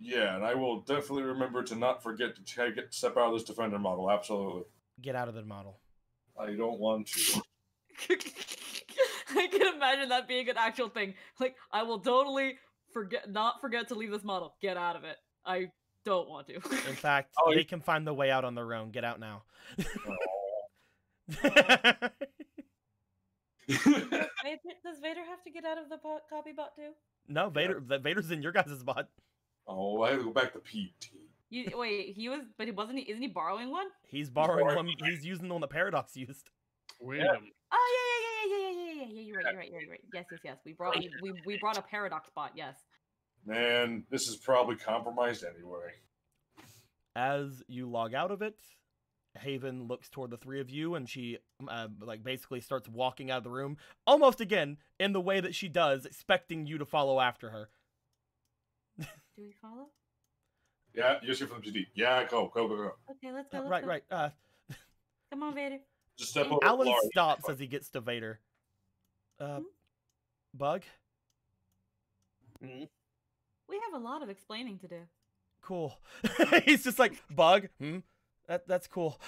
yeah, and I will definitely remember to not forget to step out of this defender model. Absolutely. Get out of the model. I don't want to. I can imagine that being an actual thing. Like, I will totally not forget to leave this model. Get out of it. I don't want to. In fact, they can find the way out on their own. Get out now. Does Vader have to get out of the copy bot too? No, Vader's in your guys' bot. Oh, I have to go back to PT. Wait, isn't he borrowing one? He's borrowing one. He's using the one that Paradox used. Wait a minute. Oh yeah. You're right. Yes. We brought a Paradox bot. Yes. Man, this is probably compromised anyway. As you log out of it, Haven looks toward the three of you, and she basically starts walking out of the room, almost again in the way that she does, expecting you to follow after her. Do we follow? Yeah, you're from the PD. Yeah, go. Okay, let's go. Right. Come on, Vader. Just step over. Alan Laura. stops as he gets to Vader. Bug? We have a lot of explaining to do. Cool. He's just like, Bug? That's cool.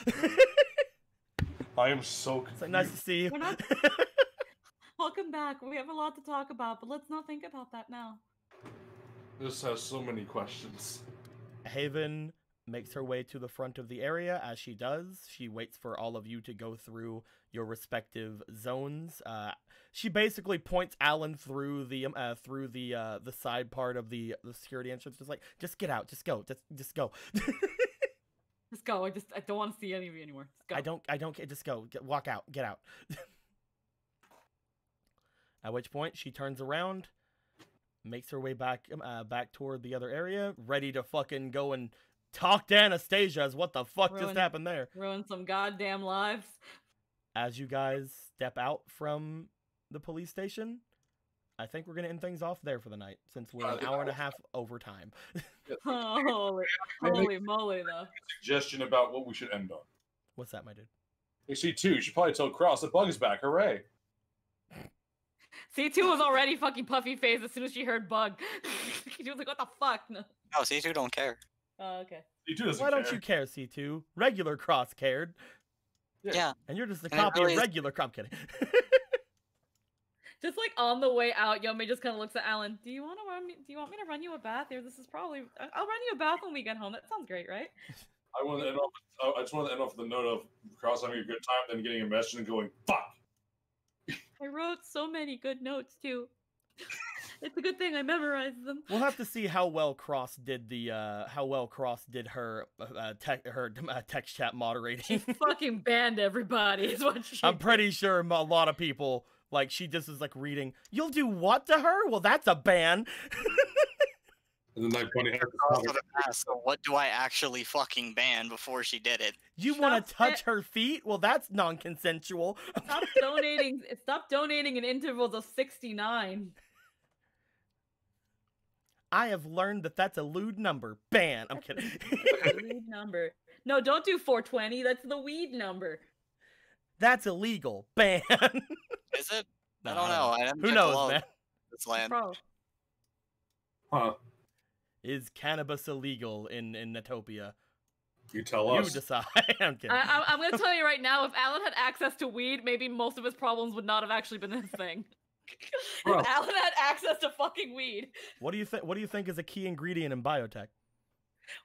I am so confused. It's like, nice to see you. Welcome back. We have a lot to talk about, but let's not think about that now. This has so many questions. Haven makes her way to the front of the area. As she does, she waits for all of you to go through your respective zones. She basically points Alan through the side part of the security entrance, just like, just get out, just go, just go. Just go. I don't want to see any of you anymore. Just go. I don't care. Just go. Walk out. Get out. At which point she turns around, makes her way back toward the other area, ready to fucking go and talk to Anastasia as what the fuck just happened there. Ruin some goddamn lives. As you guys step out from the police station, I think we're going to end things off there for the night, since we're an hour and a half over time. Holy moly, though. Suggestion about what we should end on. What's that, my dude? Hey, C2, you should probably tell Cross that Bug is back. Hooray. C2 was already fucking puffy faced as soon as she heard Bug. She was like, what the fuck? No, C2 don't care. Oh, okay. C2 doesn't Why care. don't you care, C2? Regular Cross cared. Yeah. And you're just a And it copy really of is- regular Cross. I'm kidding. Just like on the way out, Yome just kind of looks at Alan. Do you want me to run you a bath? Here, this is probably. I'll run you a bath when we get home. That sounds great, right? I just want to end off with the note of Cross having a good time, then getting a message and going, fuck! I wrote so many good notes too. It's a good thing I memorized them. We'll have to see how well Cross did her text chat moderating. She fucking banned everybody. Is what she. I'm pretty sure a lot of people, like, she just is like reading, you'll do what to her? Well, that's a ban. And then funny Also to ask, so what do I actually fucking ban before she did it? You want to touch her feet? Well, that's non-consensual. Stop donating. Stop donating in intervals of 69. I have learned that that's a lewd number. Ban. I'm kidding. Weed number. No, don't do 420. That's the weed number. That's illegal. Ban. Is it? I don't know. I haven't Who checked the knows, laws man? This land. Bro. Huh. Is cannabis illegal in Natopia? You tell You us. decide. I'm kidding. I'm gonna tell you right now, if Alan had access to weed, maybe most of his problems would not have actually been this thing. Bro. If Alan had access to fucking weed. What do you think? What do you think is a key ingredient in biotech?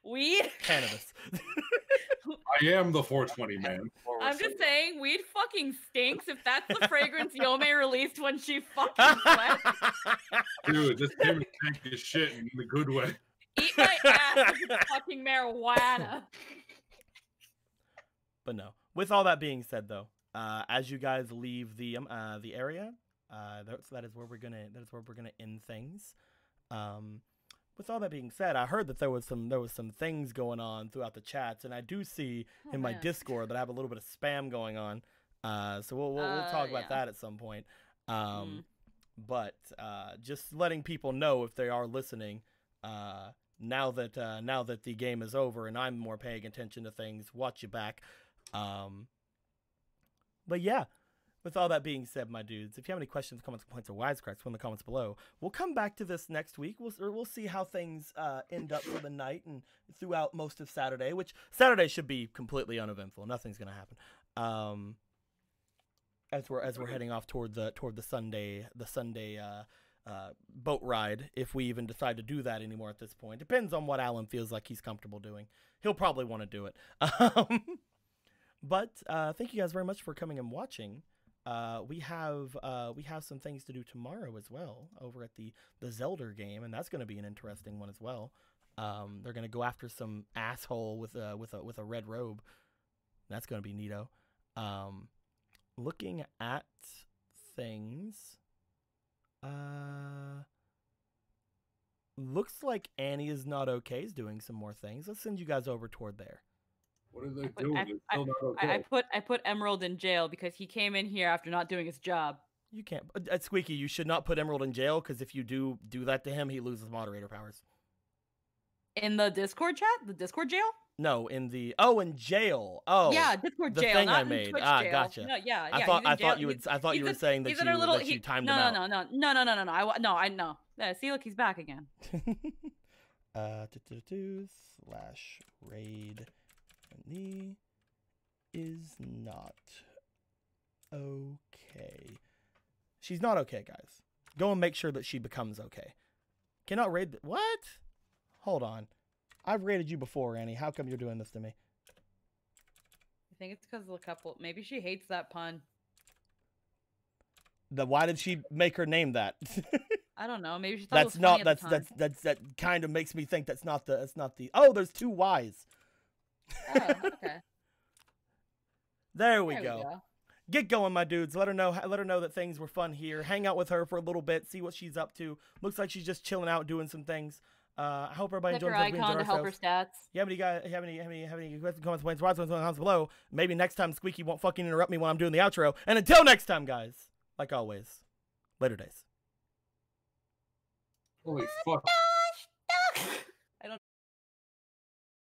Weed? Cannabis. I am the 420 man. I'm just saying, weed fucking stinks if that's the fragrance Yome released when she fucking slept. Dude, this game is tank as shit in the good way. Eat my ass with fucking marijuana. But no. With all that being said, though, as you guys leave the area, that is where we're gonna end things. With all that being said, I heard that there was some things going on throughout the chats, and I do see in my Discord that I have a little bit of spam going on. So we'll talk about that at some point. But just letting people know if they are listening, now that the game is over and I'm more paying attention to things, watch your back. But yeah, with all that being said, my dudes, if you have any questions, comments, complaints, or wisecracks, put in the comments below. We'll come back to this next week. We'll see how things end up for the night and throughout most of Saturday, which Saturday should be completely uneventful. Nothing's gonna happen. As we're heading off toward the Sunday boat ride, if we even decide to do that anymore at this point. Depends on what Alan feels like he's comfortable doing. He'll probably want to do it. But thank you guys very much for coming and watching. We have some things to do tomorrow as well over at the Zelda game, and that's going to be an interesting one as well. They're going to go after some asshole with a red robe. That's going to be neato. Looking at things, looks like Annie is not okay. Is doing some more things. Let's send you guys over toward there. What are they doing? They're still not okay. I put Emerald in jail because he came in here after not doing his job. You can't. Squeaky, you should not put Emerald in jail, because if you do that to him, he loses moderator powers. In the Discord chat? The Discord jail? No, in jail. Oh, yeah, Discord jail. The thing not I made. In Twitch ah, jail. gotcha. No, yeah. I thought you were saying that you timed him out. No. I know. Yeah, see, look, he's back again. /raid Annie is not okay. She's not okay, guys. Go and make sure that she becomes okay. Cannot raid. What? Hold on. I've raided you before, Annie. How come you're doing this to me? I think it's because of the couple. Maybe she hates that pun. Why did she make her name that? I don't know. Maybe she thought it was funny at the time. That kind of makes me think that's not the. Oh, there's 2 Y's. Oh, okay. There we go. Get going, my dudes. Let her know that things were fun here. Hang out with her for a little bit. See what she's up to. Looks like she's just chilling out, doing some things. I hope everybody enjoys her icon to help her stats. You have any questions, comments, points, comments in the comments below? Maybe next time Squeaky won't fucking interrupt me when I'm doing the outro. And until next time, guys, like always, later days. Holy fuck.